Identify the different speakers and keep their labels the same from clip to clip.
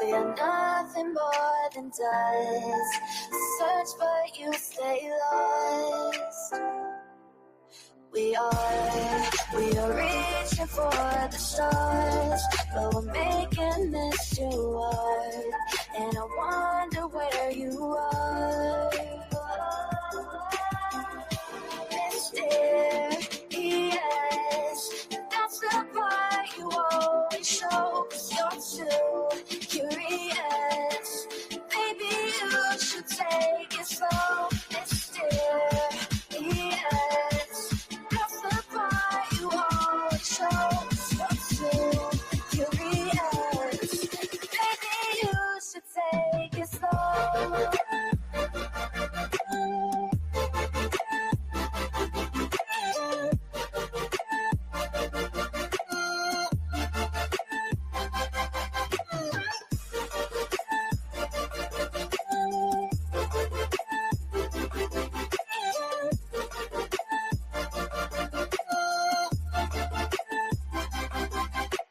Speaker 1: We are nothing more than dust. Search but you stay lost. We are reaching for the stars, but we're making this too hard. And I wonder where you are. Mysterious, that's the part you always show, 'cause you're too curious. Maybe you should take it slow. Mysterious, that's the part you always show, 'cause you're too curious. Maybe you should take it slow.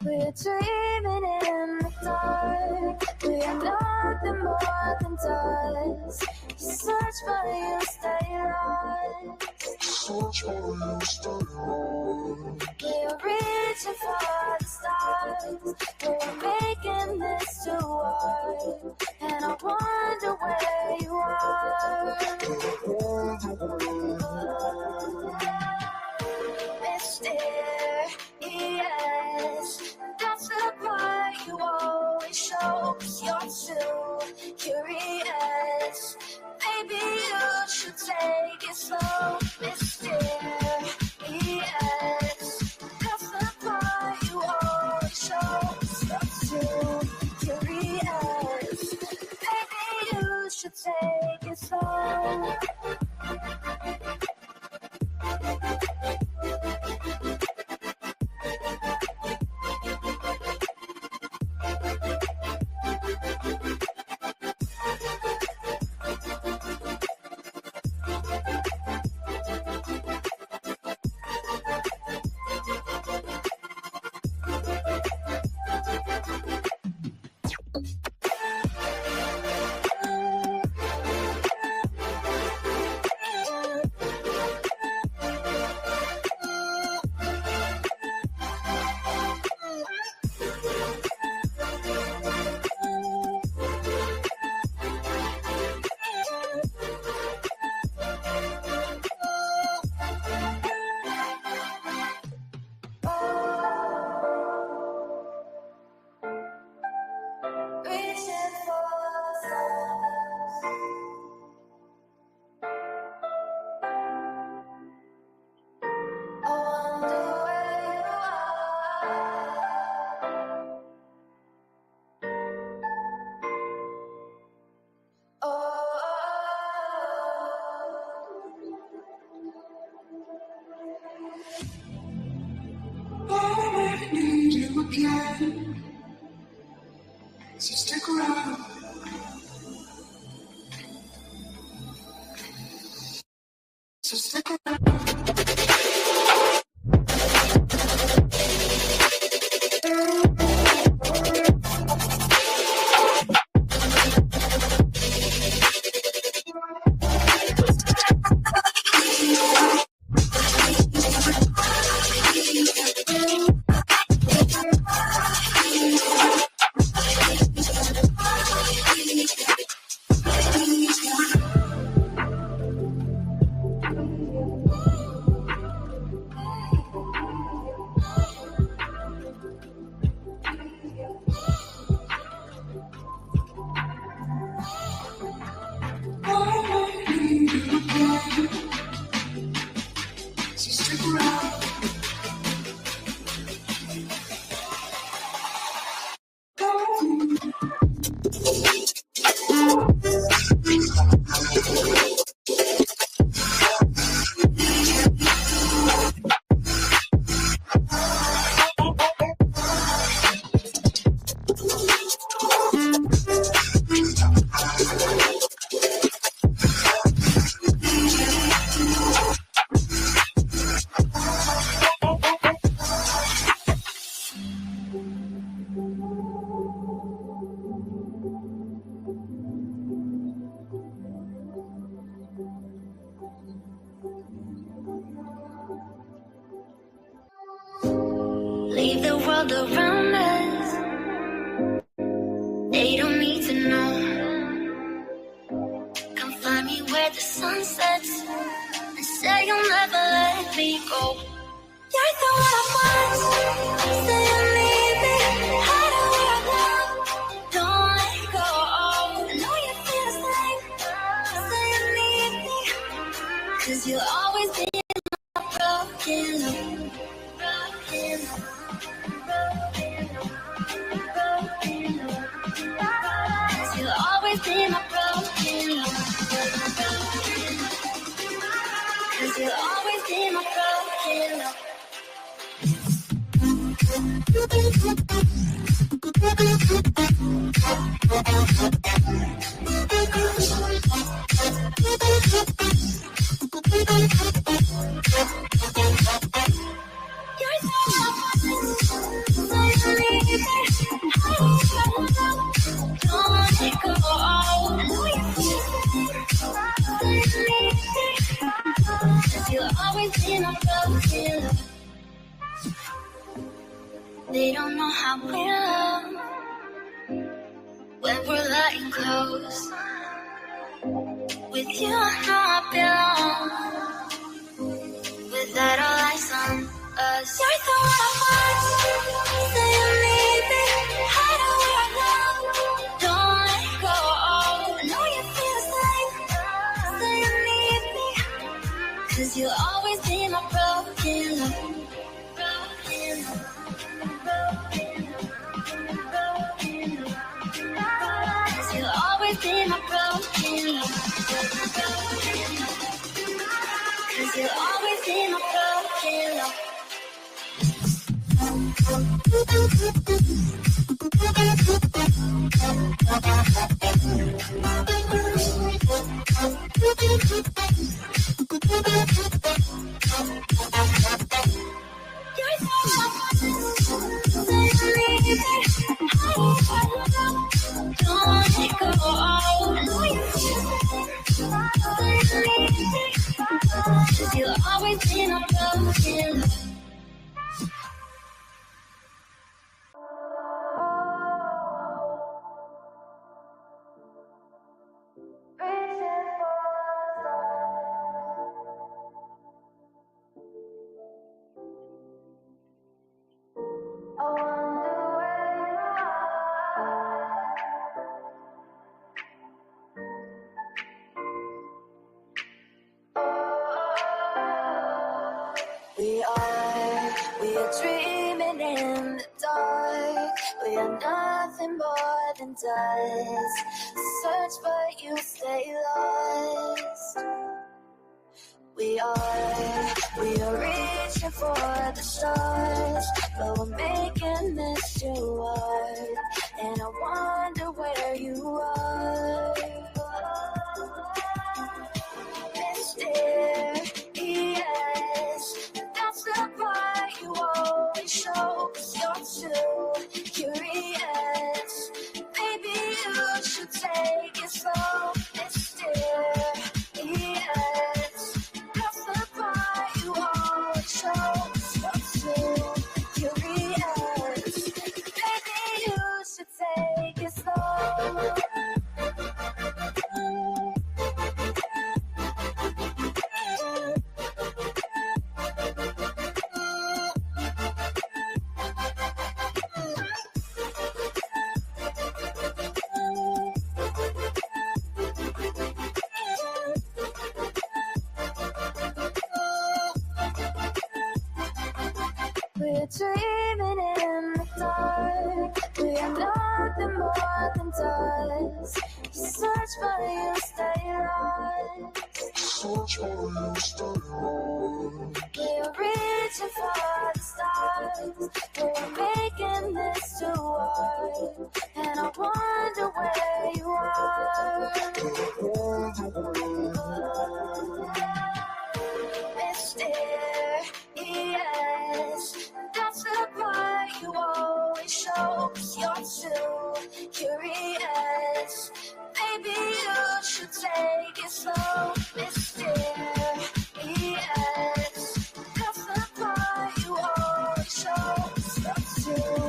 Speaker 1: We're dreaming in the dark. We are nothing more than dust. You search but you stay lost. Search but you stay lost. We're reaching for the stars. We're making this too hard. And I wonder where you are. Mysterious, that's the part you always show, 'cause you're too curious. Maybe you should take it slow. Mysterious, that's the part you always show, 'cause you're too curious. Maybe you should take it slow.
Speaker 2: Again, so stick around. So stick around.
Speaker 1: world around us. They don't need to know. Come find me where the sun sets and say you'll never let me go. You're the one I want. Say you need me. How do I know? Don't let go. I know you feel the same. Say you need me. 'Cause you'll always be my broken love. Broken love. Broken love. 'Cause you'll always be my broken love. 'Cause you'll always be my broken love. They don't know how we love when we're lying close. With you, I know I belong. Without all eyes on us, you're the one I want. Say you need me. How do I know? Don't let go. I know you feel the same. Say you need me. 'Cause you'll always be my broken love. Broken love. Cause you'll always be my broken love. Cause you'll always be my broken love. You'll always be my broken love. We are dreaming in the dark. We are nothing more than dust. Search but you stay lost. We are reaching for the stars, but we're making this too hard. And I wonder where you are. Mysterious, that's the part you always show. 'Cause you're too curious. Maybe you should take it slow. Mysterious, that's the part you always show. 'Cause you're too curious. Maybe you should take it slow. We're dreaming in the dark. We are nothing more than dust. You search but you stay lost.
Speaker 2: Search for you, stay home.
Speaker 1: We're reaching for the stars. We're making this too hard. And I wonder where you are. Mysterious, that's the part you always show. 'Cause you're too curious. Maybe you should take it slow. Mysterious, that's the part you always show. 'Cause you're too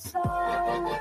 Speaker 1: slow.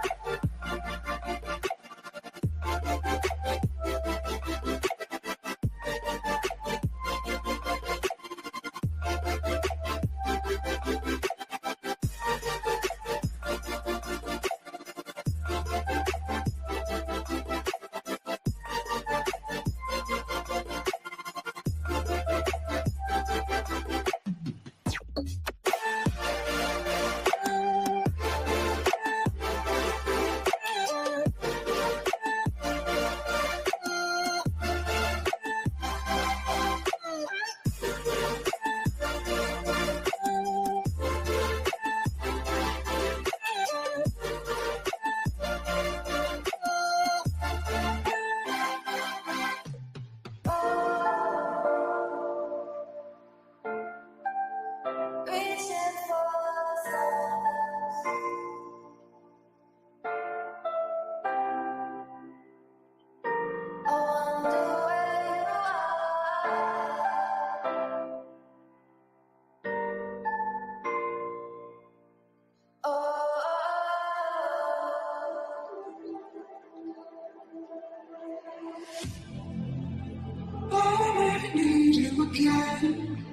Speaker 2: I need you again,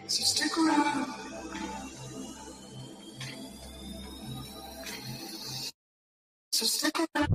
Speaker 2: so stick around. So stick around.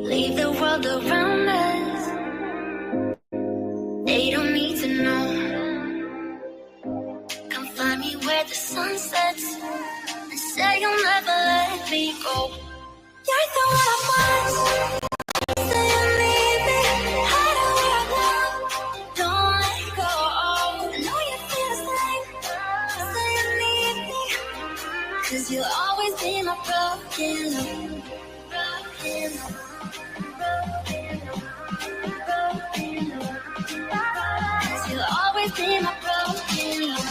Speaker 1: Leave the world around us. They don't need to know. Come find me where the sun sets and say you'll never let me go. You're the one I want. Say you need me. Hide where I go. Don't let go. I know you feel the same. Say you need me. 'Cause you'll always be my broken love. Broken love. Cause you'll always be my broken love.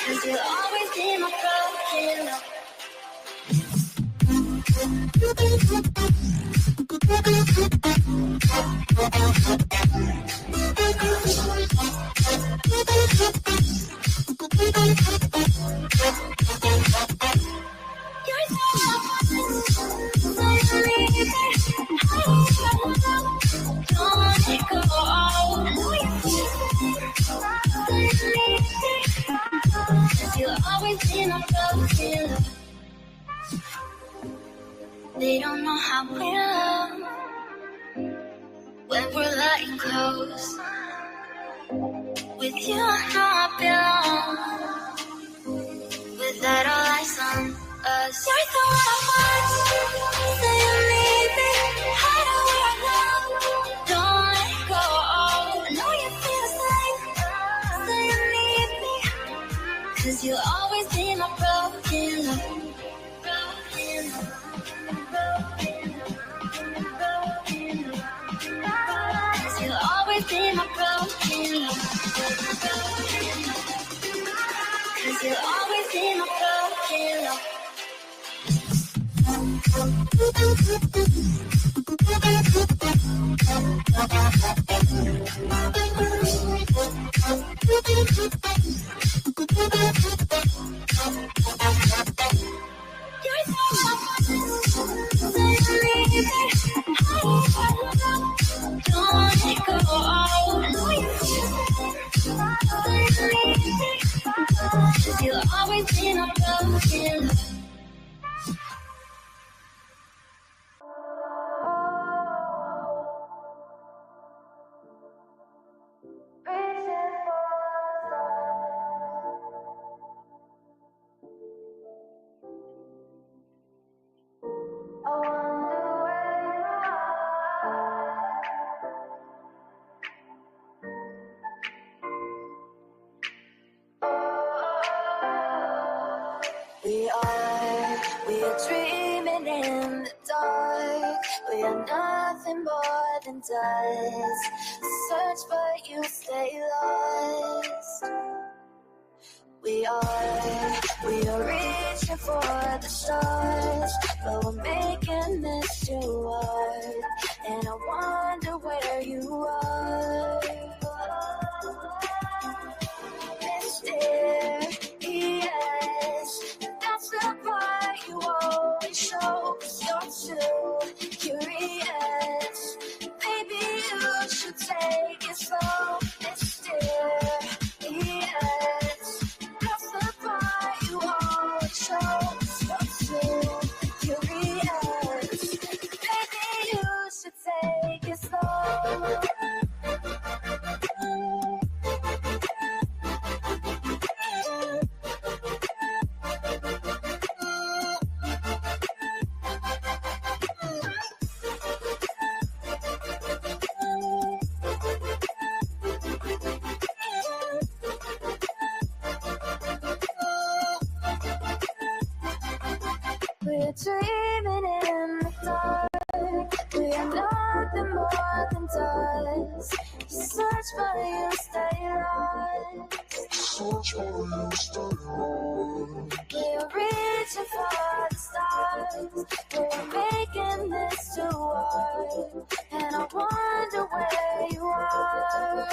Speaker 1: Cause you'll always be my broken love. You're so don't let it go. I know you feel it. Cause you'll always be my broken love. They don't know how we love when we're letting close. With you, I know I belong. Without all eyes on us, you're the one I want. Say you need me. Hide where I go. Don't let go. I know you feel the same. Say you need me. 'Cause you'll always be my broken love. Broken love. Broken love. 'Cause you'll always be my broken love. 'Cause you're always in my broken love. You'll always be my broken love. We are dreaming in the dark. We are nothing more than dust. Search but you stay lost. We are reaching for the stars, but we're making this too hard. And I wonder where you are. Mysterious, that's the part you always show. 'Cause you're too curious. Maybe you should take it slow. Mysterious, that's the part you always show. 'Cause you're too curious. Maybe you should take it slow. We're dreaming in the dark. We are nothing more than dust. You search but you stay lost.
Speaker 2: Search for you, stay lost.
Speaker 1: We're reaching for the stars. We're making this too hard. And I wonder where you are.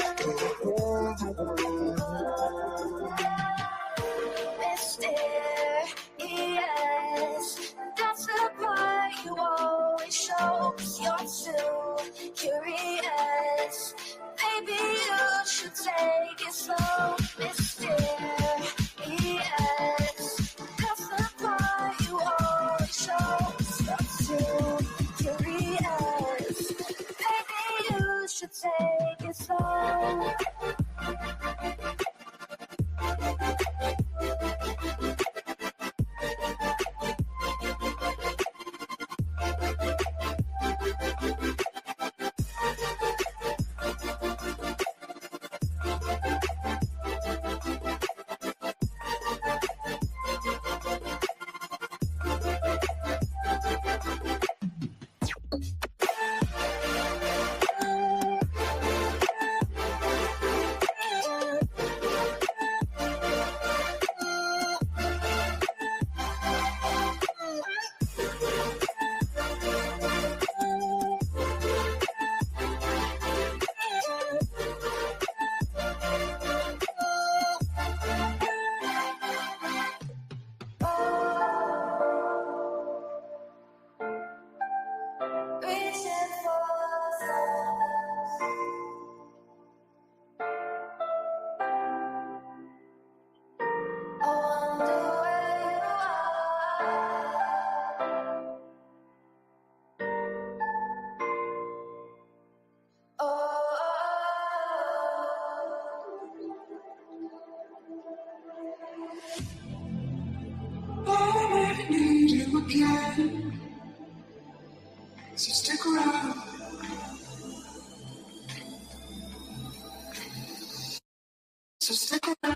Speaker 1: Mysterious, that's the part you always show. 'Cause you're too curious. Maybe you should take it slow. Mysterious, that's the part you always show. 'Cause you're too curious. Maybe you should take it slow.
Speaker 2: again. So stick around. So stick around.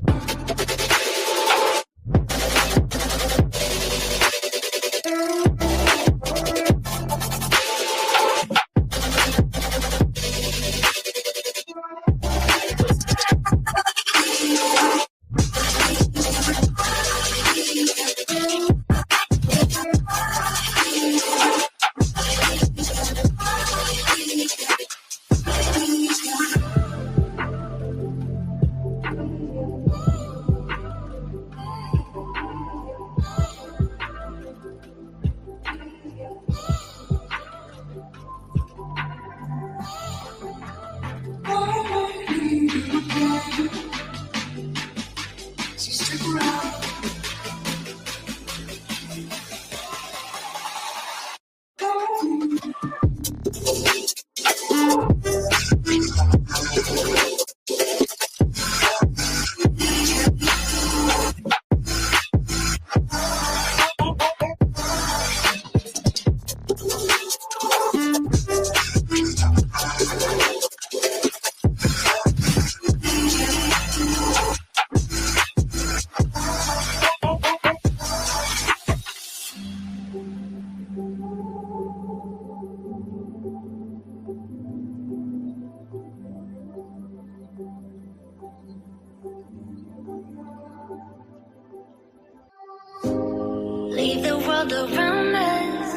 Speaker 1: world around us.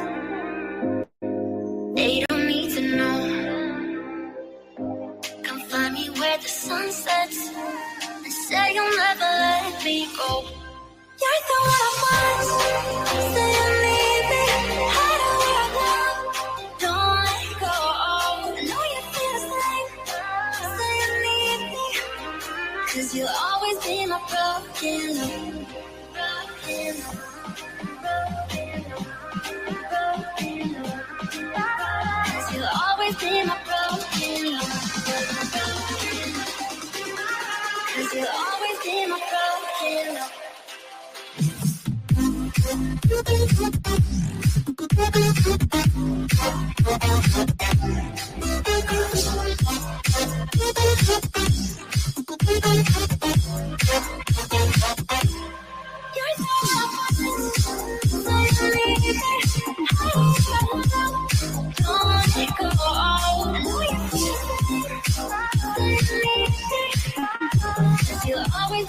Speaker 1: They don't need to know. Come find me where the sun sets and say you'll never let me go. You're the one I want. Say you need me. Hide where I love. Don't let go. I know you feel the same. Say you need me. 'Cause you'll always be my broken love. Broken love. Broken love. Broken love. 'Cause you'll always be my broken love. Broken love. 'Cause you'll always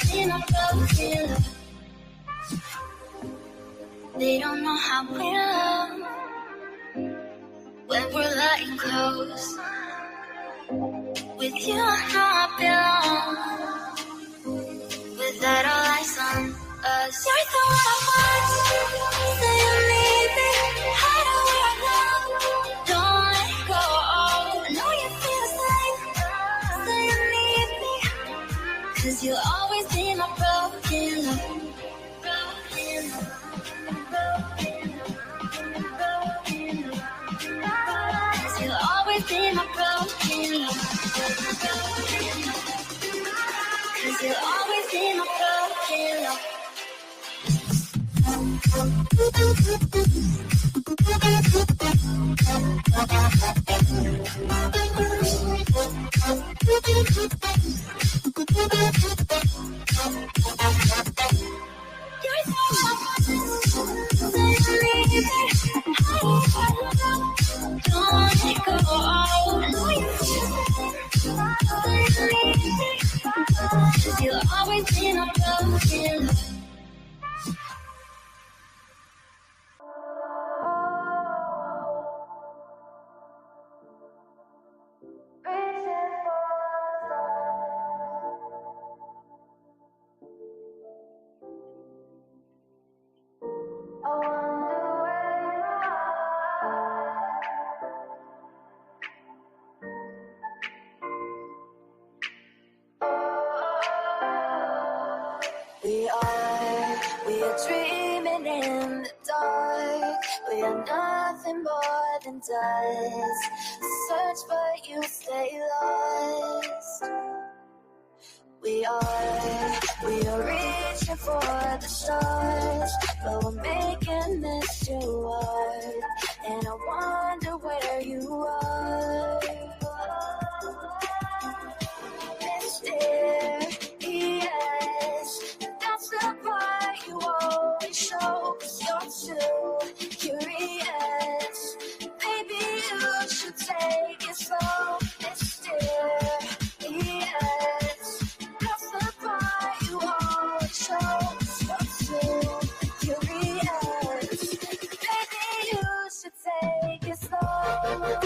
Speaker 1: be my broken love. They don't know how we love when we're letting close. With you, I know I belong. Without all eyes on us, you're the one I want. Say you need me. Hide where I love. Don't let go. I know you feel the same. Say you need me. 'Cause you'll always be my broken love. Broken love. You'll always be my broken love. 'Cause you'll always be my broken love. You'll always be my broken love. We are dreaming in the dark. We are nothing more than dust. Search but you stay lost. We are reaching for the stars, but we're making this too hard. And I wonder where you are. Mysterious, that's the part you always show. 'Cause you're too curious. Maybe you should take it slow. Mysterious, that's the part you always show. 'Cause you're too curious. Maybe you should take it slow.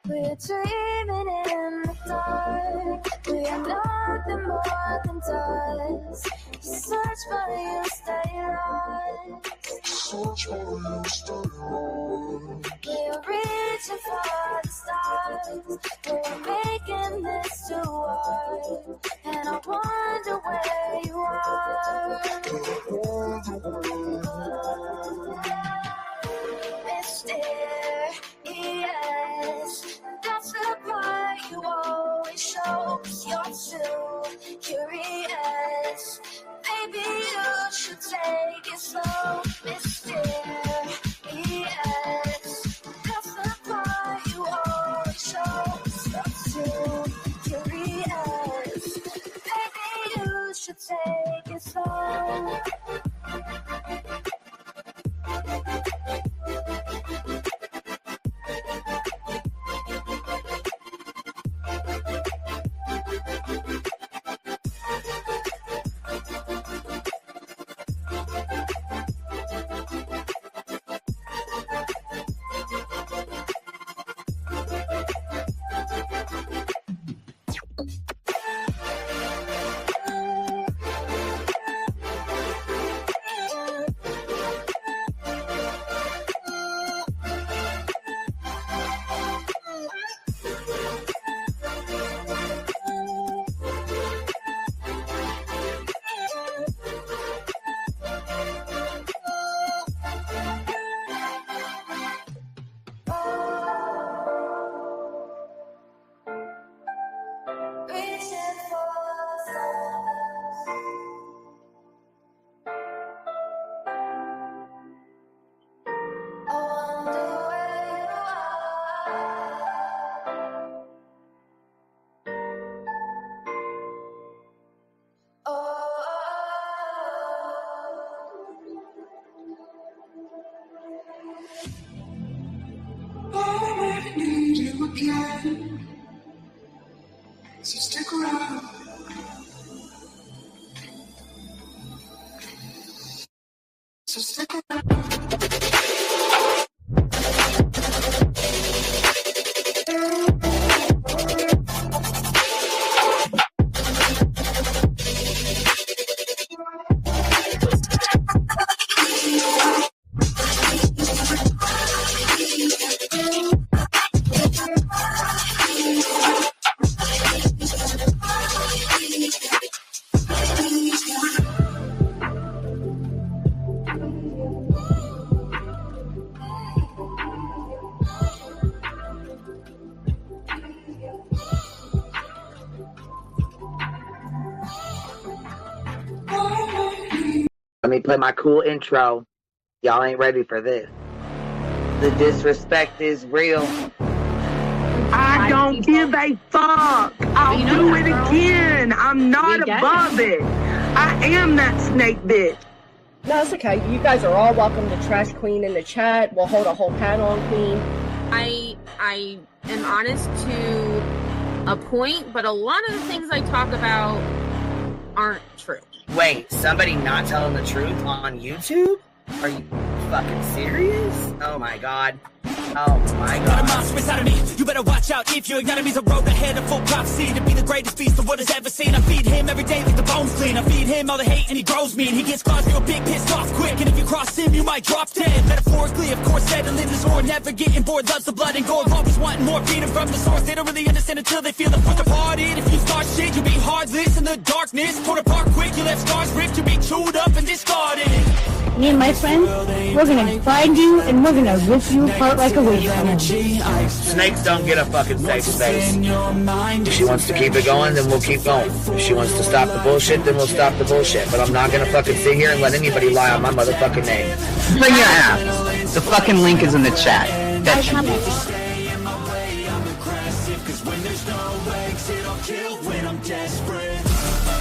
Speaker 1: We're dreaming in the dark. We are nothing more than dust. Search but you stay lost.
Speaker 2: Search for you, stay lost.
Speaker 1: We're reaching for the stars. We're making this too hard. And I wonder where you are. Mysterious, that's the part you always show. 'Cause you're too curious. Maybe you should take it slow. Mysterious, that's the part you always show. 'Cause you're too
Speaker 2: again. So stick around. So stick around.
Speaker 3: Let me play my cool intro. Y'all ain't ready for this. The disrespect is real.
Speaker 4: I don't give a fuck. I'll do it again. I'm not above it. I am that snake bitch.
Speaker 5: No, it's okay. You guys are all welcome to trash Queen in the chat. We'll hold a whole panel on Queen.
Speaker 6: I am honest to a point, but a lot of the things I talk about aren't true.
Speaker 3: Wait, somebody not telling the truth on YouTube? Are you fucking serious? Oh my god. Oh my god.
Speaker 7: Got a monster inside of me. You better watch out if your enemy's a road ahead of full prophecy to be the greatest feast the world has ever seen. I feed him every day like the bones clean. I feed him all the hate and he grows me. And he gets claws real big, pissed off quick. And if you cross him, you might drop dead. Metaphorically, of course, settling the score. Never getting bored, loves the blood and gore. Always wanting more freedom from the source. They don't really understand until they feel the force departed. If you start shit, you'll be heartless in the darkness. Torn apart quick, you left scars ripped. You'll be chewed up and discarded.
Speaker 8: Me and my friends, we're gonna find you and we're gonna rip you apart like a wish bone.
Speaker 3: Snakes don't get a fucking safe space. If she wants to keep it going, then we'll keep going. If she wants to stop the bullshit, then we'll stop the bullshit. But I'm not gonna fucking sit here and let anybody lie on my motherfucking name.
Speaker 9: Bring your ass. The fucking link is in the chat. That should be.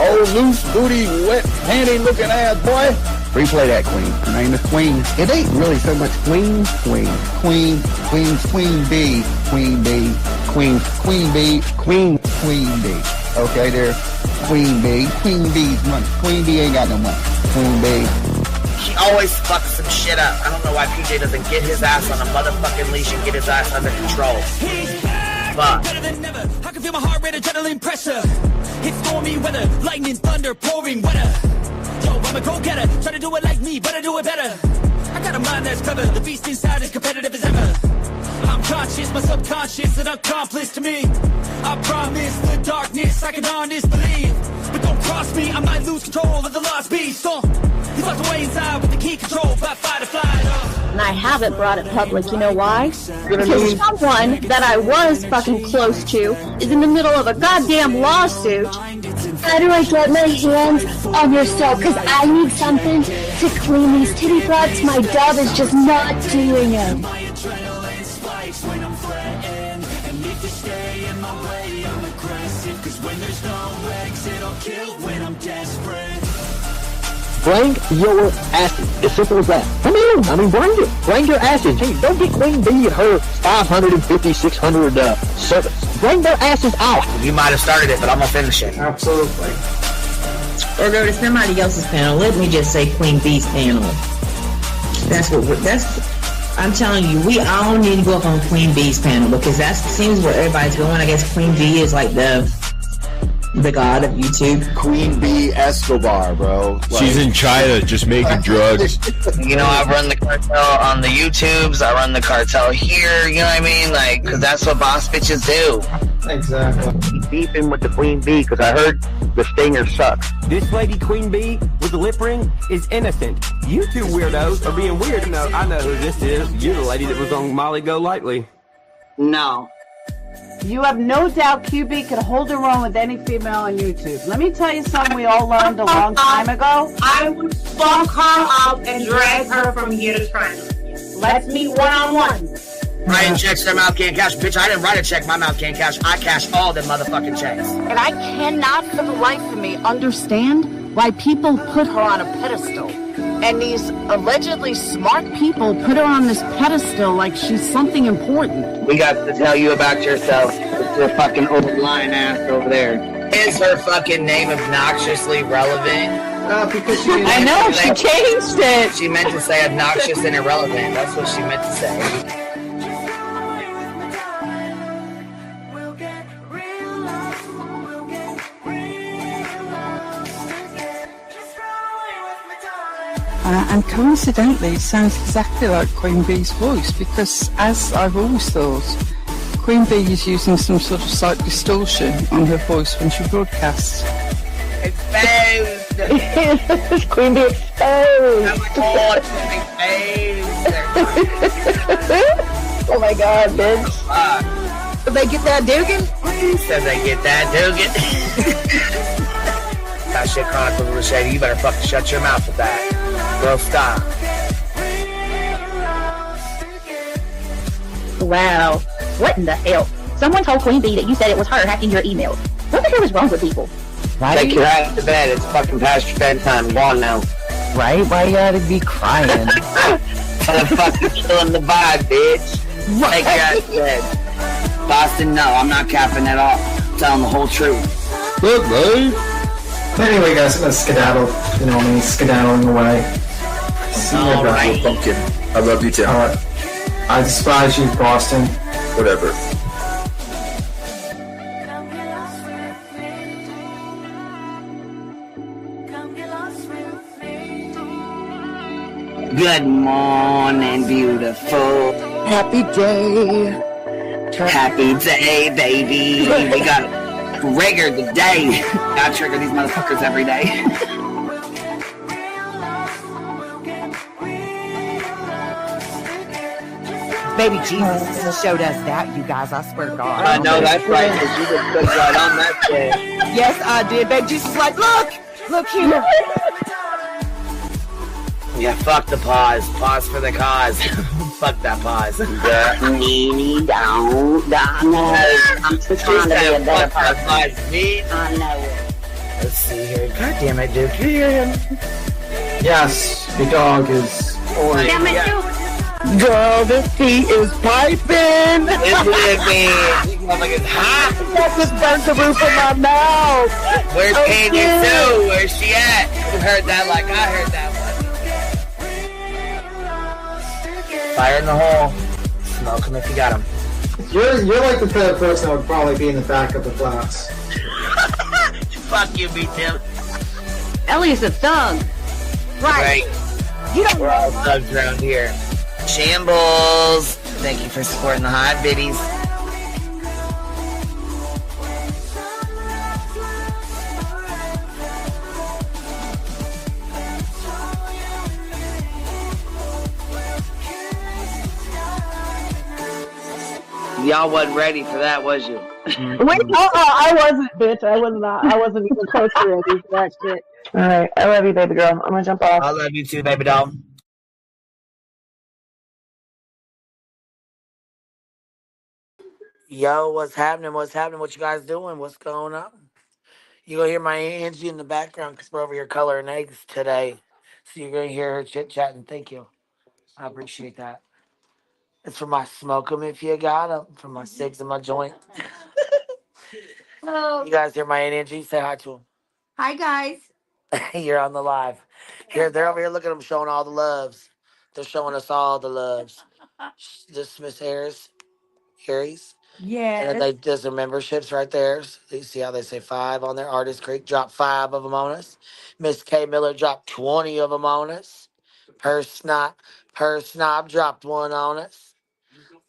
Speaker 10: Oh, loose booty, wet panty looking ass boy. Replay that, Queen. Her name is Queen. It ain't really so much Queen. Queen B. Queen B. Queen B. Okay, there. Queen B. Queen B's money. Queen B ain't got no money. Queen B.
Speaker 3: She always fucks some shit up. I don't know why PJ doesn't get his ass on a motherfucking leash and get his ass under control. Fuck.
Speaker 7: Better than never. I can feel my heart rate, adrenaline pressure. It's stormy weather, lightning, thunder, pouring weather. Yo, I'm a go-getter, try to do it like me, but I do it better. I got a mind that's clever, the beast inside is competitive as ever. I'm conscious, my subconscious, an accomplice to me. I promise the darkness, I can honest believe. But don't cross me, I might lose control of the lost beast. So, he's locked away inside with the key control, by fight or flight.
Speaker 8: And I haven't brought it public, you know why? Because someone that I was fucking close to is in the middle of a goddamn lawsuit. How do I get my hands on your soap? Because I need something to clean these titty butts. My dove is just not doing it.
Speaker 7: When I'm threatened, and if you stay in my way, I'm aggressive. Cause when there's no exit, I'll kill when I'm desperate.
Speaker 10: Bring your asses. As simple as that. I mean, bring it. Bring your asses. Hey, don't get Queen B and her 550, 600 servants. Bring their asses out.
Speaker 3: You might have started it, but I'm gonna finish it.
Speaker 9: Absolutely. Or go to somebody else's panel. Let me just say Queen B's panel. I'm telling you, we all need to go up on Queen B's panel because that seems where everybody's going. I guess Queen B is like the god of YouTube.
Speaker 10: Queen B Escobar, bro.
Speaker 11: She's in China just making drugs.
Speaker 3: You know, I run the cartel on the YouTubes. I run the cartel here. You know what I mean? Like, because that's what boss bitches do.
Speaker 10: Exactly. Beefing with the Queen Bee because I heard the stinger sucks.
Speaker 12: This lady Queen Bee with the lip ring is innocent. You two weirdos are being weird. No, I know who this is. You're the lady that was on Molly Go Lightly.
Speaker 4: No. You have no doubt QB can hold her own with any female on YouTube. Let me tell you something we all learned a long time ago.
Speaker 13: I would fuck her up and drag her from here to China. Let's meet one-on-one.
Speaker 3: Writing checks their mouth can't cash. Bitch, I didn't write a check my mouth can't cash. I cash all them motherfucking checks.
Speaker 4: And I cannot for the life of me understand why people put her on a pedestal.
Speaker 14: And these allegedly smart people put her on this pedestal like she's something important.
Speaker 3: We got to tell you about yourself. It's your fucking old lying ass over there. Is her fucking name obnoxiously relevant?
Speaker 10: Because she
Speaker 9: I know, she changed it.
Speaker 3: She meant to say obnoxious and irrelevant. That's what she meant to say.
Speaker 15: And coincidentally, it sounds exactly like Queen Bee's voice, because as I've always thought, Queen Bee is using some sort of slight distortion on her voice when she broadcasts.
Speaker 3: Exposed!
Speaker 5: Queen Bee exposed! Oh my god, bitch.
Speaker 14: Did they get that Dugan?
Speaker 3: Said they get that Dugan. That shit chronicles a little shady. You better fucking shut your mouth with that. Bro, stop.
Speaker 8: Wow. What in the hell? Someone told Queen Bee that you said it was her hacking your emails. What the hell is wrong with people?
Speaker 3: Right? Take your ass to bed. It's fucking past your bedtime. Go on now.
Speaker 14: Right? Why you gotta be crying?
Speaker 3: Motherfucking killing the vibe, bitch. Take your ass to bed. Boston, no. I'm not capping at all. I'm telling the whole truth.
Speaker 10: Look, babe.
Speaker 16: Anyway, guys, I'm gonna skedaddle. You know me, skedaddling away. See you guys.
Speaker 11: Pumpkin. I love you too.
Speaker 16: Alright. I despise you, Boston.
Speaker 11: Whatever.
Speaker 3: Good morning, beautiful.
Speaker 14: Happy day.
Speaker 3: Happy day, baby. We got triggered today. I trigger these motherfuckers every day.
Speaker 14: Baby Jesus showed us that, you guys. I swear to God.
Speaker 3: I know that's right, because you just put right on that shit.
Speaker 14: Yes, I did. Baby Jesus like, look here.
Speaker 3: Yeah, fuck the pause. Pause for the cause. Fuck that pause. I'm just trying to be a better person. I know it. Let's see here. God damn it, dude. Can you hear him?
Speaker 16: Yes, the dog is.
Speaker 8: Damn it, Duke.
Speaker 14: Girl, this tea is piping.
Speaker 3: It's living. Motherfucker's hot.
Speaker 14: That just burnt the roof of my mouth.
Speaker 3: Where's Candy Sue? Where's she at? You heard that like I heard that one. Fire in the hole. Smoke him if you got him.
Speaker 16: You're like the type of person that would probably be in the back of the class.
Speaker 3: Fuck you, me Tim.
Speaker 8: Ellie's a thug.
Speaker 3: Right.
Speaker 14: You don't
Speaker 3: We're all thugs around here. Shambles. Thank you for supporting the hot biddies. Y'all wasn't ready for that, was you?
Speaker 5: Wait, I wasn't, bitch. I was not. I wasn't even close to ready for that shit. Alright, I love you, baby girl. I'm gonna jump off.
Speaker 3: I love you too, baby doll. Yo, what's happening? What's happening? What you guys doing? What's going on? You gonna hear my Angie in the background because we're over here coloring eggs today. So you're gonna hear her chit chatting. Thank you. I appreciate that. It's for my smoke 'em if you got 'em. For my cigs and my joint.
Speaker 8: Hello.
Speaker 3: You guys hear my Angie? Say hi to them.
Speaker 8: Hi, guys.
Speaker 3: You're on the live. Here, they're over here. Look at them showing all the loves. They're showing us all the loves. This Miss Harris.
Speaker 8: Yeah.
Speaker 3: And then there's their memberships right there. So you see how they say 5 on there. Artist Creek dropped 5 of them on us. Miss K Miller dropped 20 of them on us. Per Snob dropped 1 on us.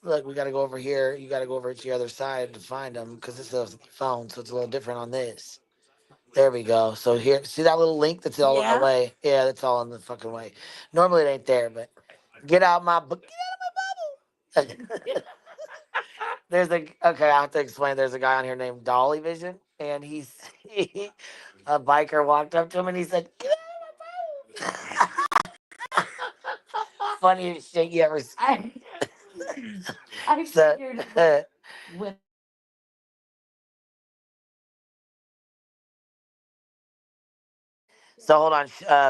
Speaker 3: Look, we got to go over here. You got to go over to the other side to find them because this is a phone, so it's a little different on this. There we go. So here, see that little link that's all in the way? Yeah, that's all in the fucking way. Normally it ain't there, but get out my book. Get out of my bubble. Okay, I have to explain. There's a guy on here named Dolly Vision, and a biker walked up to him and he said, "Get out of my bubble." Funniest shit you ever seen.
Speaker 8: I figured with
Speaker 17: So hold on.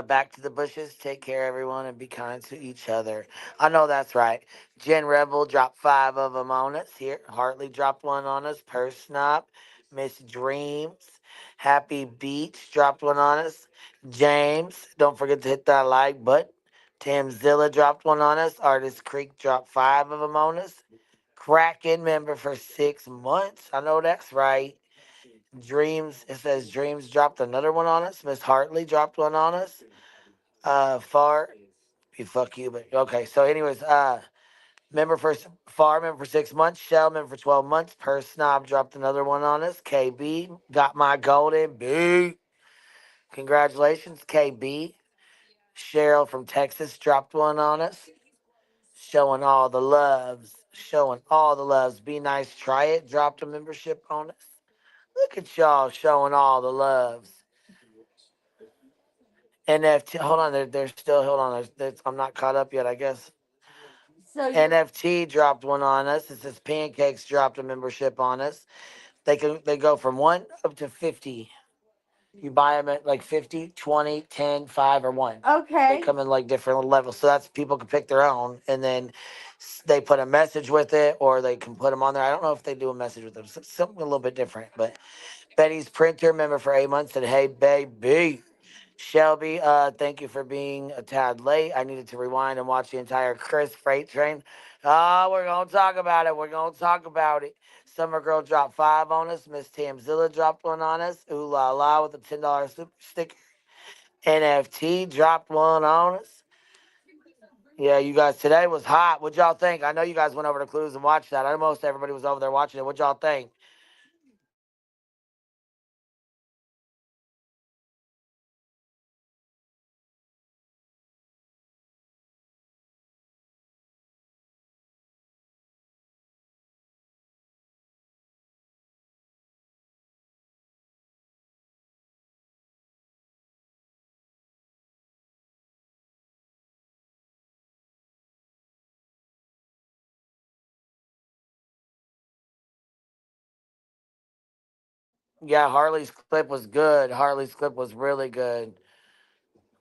Speaker 17: Back to the bushes. Take care, everyone, and be kind to each other. I know that's right. Jen Rebel dropped 5 of them on us here. Hartley dropped 1 on us. Purse Snop. Miss Dreams. Happy Beach dropped 1 on us. James, don't forget to hit that like button. Tamzilla dropped 1 on us. Artist Creek dropped 5 of them on us. Kraken member for 6 months. I know that's right. Dreams, it says Dreams dropped another 1 on us. Miss Hartley dropped 1 on us. Far, fuck you, but okay. So, anyways, member for Far, member for 6 months. Shell, member for 12 months. Purse Snob dropped another 1 on us. KB got my golden B. Congratulations, KB. Cheryl from Texas dropped 1 on us. Showing all the loves. Showing all the loves. Be nice, try it. Dropped a membership on us. Look at y'all showing all the loves. NFT, hold on, they're still, hold on, I'm not caught up yet, I guess. So NFT dropped 1 on us. It says Pancakes dropped a membership on us. They go from 1 up to 50. You buy them at like 50, 20, 10, 5, or 1. Okay. They come in like different levels. So that's people can pick their own. And then they put a message with it, or they can put them on there. I don't know if they do a message with them. Something a little bit different. But Betty's Printer, member for 8 months, said, hey, baby. Shelby, thank you for being a tad late. I needed to rewind and watch the entire Chris Freight Train. We're going to talk about it. We're going to talk about it. Summer Girl dropped 5 on us. Miss Tamzilla dropped 1 on us. Ooh la la with a $10 super sticker. NFT dropped 1 on us. Yeah, you guys, today was hot. What'd y'all think? I know you guys went over to Clues and watched that. I know most everybody was over there watching it. What'd y'all think? Yeah, Harley's clip was good. Harley's clip was really good.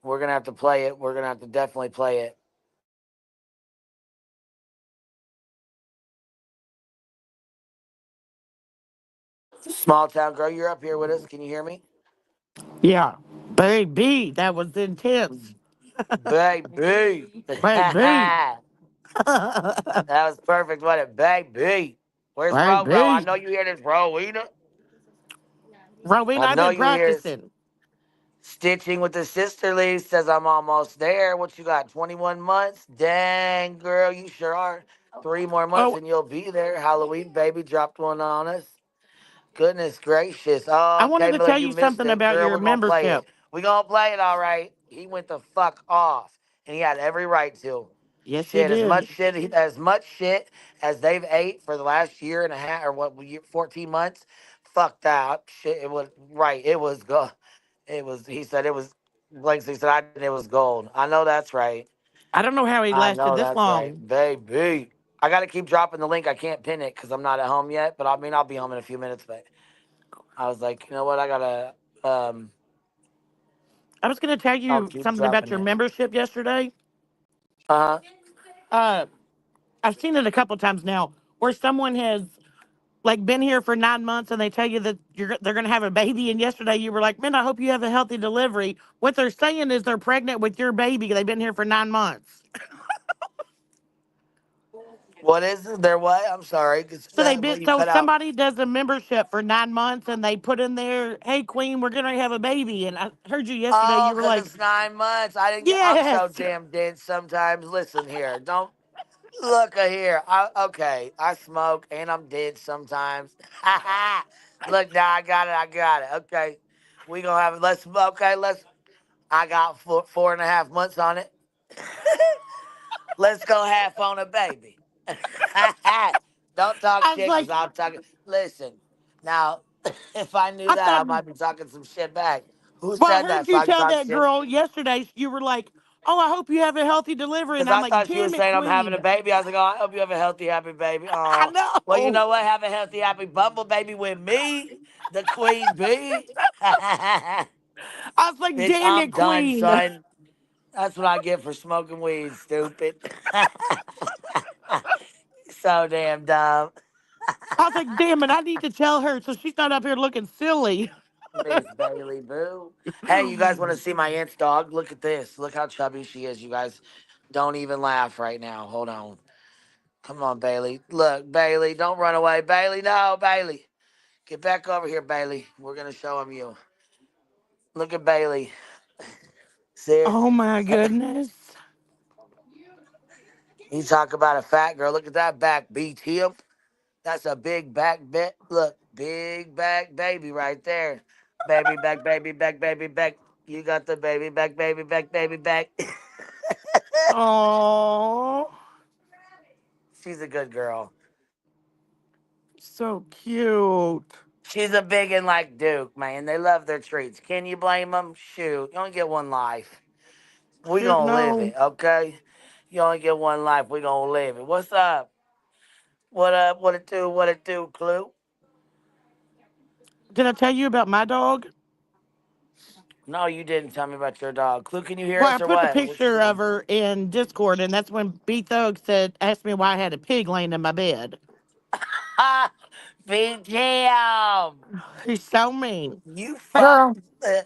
Speaker 17: We're going to have to play it. We're going to have to definitely play it. Small Town Girl, you're up here with us. Can you hear me?
Speaker 18: Yeah. Baby, that was intense.
Speaker 17: Baby.
Speaker 18: Baby.
Speaker 17: That was perfect, wasn't it? Baby. Where's Roro? I
Speaker 18: Baby.
Speaker 17: know you hear this, Rowena.
Speaker 18: Rowena,
Speaker 17: I
Speaker 18: I've
Speaker 17: know
Speaker 18: been
Speaker 17: you hear
Speaker 18: practicing.
Speaker 17: Stitching with the Sisterly says I'm almost there. What you got, 21 months? Dang, girl, you sure are. 3 more months and you'll be there. Halloween baby dropped 1 on us. Goodness gracious.
Speaker 18: I
Speaker 17: Oh, okay,
Speaker 18: wanted to
Speaker 17: Miller,
Speaker 18: tell
Speaker 17: you
Speaker 18: you
Speaker 17: missed
Speaker 18: something
Speaker 17: it.
Speaker 18: about
Speaker 17: Girl,
Speaker 18: your
Speaker 17: we're going to play
Speaker 18: membership.
Speaker 17: it. We're going to play it, all right. He went the fuck off. And he had every right to.
Speaker 18: Yes, he
Speaker 17: Shit,
Speaker 18: did.
Speaker 17: as much shit as they've ate for the last year and a half, or 14 months. Fuck that shit. It was right. It was good. It was. He said it was. Blake said it was gold. I know that's right.
Speaker 18: I don't know how he
Speaker 17: I
Speaker 18: lasted
Speaker 17: know
Speaker 18: this
Speaker 17: that's right,
Speaker 18: long.
Speaker 17: baby. I got to keep dropping the link. I can't pin it because I'm not at home yet. But I mean, I'll be home in a few minutes. But I was like, you know what? I gotta.
Speaker 18: I was going to tell
Speaker 17: I'll
Speaker 18: you
Speaker 17: keep
Speaker 18: something about
Speaker 17: dropping
Speaker 18: your
Speaker 17: it.
Speaker 18: membership yesterday.
Speaker 17: Uh huh.
Speaker 18: I've seen it a couple times now where someone has like been here for 9 months and they tell you that they're going to have a baby. And yesterday you were like, man, I hope you have a healthy delivery. What they're saying is they're pregnant with your baby. They've been here for 9 months.
Speaker 17: What is it? There what? I'm sorry.
Speaker 18: So
Speaker 17: What you
Speaker 18: so
Speaker 17: cut out?
Speaker 18: somebody does a membership for 9 months and they put in there, hey Queen, we're going to have a baby. And I heard you yesterday.
Speaker 17: Oh,
Speaker 18: You were
Speaker 17: because
Speaker 18: like,
Speaker 17: it's 9 months. I didn't get. I'm
Speaker 18: yes.
Speaker 17: so damn dense sometimes. Listen here. Don't look here. Okay. I smoke and I'm dead sometimes. Look now. I got it. I got it. Okay. We gonna have it. Let's. I got 4.5 months on it. Let's go half on a baby. Don't talk
Speaker 18: I was
Speaker 17: shit because
Speaker 18: like,
Speaker 17: I'm talking. Listen, now, if I knew
Speaker 18: I
Speaker 17: that, I
Speaker 18: thought,
Speaker 17: might be talking some shit back. Who
Speaker 18: well, I
Speaker 17: said that
Speaker 18: heard
Speaker 17: so
Speaker 18: you
Speaker 17: I can
Speaker 18: tell
Speaker 17: talk
Speaker 18: that
Speaker 17: shit?
Speaker 18: girl yesterday, you were like, oh, I hope you have a healthy delivery. And
Speaker 17: Because
Speaker 18: I'm
Speaker 17: I
Speaker 18: like,
Speaker 17: thought she was
Speaker 18: damn it,
Speaker 17: saying I'm having a
Speaker 18: Queen.
Speaker 17: baby. I was like, oh, I hope you have a healthy, happy baby.
Speaker 18: I
Speaker 17: Oh, well, you
Speaker 18: know.
Speaker 17: know what? Have a healthy, happy bumble baby with me, the queen bee.
Speaker 18: I was like,
Speaker 17: Bitch,
Speaker 18: damn
Speaker 17: I'm
Speaker 18: it,
Speaker 17: done,
Speaker 18: Queen. I
Speaker 17: son. That's what I get for smoking weed, stupid. So damn dumb.
Speaker 18: was like, damn it, I need to tell her so she's not up here looking silly.
Speaker 17: Miss Bailey Boo. Hey, you guys want to see my aunt's dog? Look at this. Look how chubby she is. You guys don't even laugh right now. Hold on. Come on, Bailey. Look, Bailey, don't run away. Bailey, no, Bailey. Get back over here, Bailey. We're going to show him you. Look at Bailey. See?
Speaker 18: Oh my goodness.
Speaker 17: You talk about a fat girl. Look at that back, BT. That's a big back bit. Look, big back baby right there. Baby back, baby back, baby back. You got the baby back, baby back, baby back.
Speaker 18: Oh,
Speaker 17: She's a good girl.
Speaker 18: so cute.
Speaker 17: She's a big and like Duke, man. They love their treats. Can you blame them? Shoot, you only get one life. We
Speaker 18: Shoot,
Speaker 17: gonna live
Speaker 18: no.
Speaker 17: it, okay? You only get one life. We gonna live it. What's up? What up? What it do? What it do, Clue?
Speaker 18: Did I tell you about my dog?
Speaker 17: No, you didn't tell me about your dog. Clue, can you hear
Speaker 18: Well, I
Speaker 17: us or
Speaker 18: put the
Speaker 17: what? What you
Speaker 18: picture of
Speaker 17: doing?
Speaker 18: her in Discord, and that's when B Thug asked me why I had a pig laying in my bed.
Speaker 17: Ha! Big Jam!
Speaker 18: He's so mean.
Speaker 17: You
Speaker 18: But,
Speaker 17: fuck.
Speaker 15: Girl,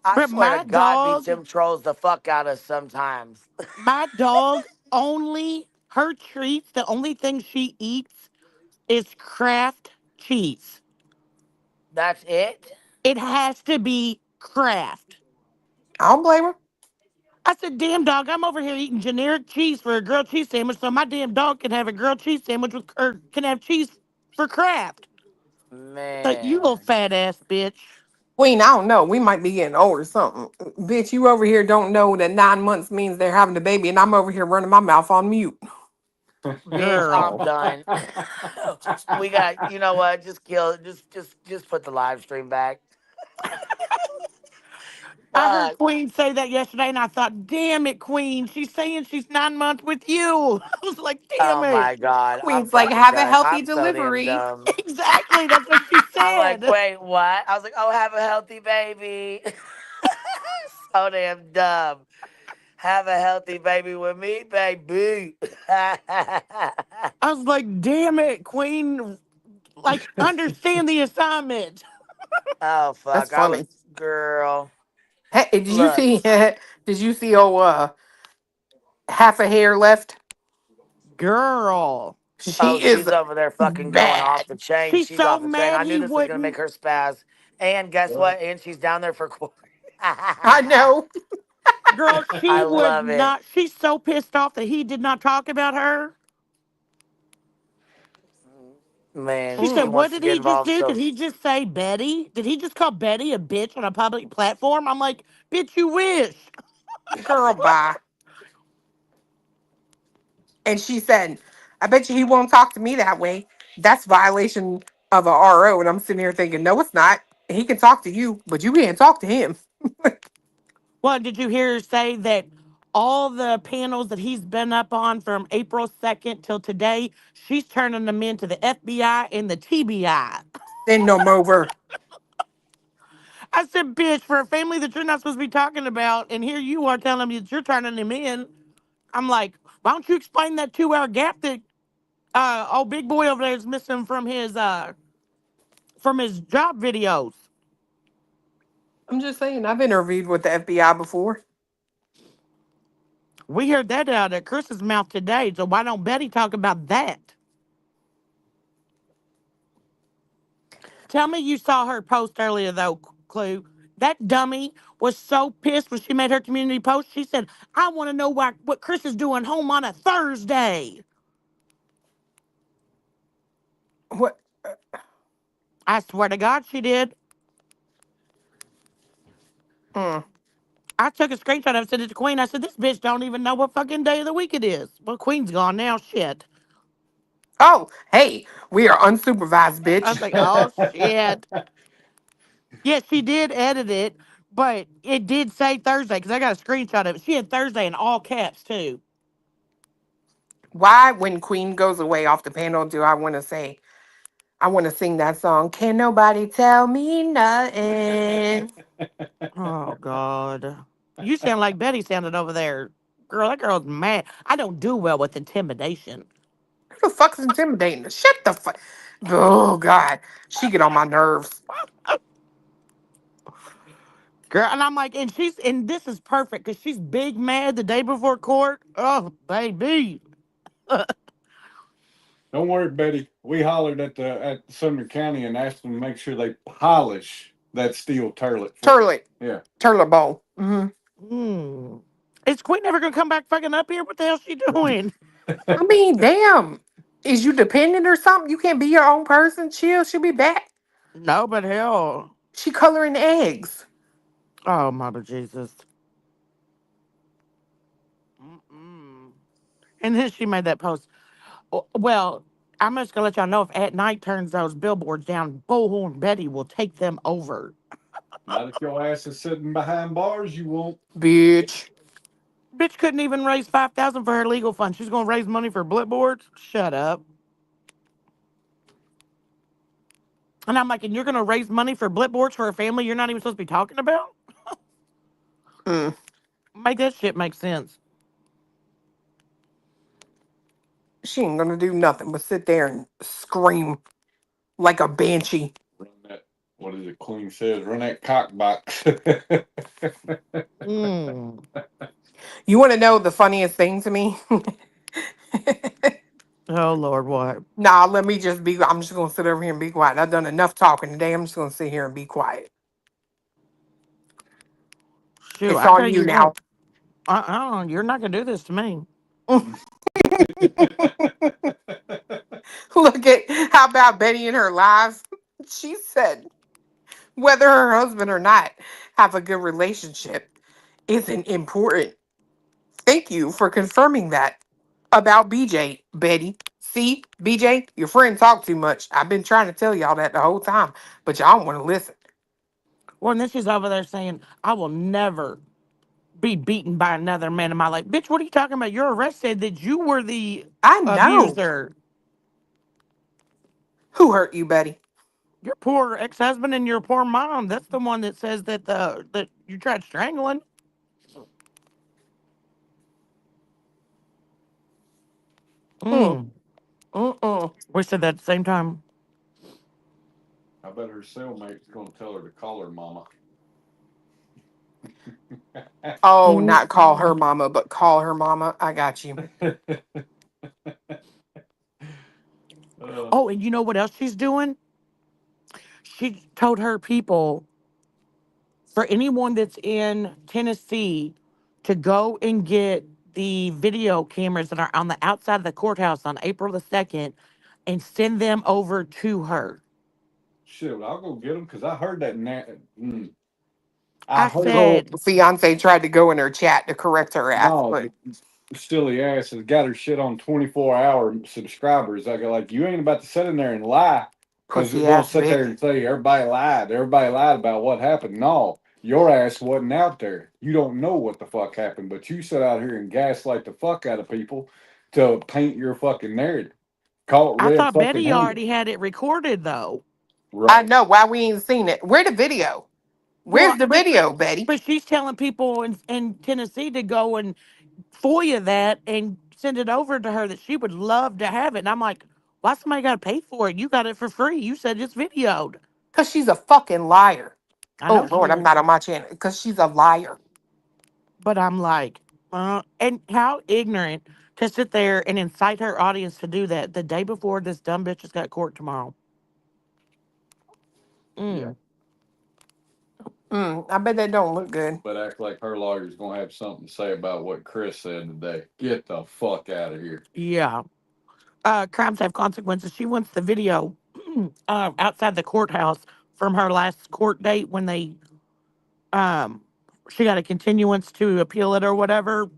Speaker 17: I
Speaker 18: but
Speaker 17: swear to
Speaker 18: my
Speaker 17: God, beats
Speaker 18: dog,
Speaker 17: them trolls the fuck out of sometimes.
Speaker 18: my dog only, her treats, the only thing she eats is Kraft cheese.
Speaker 17: That's it?
Speaker 18: It has to be Kraft.
Speaker 15: I don't blame her.
Speaker 18: I said, damn dog, I'm over here eating generic cheese for a grilled cheese sandwich, so my damn dog can have a grilled cheese sandwich with, or can have cheese for Kraft. But you little
Speaker 17: Man.
Speaker 18: fat ass bitch.
Speaker 15: Queen, I don't know. We might be getting old or something. Bitch, you over here don't know that 9 months means they're having a baby, and I'm over here running my mouth on mute.
Speaker 17: Bitch, I'm
Speaker 18: Girl.
Speaker 17: done. We got, you know what? Just kill, just put the live stream back.
Speaker 18: I heard
Speaker 17: Fuck.
Speaker 18: Queen say that yesterday, and I thought, damn it, Queen. She's saying she's 9 months with you. I was like, damn
Speaker 17: Oh
Speaker 18: it.
Speaker 17: my God. I'm
Speaker 15: Queen's like,
Speaker 17: fucking
Speaker 15: have a
Speaker 17: done.
Speaker 15: healthy
Speaker 17: I'm so damn
Speaker 15: delivery.
Speaker 17: dumb.
Speaker 18: Exactly. That's what she
Speaker 17: I'm like,
Speaker 18: said.
Speaker 17: wait, what? I was like, oh, have a healthy baby. So damn dumb. Have a healthy baby with me, baby.
Speaker 18: I was like, damn it, Queen. Like, understand the assignment.
Speaker 17: Oh
Speaker 15: That's
Speaker 17: fuck. I was
Speaker 15: funny.
Speaker 17: girl.
Speaker 15: Hey, did you
Speaker 17: Look.
Speaker 15: see? Did you see? Oh, half a hair left.
Speaker 18: Girl.
Speaker 17: Oh,
Speaker 15: She is
Speaker 17: she's over there fucking going off
Speaker 15: bad.
Speaker 17: the chain.
Speaker 18: She's
Speaker 17: She's
Speaker 18: so
Speaker 17: off the chain.
Speaker 18: mad
Speaker 17: I knew
Speaker 18: he
Speaker 17: this was gonna
Speaker 18: wouldn't.
Speaker 17: make her spaz. And guess what? And she's down there for court.
Speaker 15: I know.
Speaker 18: Girl,
Speaker 17: I
Speaker 18: she would
Speaker 17: love it.
Speaker 18: not. She's so pissed off that he did not talk about her.
Speaker 17: Man,
Speaker 18: She
Speaker 17: she
Speaker 18: said,
Speaker 15: Mm.
Speaker 18: what
Speaker 17: wants to
Speaker 18: did
Speaker 17: get
Speaker 18: he just
Speaker 17: involved
Speaker 18: do?
Speaker 17: so
Speaker 18: Did he just say Betty? Did he just call Betty a bitch on a public platform? I'm like, bitch, you wish.
Speaker 15: Girl, bye. And she said, I bet you he won't talk to me that way. That's violation of a RO. And I'm sitting here thinking, no, it's not. He can talk to you, but you can't talk to him.
Speaker 18: Well, did you hear her say that all the panels that he's been up on from April 2nd till today, she's turning them into the FBI and the TBI?
Speaker 15: Send them over.
Speaker 18: I said, bitch, for a family that you're not supposed to be talking about, and here you are telling me that you're turning them in. I'm like, why don't you explain that 2 hour gap that old big boy over there is missing from his job videos?
Speaker 15: I'm just saying, I've interviewed with the FBI before.
Speaker 18: We heard that out of Chris's mouth today, so why don't Betty talk about that? Tell me you saw her post earlier, though, Clue. That dummy was so pissed when she made her community post. She said, I want to know what Chris is doing home on a Thursday.
Speaker 15: What?
Speaker 18: I swear to God, she did.
Speaker 15: Mm.
Speaker 18: I took a screenshot of it, sent it to Queen. I said, this bitch don't even know what fucking day of the week it is. Well, Queen's gone now. Shit.
Speaker 15: Oh, hey, we are unsupervised,
Speaker 18: I
Speaker 15: bitch.
Speaker 18: was like, oh, shit. Yes, she did edit it, but it did say Thursday because I got a screenshot of it. She had Thursday in all caps, too.
Speaker 15: Why, when Queen goes away off the panel, do I want to say,
Speaker 13: I want to sing that song. Can nobody tell me nothing?
Speaker 18: Oh God. You sound like Betty sounded over there. Girl, that girl's mad. I don't do well with intimidation.
Speaker 13: Who the fuck is intimidating her? Shut the fuck. Oh God, she get on my nerves.
Speaker 18: Girl, and I'm like, and this is perfect because she's big mad the day before court. Oh, baby.
Speaker 19: Don't worry, Betty. We hollered at Sumner County and asked them to make sure they polish that steel turlet. Yeah.
Speaker 13: Turlet bowl.
Speaker 18: Is Queen never gonna come back fucking up here? What the hell's she doing?
Speaker 13: I mean, damn. Is you dependent or something? You can't be your own person. Chill. She'll be back.
Speaker 18: No, but hell.
Speaker 13: She coloring eggs.
Speaker 18: Oh, Mother Jesus. And then she made that post. Well, I'm just gonna let y'all know if at night turns those billboards down, Bullhorn Betty will take them over.
Speaker 19: Not if your ass is sitting behind bars, you won't.
Speaker 13: Bitch.
Speaker 18: Bitch couldn't even raise $5,000 for her legal fund. She's gonna raise money for billboards? Shut up. And I'm like, and you're gonna raise money for billboards for a family you're not even supposed to be talking about? Make that shit make sense.
Speaker 13: She ain't gonna do nothing but sit there and scream like a banshee.
Speaker 19: Run that, what is it, Queen says? Run that cock box.
Speaker 13: You want to know the funniest thing to me?
Speaker 18: Oh, Lord, what?
Speaker 13: Nah, let me just be. I'm just gonna sit over here and be quiet. I've done enough talking today. I'm just gonna sit here and be quiet.
Speaker 18: Shoot,
Speaker 13: It's
Speaker 18: I
Speaker 13: on
Speaker 18: tell
Speaker 13: you
Speaker 18: you
Speaker 13: now.
Speaker 18: what. You're not gonna do this to me.
Speaker 13: Look at how about Betty in her lives. She said, whether her husband or not have a good relationship isn't important. Thank you for confirming that about BJ, Betty. See, BJ, your friend talk too much. I've been trying to tell y'all that the whole time, but y'all don't want to listen.
Speaker 18: Well, and then she's over there saying, I will never be beaten by another man in my life. Bitch, what are you talking about? Your arrest said that you were the
Speaker 13: I know.
Speaker 18: abuser.
Speaker 13: Who hurt you, Betty?
Speaker 18: Your poor ex-husband and your poor mom. That's the one that says that that you tried strangling. We said that at the same time.
Speaker 19: I bet her cellmate's gonna tell her to call her mama.
Speaker 13: Oh, not call her mama, but call her mama. I got you.
Speaker 18: Oh, and you know what else she's doing? She told her people, for anyone that's in Tennessee, to go and get the video cameras that are on the outside of the courthouse on April the 2nd and send them over to her.
Speaker 19: Shit, I'll go get them because I heard that.
Speaker 18: I
Speaker 19: heard
Speaker 18: said,
Speaker 13: fiance tried to go in her chat to correct her ass.
Speaker 19: no,
Speaker 13: But
Speaker 19: silly ass has got her shit on 24-hour subscribers. I go like, you ain't about to sit in there and lie because you're
Speaker 13: pussy
Speaker 19: gonna
Speaker 13: ass
Speaker 19: sit there
Speaker 13: bitch.
Speaker 19: and say everybody lied. Everybody lied about what happened. No, your ass wasn't out there. You don't know what the fuck happened, but you sit out here and gaslight the fuck out of people to paint your fucking narrative. Call it
Speaker 18: I
Speaker 19: red
Speaker 18: thought
Speaker 19: fucking
Speaker 18: Betty
Speaker 19: handed.
Speaker 18: already had it recorded though.
Speaker 13: I know why we ain't seen it. Where the video? Where's the video, Betty?
Speaker 18: But she's telling people in Tennessee to go and FOIA that and send it over to her that she would love to have it. And I'm like, why somebody got to pay for it? You got it for free. You said it's videoed.
Speaker 13: Because she's a fucking liar.
Speaker 18: I know
Speaker 13: Oh, Lord,
Speaker 18: she
Speaker 13: I'm
Speaker 18: is.
Speaker 13: not on my channel. Because she's a liar.
Speaker 18: But I'm like, and how ignorant to sit there and incite her audience to do that the day before this dumb bitch has got court tomorrow.
Speaker 19: Yeah.
Speaker 13: I bet that don't look good.
Speaker 19: But act like her lawyer's gonna have something to say about what Chris said today. Get the fuck out of here.
Speaker 18: Yeah. Crimes have consequences. She wants the video outside the courthouse from her last court date when they she got a continuance to appeal it or whatever.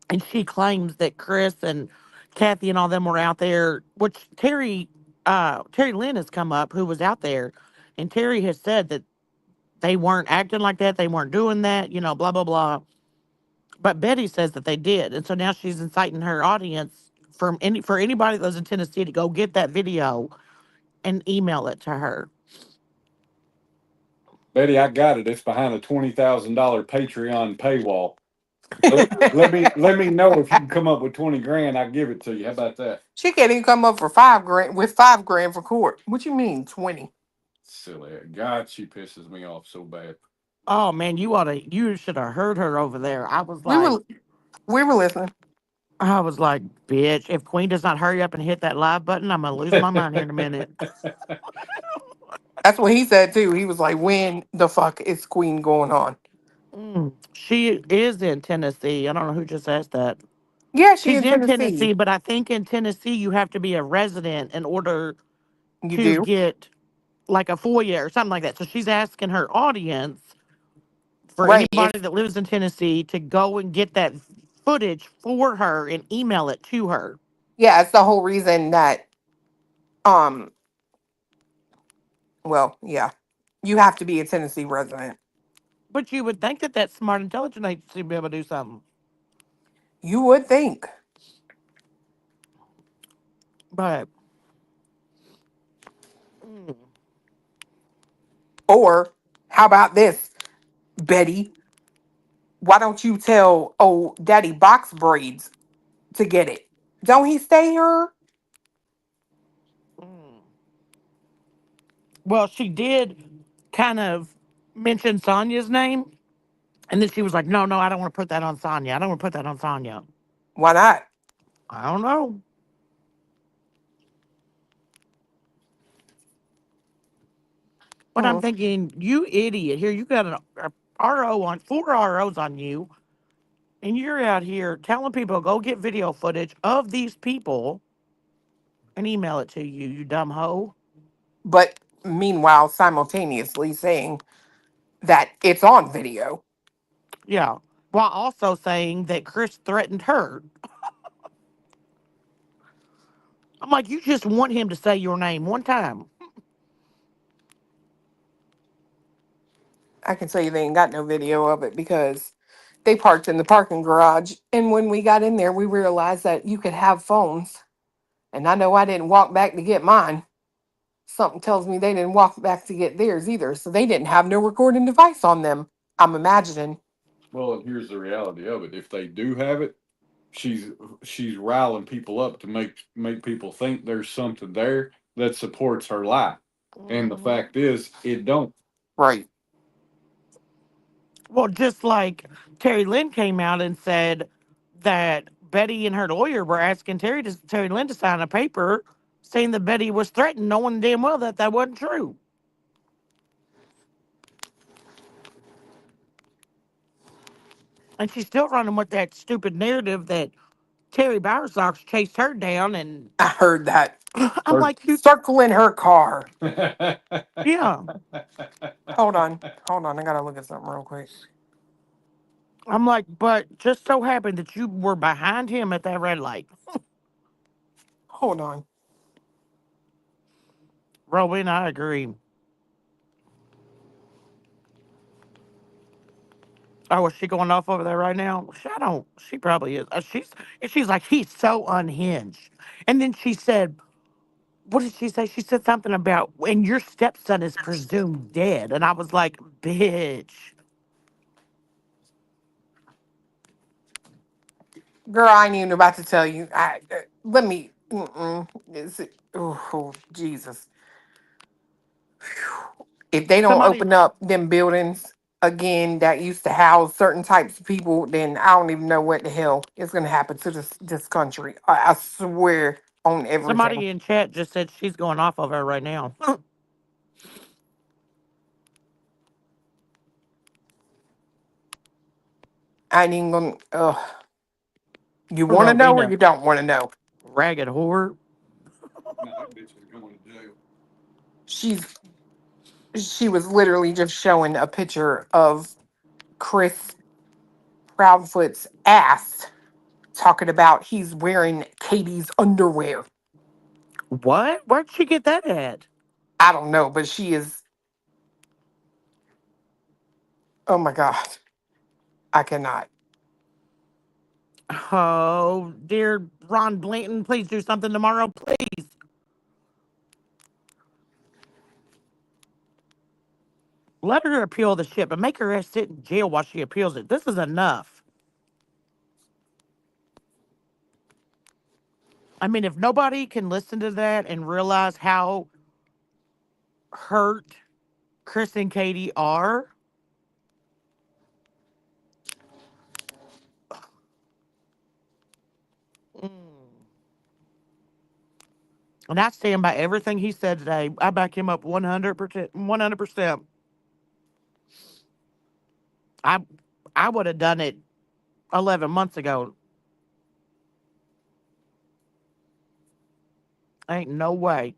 Speaker 18: And she claims that Chris and Kathy and all them were out there, which Terry Lynn has come up, who was out there, and Terry has said that they weren't acting like that, they weren't doing that, blah blah blah. But Betty says that they did, and so now she's inciting her audience for anybody that lives in Tennessee to go get that video and email it to her.
Speaker 19: Betty, I got it. It's behind a $20,000 Patreon paywall. Let me know if you can come up with 20 grand. I'll give it to you. How about that?
Speaker 13: She can't even come up for $5 grand for court. What you mean 20?
Speaker 19: Silly. God, she pisses me off so bad.
Speaker 18: Oh man, you should have heard her over there.
Speaker 13: We were listening.
Speaker 18: I was like, bitch, if Queen does not hurry up and hit that live button, I'm gonna lose my mind here in a minute.
Speaker 13: That's what he said too. He was like, when the fuck is Queen going on?
Speaker 18: She is in Tennessee. I don't know who just asked that.
Speaker 13: Yeah, she
Speaker 18: She's
Speaker 13: in
Speaker 18: in
Speaker 13: Tennessee.
Speaker 18: Tennessee, but I think in Tennessee you have to be a resident in order
Speaker 13: You
Speaker 18: to
Speaker 13: do?
Speaker 18: get like a FOIA or something like that. So she's asking her audience for
Speaker 13: Right.
Speaker 18: anybody that lives in Tennessee to go and get that footage for her and email it to her.
Speaker 13: Yeah, it's the whole reason that um well, yeah. You have to be a Tennessee resident.
Speaker 18: But you would think that that smart intelligence agency would be able to do something.
Speaker 13: You would think.
Speaker 18: But
Speaker 13: Or how about this, Betty? Why don't you tell Daddy Box Braids to get it? Don't he stay here?
Speaker 18: well, she did kind of mention Sonia's name. And then she was like, no, I don't want to put that on Sonia. I don't want to put that on Sonia.
Speaker 13: Why not?
Speaker 18: I don't know. But I'm thinking, you idiot. Here, you got a RO on, 4 ROs on you. And you're out here telling people, go get video footage of these people and email it to you, you dumb hoe.
Speaker 13: But meanwhile, simultaneously saying that it's on video.
Speaker 18: Yeah. While also saying that Chris threatened her. I'm like, you just want him to say your name one time.
Speaker 13: I can tell you they ain't got no video of it because they parked in the parking garage. And when we got in there, we realized that you could have phones. And I know I didn't walk back to get mine. Something tells me they didn't walk back to get theirs either. So they didn't have no recording device on them. I'm imagining.
Speaker 19: Well, and here's the reality of it. If they do have it, she's riling people up to make people think there's something there that supports her lie. And the fact is, it don't.
Speaker 13: Right.
Speaker 18: Well, just like Terry Lynn came out and said that Betty and her lawyer were asking Terry Lynn to sign a paper saying that Betty was threatened, knowing damn well that that wasn't true. And she's still running with that stupid narrative that Terry Bowersox chased her down, and
Speaker 13: I heard that.
Speaker 18: I'm like, you
Speaker 13: circling her car.
Speaker 18: Yeah.
Speaker 13: Hold on. I gotta look at something real quick.
Speaker 18: I'm like, but just so happened that you were behind him at that red light.
Speaker 13: Hold on.
Speaker 18: Robin, I agree. Oh, is she going off over there right now? I don't. She probably is. She's like, he's so unhinged. And then she said, what did she say? She said something about, and your stepson is presumed dead. And I was like, bitch.
Speaker 13: Girl, I ain't even about to tell you. Let me. Oh, Jesus. If they don't
Speaker 18: Somebody,
Speaker 13: open up them buildings again that used to house certain types of people, then I don't even know what the hell is going to happen to this country. I swear on everything.
Speaker 18: somebody in chat just said she's going off of her right now.
Speaker 13: I ain't even going to. You want to know or you don't want to know?
Speaker 18: Ragged whore.
Speaker 19: No, that bitch is going to jail.
Speaker 13: She was literally just showing a picture of Chris Proudfoot's ass, talking about he's wearing Katie's underwear.
Speaker 18: What? Where'd she get that at?
Speaker 13: I don't know, but she is. Oh my God. I cannot.
Speaker 18: Oh, dear Ron Blanton, please do something tomorrow, please. Let her appeal the shit, but make her ass sit in jail while she appeals it. This is enough. I mean, if nobody can listen to that and realize how hurt Chris and Katie are, and I stand by everything he said today. I back him up 100%. 100%. I would have done it 11 months ago. Ain't no way.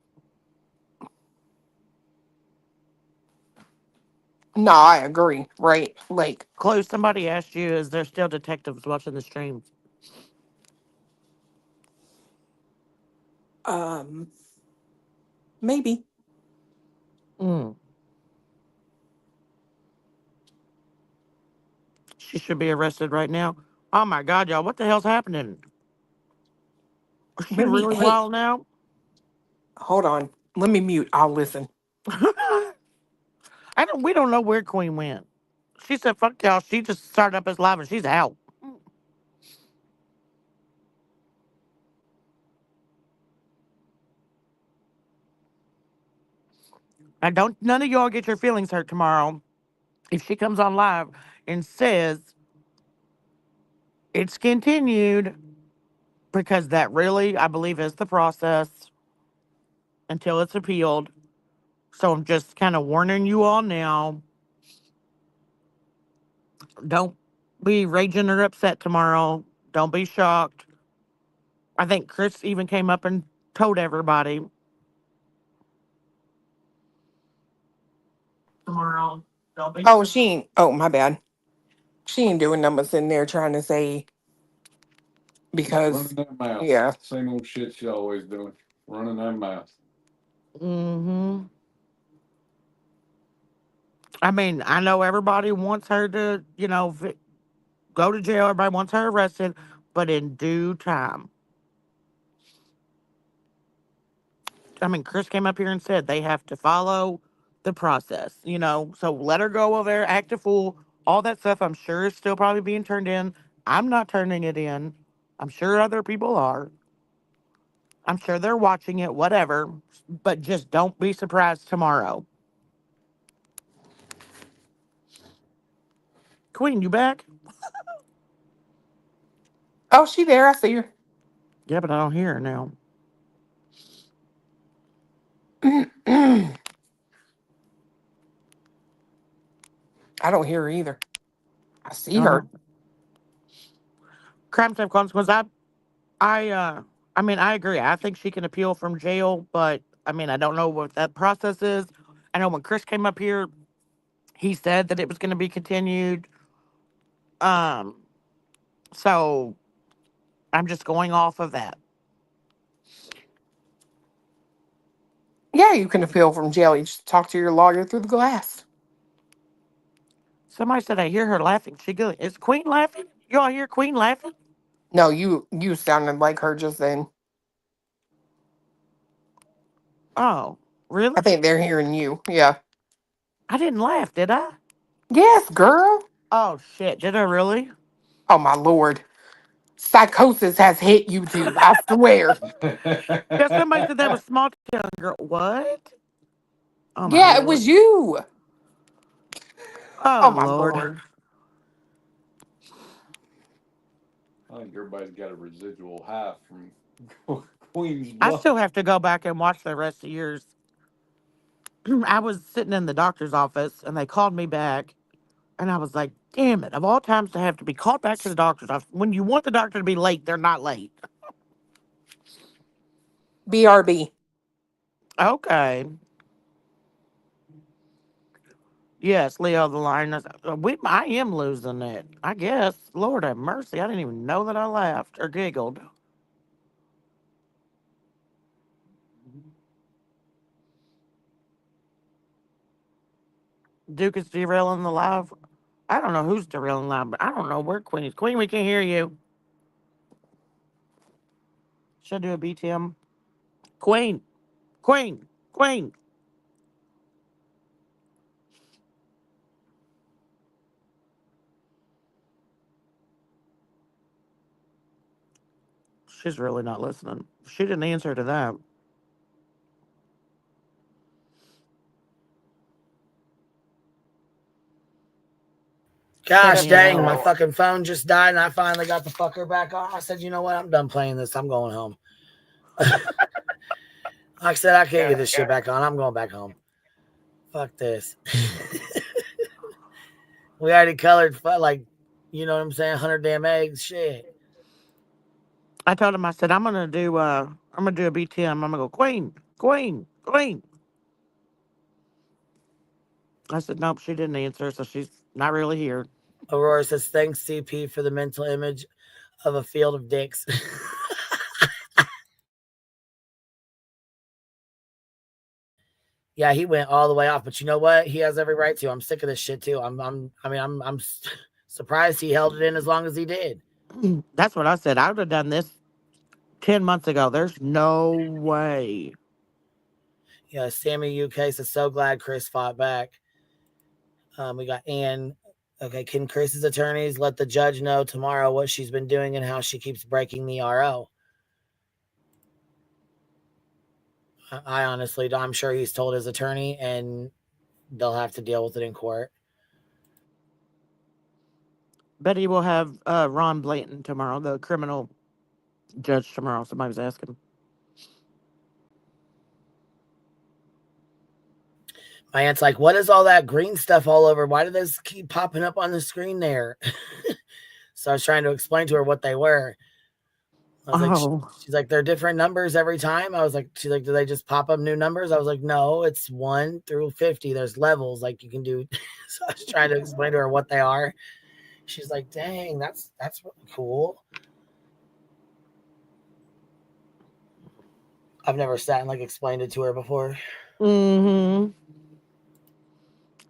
Speaker 13: No, I agree. Right? Like,
Speaker 18: Chloe, somebody asked you, is there still detectives watching the streams?
Speaker 13: maybe.
Speaker 18: She should be arrested right now. Oh my God, y'all, what the hell's happening? Is she
Speaker 13: Maybe.
Speaker 18: really
Speaker 13: Hey,
Speaker 18: wild now?
Speaker 13: hold on. Let me mute. I'll listen.
Speaker 18: We don't know where Queen went. She said, fuck y'all. She just started up as live and she's out. And don't none of y'all get your feelings hurt tomorrow if she comes on live and says it's continued, because that really, I believe, is the process until it's appealed. So I'm just kind of warning you all now. Don't be raging or upset tomorrow. Don't be shocked. I think Chris even came up and told everybody. Tomorrow. Don't be.
Speaker 13: Oh, she ain't. Oh, my bad. She ain't doing numbers in there trying to say because.
Speaker 19: Running that mouth.
Speaker 13: Yeah.
Speaker 19: Same old shit she always doing. Running that mouth.
Speaker 18: I mean, I know everybody wants her to, go to jail. Everybody wants her arrested, but in due time. I mean, Chris came up here and said they have to follow the process, So let her go over there, act a fool, all that stuff. I'm sure is still probably being turned in. I'm not turning it in. I'm sure other people are. I'm sure they're watching it, whatever. But just don't be surprised tomorrow. Queen, you back?
Speaker 13: Oh, she there. I see her.
Speaker 18: Yeah, but I don't hear her now.
Speaker 13: I don't hear her either. I see her.
Speaker 18: Crime time consequence. I mean, I agree. I think she can appeal from jail, but I mean, I don't know what that process is. I know when Chris came up here, he said that it was going to be continued. So I'm just going off of that.
Speaker 13: Yeah, you can appeal from jail. You just talk to your lawyer through the glass.
Speaker 18: Somebody said I hear her laughing. She good. Is Queen laughing? You all hear Queen laughing?
Speaker 13: No, you sounded like her just then.
Speaker 18: Oh, really?
Speaker 13: I think they're hearing you. Yeah.
Speaker 18: I didn't laugh, did I?
Speaker 13: Yes, girl.
Speaker 18: Oh shit! Did I really?
Speaker 13: Oh my lord. Psychosis has hit YouTube. I swear.
Speaker 18: Yeah, somebody said that was small town girl. What? Oh my
Speaker 13: Yeah, it
Speaker 18: lord.
Speaker 13: was you.
Speaker 18: Oh,
Speaker 13: Oh my
Speaker 18: lord.
Speaker 13: lord.
Speaker 19: I think everybody's got a residual high from Queen's
Speaker 18: I
Speaker 19: blood.
Speaker 18: still have to go back and watch the rest of yours. I was sitting in the doctor's office and they called me back, and I was like, damn it, of all times to have to be called back to the doctor's office. When you want the doctor to be late, they're not late.
Speaker 13: BRB.
Speaker 18: Okay. Yes, Leo the Lioness. I am losing it. I guess. Lord have mercy. I didn't even know that I laughed or giggled. Duke is derailing the live. I don't know who's derailing live, but I don't know where Queen is. Queen, we can hear you. Should I do a BTM? Queen. Queen. Queen. She's really not listening. She didn't answer to that.
Speaker 3: Gosh dang, my fucking phone just died and I finally got the fucker back on. I said, you know what? I'm done playing this. I'm going home. Like I said, I can't get this shit back on. I'm going back home. Fuck this. We already colored, like, you know what I'm saying? 100 damn eggs. Shit.
Speaker 18: I told him, I said, I'm gonna do a BTM. I'm gonna go queen. I said, nope, she didn't answer, so she's not really here.
Speaker 3: Aurora says, thanks, CP, for the mental image of a field of dicks. Yeah, he went all the way off, but you know what? He has every right to. I'm sick of this shit too. I'm surprised he held it in as long as he did.
Speaker 18: That's what I said. I would have done this 10 months ago. There's no way.
Speaker 3: Yeah, Sammy UK says, so glad Chris fought back. We got Ann. Okay, can Chris's attorneys let the judge know tomorrow what she's been doing and how she keeps breaking the RO? I honestly, I'm sure he's told his attorney and they'll have to deal with it in court.
Speaker 18: Betty will have Ron Blanton tomorrow, the criminal judge tomorrow. Somebody was asking.
Speaker 3: My aunt's like, what is all that green stuff all over? Why do those keep popping up on the screen there? So I was trying to explain to her what they were. I was like, she's like, they're different numbers every time. I was like, she's like, do they just pop up new numbers? I was like, no, it's 1 through 50. There's levels like you can do. So I was trying to explain to her what they are. She's like, dang, that's really cool. I've never sat and like explained it to her before.
Speaker 18: Mm-hmm.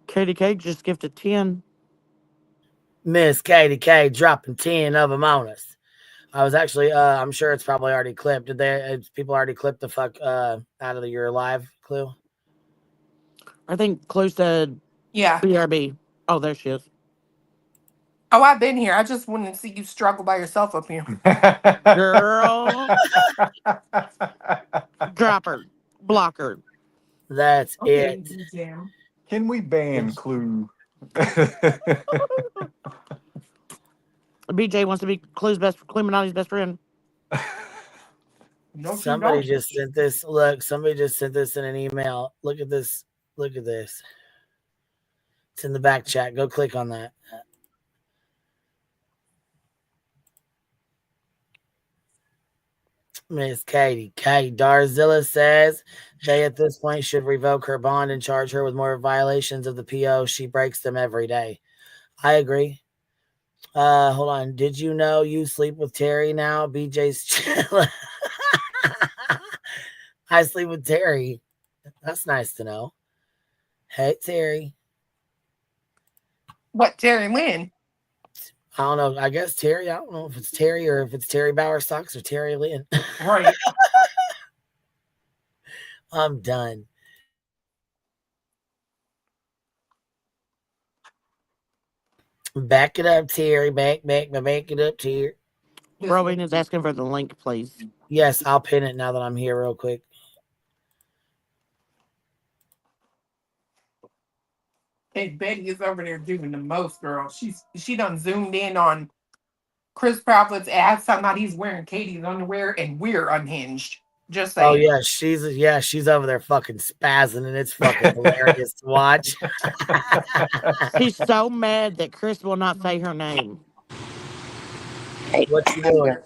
Speaker 18: Katie K just gifted 10.
Speaker 3: Miss Katie K dropping 10 of them on us. I was actually, I'm sure it's probably already clipped. Did people already clip the fuck out of your live, Clue?
Speaker 18: I think Clue said,
Speaker 13: yeah,
Speaker 18: BRB. Oh, there she is.
Speaker 13: Oh, I've been here. I just wanted to see you struggle by yourself up here.
Speaker 18: Girl. Drop her. Block her.
Speaker 3: That's it.
Speaker 19: Can we ban Clue?
Speaker 18: BJ wants to be Clue's Cluminati's best friend.
Speaker 3: Somebody just sent this. Look, somebody just sent this in an email. Look at this. Look at this. It's in the back chat. Go click on that. Miss Katie K. Darzilla says they at this point should revoke her bond and charge her with more violations of the PO. She breaks them every day. I agree. Hold on. Did you know you sleep with Terry now? BJ's chilling. I sleep with Terry. That's nice to know. Hey, Terry.
Speaker 13: What, Terry Lynn?
Speaker 3: I don't know. I guess Terry. I don't know if it's Terry or if it's Terry Bauer Stocks or Terry Lynn.
Speaker 13: Right.
Speaker 3: I'm done. Back it up, Terry. Back it up, Terry.
Speaker 18: Robin is asking for the link, please.
Speaker 3: Yes, I'll pin it now that I'm here real quick.
Speaker 13: Hey, Betty is over there doing the most, girl. She done zoomed in on Chris Profit's ass, talking about he's wearing Katie's underwear, and we're unhinged. Just saying.
Speaker 3: Oh yeah, she's over there fucking spazzing, and it's fucking hilarious to watch.
Speaker 18: She's so mad that Chris will not say her name.
Speaker 3: Hey, what you doing?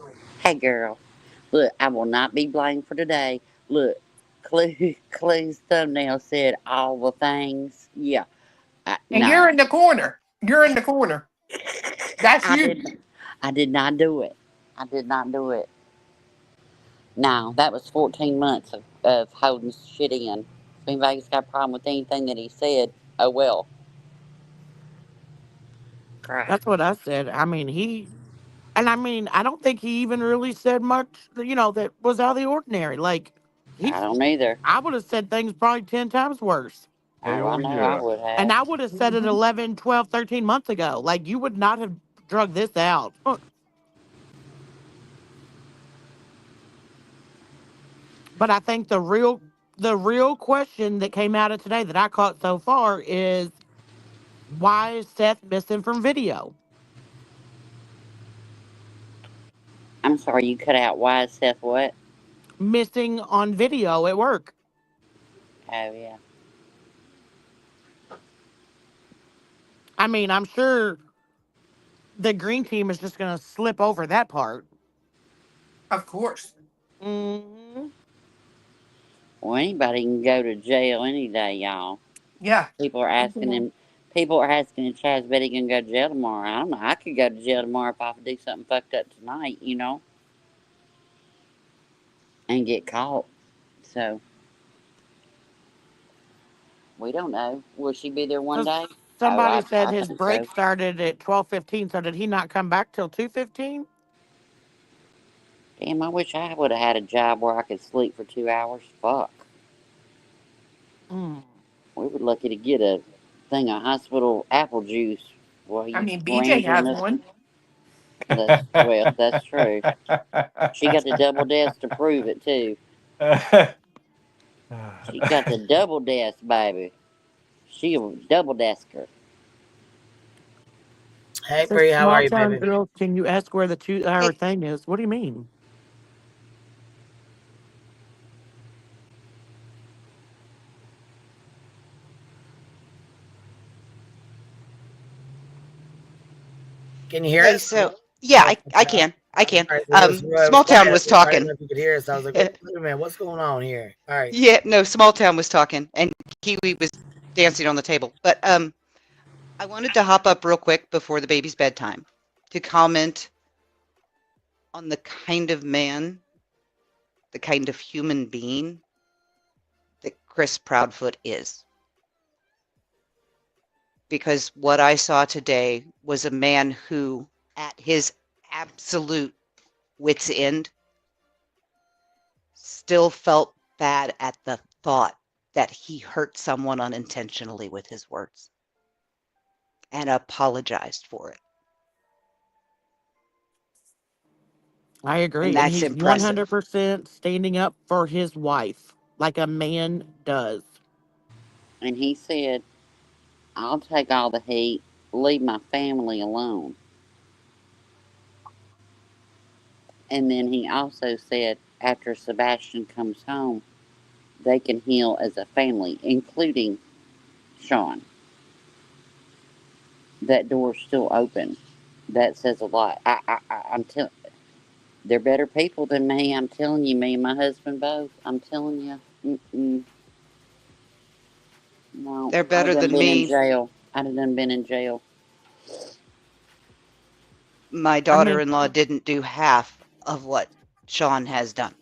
Speaker 20: Hey, girl. Look, I will not be blamed for today. Look, Clue's thumbnail said all the things. Yeah.
Speaker 13: And you're in the corner. You're in the corner. That's you.
Speaker 20: I did not do it. I did not do it. No, that was 14 months of holding shit in. If anybody's got a problem with anything that he said, oh well.
Speaker 18: Right. That's what I said. I mean, I don't think he even really said much, that was out of the ordinary. Like,
Speaker 20: I don't either.
Speaker 18: I would have said things probably 10 times worse.
Speaker 20: I know I would have.
Speaker 18: And I would have said it 11, 12, 13 months ago. Like, you would not have drug this out. But I think the real question that came out of today that I caught so far is, why is Seth missing from video?
Speaker 20: I'm sorry, you cut out. Why is Seth what?
Speaker 18: Missing on video at work.
Speaker 20: Oh, yeah.
Speaker 18: I mean, I'm sure the green team is just going to slip over that part.
Speaker 13: Of course.
Speaker 18: Mm-hmm.
Speaker 20: Well, anybody can go to jail any day, y'all.
Speaker 13: Yeah.
Speaker 20: People are asking him. People are asking if Chaz Betty can go to jail tomorrow. I don't know. I could go to jail tomorrow if I do something fucked up tonight, and get caught. So we don't know. Will she be there one
Speaker 18: So
Speaker 20: day? Oh,
Speaker 18: somebody said
Speaker 20: I
Speaker 18: his
Speaker 20: think
Speaker 18: break
Speaker 20: so.
Speaker 18: started at 12:15. So did he not come back till 2:15?
Speaker 20: Damn, I wish I would have had a job where I could sleep for 2 hours. Fuck.
Speaker 18: Mm.
Speaker 20: We were lucky to get a thing of hospital apple juice while
Speaker 13: I
Speaker 20: you
Speaker 13: mean, BJ has
Speaker 20: grandson
Speaker 13: one.
Speaker 20: That's true. She got the double desk to prove it too. She got the double desk, baby. She a double desker.
Speaker 3: Hey,
Speaker 18: So
Speaker 3: Bree, how are
Speaker 18: small
Speaker 3: you,
Speaker 18: town
Speaker 3: baby?
Speaker 18: girl, can you ask where the 2-hour thing is? What do you mean?
Speaker 3: Can you hear
Speaker 21: Hey,
Speaker 3: us?
Speaker 21: so yeah,
Speaker 3: Oh,
Speaker 21: I can. I can.
Speaker 3: all right, it was
Speaker 21: Small town
Speaker 3: quiet.
Speaker 21: was
Speaker 3: So I didn't
Speaker 21: talking.
Speaker 3: know if you could hear us. I was like, wait a minute, what's going on here? All right.
Speaker 21: Yeah, no, small town was talking, and Kiwi was dancing on the table. But I wanted to hop up real quick before the baby's bedtime to comment on the kind of man, the kind of human being that Chris Proudfoot is. Because what I saw today was a man who, at his absolute wit's end, still felt bad at the thought that he hurt someone unintentionally with his words and apologized for it.
Speaker 18: I agree.
Speaker 21: And
Speaker 18: And
Speaker 21: that's
Speaker 18: he's
Speaker 21: impressive.
Speaker 18: 100% standing up for his wife like a man does.
Speaker 20: And he said, I'll take all the heat, leave my family alone. And then he also said, after Sebastian comes home, they can heal as a family, including Sean. That door's still open. That says a lot. I'm telling. They're better people than me. I'm telling you, me and my husband both. I'm telling you. No,
Speaker 21: They're
Speaker 20: I'd have
Speaker 21: better
Speaker 20: done
Speaker 21: than
Speaker 20: been in
Speaker 21: me.
Speaker 20: jail. I'd have done been in jail.
Speaker 21: My
Speaker 18: I mean,
Speaker 21: daughter-in-law didn't do half of what Sean has done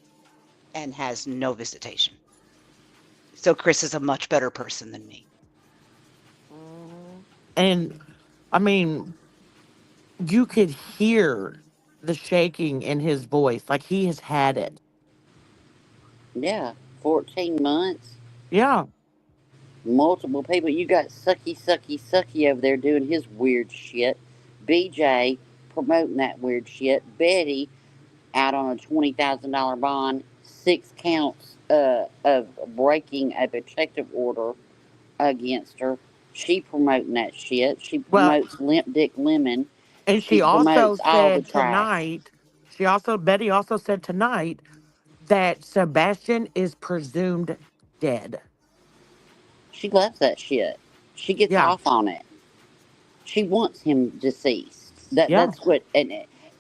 Speaker 21: and has no visitation. So Chris is a much better person than me.
Speaker 18: and I mean, you could hear the shaking in his voice. Like he has had it.
Speaker 20: Yeah, 14 months.
Speaker 18: Yeah.
Speaker 20: Multiple people. You got Sucky over there doing his weird shit. BJ promoting that weird shit. Betty out on a $20,000 bond, 6 counts of breaking a protective order against her. She promoting that shit. She
Speaker 18: Well,
Speaker 20: promotes Limp Dick Lemon.
Speaker 18: and
Speaker 20: She
Speaker 18: she also
Speaker 20: promotes all the
Speaker 18: said
Speaker 20: trash.
Speaker 18: tonight, Betty also said tonight that Sebastian is presumed dead.
Speaker 20: She loves that shit. She gets
Speaker 18: Yeah.
Speaker 20: off on it. She wants him deceased.
Speaker 18: Yeah.
Speaker 20: That's what. And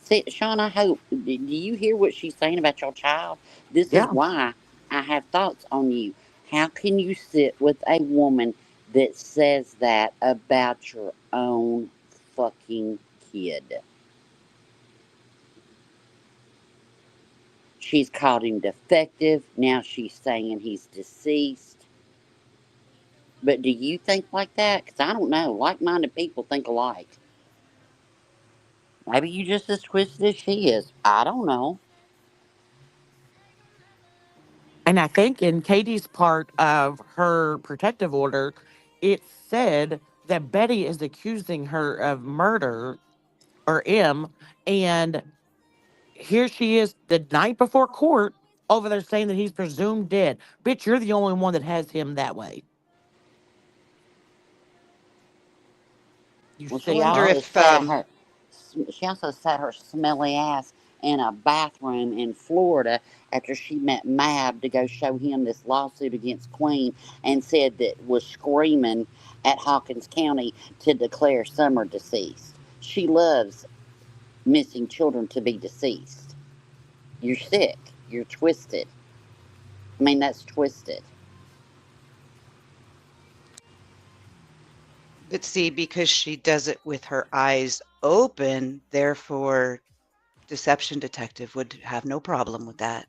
Speaker 20: see, Sean, I hope. Do you hear what she's saying about your child? This is
Speaker 18: Yeah.
Speaker 20: why I have thoughts on you. How can you sit with a woman that says that about your own fucking kid? She's called him defective. Now she's saying he's deceased. But do you think like that? Because I don't know. Like minded people think alike. Maybe you just as twisted as she is. I don't know.
Speaker 18: And I think in Katie's part of her protective order, it said that Betty is accusing her of murder or M. And here she is the night before court over there saying that he's presumed dead. Bitch, you're the only one that has him that way. You
Speaker 20: Well,
Speaker 18: sick
Speaker 20: she
Speaker 21: Wonder
Speaker 20: also
Speaker 18: fuck.
Speaker 21: if
Speaker 20: sat her smelly ass in a bathroom in Florida after she met Mab to go show him this lawsuit against Queen, and said that was screaming at Hawkins County to declare Summer deceased. She loves missing children to be deceased. You're sick. You're twisted. I mean, that's twisted.
Speaker 21: But see, because she does it with her eyes open, therefore, deception detective would have no problem with that.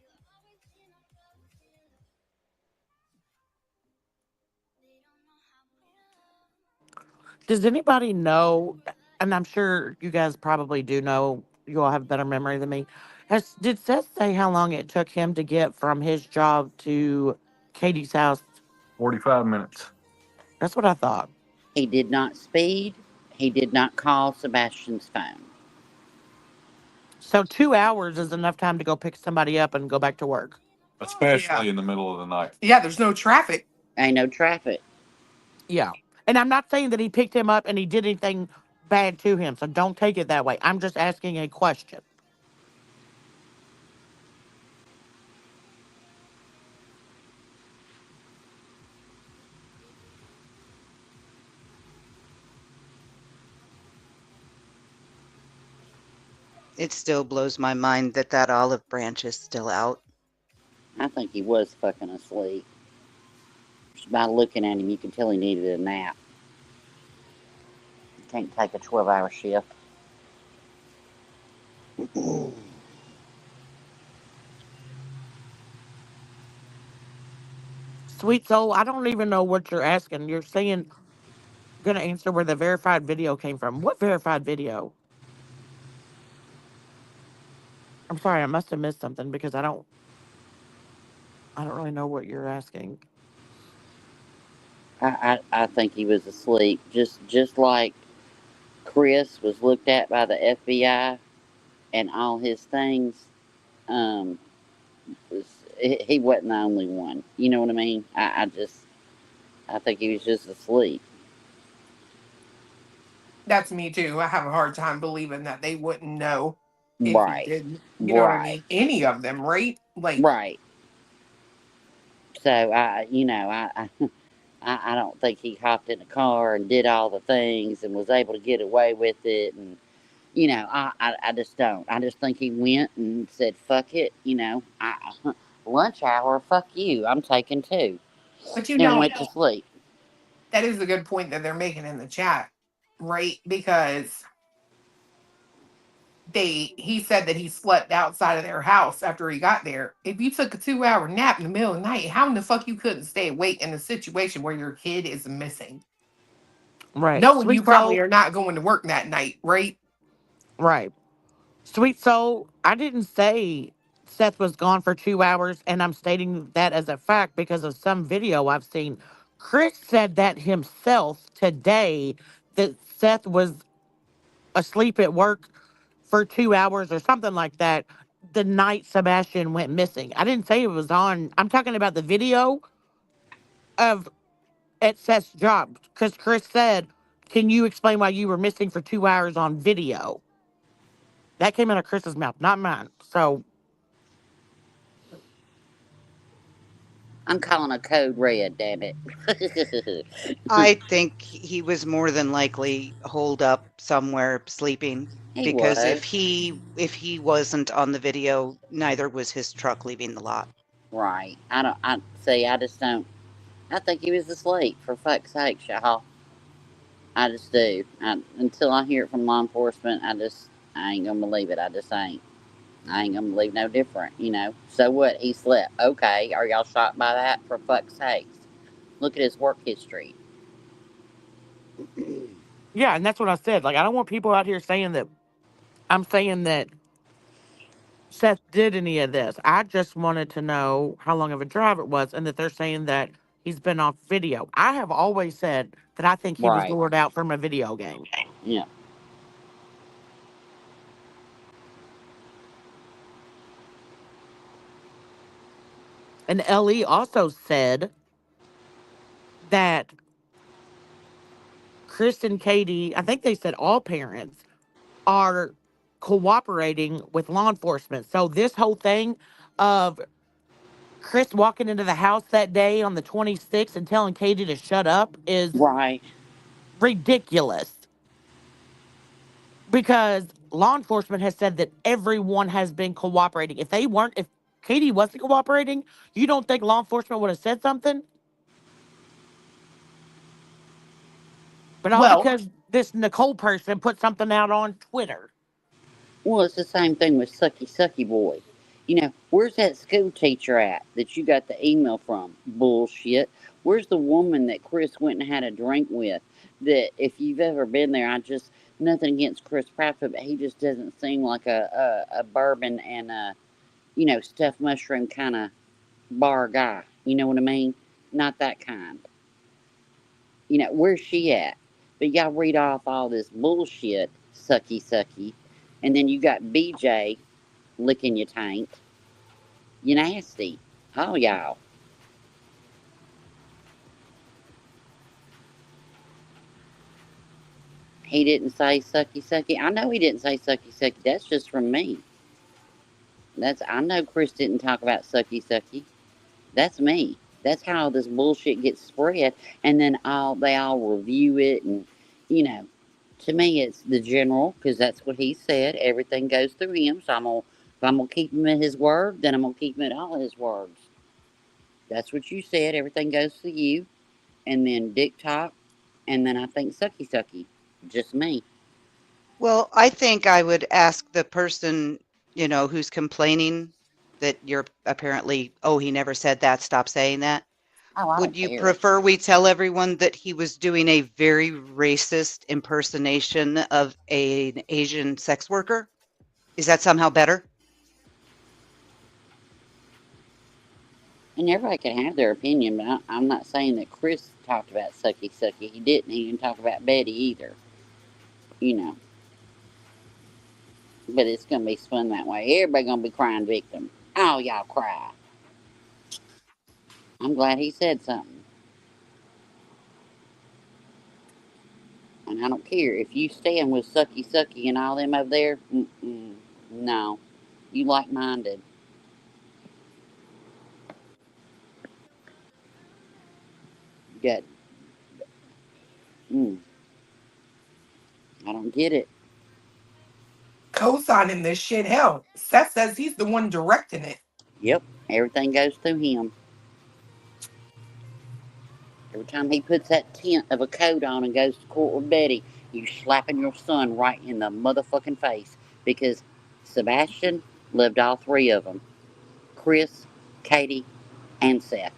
Speaker 18: Does anybody know, and I'm sure you guys probably do know, you all have better memory than me. Did Seth say how long it took him to get from his job to Katie's house?
Speaker 19: 45 minutes.
Speaker 18: That's what I thought.
Speaker 20: He did not speed. He did not call Sebastian's phone.
Speaker 18: So 2 hours is enough time to go pick somebody up and go back to work.
Speaker 19: Especially in the middle of the night.
Speaker 13: Yeah, there's no traffic.
Speaker 20: Ain't no traffic.
Speaker 18: Yeah. And I'm not saying that he picked him up and he did anything bad to him, so don't take it that way. I'm just asking a question.
Speaker 21: It still blows my mind that that olive branch is still out.
Speaker 20: I think he was fucking asleep. Just by looking at him, you could tell he needed a nap. You can't take a 12-hour shift.
Speaker 18: Sweet soul, I don't even know what you're asking. You're saying, going to answer where the verified video came from. What verified video? I'm sorry, I must have missed something because I don't really know what you're asking.
Speaker 20: I think he was asleep. Just like Chris was looked at by the FBI and all his things. Um, he wasn't the only one. You know what I mean? I think he was just asleep.
Speaker 13: That's me too. I have a hard time believing that they wouldn't know if he
Speaker 20: Right.
Speaker 13: didn't. You know what I mean? Any of them, right? Like,
Speaker 20: right. So I don't think he hopped in a car and did all the things and was able to get away with it. And I just don't. I just think he went and said, "Fuck it," lunch hour. Fuck you. I'm taking two.
Speaker 13: But
Speaker 20: And went to sleep.
Speaker 13: that is a good point that they're making in the chat, right? Because he said that he slept outside of their house after he got there. If you took a 2-hour nap in the middle of the night, how in the fuck you couldn't stay awake in a situation where your kid is missing?
Speaker 18: Right.
Speaker 13: Knowing you
Speaker 18: Sweet
Speaker 13: probably
Speaker 18: soul.
Speaker 13: are not going to work that night, right?
Speaker 18: Right. Sweet soul, I didn't say Seth was gone for 2 hours, and I'm stating that as a fact because of some video I've seen. Chris said that himself today, that Seth was asleep at work for 2 hours or something like that the night Sebastian went missing. I didn't say it was on. I'm talking about the video of at Seth's job because Chris said, "Can you explain why you were missing for 2 hours on video?" That came out of Chris's mouth, not mine. So
Speaker 20: I'm calling a code red. Damn it.
Speaker 21: I think he was more than likely holed up somewhere sleeping.
Speaker 20: He
Speaker 21: Because
Speaker 20: was.
Speaker 21: if he wasn't on the video, neither was his truck leaving the lot.
Speaker 20: Right. I just don't. I think he was asleep, for fuck's sake, y'all. I just do. Until I hear it from law enforcement, I ain't gonna believe it. I just ain't. I ain't gonna believe no different, So what? He slept. Okay. Are y'all shocked by that? For fuck's sakes. Look at his work history.
Speaker 18: yeah, and that's what I said. Like, I don't want people out here saying that I'm saying that Seth did any of this. I just wanted to know how long of a drive it was, and that they're saying that he's been off video. I have always said that I think he was
Speaker 20: Right.
Speaker 18: lured out from a video game.
Speaker 20: Yeah.
Speaker 18: And LE also said that Chris and Katie, I think they said all parents, are cooperating with law enforcement. So this whole thing of Chris walking into the house that day on the 26th and telling Katie to shut up is
Speaker 20: Right.
Speaker 18: ridiculous. Because law enforcement has said that everyone has been cooperating. If Katie wasn't cooperating, you don't think law enforcement would have said something? But all
Speaker 20: Well,
Speaker 18: because this Nicole person put something out on Twitter.
Speaker 20: well, it's the same thing with Sucky Sucky Boy. You know, where's that school teacher at that you got the email from? Bullshit. Where's the woman that Chris went and had a drink with? That if you've ever been there, nothing against Chris Pratt, but he just doesn't seem like a bourbon and stuffed mushroom kind of bar guy. You know what I mean? Not that kind. Where's she at? But y'all read off all this bullshit, Sucky Sucky, and then you got BJ licking your taint. You nasty. Oh, y'all. He didn't say sucky sucky. I know he didn't say sucky sucky. That's just from me. I know Chris didn't talk about sucky sucky. That's me. That's how this bullshit gets spread, and then they all review it, and to me it's the general, because that's what he said. Everything goes through him, so if I'm gonna keep him at his word, then I'm gonna keep him at all his words. That's what you said. Everything goes through you, and then Dick Talk, and then I think sucky sucky. Just me.
Speaker 21: Well, I think I would ask the person, who's complaining that you're apparently, oh, he never said that, stop saying that.
Speaker 20: Oh, I
Speaker 21: Would
Speaker 20: don't
Speaker 21: you
Speaker 20: care.
Speaker 21: prefer we tell everyone that he was doing a very racist impersonation of an Asian sex worker? Is that somehow better?
Speaker 20: And everybody can have their opinion, but I'm not saying that Chris talked about sucky sucky. He didn't even talk about Betty either. But it's going to be spun that way. Everybody going to be crying victim. Oh, y'all cry. I'm glad he said something. And I don't care if you stand with Sucky Sucky and all them over there. No. You like-minded. Good. I don't get it.
Speaker 13: Co-signing this shit. Hell, Seth says he's the one directing it.
Speaker 20: Yep. Everything goes through him. Every time he puts that tent of a coat on and goes to court with Betty, you slapping your son right in the motherfucking face. Because Sebastian loved all three of them. Chris, Katie, and Seth.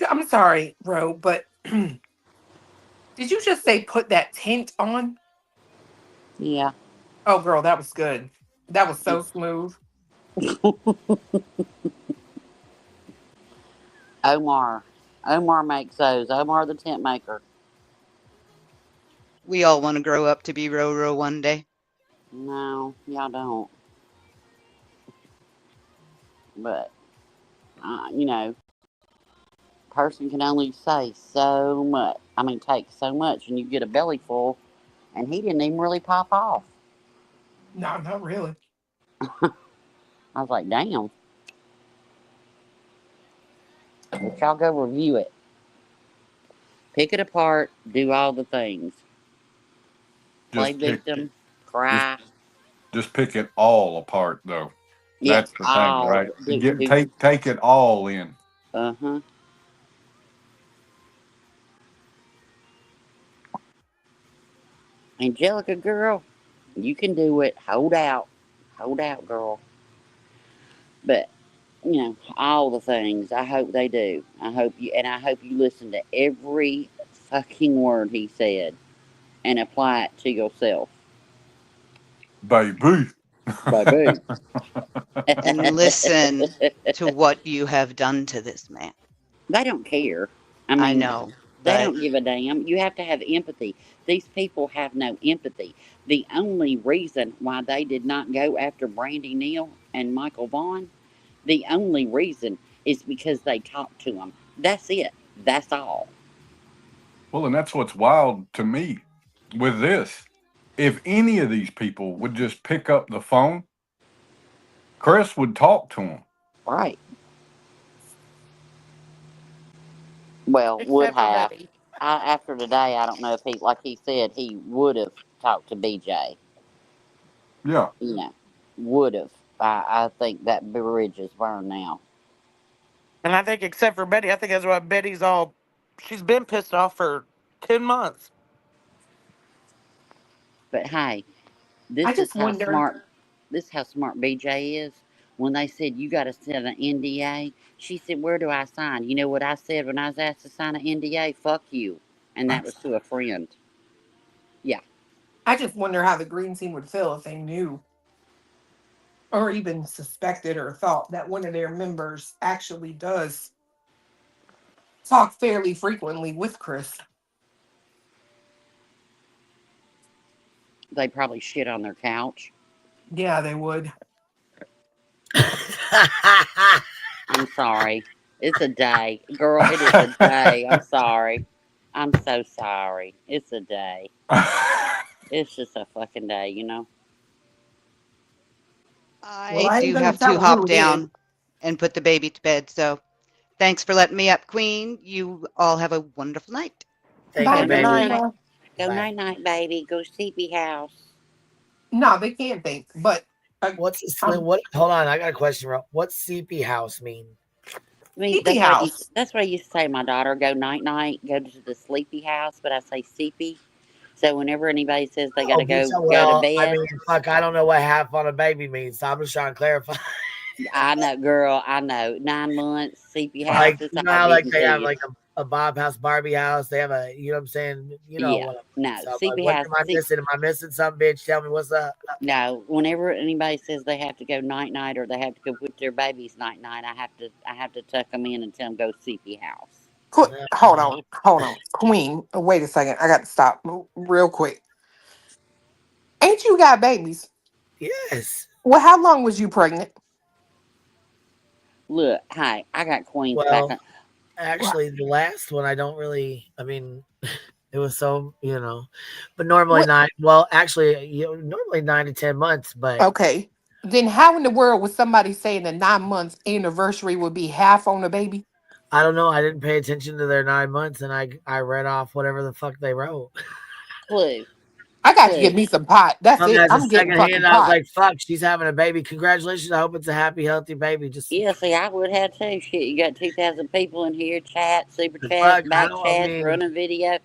Speaker 13: I'm sorry, Ro, but did you just say put that tint on?
Speaker 20: Yeah.
Speaker 13: Oh, girl, that was good. That was so smooth.
Speaker 20: Omar makes those. Omar the tent maker.
Speaker 21: We all want to grow up to be Roro one day.
Speaker 20: No, y'all don't. But, person can only say so much. Take so much, and you get a belly full, and he didn't even really pop off.
Speaker 13: No, not really.
Speaker 20: I was like, damn. But y'all go review it. Pick it apart, do all the things. Play victim, cry.
Speaker 19: Just pick it all apart, though.
Speaker 20: Yeah,
Speaker 19: that's the thing, right? Take it all in.
Speaker 20: Uh-huh. Angelica, girl, you can do it. Hold out. Hold out, girl. But, all the things, I hope they do. I hope you listen to every fucking word he said and apply it to yourself.
Speaker 19: Baby.
Speaker 20: Baby.
Speaker 21: And listen to what you have done to this man.
Speaker 20: They don't care.
Speaker 21: I know.
Speaker 20: They don't give a damn. You have to have empathy. These people have no empathy. The only reason why they did not go after Brandy Neal and Michael Vaughn, the only reason is because they talked to them. That's it. That's all.
Speaker 19: Well, and that's what's wild to me with this. If any of these people would just pick up the phone, Chris would talk to them.
Speaker 20: Right. Well, would
Speaker 18: Except for
Speaker 20: have.
Speaker 18: Betty.
Speaker 20: After today, I don't know if he, like he said, he would have talked to BJ.
Speaker 19: Yeah.
Speaker 20: You know, would have. I think that bridge is burned now.
Speaker 18: And I think, except for Betty, I think that's why Betty's all. She's been pissed off for 10 months.
Speaker 20: But hey,
Speaker 13: I
Speaker 20: this is
Speaker 13: just
Speaker 20: how
Speaker 13: wonder.
Speaker 20: smart. This is how smart BJ is. When they said you got to sign an NDA, she said, "Where do I sign?" You know what I said when I was asked to sign an NDA? Fuck you, and that was to a friend. Yeah.
Speaker 13: I just wonder how the green team would feel if they knew, or even suspected or thought that one of their members actually does talk fairly frequently with Chris.
Speaker 20: They probably shit on their couch.
Speaker 13: Yeah, they would.
Speaker 20: I'm sorry. It's a day. Girl, it is a day. I'm sorry. I'm so sorry. It's a day. It's just a fucking day, you know?
Speaker 13: Well,
Speaker 21: I
Speaker 13: I ain't
Speaker 21: do
Speaker 13: gonna
Speaker 21: have to
Speaker 13: tell
Speaker 21: hop
Speaker 13: who it is.
Speaker 21: down and put the baby to bed. So thanks for letting me up, Queen. You all have a wonderful night.
Speaker 3: Thank
Speaker 13: Bye,
Speaker 3: you, baby.
Speaker 13: Banana.
Speaker 20: Go
Speaker 3: Bye.
Speaker 20: night night, baby. Go sleepy house.
Speaker 13: No, they can't think. But
Speaker 3: What's this? What? Hold on, I got a question. What's CP house mean?
Speaker 20: I mean,
Speaker 13: sleepy house?
Speaker 20: that's what I used to say to my daughter. Go night night. Go to the sleepy house, but I say sleepy. So whenever anybody says they got to go to
Speaker 3: Well, I
Speaker 20: bed,
Speaker 3: mean, fuck, I don't know what half on a baby means, so I'm just trying to clarify.
Speaker 20: I know, girl. I know. 9 months, sleepy house.
Speaker 3: Like,
Speaker 20: It's
Speaker 3: you know
Speaker 20: all
Speaker 3: how, like,
Speaker 20: getting
Speaker 3: they
Speaker 20: to
Speaker 3: have,
Speaker 20: you.
Speaker 3: like, a Bob house, Barbie house. They have a, you know what I'm saying? You know
Speaker 20: Yeah.
Speaker 3: what I'm
Speaker 20: No,
Speaker 3: so I'm like,
Speaker 20: sleepy
Speaker 3: what
Speaker 20: house.
Speaker 3: am I missing? Am I missing something, bitch? Tell me what's up.
Speaker 20: No, whenever anybody says they have to go night night or they have to go with their babies night night, I have to tuck them in and tell them go sleepy house.
Speaker 13: Hold on. Queen, wait a second. I got to stop real quick. Ain't you got babies?
Speaker 3: Yes.
Speaker 13: Well, how long was you pregnant?
Speaker 20: Look, hi, I got Queen's back
Speaker 3: Well,
Speaker 20: on.
Speaker 3: actually, the last one, I don't really, I mean, it was so, but normally
Speaker 13: What?
Speaker 3: 9, well, actually, normally 9 to 10 months, but
Speaker 13: Okay. Then how in the world was somebody saying the 9 months anniversary would be half on the baby?
Speaker 3: I don't know. I didn't pay attention to their 9 months, and I read off whatever the fuck they wrote.
Speaker 20: Clue.
Speaker 13: I got to get me some pot. That's it.
Speaker 3: As a
Speaker 13: I'm getting
Speaker 3: second
Speaker 13: fucking
Speaker 3: hand, I was
Speaker 13: pot.
Speaker 3: like, fuck, she's having a baby. Congratulations. I hope it's a happy, healthy baby. Just
Speaker 20: Yeah, see, I would have too. Shit, you got 2,000 people in here, chat, super
Speaker 3: the
Speaker 20: chats,
Speaker 3: fuck. I
Speaker 20: back
Speaker 3: don't, I
Speaker 20: chats,
Speaker 3: mean,
Speaker 20: running video.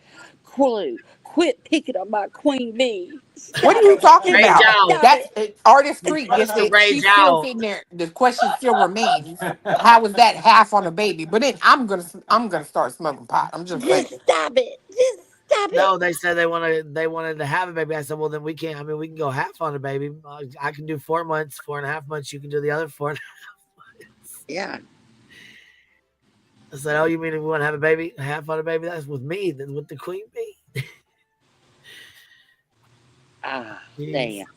Speaker 20: Clue, quit picking on my Queen Bee.
Speaker 13: What are
Speaker 20: Stop
Speaker 13: you
Speaker 20: it.
Speaker 13: talking
Speaker 20: Just
Speaker 13: about?
Speaker 3: rage out.
Speaker 20: stop
Speaker 13: That's
Speaker 20: it.
Speaker 13: artistry.
Speaker 3: You're
Speaker 13: Yes,
Speaker 3: supposed to rage
Speaker 13: she's still
Speaker 3: out.
Speaker 13: sitting there. The question still remains: how is that half on a baby? But then I'm gonna start smoking pot. I'm just saying.
Speaker 20: Just stop it. Just stop it.
Speaker 3: No, they said they wanted to have a baby. I said, well, then we can't. I mean, we can go half on a baby. I can do 4 months, 4.5 months. You can do the other 4.5 months.
Speaker 20: Yeah.
Speaker 3: I said, oh, you mean if we want to have a baby, half on a baby? That's with me, then with the Queen Bee.
Speaker 20: Ah,
Speaker 3: Jeez.
Speaker 20: damn.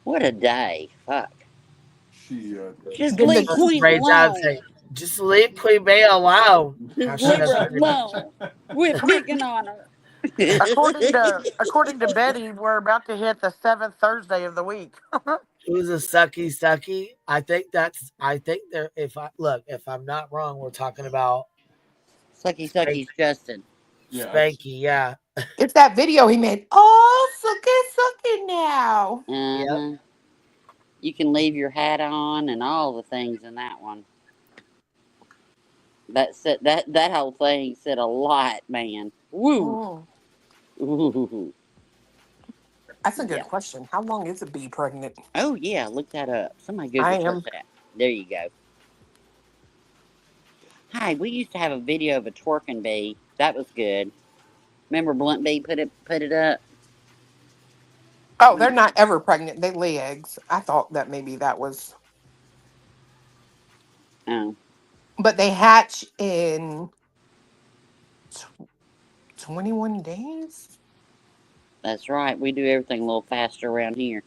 Speaker 20: What a day. Fuck.
Speaker 19: She
Speaker 20: Just
Speaker 13: Did
Speaker 20: leave
Speaker 13: the,
Speaker 20: Queen
Speaker 3: Rage out.
Speaker 20: alone.
Speaker 3: Say, just leave Queen Bee alone. How
Speaker 20: Just
Speaker 3: she
Speaker 20: leave
Speaker 3: does
Speaker 20: her
Speaker 3: every-
Speaker 20: alone. Quit picking on her.
Speaker 18: According to Betty, we're about to hit the 7th Thursday of the week.
Speaker 3: Who's a sucky? I think they're if I'm not wrong, we're talking about
Speaker 20: Sucky's Justin.
Speaker 3: Spanky, yeah.
Speaker 13: it's that video he made. Oh, sucky now.
Speaker 20: Uh-huh. You can leave your hat on and all the things in that one. That whole thing said a lot, man. Woo.
Speaker 13: Oh,
Speaker 20: Ooh.
Speaker 13: that's a good
Speaker 20: Yeah.
Speaker 13: question. How long is a bee pregnant?
Speaker 20: Oh yeah, look that up. Somebody
Speaker 13: I
Speaker 20: Google
Speaker 13: am.
Speaker 20: search that. There you go. Hi, we used to have a video of a twerking bee. That was good. Remember Blunt Bee put it up?
Speaker 13: Oh, they're not ever pregnant. They lay eggs. I thought that maybe that was,
Speaker 20: Oh.
Speaker 13: but they hatch in 21 days.
Speaker 20: That's right. We do everything a little faster around here.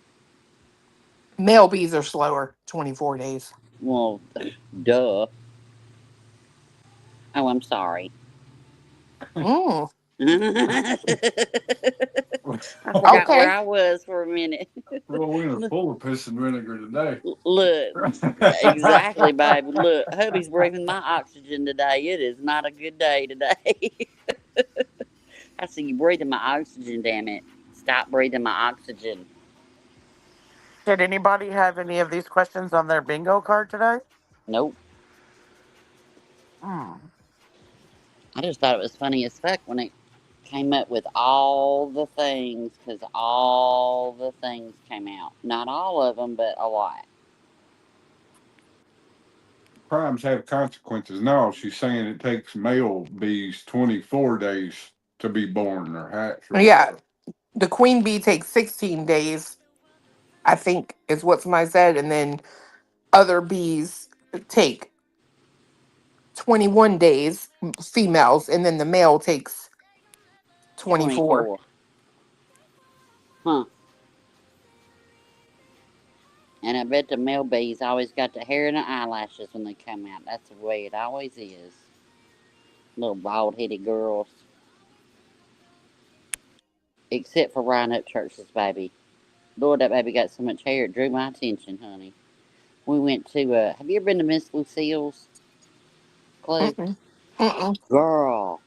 Speaker 13: Male bees are slower, 24 days.
Speaker 20: Well, duh. Oh, I'm sorry.
Speaker 13: Mm.
Speaker 20: I forgot where I was for a minute.
Speaker 19: Well, we're full of piss and vinegar today.
Speaker 20: Look, exactly, baby. Look, hubby's breathing my oxygen today. It is not a good day today. I see you breathing my oxygen, damn it. Stop breathing my oxygen.
Speaker 18: Did anybody have any of these questions on their bingo card today?
Speaker 20: Nope.
Speaker 18: Hmm.
Speaker 20: I just thought it was funny as fuck when it came up with all the things, because all the things came out. Not all of them, but a lot.
Speaker 19: Crimes have consequences. Now she's saying it takes male bees 24 days to be born or hatch. Or
Speaker 13: Yeah. The queen bee takes 16 days, I think, is what somebody said. And then other bees take 21 days, females. And then the male takes 24.
Speaker 20: 24. Huh. And I bet the male bees always got the hair and the eyelashes when they come out. That's the way it always is. Little bald-headed girls. Except for Ryan Upchurch's baby. Lord, that baby got so much hair, it drew my attention, honey. We went to, have you ever been to Miss Lucille's Club? Girl.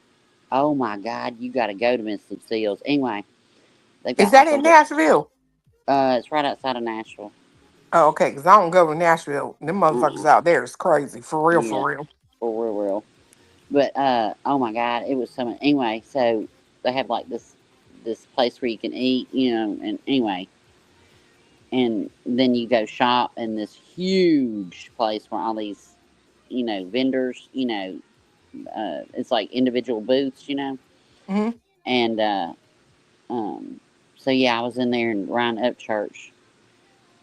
Speaker 20: Oh my God, you gotta go to Miss Lucille's. Anyway.
Speaker 13: Is that in Nashville?
Speaker 20: It's right outside of Nashville.
Speaker 13: Oh, okay, because I don't go to Nashville. Them motherfuckers out there is crazy. For real, for real.
Speaker 20: For real. But, oh my God, it was so much. Anyway, so they have like this place where you can eat, you know, and anyway. And then you go shop in this huge place where all these, you know, vendors, you know, it's like individual booths, you know.
Speaker 13: Mm-hmm.
Speaker 20: And, so yeah, I was in there, and Ryan Upchurch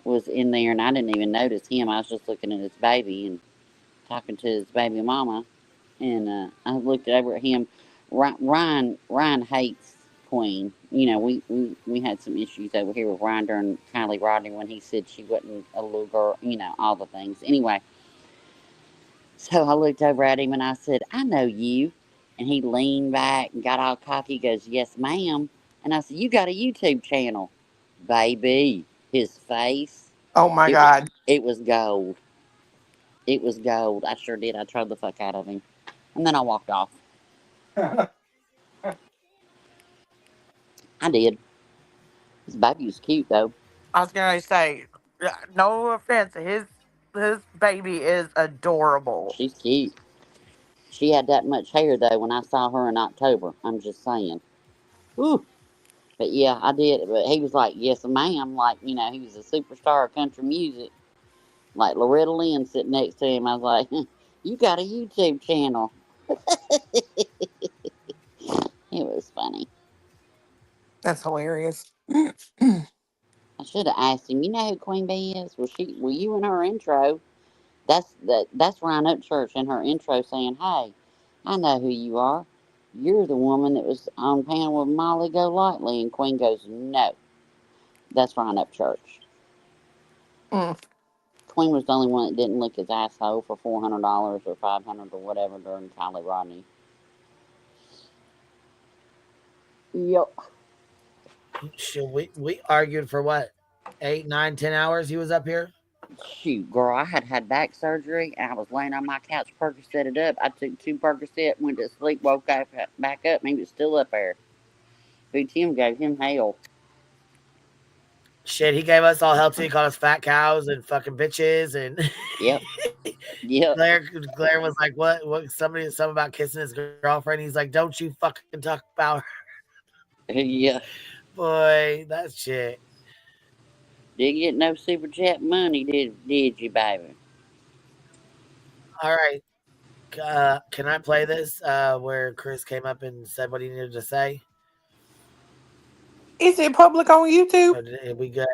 Speaker 20: was in there, and I didn't even notice him. I was just looking at his baby and talking to his baby mama, and I looked over at him. Ryan hates Queen. You know, we had some issues over here with Ryan during Kylie Rodney when he said she wasn't a little girl. You know, all the things. Anyway, so I looked over at him and I said, "I know you," and he leaned back and got all cocky. He goes, "Yes, ma'am." And I said, "You got a YouTube channel, baby?" His face.
Speaker 13: Oh my God.
Speaker 20: It was gold. It was gold. I sure did. I trolled the fuck out of him. And then I walked off. I did. His baby was cute, though.
Speaker 18: I was gonna say, no offense, his baby is adorable.
Speaker 20: She's cute. She had that much hair, though, when I saw her in October. I'm just saying. Ooh. But yeah, I did. But he was like, "Yes, ma'am." Like, you know, he was a superstar of country music. Like Loretta Lynn sitting next to him. I was like, "You got a YouTube channel." It was funny.
Speaker 13: That's hilarious.
Speaker 20: I should have asked him. You know who Queen Bee is? Were you in her intro? That's Ryan Upchurch in her intro saying, "Hey, I know who you are. You're the woman that was on panel with Molly Golightly." And Queen goes, "No, that's Ryan Upchurch." Queen was the only one that didn't lick his asshole for $400 or $500 or whatever during Kylie Rodney. Yep.
Speaker 3: Shit, we argued for what? 8, 9, 10 hours he was up here?
Speaker 20: Shoot, girl, I had back surgery, and I was laying on my couch, Percocet it up. I took 2 Percocet, went to sleep, woke up, back up, and he was still up there. Big Tim gave him hell.
Speaker 3: Shit, he gave us all hell too. He called us fat cows and fucking bitches, and
Speaker 20: Yep. Yep.
Speaker 3: Claire was like, "What? Something about kissing his girlfriend." He's like, "Don't you fucking talk about her."
Speaker 20: Yeah.
Speaker 3: Boy, that shit.
Speaker 20: Didn't get no super chat money, did you, baby?
Speaker 3: All right. Can I play this where Chris came up and said what he needed to say?
Speaker 13: Is it public on YouTube?
Speaker 3: We got.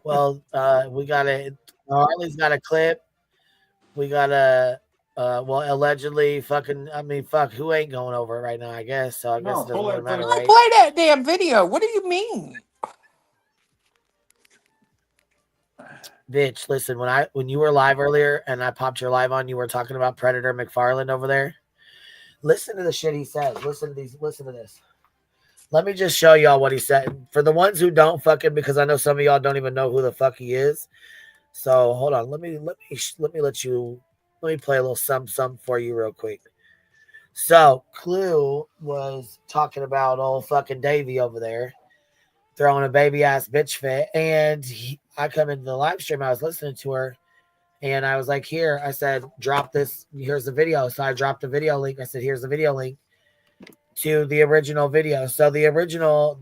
Speaker 3: Well, we got a. Harley's got a clip. We got a Well, allegedly, fucking, I mean, fuck, who ain't going over it right now, I guess. So I guess it doesn't really matter,
Speaker 13: Why
Speaker 3: right?
Speaker 13: play that damn video? What do you mean?
Speaker 3: Bitch, listen, when you were live earlier and I popped your live on, you were talking about Predator McFarland over there. Listen to the shit he says. Listen to this. Let me just show y'all what he said. For the ones who don't fucking, because I know some of y'all don't even know who the fuck he is. So hold on. Let me play a little something for you real quick. So Clue was talking about old fucking Davey over there throwing a baby ass bitch fit, and I come into the live stream. I was listening to her, and I was like, "Here," I said, "Drop this. Here's the video." So I dropped the video link. I said, "Here's the video link to the original video." So the original,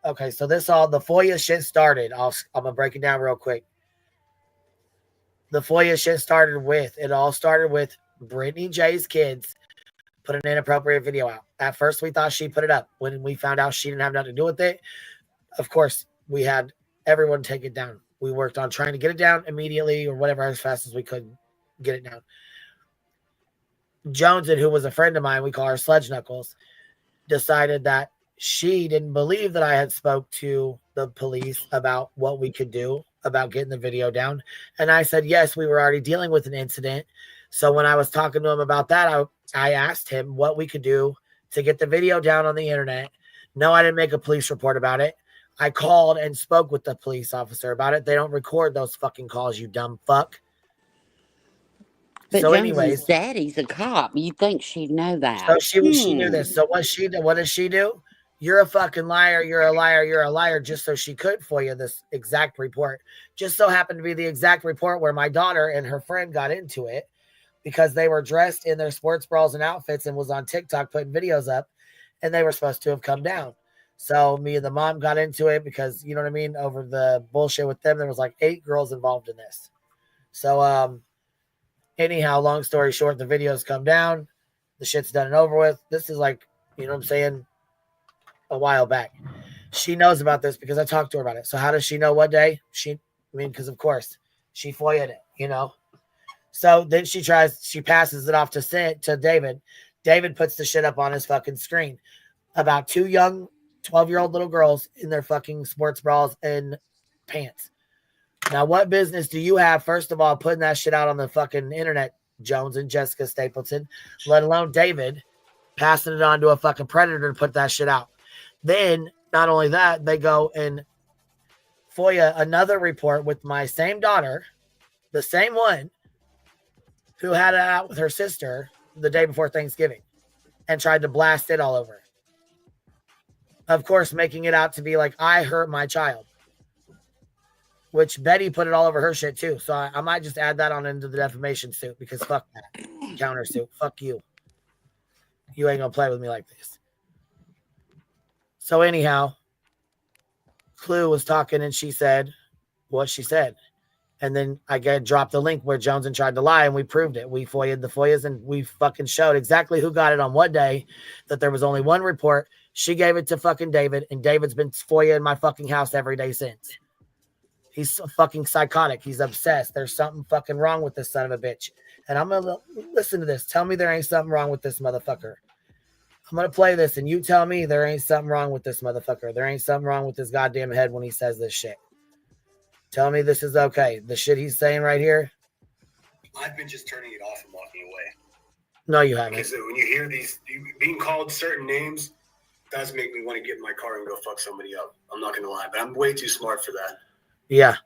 Speaker 3: okay. So the FOIA shit started. I'm gonna break it down real quick. The FOIA shit started with Brittany J's kids put an inappropriate video out. At first, we thought she put it up. When we found out she didn't have nothing to do with it, of course, we had everyone take it down. We worked on trying to get it down immediately or whatever as fast as we could get it down. Joneson, who was a friend of mine, we call her Sledge Knuckles, decided that she didn't believe that I had spoke to the police about what we could do about getting the video down. And I said, yes, we were already dealing with an incident. So when I was talking to him about that, I asked him what we could do to get the video down on the internet. No, I didn't make a police report about it. I called and spoke with the police officer about it. They don't record those fucking calls, you dumb fuck.
Speaker 20: But
Speaker 3: So
Speaker 20: Jones's
Speaker 3: anyways,
Speaker 20: daddy's a cop. You'd think she'd know that.
Speaker 3: So she knew this. So what does she do? You're a fucking liar. You're a liar. You're a liar. Just so she could FOIA this exact report. Just so happened to be the exact report where my daughter and her friend got into it because they were dressed in their sports bras and outfits and was on TikTok putting videos up, and they were supposed to have come down. So me and the mom got into it because, you know what I mean, over the bullshit with them. There was like 8 girls involved in this. So anyhow, long story short, the videos come down. The shit's done and over with. This is like, you know what I'm saying, a while back. She knows about this because I talked to her about it. So how does she know what day? Because of course she FOIA'd it, you know. So then she passes it off to David. David puts the shit up on his fucking screen about 2 young 12-year-old little girls in their fucking sports bras and pants. Now, what business do you have, first of all, putting that shit out on the fucking internet, Jones and Jessica Stapleton, let alone David, passing it on to a fucking predator to put that shit out? Then, not only that, they go and FOIA another report with my same daughter, the same one, who had it out with her sister the day before Thanksgiving and tried to blast it all over. Of course, making it out to be like, I hurt my child. Which Betty put it all over her shit too. So I might just add that on into the defamation suit because fuck that. Counter suit. Fuck you. You ain't gonna play with me like this. So anyhow, Clue was talking and she said what she said. And then I dropped the link where Joneson tried to lie and we proved it. We FOIA'd the FOIAs and we fucking showed exactly who got it on what day, that there was only one report. She gave it to fucking David, and David's been FOIA in my fucking house every day since. He's fucking psychotic. He's obsessed. There's something fucking wrong with this son of a bitch. And I'm going to listen to this. Tell me there ain't something wrong with this motherfucker. I'm going to play this and you tell me there ain't something wrong with this motherfucker. There ain't something wrong with his goddamn head when he says this shit. Tell me this is okay. The shit he's saying right here.
Speaker 1: I've been just turning it off and walking away.
Speaker 3: No, you haven't.
Speaker 1: Because when you hear being called certain names, does make me want to get in my car and go fuck somebody up. I'm not going to lie, but I'm way too smart for that.
Speaker 3: Yeah.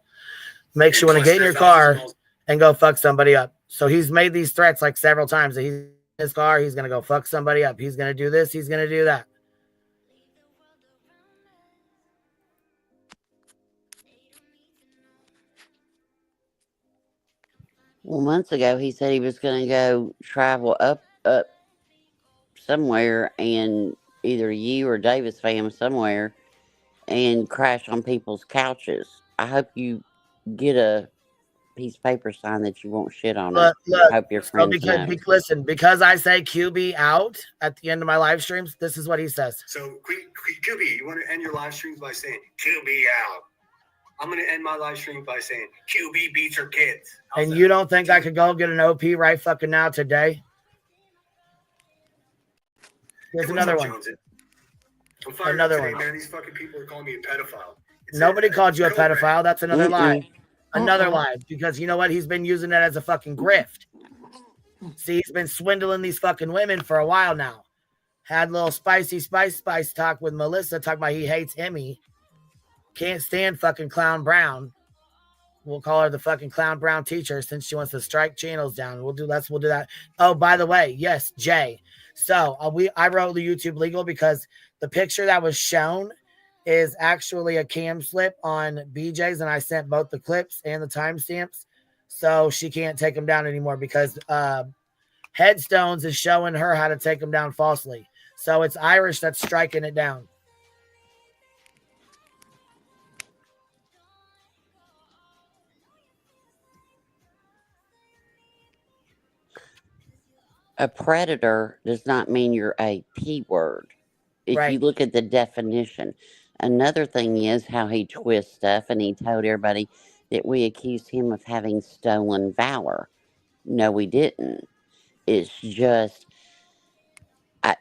Speaker 3: Makes you want to get in your car and go fuck somebody up. So he's made these threats like several times that he's in his car. He's going to go fuck somebody up. He's going to do this. He's going to do that.
Speaker 20: Well, months ago, he said he was going to go travel up somewhere, and either you or Davis fam somewhere, and crash on people's couches. I hope you get a piece of paper signed that you won't shit on it. I hope your friends know.
Speaker 3: Listen, because I say QB out at the end of my live streams, this is what he says.
Speaker 1: So, QB, you want to end your live streams by saying QB out. I'm going to end my live stream by saying QB beats her kids.
Speaker 3: And you don't think I could go get an OP right fucking now today? Here's another one.
Speaker 1: I'm fired
Speaker 3: Another
Speaker 1: up today,
Speaker 3: one.
Speaker 1: man. These fucking people are calling me a pedophile.
Speaker 3: Nobody called you a pedophile. That's another lie. Another
Speaker 1: Uh-uh.
Speaker 3: lie. Because you know what? He's been using it as a fucking grift. See, he's been swindling these fucking women for a while now. Had a little spice talk with Melissa, talking about he hates Emmy. Can't stand fucking Clown Brown. We'll call her the fucking Clown Brown teacher since she wants to strike channels down. We'll do that. Oh, by the way, yes, Jay. So I wrote the YouTube legal because the picture that was shown is actually a cam slip on BJ's, and I sent both the clips and the timestamps. So she can't take them down anymore because Headstones is showing her how to take them down falsely. So it's Irish that's striking it down.
Speaker 20: A predator does not mean you're a P-word. If
Speaker 3: Right.
Speaker 20: you look at the definition. Another thing is how he twists stuff, and he told everybody that we accused him of having stolen valor. No, we didn't. It's just, I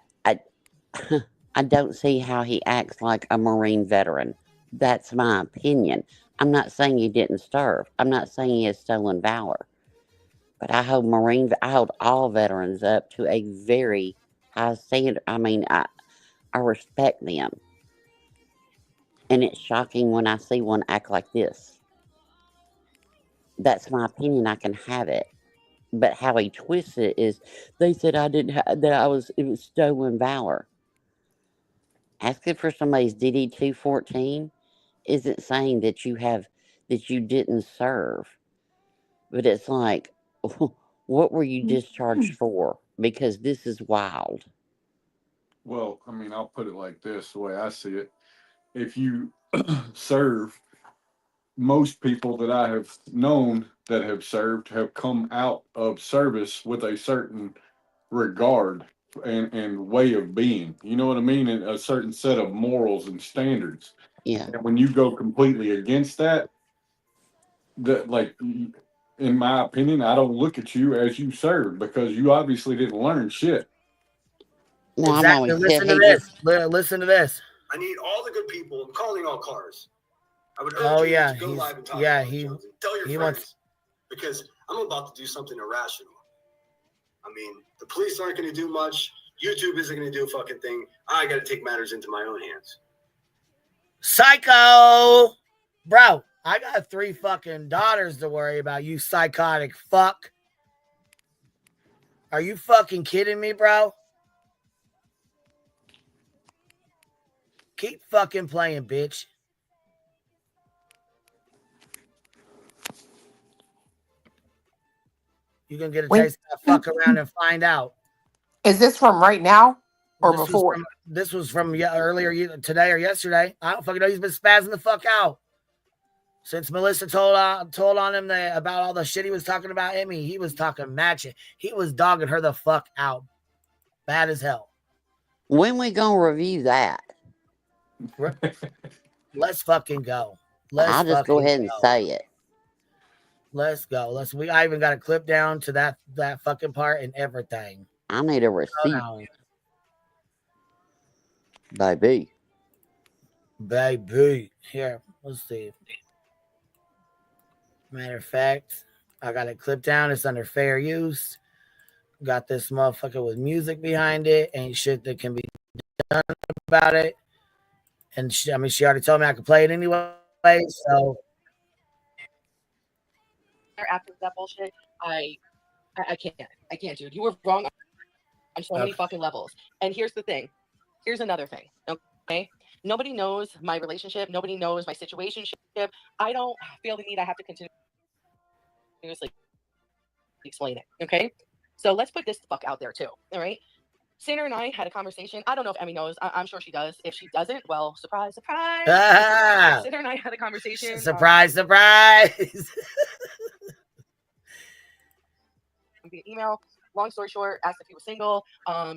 Speaker 20: I don't see how he acts like a Marine veteran. That's my opinion. I'm not saying he didn't serve. I'm not saying he has stolen valor. But I hold all veterans up to a very high standard. I mean, I respect them. And it's shocking when I see one act like this. That's my opinion. I can have it. But how he twists it is, they said I didn't have, it was stolen valor. Asking for somebody's DD 214 isn't saying that you didn't serve. But it's like, what were you discharged for? Because this is wild.
Speaker 19: Well, I mean, I'll put it like this, the way I see it. If you serve, most people that I have known that have served have come out of service with a certain regard and way of being. You know what I mean? And a certain set of morals and standards.
Speaker 20: Yeah.
Speaker 19: And when you go completely against that, like, in my opinion, I don't look at you as you served because you obviously didn't learn shit.
Speaker 20: Well,
Speaker 3: Exactly. Listen to this. Listen to this.
Speaker 1: I need all the good people. I'm calling all cars. I would urge
Speaker 3: Oh
Speaker 1: you
Speaker 3: yeah,
Speaker 1: to go live and talk
Speaker 3: yeah,
Speaker 1: about Jonesy. Tell your
Speaker 3: he
Speaker 1: friends
Speaker 3: wants.
Speaker 1: because I'm about to do something irrational. I mean, the police aren't going to do much. YouTube isn't going to do a fucking thing. I got to take matters into my own hands.
Speaker 3: Psycho, bro. I got 3 fucking daughters to worry about. You psychotic fuck. Are you fucking kidding me, bro? Keep fucking playing, bitch. You gonna get a taste of that fuck around and find out.
Speaker 13: Is this from right now or before?
Speaker 3: This was from earlier today or yesterday. I don't fucking know. He's been spazzing the fuck out since Melissa told on him about all the shit he was talking about Emmy. He was talking matching. He was dogging her the fuck out, bad as hell.
Speaker 20: When we gonna review that?
Speaker 3: Let's fucking go.
Speaker 20: I'll just go ahead and say it.
Speaker 3: Let's go. I even got a clip down to that fucking part and everything.
Speaker 20: I need a receipt. Baby.
Speaker 3: Here, let's see. Matter of fact, I got it clipped down. It's under fair use. Got this motherfucker with music behind it. Ain't shit that can be done about it. And she already told me I could play it anyway. So
Speaker 2: after that bullshit, I can't, dude. You were wrong on so many fucking levels. And here's the thing. Here's another thing. Okay. Nobody knows my relationship. Nobody knows my situationship. I don't feel the need. I have to continuously explain it. Okay. So let's put this fuck out there too. All right. Sinner and I had a conversation. I don't know if Emmy knows. I'm sure she does. If she doesn't, well, surprise, surprise. Sinner and I had a conversation.
Speaker 3: Surprise, surprise.
Speaker 2: Via email. long story short, asked if he was single,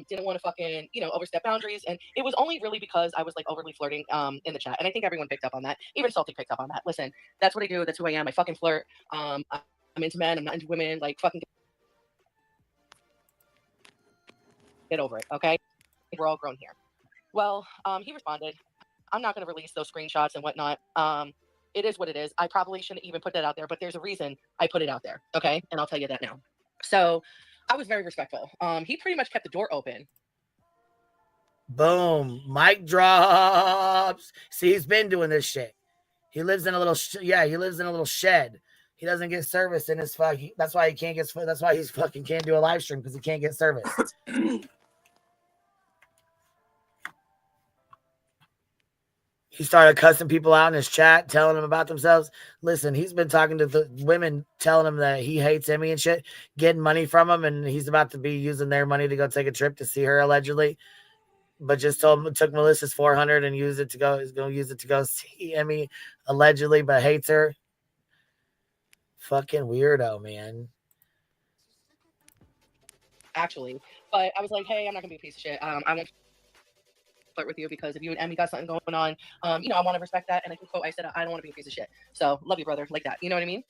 Speaker 2: didn't want to fucking, overstep boundaries. And it was only really because I was like overly flirting in the chat. And I think everyone picked up on that. Even Salty picked up on that. Listen, that's what I do. That's who I am. I fucking flirt. I'm into men. I'm not into women. Like, fucking get over it, okay? We're all grown here. Well, he responded, I'm not going to release those screenshots and whatnot. It is what it is. I probably shouldn't even put that out there, but there's a reason I put it out there, okay? And I'll tell you that now. So I was very respectful. He pretty much kept the door open.
Speaker 3: Boom. Mic drops. See, he's been doing this shit. He lives in a little, he lives in a little shed. He doesn't get service in his fucking, that's why he can't get, that's why he's fucking can't do a live stream, because he can't get service. He started cussing people out in his chat, telling them about themselves. Listen, he's been talking to the women, telling them that he hates Emmy and shit, getting money from them, and he's about to be using their money to go take a trip to see her allegedly. But just took Melissa's $400 and is going to use it to go see Emmy allegedly, but hates her. Fucking weirdo, man.
Speaker 2: Actually, but I was like, hey, I'm not gonna be a piece of shit. I won't flirt with you, because if you and Emmy got something going on, I want to respect that. And I can quote, I said, I don't want to be a piece of shit. So love you, brother, like that. You know what I mean?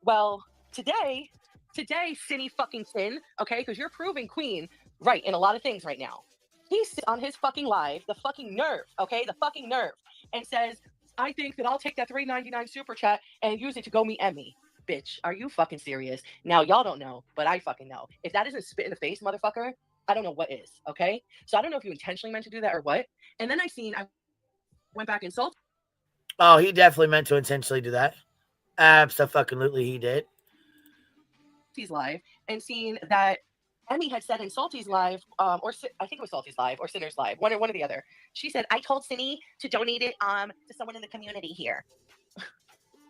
Speaker 2: Well, today, Cinny fucking Sin, okay, because you're proving Queen right in a lot of things right now. He sits on his fucking live, the fucking nerve, okay, the fucking nerve, and says, I think that I'll take that $3.99 super chat and use it to go meet Emmy. Bitch, are you fucking serious? Now, y'all don't know, but I fucking know. If that isn't spit in the face, motherfucker, I don't know what is, okay? So I don't know if you intentionally meant to do that or what. And then I went back and sold.
Speaker 3: Oh, he definitely meant to intentionally do that. Absolutely, he did.
Speaker 2: Salty's live and seen that Emmy had said in Salty's live, or I think it was Salty's live or Sinner's live, one or the other. She said, I told Cinny to donate it to someone in the community here.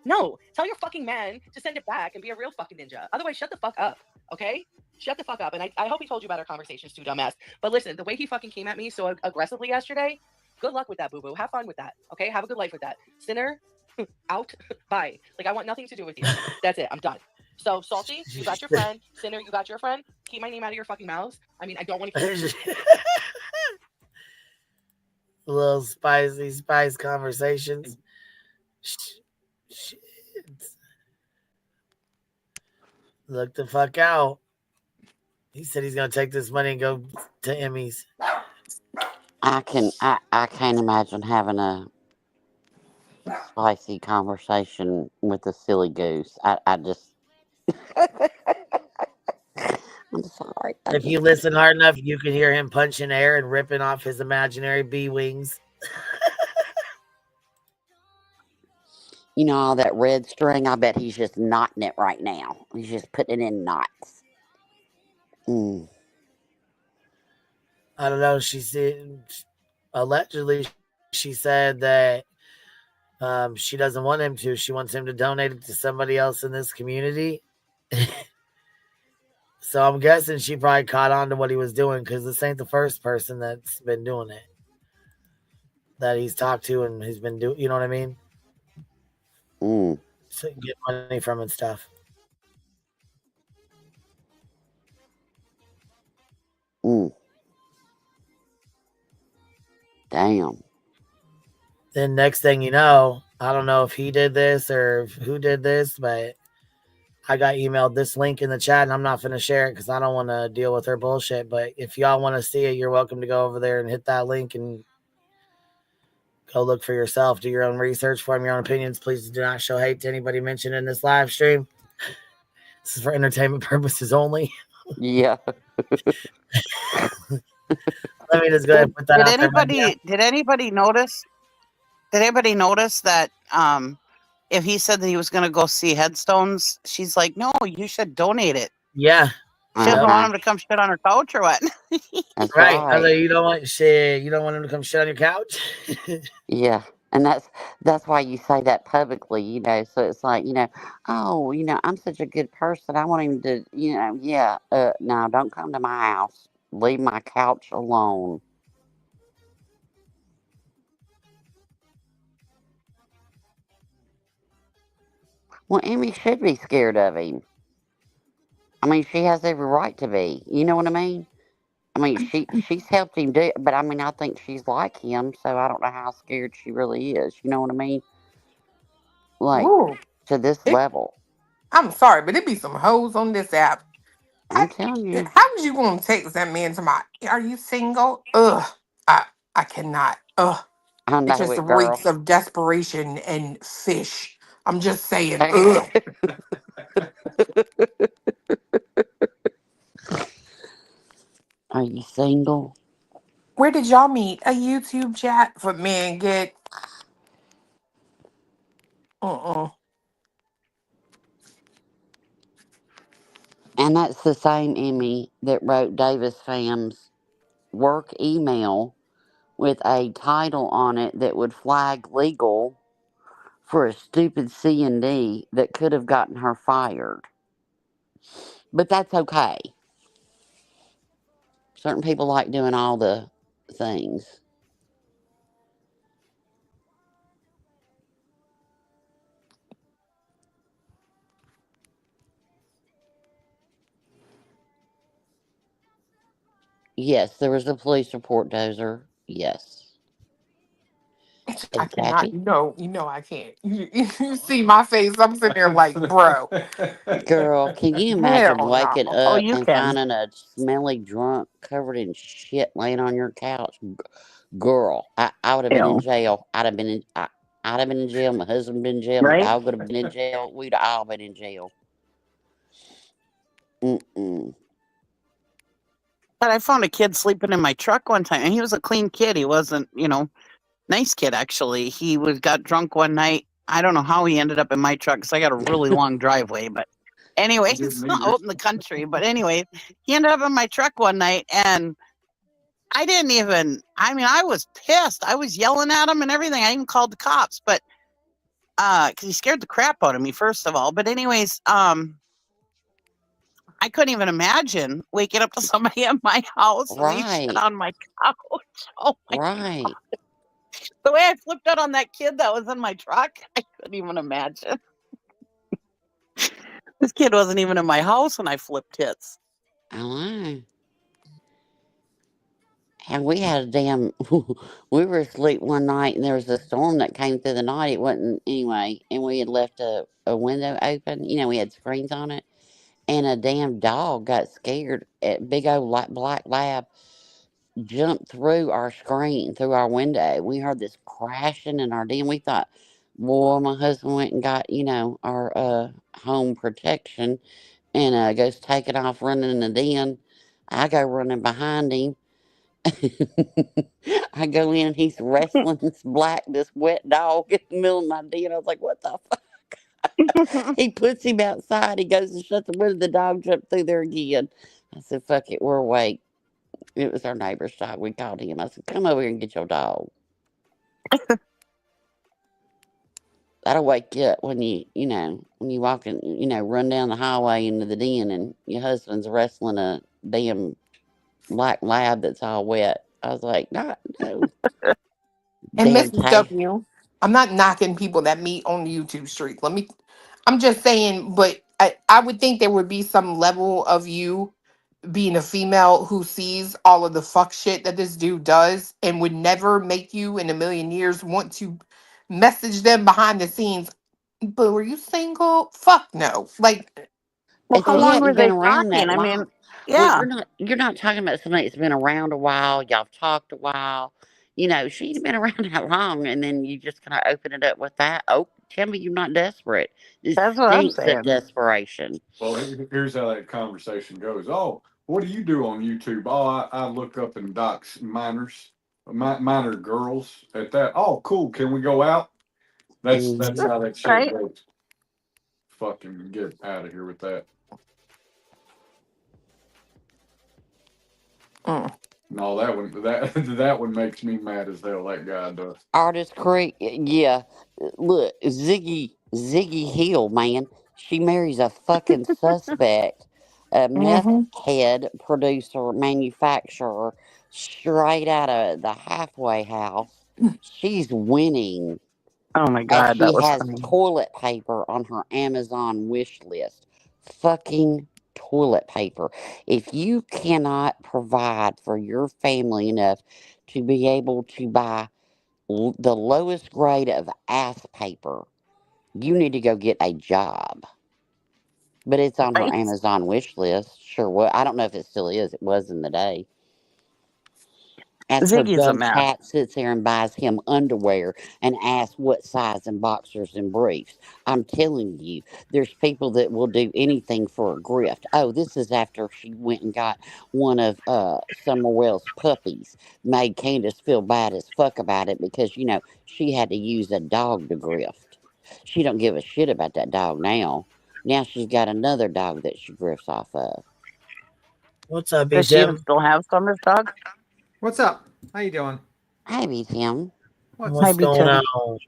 Speaker 2: No, tell your fucking man to send it back and be a real fucking ninja. Otherwise, shut the fuck up, okay? Shut the fuck up. And I hope he told you about our conversations too, dumbass. But listen, the way he fucking came at me so aggressively yesterday, good luck with that, boo-boo. Have fun with that, okay? Have a good life with that. Sinner, out, bye. Like, I want nothing to do with you. That's it. I'm done. So, Salty, you got your friend. Sinner, you got your friend. Keep my name out of your fucking mouths. I mean, I don't want to keep...
Speaker 3: Little spice conversations. Shit. Look the fuck out. He said he's gonna take this money and go to Emmys.
Speaker 20: I can't imagine having a spicy conversation with a silly goose. I just I'm sorry.
Speaker 3: If you listen hard enough, you can hear him punching air and ripping off his imaginary bee wings.
Speaker 20: You know, all that red string, I bet he's just knotting it right now. He's just putting it in knots.
Speaker 3: I don't know. She said, allegedly, she said that she doesn't want him to. She wants him to donate it to somebody else in this community. So I'm guessing she probably caught on to what he was doing, because this ain't the first person that's been doing it, that he's talked to and he's been doing, you know what I mean? So get money from and stuff.
Speaker 20: Damn.
Speaker 3: Then next thing you know, I don't know if he did this or who did this, but I got emailed this link in the chat, and I'm not going to share it because I don't want to deal with her bullshit. But if y'all want to see it, you're welcome to go over there and hit that link and go look for yourself. Do your own research, form your own opinions. Please do not show hate to anybody mentioned in this live stream. This is for entertainment purposes only.
Speaker 20: Yeah.
Speaker 3: Let me just go ahead and put that out there.
Speaker 14: Did anybody notice? Did anybody notice that if he said that he was going to go see headstones, she's like, no, you should donate it.
Speaker 3: Yeah.
Speaker 14: She doesn't want him to come shit on her couch or what?
Speaker 20: That's
Speaker 3: right.
Speaker 20: right.
Speaker 3: I was like, you don't want shit. You don't want him to come shit on your couch.
Speaker 20: Yeah. And that's why you say that publicly, you know. So it's like, you know, oh, you know, I'm such a good person. I want him to, you know, yeah. No, don't come to my house. Leave my couch alone. Well, Emmy should be scared of him. I mean, she has every right to be. You know what I mean? I mean, she's helped him do, but I mean, I think she's like him, so I don't know how scared she really is. You know what I mean? Like
Speaker 13: Ooh,
Speaker 20: to this level.
Speaker 13: I'm sorry, but it be some hoes on this app.
Speaker 20: I'm telling you.
Speaker 13: How was you gonna text that man to my? Are you single? Ugh, I cannot. Ugh,
Speaker 20: I
Speaker 13: it
Speaker 20: know
Speaker 13: just
Speaker 20: it, girl.
Speaker 13: reeks of desperation and fish. I'm just saying. Ugh.
Speaker 20: Are you single?
Speaker 13: Where did y'all meet? A YouTube chat for men get.
Speaker 20: And that's the same Emmy that wrote Davis Fam's work email with a title on it that would flag legal for a stupid C&D that could have gotten her fired. But that's okay. Certain people like doing all the things. Yes, there was a police report, Dozer. Yes.
Speaker 13: I
Speaker 20: And
Speaker 13: cannot.
Speaker 20: Jackie?
Speaker 13: You know I can't. You see my face. I'm sitting there like, bro.
Speaker 20: Girl, can you imagine
Speaker 13: Hell
Speaker 20: waking
Speaker 13: no.
Speaker 20: up and finding a smelly drunk covered in shit laying on your couch? Girl, I would have been in
Speaker 14: Ew.
Speaker 20: jail. I'd have been in jail. My husband been in jail. My
Speaker 14: Right?
Speaker 20: dog would have been in jail. We'd all been in jail. Mm-mm.
Speaker 14: But I found a kid sleeping in my truck one time, and he was a clean kid. He wasn't, nice kid actually. He got drunk one night. I don't know how he ended up in my truck because I got a really long driveway. But anyway, it's out in the country. But anyway, he ended up in my truck one night, and I didn't even. I mean, I was pissed. I was yelling at him and everything. I even called the cops, but because he scared the crap out of me, first of all. But anyways, I couldn't even imagine waking up to somebody at my house and they shit
Speaker 20: Right.
Speaker 14: on my couch. Oh my
Speaker 20: Right.
Speaker 14: God. The way I flipped out on that kid that was in my truck, I couldn't even imagine. This kid wasn't even in my house when I flipped hits.
Speaker 20: I know. And we had a damn. We were asleep one night and there was a storm that came through the night. It wasn't anyway, and we had left a window open. You know, we had screens on it, and a damn dog got scared. A big old black lab jumped through our screen, through our window. We heard this crashing in our den. We thought, boy, my husband went and got, our home protection and goes taking off running in the den. I go running behind him. I go in, he's wrestling this wet dog in the middle of my den. I was like, what the fuck? He puts him outside. He goes and shuts the window. The dog jumped through there again. I said, fuck it, we're awake. It was our neighbor's dog. We called him. I said, come over here and get your dog. That'll wake you up when when you walk in, run down the highway into the den and your husband's wrestling a damn black lab that's all wet. I was like, no.
Speaker 13: And
Speaker 20: Damn
Speaker 13: Mrs. W, I'm not knocking people that meet on the YouTube street. I'm just saying, but I would think there would be some level of you being a female who sees all of the fuck shit that this dude does and would never make you in a million years want to message them behind the scenes. But were you single? Fuck no. Like,
Speaker 14: Well,
Speaker 20: If
Speaker 14: how
Speaker 20: he
Speaker 14: long were
Speaker 20: hadn't been
Speaker 14: they
Speaker 20: around
Speaker 14: talking?
Speaker 20: that
Speaker 14: I
Speaker 20: long,
Speaker 14: mean,
Speaker 20: well,
Speaker 14: yeah.
Speaker 20: you're not talking about somebody that's been around a while. Y'all have talked a while. She'd been around that long, and then you just kind of open it up with that. Oh, tell me you're not desperate. This
Speaker 14: That's what I'm
Speaker 20: stinks of
Speaker 14: saying.
Speaker 20: desperation.
Speaker 19: Well, here's how that conversation goes. Oh, what do you do on YouTube? Oh, I look up and dox minor girls at that. Oh, cool. Can we go out? That's how that shit
Speaker 14: Right.
Speaker 19: goes. Fucking get out of here with that. No, that one makes me mad as hell. That guy does.
Speaker 20: Artist Creek, yeah. Look, Ziggy Hill, man. She marries a fucking suspect, a meth head producer, manufacturer, straight out of the halfway house. She's winning.
Speaker 14: Oh my
Speaker 20: And
Speaker 14: God, that
Speaker 20: she
Speaker 14: was
Speaker 20: has
Speaker 14: funny.
Speaker 20: toilet paper on her Amazon wish list. Fucking toilet paper. If you cannot provide for your family enough to be able to buy the lowest grade of ass paper, you need to go get a job. But it's on her
Speaker 14: Right.
Speaker 20: Amazon wish list. Sure, what? I don't know if it still is. It was in the day. As her
Speaker 14: Ziggy's a
Speaker 20: dumb
Speaker 14: mess.
Speaker 20: cat sits there and buys him underwear and asks what size in boxers and briefs. I'm telling you, there's people that will do anything for a grift. Oh, this is after she went and got one of Summerwell's puppies. Made Candace feel bad as fuck about it because, you know, she had to use a dog to grift. She don't give a shit about that dog now. Now she's got another dog that she grifts off of.
Speaker 3: What's up,
Speaker 14: Does she even
Speaker 3: B-Tim?
Speaker 14: still have Summer's dog?
Speaker 6: What's up? How you doing?
Speaker 20: Hi, B-Tim.
Speaker 3: What's going
Speaker 14: Tim?
Speaker 3: on?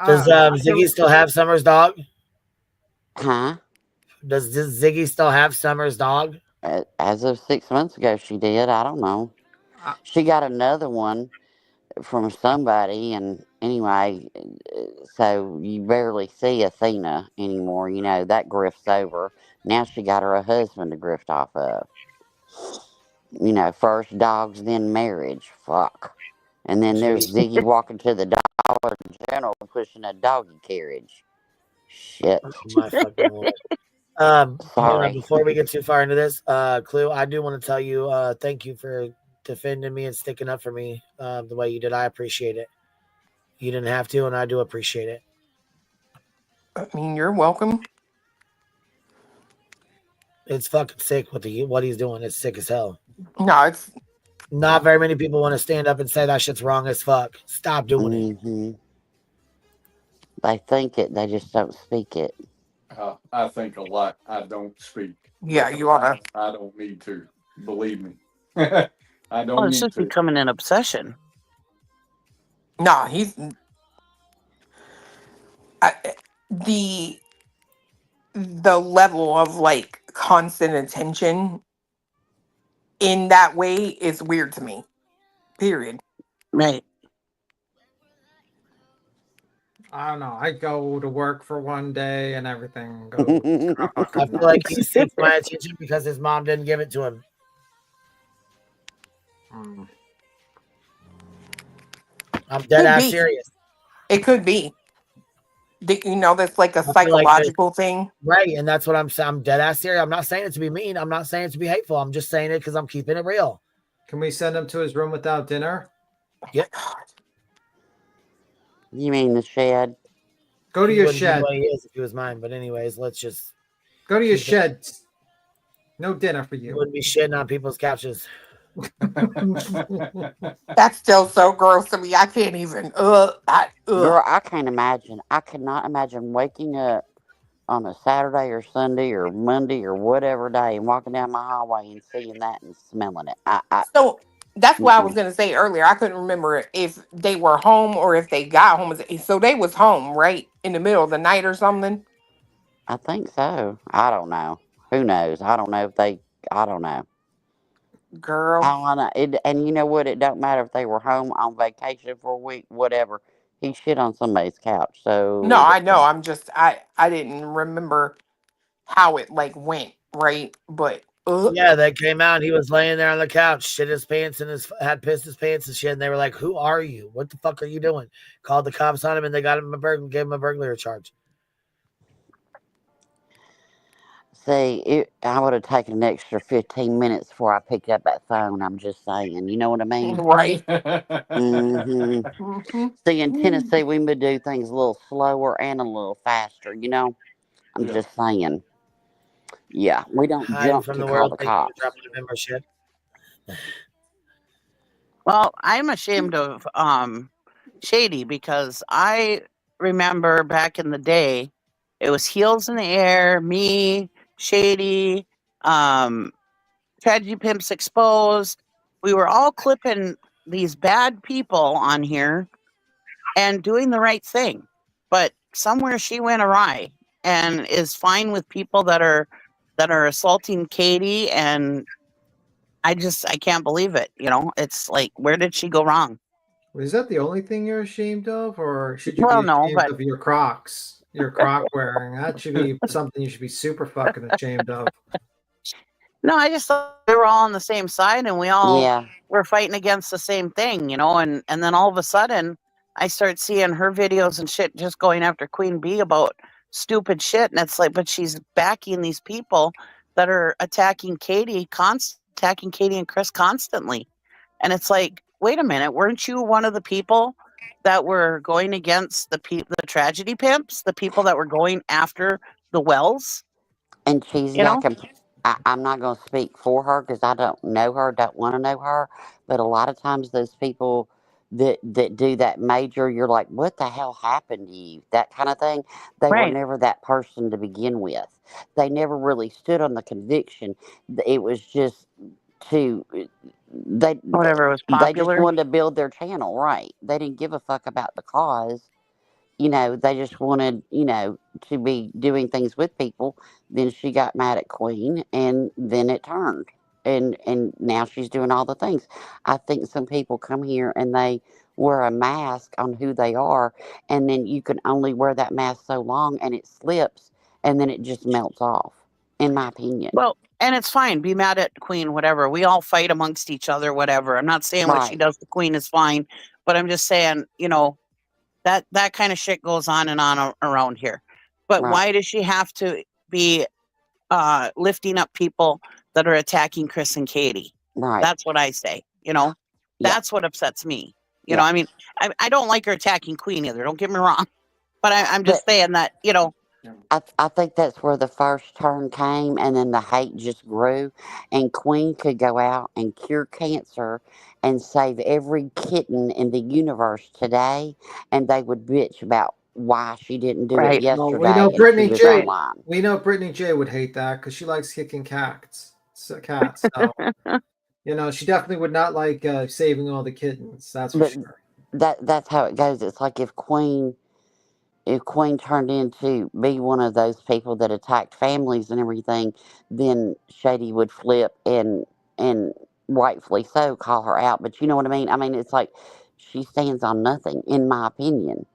Speaker 3: Does Ziggy still have Summer's dog?
Speaker 20: Huh?
Speaker 3: Does Ziggy still have Summer's dog?
Speaker 20: As of 6 months ago, she did. I don't know. She got another one from somebody, and anyway, so you barely see Athena anymore. You know, that grift's over. Now she got her a husband to grift off of. You know, first dogs, then marriage. Fuck. And then there's Ziggy walking to the Dollar General pushing a doggy carriage. Shit.
Speaker 3: Oh, my fucking Lord.
Speaker 20: Sorry.
Speaker 3: Before we get too far into this, Clue, I do want to tell you, thank you for defending me and sticking up for me the way you did. I appreciate it. You didn't have to, and I do appreciate it.
Speaker 13: I mean, you're welcome.
Speaker 3: It's fucking sick what he's doing. It's sick as hell.
Speaker 13: No, it's
Speaker 3: not very many people want to stand up and say that shit's wrong as fuck. Stop doing
Speaker 20: it. They think it, they just don't speak it.
Speaker 19: I think a lot. I don't speak.
Speaker 13: Yeah, you are.
Speaker 19: I don't need to. Believe me. I don't
Speaker 14: Well, it's
Speaker 19: need
Speaker 14: just
Speaker 19: to.
Speaker 14: becoming an obsession.
Speaker 13: No, he's the level of like constant attention in that way is weird to me. Period.
Speaker 14: Right.
Speaker 6: I don't know. I go to work for one day and everything goes.
Speaker 3: I feel like he seeks my attention because his mom didn't give it to him. I'm dead ass serious.
Speaker 13: It could be. You know, that's like a psychological thing.
Speaker 3: Right. And that's what I'm saying. I'm dead ass serious. I'm not saying it to be mean. I'm not saying it to be hateful. I'm just saying it because I'm keeping it real.
Speaker 6: Can we send him to his room without dinner?
Speaker 3: Yep.
Speaker 20: You mean the shed?
Speaker 6: Go to
Speaker 3: He
Speaker 6: your
Speaker 3: wouldn't be
Speaker 6: shed.
Speaker 3: what he is if he was mine. But anyways, let's just
Speaker 6: Go to your shed. No dinner for you.
Speaker 3: Wouldn't be shitting on people's couches.
Speaker 13: That's still so gross to me. I can't even.
Speaker 20: Girl, I can't imagine. I could not imagine waking up on a Saturday or Sunday or Monday or whatever day and walking down my hallway and seeing that and smelling it.
Speaker 13: So that's what I was going to say earlier. I couldn't remember if they were home or if they got home. So they was home, right? In the middle of the night or something?
Speaker 20: I think so. I don't know. Who knows? I don't know if they, I don't know.
Speaker 13: Girl.
Speaker 20: And you know what? It don't matter if they were home on vacation for a week, whatever. He shit on somebody's couch. So
Speaker 13: No, I know. I'm just, I didn't remember how it like went, right? But
Speaker 3: yeah, they came out. He was laying there on the couch, shit his pants and had pissed his pants and shit. And they were like, "Who are you? What the fuck are you doing?" Called the cops on him, and they got him gave him a burglary charge.
Speaker 20: See, I would have taken an extra 15 minutes before I picked up that phone. I'm just saying, you know what I mean?
Speaker 13: Right.
Speaker 20: See, in Tennessee, we would do things a little slower and a little faster. You know, I'm just saying. Yeah, we don't jump
Speaker 3: from
Speaker 20: to
Speaker 3: the
Speaker 20: call
Speaker 3: world.
Speaker 20: the
Speaker 3: Thank you
Speaker 20: cops.
Speaker 3: for dropping the membership.
Speaker 14: Well, I'm ashamed of Shady because I remember back in the day, it was Heels in the Air, me, Shady, Tragedy Pimps Exposed. We were all clipping these bad people on here and doing the right thing. But somewhere she went awry and is fine with people that are assaulting Katie, and I can't believe it. You know, it's like, where did she go wrong?
Speaker 6: Is that the only thing you're ashamed of, or should you
Speaker 14: Well,
Speaker 6: be
Speaker 14: no,
Speaker 6: ashamed
Speaker 14: but-
Speaker 6: of your Crocs? Your Croc wearing. That should be something you should be super fucking ashamed of.
Speaker 14: No, I just thought we were all on the same side and we all
Speaker 20: Yeah.
Speaker 14: were fighting against the same thing, you know, and then all of a sudden I start seeing her videos and shit just going after Queen Bee about stupid shit. And it's like, but she's backing these people that are attacking attacking Katie and Chris constantly. And it's like, wait a minute, weren't you one of the people that were going against the tragedy pimps, the people that were going after the Wells?
Speaker 20: And Cheesy,
Speaker 14: You know?
Speaker 20: I'm not going to speak for her because I don't know her, don't want to know her. But a lot of times those people that do that major, you're like, what the hell happened to you? That kind of thing. They were
Speaker 14: Right.
Speaker 20: never that person to begin with. They never really stood on the conviction. It was just
Speaker 14: Whatever was
Speaker 20: they just
Speaker 14: popular.
Speaker 20: wanted to build their channel, right? They didn't give a fuck about the cause. You know, they just wanted, to be doing things with people. Then she got mad at Queen, and then it turned. And now she's doing all the things. I think some people come here and they wear a mask on who they are, and then you can only wear that mask so long, and it slips, and then it just melts off, in my opinion.
Speaker 14: Well, and it's fine. Be mad at Queen, whatever. We all fight amongst each other, whatever. I'm not saying what she
Speaker 20: Right.
Speaker 14: does to Queen is fine, but I'm just saying, that kind of shit goes on and on around here. But
Speaker 20: Right.
Speaker 14: why does she have to be lifting up people that are attacking Chris and Katie?
Speaker 20: Right.
Speaker 14: That's what I say.
Speaker 20: Yeah.
Speaker 14: That's what upsets me.
Speaker 20: Yeah.
Speaker 14: I mean, I don't like her attacking Queen either. Don't get me wrong, but I'm just saying that
Speaker 20: I think that's where the first turn came, and then the hate just grew. And Queen could go out and cure cancer and save every kitten in the universe today, and they would bitch about why she didn't do it
Speaker 14: Right.
Speaker 20: yesterday.
Speaker 6: Well, we know
Speaker 20: and
Speaker 6: Brittany
Speaker 20: she was
Speaker 6: J.
Speaker 20: online.
Speaker 6: We know Brittany J would hate that because she likes kicking cats. So, she definitely would not like saving all the kittens. That's for
Speaker 20: But
Speaker 6: sure.
Speaker 20: that's how it goes. It's like if Queen turned into be one of those people that attacked families and everything, then Shady would flip and rightfully so call her out. But you know what I mean? I mean, it's like she stands on nothing, in my opinion.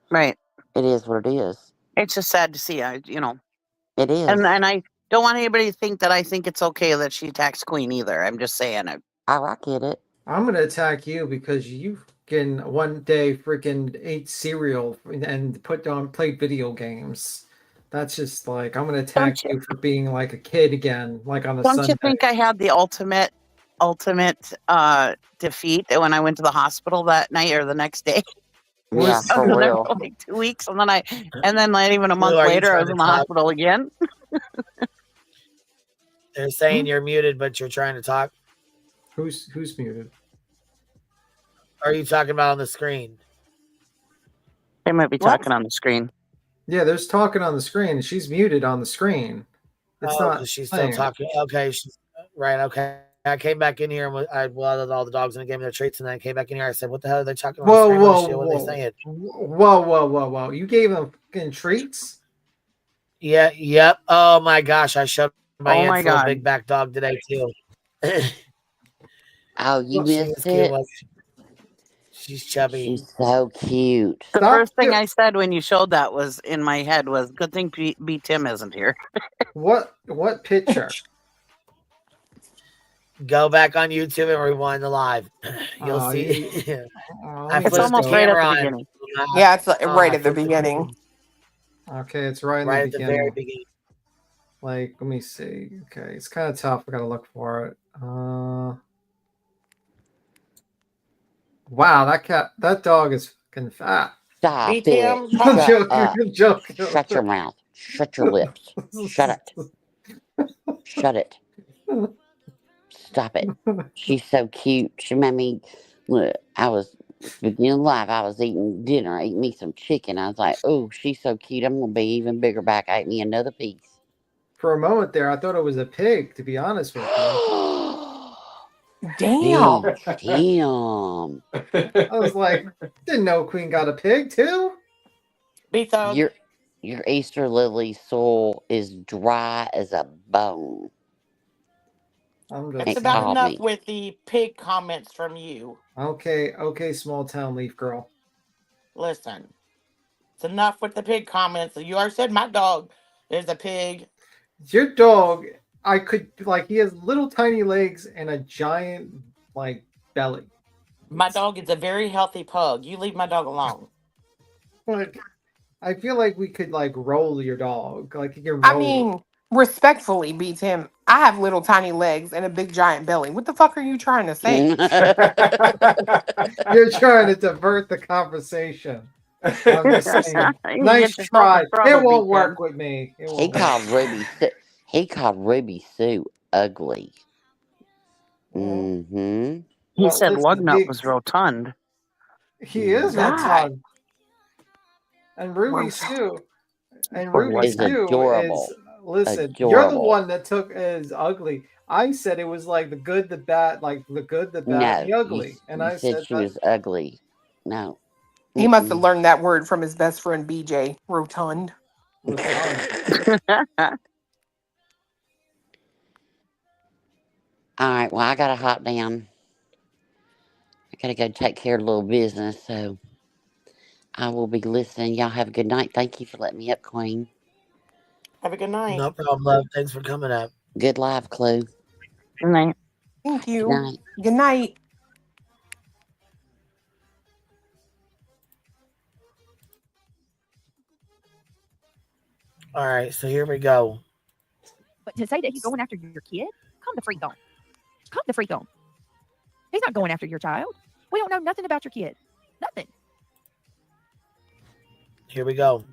Speaker 14: Right.
Speaker 20: It is what it is.
Speaker 14: It's just sad to see.
Speaker 20: It is.
Speaker 14: And I don't want anybody to think that I think it's okay that she attacks Queen either. I'm just saying it.
Speaker 20: I get it.
Speaker 6: I'm gonna attack you because you can one day freaking ate cereal and played video games. That's just like I'm gonna attack you for being like a kid again, like on a
Speaker 14: Don't
Speaker 6: Sunday.
Speaker 14: you think I had the ultimate defeat when I went to the hospital that night or the next day?
Speaker 20: Yeah,
Speaker 14: I
Speaker 20: for
Speaker 14: was there
Speaker 20: real.
Speaker 14: for like 2 weeks, and then not even a month
Speaker 17: are you
Speaker 14: later, I
Speaker 17: trying
Speaker 14: was
Speaker 17: to
Speaker 14: in the
Speaker 17: talk?
Speaker 14: hospital again.
Speaker 17: They're saying you're muted, but you're trying to talk.
Speaker 6: Who's muted?
Speaker 17: Are you talking about on the screen?
Speaker 14: They might be talking on the screen.
Speaker 6: Yeah, there's talking on the screen, and she's muted on the screen. It's not.
Speaker 17: She's still
Speaker 6: playing.
Speaker 17: talking. Okay, right. Okay, I came back in here and I allowed all the dogs in the game their treats, and then I came back in here. I said, "What the hell are they talking about?" What are they saying?
Speaker 6: Whoa! You gave them fucking treats?
Speaker 17: Yeah. Yep. Oh my gosh! I showed my
Speaker 14: Oh my
Speaker 17: aunt's little
Speaker 14: God.
Speaker 17: big back dog today too.
Speaker 20: Oh, you
Speaker 17: She
Speaker 20: missed
Speaker 17: was cute,
Speaker 20: it?
Speaker 17: like, she's chubby.
Speaker 20: She's so cute.
Speaker 14: The first thing I said when you showed that was in my head was, "Good thing B. Tim isn't here."
Speaker 6: What picture?
Speaker 17: Go back on YouTube and rewind the live. You'll see.
Speaker 14: It's almost right at the beginning.
Speaker 13: Yeah, it's right at the beginning.
Speaker 6: Okay, it's right in
Speaker 17: Right
Speaker 6: the
Speaker 17: at the
Speaker 6: beginning.
Speaker 17: very beginning.
Speaker 6: Like, let me see. Okay, it's kind of tough. I gotta look for it. Wow, that dog is fucking fat.
Speaker 20: Stop
Speaker 13: Me,
Speaker 20: it.
Speaker 13: Tim,
Speaker 6: I'm joking.
Speaker 20: Shut your mouth. Shut your lips. Shut it. Shut it. Stop it. She's so cute. She made me look. I was beginning live. I was eating dinner. I ate me some chicken. I was like, oh, she's so cute. I'm gonna be even bigger back. I ate me another piece.
Speaker 6: For a moment there, I thought it was a pig, to be honest with you.
Speaker 13: Damn.
Speaker 20: Damn.
Speaker 6: I was like, didn't know Queen got a pig too.
Speaker 20: Your Easter lily soul is dry as a bone.
Speaker 18: It's about enough with the pig comments from you.
Speaker 6: Okay, small town leaf girl.
Speaker 18: Listen, it's enough with the pig comments. You already said my dog is a pig.
Speaker 6: Your dog I could like he has little tiny legs and a giant like belly.
Speaker 18: My dog is a very healthy pug. You leave my dog alone.
Speaker 6: Like I feel like we could like roll your dog. Like you can roll.
Speaker 13: I mean, respectfully, beats him. I have little tiny legs and a big giant belly. What the fuck are you trying to say?
Speaker 6: You're trying to divert the conversation. I'm just saying. Nice try. It won't work with me. It
Speaker 20: He
Speaker 6: won't
Speaker 20: called
Speaker 6: work.
Speaker 20: Ruby. He called Ruby Sue ugly. Mm-hmm.
Speaker 14: He
Speaker 6: Well,
Speaker 14: said
Speaker 6: listen,
Speaker 14: Lugnut was rotund.
Speaker 6: He is
Speaker 13: God.
Speaker 6: rotund. And Ruby
Speaker 14: Well,
Speaker 6: Sue. And
Speaker 14: Poor
Speaker 6: Ruby
Speaker 20: Is
Speaker 6: Sue
Speaker 20: adorable.
Speaker 6: is listen, you're the
Speaker 20: Adorable.
Speaker 6: one that took as ugly. I said it was like the good, the bad, like the good, the bad,
Speaker 20: No,
Speaker 6: the ugly. And
Speaker 20: you
Speaker 6: I
Speaker 20: said
Speaker 6: said
Speaker 20: she
Speaker 6: that
Speaker 20: was ugly. No.
Speaker 13: He must have learned that word from his best friend BJ. Rotund.
Speaker 20: All right, well, I got to hop down. I got to go take care of a little business, so I will be listening. Y'all have a good night. Thank you for letting me up, Queen.
Speaker 18: Have a good night.
Speaker 3: No problem, love. Thanks for coming up.
Speaker 20: Good live, Clue.
Speaker 14: Good night.
Speaker 13: Thank you.
Speaker 20: Good night.
Speaker 13: Good night.
Speaker 3: All right, so here we go.
Speaker 7: But to say that he's going after your kid, come the freak on. Come the freak on. He's not going after your child. We don't know nothing about your kid. Nothing.
Speaker 3: Here we go.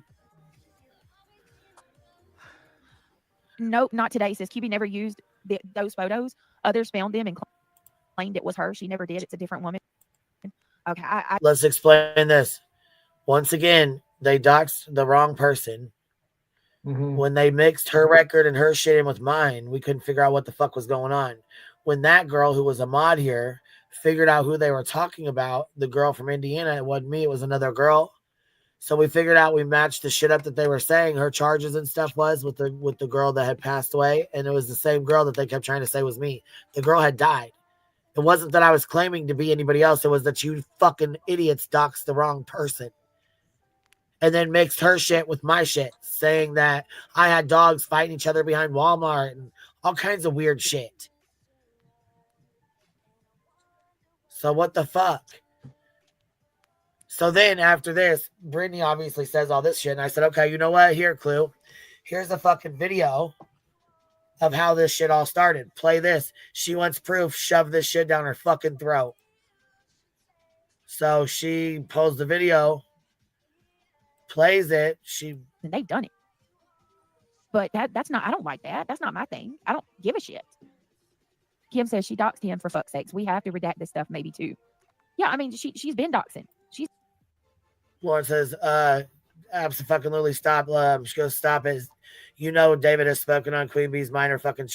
Speaker 7: Nope, not today. Says QB never used those photos. Others found them and claimed it was her. She never did. It's a different woman. Okay.
Speaker 3: Let's explain this. Once again, they doxed the wrong person. When they mixed her record and her shit in with mine, we couldn't figure out what the fuck was going on. When that girl who was a mod here figured out who they were talking about, the girl from Indiana, it wasn't me, it was another girl. So we figured out, we matched the shit up that they were saying her charges and stuff was with the girl that had passed away, and it was the same girl that they kept trying to say was me. The girl had died. It wasn't that I was claiming to be anybody else. It was that you fucking idiots doxed the wrong person. And then mixed her shit with my shit, saying that I had dogs fighting each other behind Walmart and all kinds of weird shit. So what the fuck? So then after this, Brittany obviously says all this shit. And I said, okay, you know what? Here, Clue. Here's the fucking video of how this shit all started. Play this. She wants proof. Shove this shit down her fucking throat. So she pulls the video, plays it.
Speaker 7: And they've done it. But that's not, I don't like that. That's not my thing. I don't give a shit. Kim says she doxed him for fuck's sakes. We have to redact this stuff maybe too. Yeah, I mean, she's been doxing. She's
Speaker 3: Lauren says, absolutely stop. She goes, stop it. You know, David has spoken on Queen Bee's minor fucking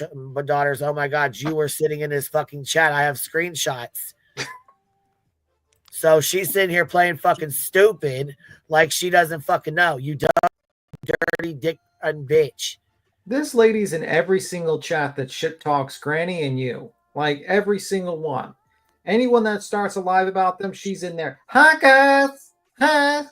Speaker 3: daughters. Oh my God, you were sitting in his fucking chat. I have screenshots. So she's sitting here playing fucking stupid like she doesn't fucking know. You dumb, dirty dick and bitch.
Speaker 6: This lady's in every single chat that shit talks Granny and you. Like every single one. Anyone that starts a live about them, she's in there. Hi guys. Hi.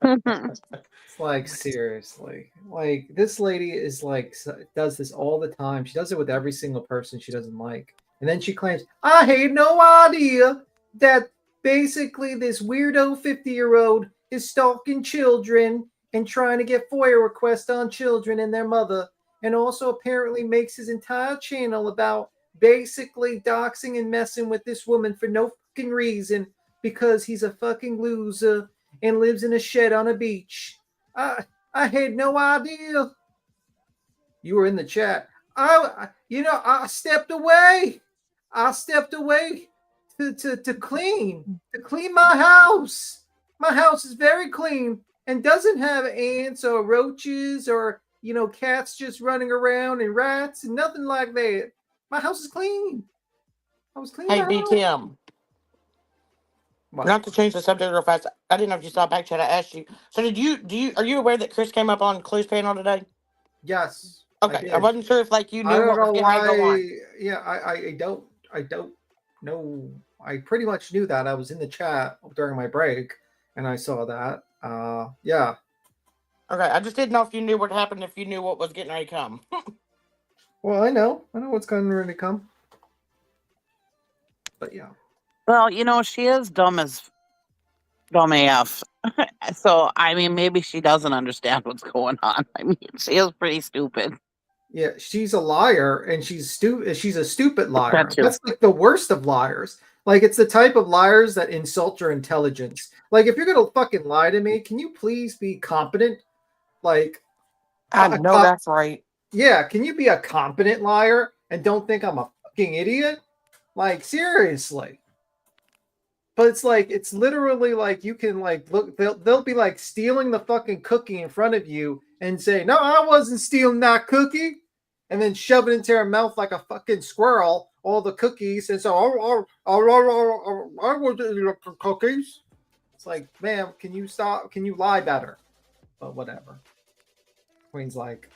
Speaker 6: It's like seriously. Like this lady is like does this all the time. She does it with every single person she doesn't like. And then she claims, I had no idea that basically this weirdo 50-year-old is stalking children and trying to get FOIA requests on children and their mother. And also apparently makes his entire channel about basically doxing and messing with this woman for no fucking reason because he's a fucking loser and lives in a shed on a beach. I had no idea. You were in the chat. I stepped away. I stepped away to clean my house. My house is very clean and doesn't have ants or roaches or cats just running around and rats and nothing like that. My house is clean. I was clean.
Speaker 18: Hey, B. Kim. Not to change the subject real fast. I didn't know if you saw back chat. I asked you. So are you aware that Chris came up on Clue's panel today?
Speaker 6: Yes.
Speaker 18: Okay. I wasn't sure if you knew
Speaker 6: I don't
Speaker 18: what was
Speaker 6: know
Speaker 18: going
Speaker 6: why.
Speaker 18: to go on.
Speaker 6: Yeah, I don't know. I pretty much knew that. I was in the chat during my break and I saw that. Yeah.
Speaker 18: Okay, I just didn't know if you knew what happened, if you knew what was getting ready to come.
Speaker 6: Well, I know what's going to come. But yeah.
Speaker 14: Well, you know, she is dumb AF. So, I mean, maybe she doesn't understand what's going on. I mean, she is pretty stupid.
Speaker 6: Yeah, she's a liar, and she's stupid. She's a stupid liar.
Speaker 14: That too.
Speaker 6: That's like the worst of liars. Like, it's the type of liars that insult your intelligence. Like, if you're gonna fucking lie to me, can you please be competent? Like,
Speaker 18: I know that's right.
Speaker 6: Yeah, can you be a competent liar and don't think I'm a fucking idiot? Like, seriously. But it's like, it's literally like you can like look, they'll be like stealing the fucking cookie in front of you and say, no, I wasn't stealing that cookie. And then shove it into her mouth like a fucking squirrel, all the cookies. And so, I was eating cookies. It's like, ma'am, can you stop? Can you lie better? But whatever. Queen's like,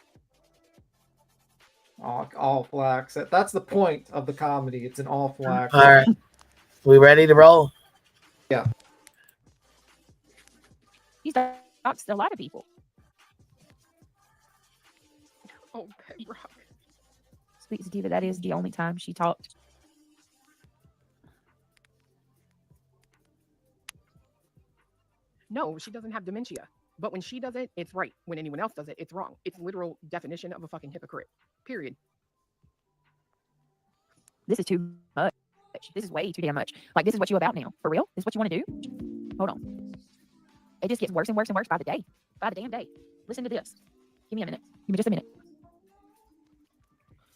Speaker 6: all flax. That's the point of the comedy. It's an all flax.
Speaker 3: All right. We ready to roll?
Speaker 6: Yeah.
Speaker 7: He's talks to a lot of people.
Speaker 2: Oh, Bedrock.
Speaker 7: Sweet Sativa, that is the only time she talked.
Speaker 2: No, she doesn't have dementia. But when she does it, it's right. When anyone else does it, it's wrong. It's literal definition of a fucking hypocrite. Period.
Speaker 7: This is too much. This is way too damn much. Like, this is what you about now. For real? This is what you want to do? Hold on. It just gets worse and worse and worse by the day. By the damn day. Listen to this. Give me a minute. Give me just a minute.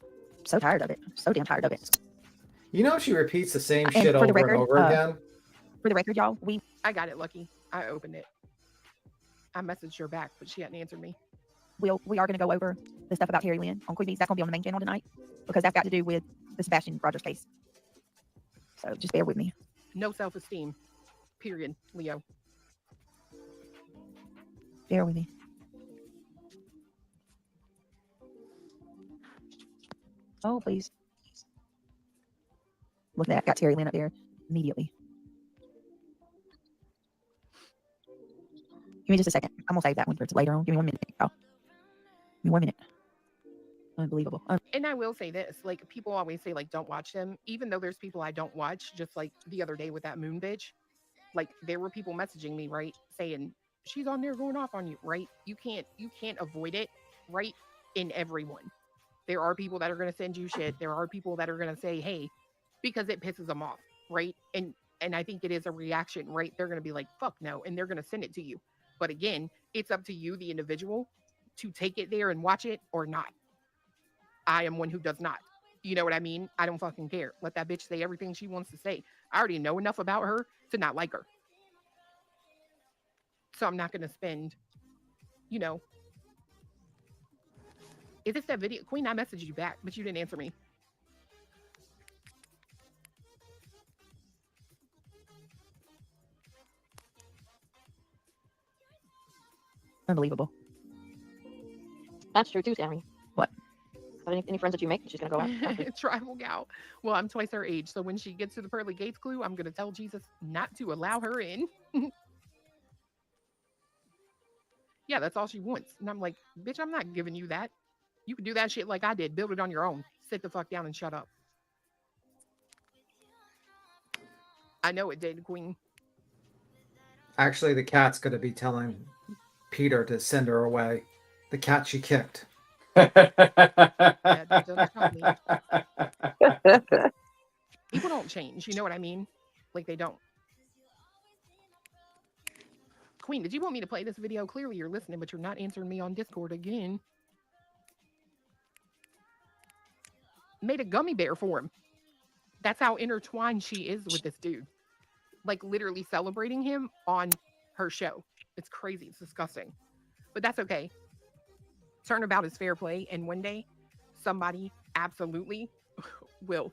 Speaker 7: I'm so tired of it. I'm so damn tired of it.
Speaker 6: You know, she repeats the same
Speaker 7: And
Speaker 6: shit
Speaker 7: for the
Speaker 6: over
Speaker 7: record,
Speaker 6: and over again.
Speaker 7: For the record, y'all,
Speaker 2: I got it, Lucky. I opened it. I messaged her back, but she hadn't answered me.
Speaker 7: we are going to go over the stuff about Terry Lynn on Queen Bees. That's going to be on the main channel tonight because that's got to do with the Sebastian Rogers case. So just bear with me.
Speaker 2: No self-esteem. Period, Leo.
Speaker 7: Bear with me. Oh, please. Look at that. Got Terry Lynn up there immediately. Give me just a second. I'm going to save that one for later on. Give me 1 minute, y'all. Give me 1 minute. Unbelievable.
Speaker 2: And I will say this, like, people always say, like, don't watch them, even though there's people I don't watch, just like the other day with that moon bitch. Like, there were people messaging me, right, saying, she's on there going off on you, right? You can't avoid it, right, in everyone. There are people that are going to send you shit. There are people that are going to say, hey, because it pisses them off, right? And I think it is a reaction, right? They're going to be like, fuck no, and they're going to send it to you. But again, it's up to you, the individual, to take it there and watch it or not. I am one who does not. You know what I mean? I don't fucking care. Let that bitch say everything she wants to say. I already know enough about her to not like her. So I'm not going to spend, you know. Is this that video? Queen, I messaged you back, but you didn't answer me.
Speaker 7: Unbelievable.
Speaker 12: That's true too, Sammy.
Speaker 7: What?
Speaker 12: Any friends that you make, she's gonna go out.
Speaker 2: Tribal gal. Well, I'm twice her age, so when she gets to the pearly gates clue, I'm gonna tell Jesus not to allow her in. Yeah, that's all she wants. And I'm like, bitch, I'm not giving you that. You can do that shit like I did. Build it on your own. Sit the fuck down and shut up. I know it did, Queen.
Speaker 6: Actually, the cat's going to be telling Peter to send her away. The cat she kicked.
Speaker 2: People don't change. You know what I mean? Like, they don't. Queen, did you want me to play this video? Clearly you're listening, but you're not answering me on Discord again. Made a gummy bear for him. That's how intertwined she is with this dude. Like, literally celebrating him on her show. It's crazy. It's disgusting. But that's okay. Turnabout is fair play. And one day, somebody absolutely will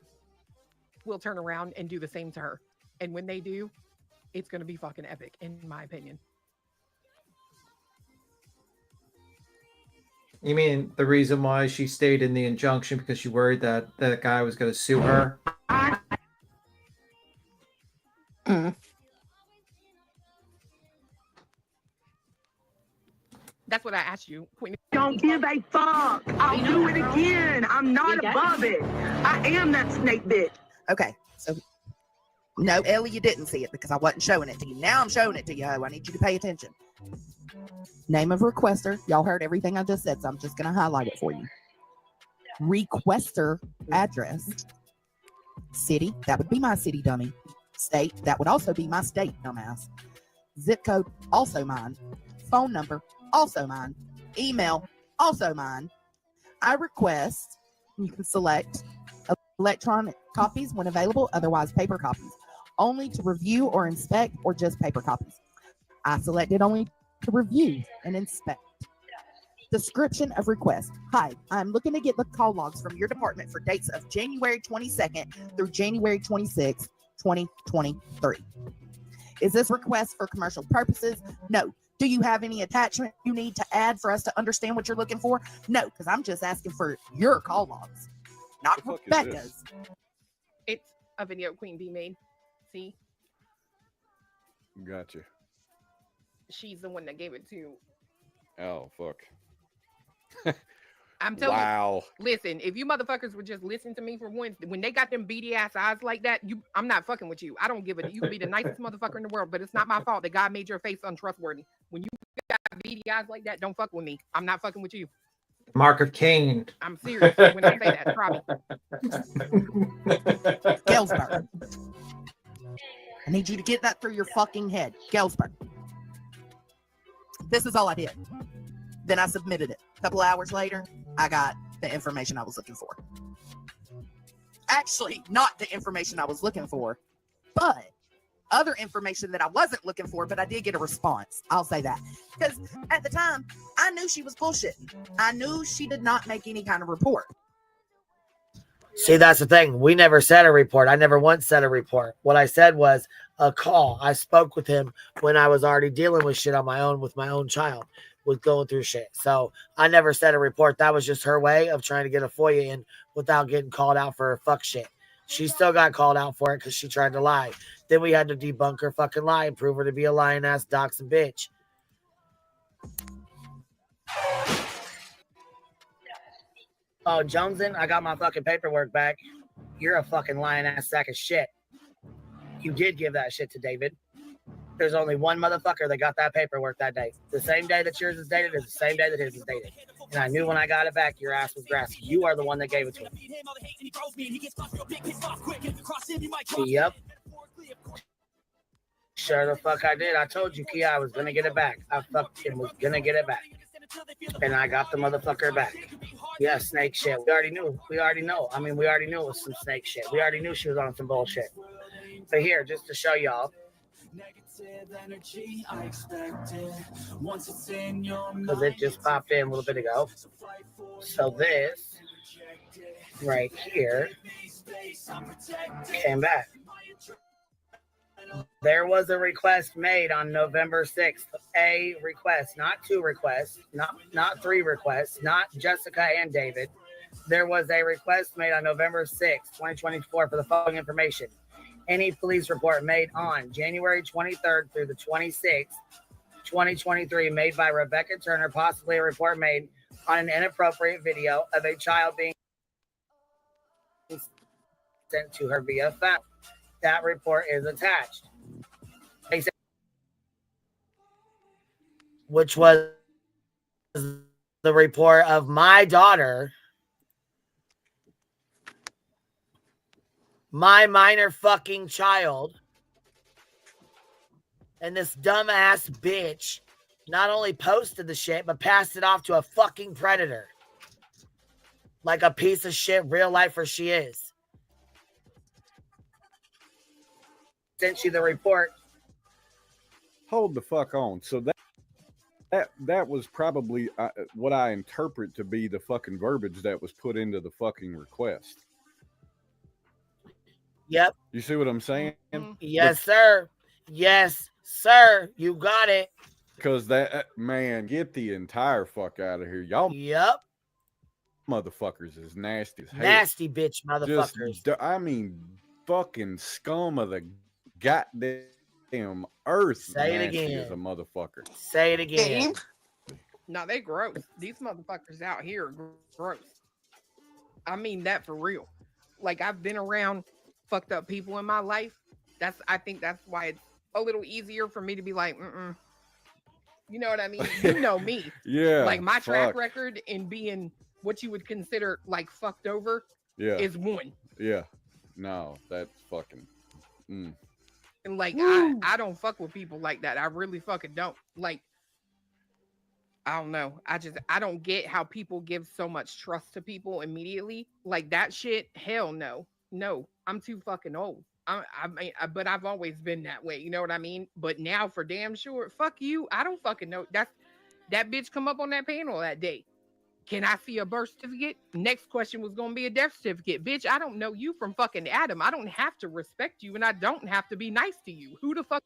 Speaker 2: turn around and do the same to her. And when they do, it's going to be fucking epic, in my opinion.
Speaker 6: You mean the reason why she stayed in the injunction because she worried that that guy was going to sue her?
Speaker 2: That's what
Speaker 4: harass you. Don't give a fuck. I'll do it again. I'm not above it. I am that snake bitch.
Speaker 22: Okay, so no, Ellie, you didn't see it because I wasn't showing it to you. Now I'm showing it to you, ho. I need you to pay attention. Name of requester. Y'all heard everything I just said, so I'm just going to highlight it for you. Requester address. City, that would be my city, dummy. State, that would also be my state, dumbass. Zip code, also mine. Phone number, also mine. Email, also mine. I request, you can select electronic copies when available, otherwise paper copies. Only to review or inspect, or just paper copies. I selected only to review and inspect. Description of request. Hi, I'm looking to get the call logs from your department for dates of January 22nd through January 26th, 2023. Is this request for commercial purposes? No. Do you have any attachment you need to add for us to understand what you're looking for? No, because I'm just asking for your call logs, not Rebecca's.
Speaker 4: It's a video Queen Bee made. See?
Speaker 19: Gotcha.
Speaker 4: She's the one that gave it to.
Speaker 19: Oh, fuck.
Speaker 4: I'm telling
Speaker 19: wow.
Speaker 4: you. Listen, if you motherfuckers would just listen to me for once, when they got them beady ass eyes like that, I'm not fucking with you. I don't give it. You can be the nicest motherfucker in the world, but it's not my fault that God made your face untrustworthy. When you got beady eyes like that, don't fuck with me. I'm not fucking with you.
Speaker 6: Mark of Cain.
Speaker 4: I'm serious when I say that. Try me.
Speaker 22: Galesburg. I need you to get that through your fucking head. Galesburg. This is all I did. Then I submitted it. A couple hours later, I got the information I was looking for. Actually, not the information I was looking for, but other information that I wasn't looking for, but I did get a response. I'll say that. Because at the time, I knew she was bullshitting. I knew she did not make any kind of report.
Speaker 3: See, that's the thing. We never said a report. I never once said a report. What I said was a call. I spoke with him when I was already dealing with shit on my own with my own child, was going through shit. So I never said a report. That was just her way of trying to get a FOIA in without getting called out for her fuck shit. She still got called out for it because she tried to lie. Then we had to debunk her fucking lie and prove her to be a lying ass doxing bitch. Oh, Joneson, I got my fucking paperwork back. You're a fucking lying ass sack of shit. You did give that shit to David. There's only one motherfucker that got that paperwork that day. The same day that yours is dated is the same day that his is dated. And I knew when I got it back, your ass was grassy. You are the one that gave it to him. Yep. Sure the fuck I did. I told you, Kia, I was going to get it back. I fucking was going to get it back. And I got the motherfucker back. Yeah, snake shit. We already knew. We already know. I mean, we already knew it was some snake shit. We already knew she was on some bullshit. But here, just to show y'all. Because it just popped in a little bit ago. So this right here came back. There was a request made on November 6th. A request, not two requests, not three requests, not Jessica and David. There was a request made on November 6th, 2024 for the following information. Any police report made on January 23rd through the 26th, 2023, made by Rebecca Turner, possibly a report made on an inappropriate video of a child being sent to her via phone. That report is attached. Which was the report of my daughter, my minor fucking child, and this dumbass bitch not only posted the shit, but passed it off to a fucking predator. Like a piece of shit real lifer she is. Sent you the report.
Speaker 19: Hold the fuck on. So that was probably what I interpret to be the fucking verbiage that was put into the fucking request.
Speaker 3: Yep.
Speaker 19: You see what I'm saying?
Speaker 3: Yes, sir. Yes, sir. You got it.
Speaker 19: Because that, man, get the entire fuck out of here. Y'all.
Speaker 3: Yep.
Speaker 19: Motherfuckers is nasty as hell.
Speaker 3: Nasty bitch motherfuckers.
Speaker 19: Just, I mean, fucking scum of the goddamn earth.
Speaker 3: Say it again.
Speaker 19: As a motherfucker.
Speaker 3: Say it again.
Speaker 4: No, they gross. These motherfuckers out here are gross. I mean that for real. Like, I've been around fucked up people in my life. I think that's why it's a little easier for me to be like, you know what I mean? You know me.
Speaker 19: Yeah.
Speaker 4: Like, my track
Speaker 19: fuck.
Speaker 4: record in being what you would consider like fucked over is one.
Speaker 19: Yeah. No, that's fucking.
Speaker 4: And like, I don't fuck with people like that. I really fucking don't. Like, I don't know. I don't get how people give so much trust to people immediately. Like, that shit, hell no. No, I'm too fucking old. But I've always been that way. You know what I mean? But now for damn sure, fuck you. I don't fucking know. That bitch come up on that panel that day. Can I see a birth certificate? Next question was going to be a death certificate. Bitch, I don't know you from fucking Adam. I don't have to respect you, and I don't have to be nice to you. Who the fuck?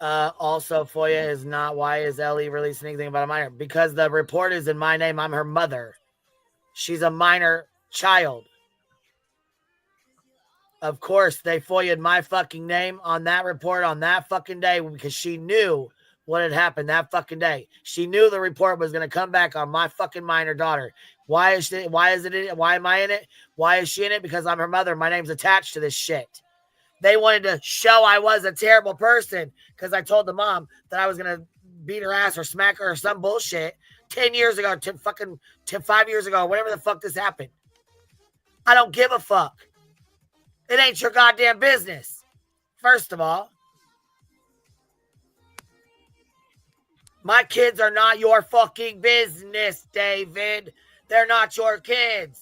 Speaker 3: Also, FOIA is not. Why is Ellie releasing anything about a minor? Because the report is in my name. I'm her mother. She's a minor child. Of course, they FOIA'd my fucking name on that report on that fucking day because she knew what had happened that fucking day. She knew the report was going to come back on my fucking minor daughter. Why is it in it? Why am I in it? Why is she in it? Because I'm her mother. My name's attached to this shit. They wanted to show I was a terrible person because I told the mom that I was going to beat her ass or smack her or some bullshit 10 years ago, 5 years ago, whatever the fuck this happened. I don't give a fuck. It ain't your goddamn business. First of all, my kids are not your fucking business, David. They're not your kids.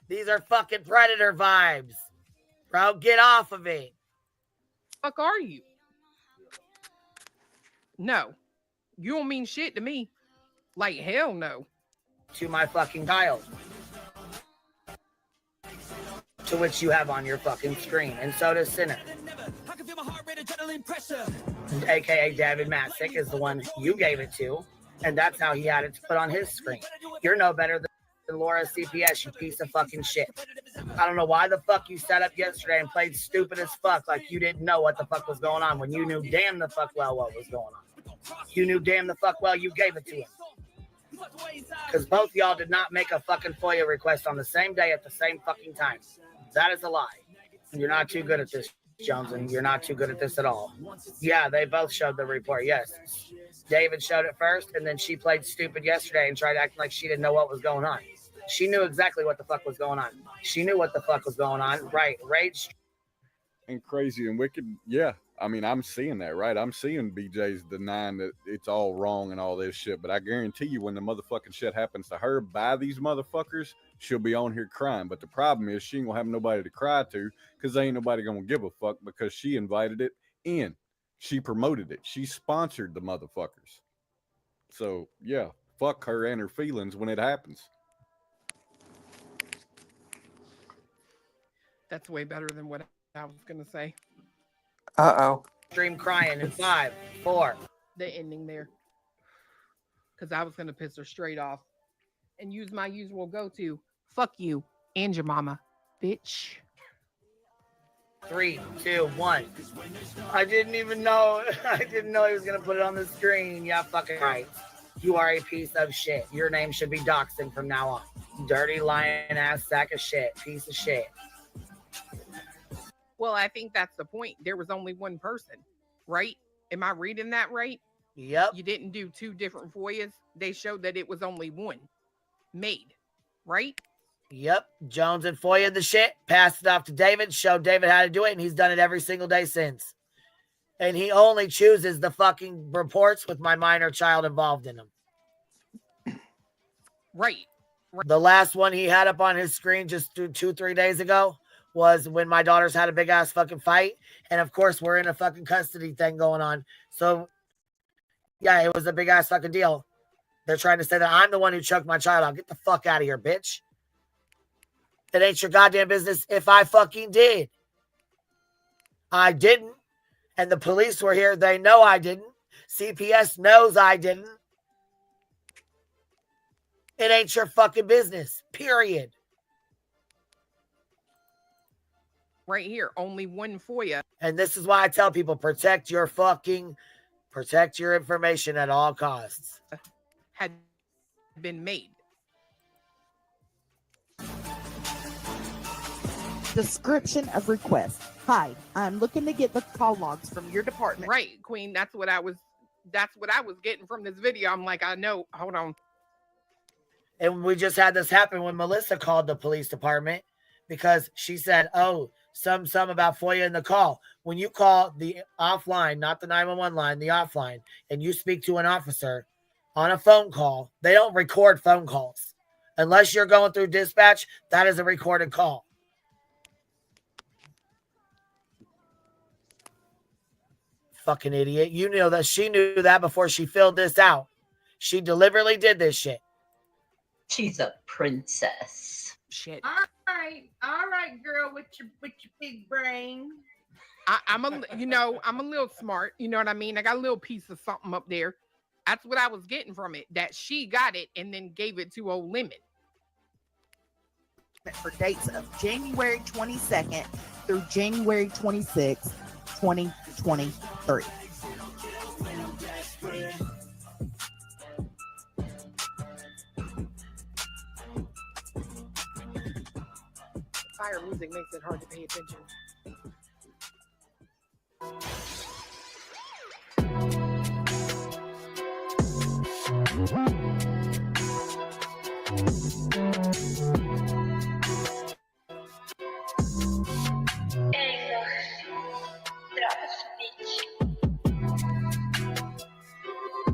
Speaker 3: These are fucking predator vibes. Bro, get off of it.
Speaker 4: Fuck are you? No. You don't mean shit to me. Like, hell no.
Speaker 3: To my fucking child. To which you have on your fucking screen. And so does Sinner. AKA David Masick is the one you gave it to. And that's how he had it to put on his screen. You're no better than Laura CPS, you piece of fucking shit. I don't know why the fuck you sat up yesterday and played stupid as fuck like you didn't know what the fuck was going on when you knew damn the fuck well what was going on. You knew damn the fuck well you gave it to him. Because both y'all did not make a fucking FOIA request on the same day at the same fucking time. That is a lie. You're not too good at this, Jones, and you're not too good at this at all. Yeah, they both showed the report, yes. David showed it first, and then she played stupid yesterday and tried acting like she didn't know what was going on. She knew exactly what the fuck was going on. She knew what the fuck was going on. Right. Rage.
Speaker 19: And crazy and wicked. Yeah. I mean, I'm seeing that, right? I'm seeing BJ's denying that it's all wrong and all this shit. But I guarantee you when the motherfucking shit happens to her by these motherfuckers, she'll be on here crying. But the problem is she ain't gonna have nobody to cry to because ain't nobody gonna give a fuck because she invited it in. She promoted it. She sponsored the motherfuckers. So, yeah, fuck her and her feelings when it happens.
Speaker 4: That's way better than what I was going to say.
Speaker 13: Uh-oh.
Speaker 3: Stream crying in 5, 4.
Speaker 4: The ending there. Because I was going to piss her straight off and use my usual go-to. Fuck you and your mama, bitch.
Speaker 3: 3, 2, 1. I didn't even know. I didn't know he was going to put it on the screen. Yeah, fucking right. You are a piece of shit. Your name should be Doxing from now on. Dirty, lying ass sack of shit. Piece of shit.
Speaker 4: Well, I think that's the point. There was only one person, right? Am I reading that right?
Speaker 3: Yep.
Speaker 4: You didn't do 2 different FOIAs. They showed that it was only one made, right?
Speaker 3: Yep. Jones and FOIA'd the shit, passed it off to David, showed David how to do it, and he's done it every single day since. And he only chooses the fucking reports with my minor child involved in them.
Speaker 4: Right.
Speaker 3: The last one he had up on his screen just 2-3 days ago was when my daughters had a big ass fucking fight. And of course, we're in a fucking custody thing going on. So, yeah, it was a big ass fucking deal. They're trying to say that I'm the one who choked my child out. Get the fuck out of here, bitch. It ain't your goddamn business if I fucking did. I didn't. And the police were here. They know I didn't. CPS knows I didn't. It ain't your fucking business. Period.
Speaker 4: Right here. Only one FOIA.
Speaker 3: And this is why I tell people, protect your Protect your information at all costs.
Speaker 4: Had been made.
Speaker 22: Description of request. Hi, I'm looking to get the call logs from your department.
Speaker 4: Right, Queen. That's what I was getting from this video. I'm like, I know. Hold on.
Speaker 3: And we just had this happen when Melissa called the police department because she said, oh, some about FOIA in the call. When you call the offline, not the 911 line, the offline, and you speak to an officer on a phone call, they don't record phone calls. Unless you're going through dispatch, that is a recorded call. Fucking idiot. You know that she knew that before she filled this out. She deliberately did this shit.
Speaker 9: She's a princess.
Speaker 4: Shit.
Speaker 10: All right, girl, with your big brain.
Speaker 4: I'm a little smart. You know what I mean? I got a little piece of something up there. That's what I was getting from it. That she got it and then gave it to old Lemon.
Speaker 22: For dates of January 22nd through January 26th, 2023.
Speaker 4: Fire music makes it hard to pay attention.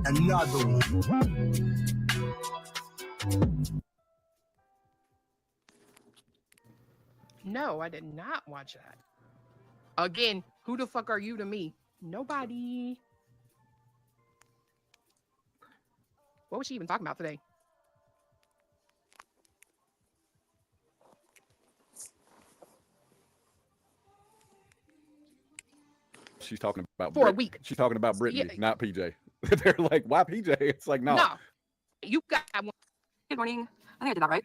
Speaker 23: Another one.
Speaker 4: No, I did not watch that. Again, who the fuck are you to me? Nobody. What was she even talking about today?
Speaker 19: She's talking about
Speaker 4: For a week.
Speaker 19: She's talking about Brittany,
Speaker 4: Yeah.
Speaker 19: not PJ. They're like, why PJ? It's like, no.
Speaker 4: No. You got one.
Speaker 2: Good morning. I think I did that right.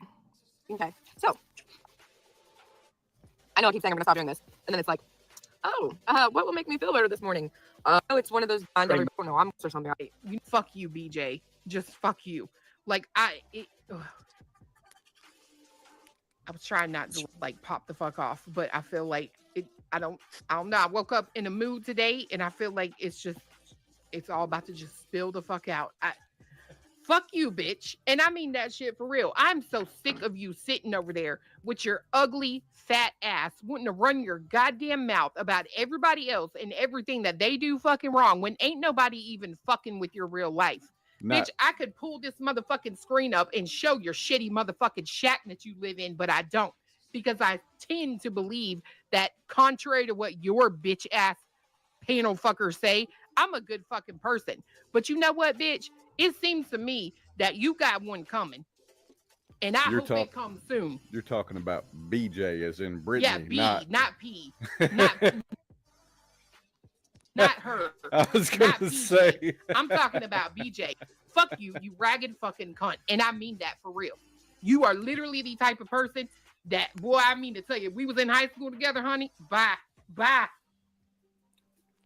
Speaker 2: Okay. So, I know I keep saying I'm going to stop doing this. And then it's like, oh, what will make me feel better this morning? Oh, it's one of those, no, I'm or something.
Speaker 4: Fuck you, BJ. Just fuck you. Like, I was trying not to like pop the fuck off, but I feel like I don't know. I woke up in a mood today and I feel like it's all about to just spill the fuck out. Fuck you, bitch. And I mean that shit for real. I'm so sick of you sitting over there with your ugly, fat ass wanting to run your goddamn mouth about everybody else and everything that they do fucking wrong when ain't nobody even fucking with your real life. Bitch, I could pull this motherfucking screen up and show your shitty motherfucking shack that you live in, but I don't. Because I tend to believe that contrary to what your bitch ass panel fuckers say, I'm a good fucking person. But you know what, bitch? It seems to me that you got one coming. And I hope it comes soon.
Speaker 19: You're talking about BJ as in Brittany.
Speaker 4: Yeah, not P. Not her.
Speaker 19: I was going to say.
Speaker 4: I'm talking about BJ. Fuck you, you ragged fucking cunt. And I mean that for real. You are literally the type of person that, boy, I mean to tell you, we was in high school together, honey. Bye.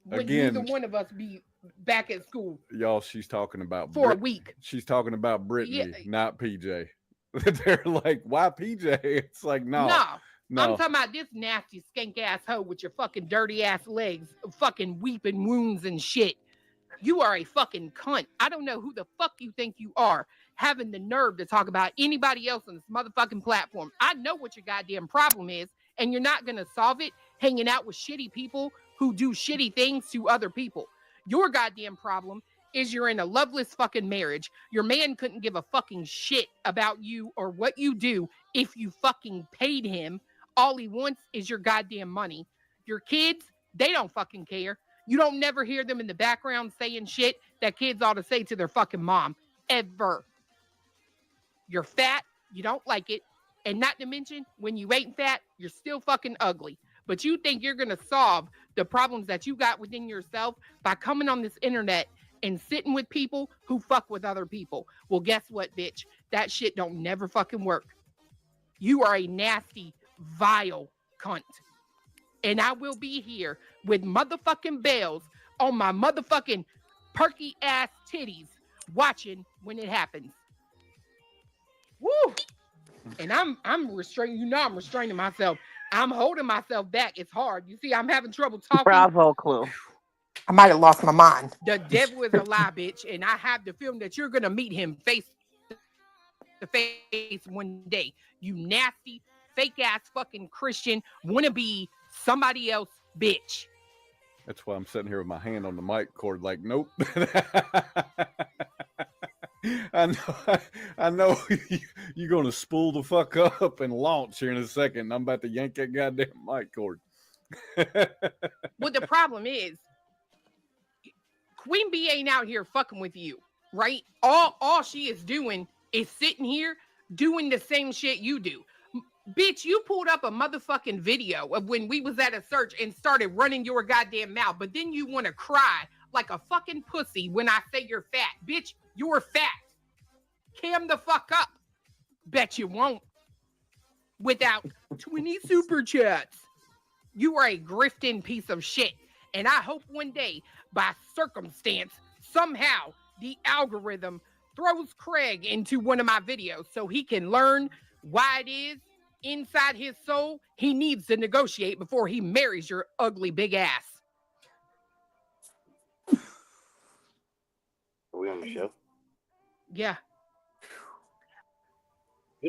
Speaker 4: When neither one of us be back at school.
Speaker 19: Y'all, she's talking about
Speaker 4: for a week.
Speaker 19: She's talking about Brittany, not PJ. They're like, why PJ? It's like, no.
Speaker 4: I'm talking about this nasty skank ass hoe with your fucking dirty ass legs, fucking weeping wounds and shit. You are a fucking cunt. I don't know who the fuck you think you are, having the nerve to talk about anybody else on this motherfucking platform. I know what your goddamn problem is, and you're not gonna solve it hanging out with shitty people who do shitty things to other people. Your goddamn problem is you're in a loveless fucking marriage. Your man couldn't give a fucking shit about you or what you do if you fucking paid him. All he wants is your goddamn money. Your kids, they don't fucking care. You don't never hear them in the background saying shit that kids ought to say to their fucking mom. Ever. You're fat. You don't like it. And not to mention, when you ain't fat, you're still fucking ugly. But you think you're going to solve the problems that you got within yourself by coming on this internet and sitting with people who fuck with other people. Well, guess what, bitch? That shit don't never fucking work. You are a nasty, vile cunt. And I will be here with motherfucking bells on my motherfucking perky ass titties watching when it happens. Woo! And I'm restraining. You know, I'm restraining myself. I'm holding myself back. It's hard. You see, I'm having trouble talking.
Speaker 14: Bravo, Clue.
Speaker 13: I might have lost my mind.
Speaker 4: The devil is a lie, bitch, and I have the feeling that you're gonna meet him face to face one day. You nasty, fake ass fucking Christian, wanna be somebody else, bitch.
Speaker 19: That's why I'm sitting here with my hand on the mic cord, like, nope. I know you're gonna spool the fuck up and launch here in a second. I'm about to yank that goddamn mic cord.
Speaker 4: Well, the problem is, Queen B ain't out here fucking with you, right? All she is doing is sitting here doing the same shit you do. Bitch, you pulled up a motherfucking video of when we was at a search and started running your goddamn mouth, but then you want to cry like a fucking pussy when I say you're fat. Bitch, you're fat. Cam the fuck up. Bet you won't. Without 20 super chats. You are a grifting piece of shit. And I hope one day, by circumstance, somehow, the algorithm throws Craig into one of my videos so he can learn why it is inside his soul he needs to negotiate before he marries your ugly big ass.
Speaker 1: Are we on the show?
Speaker 4: Yeah.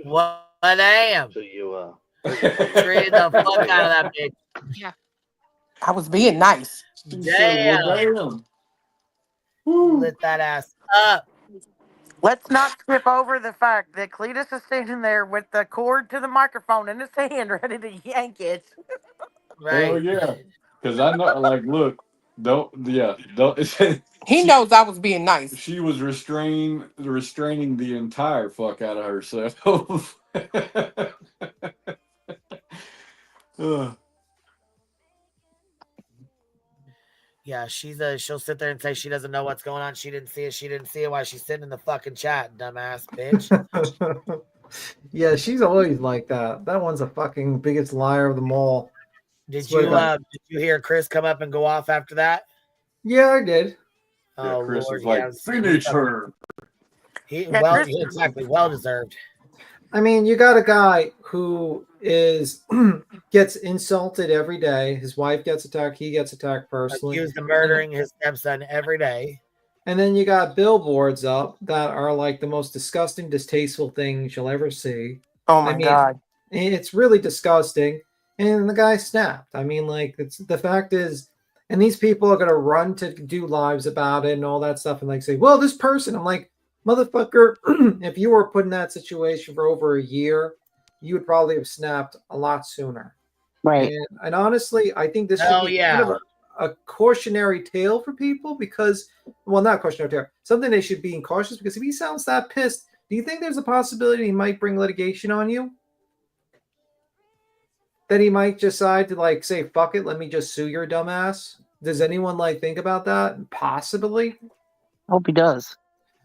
Speaker 17: What I am.
Speaker 1: So you
Speaker 17: Treated the fuck out of that bitch.
Speaker 4: Yeah.
Speaker 13: I was being nice.
Speaker 17: Damn. Lit that ass up. Let's not skip over the fact that Cletus is standing there with the cord to the microphone in his hand, ready to yank it.
Speaker 19: Hell yeah. Because I know, like, look, don't.
Speaker 13: He knows I was being nice.
Speaker 19: She was restraining the entire fuck out of herself.
Speaker 17: Yeah, she'll sit there and say she doesn't know what's going on. She didn't see it. She didn't see it while she's sitting in the fucking chat, dumbass bitch.
Speaker 6: Yeah, she's always like that. That one's the fucking biggest liar of them all.
Speaker 17: Did you hear Chris come up and go off after that?
Speaker 6: Yeah, I did.
Speaker 17: Oh,
Speaker 19: yeah, Chris
Speaker 17: Lord,
Speaker 19: was like, finish her.
Speaker 17: Exactly, well deserved.
Speaker 6: I mean, you got a guy who gets insulted every day. His wife gets attacked. He gets attacked personally.
Speaker 17: Accused of murdering his stepson every day.
Speaker 6: And then you got billboards up that are like the most disgusting, distasteful things you'll ever see.
Speaker 13: Oh my God.
Speaker 6: It's really disgusting. And the guy snapped. I mean, like, the fact is, and these people are going to run to do lives about it and all that stuff and like say, well, this person, I'm like, motherfucker, if you were put in that situation for over a year, you would probably have snapped a lot sooner.
Speaker 14: Right.
Speaker 6: And honestly, I think this should be kind of a cautionary tale for people because, well, not cautionary tale, something they should be cautious because if he sounds that pissed, do you think there's a possibility he might bring litigation on you? That he might decide to like say, fuck it, let me just sue your dumbass? Does anyone like think about that? Possibly.
Speaker 14: Hope he does.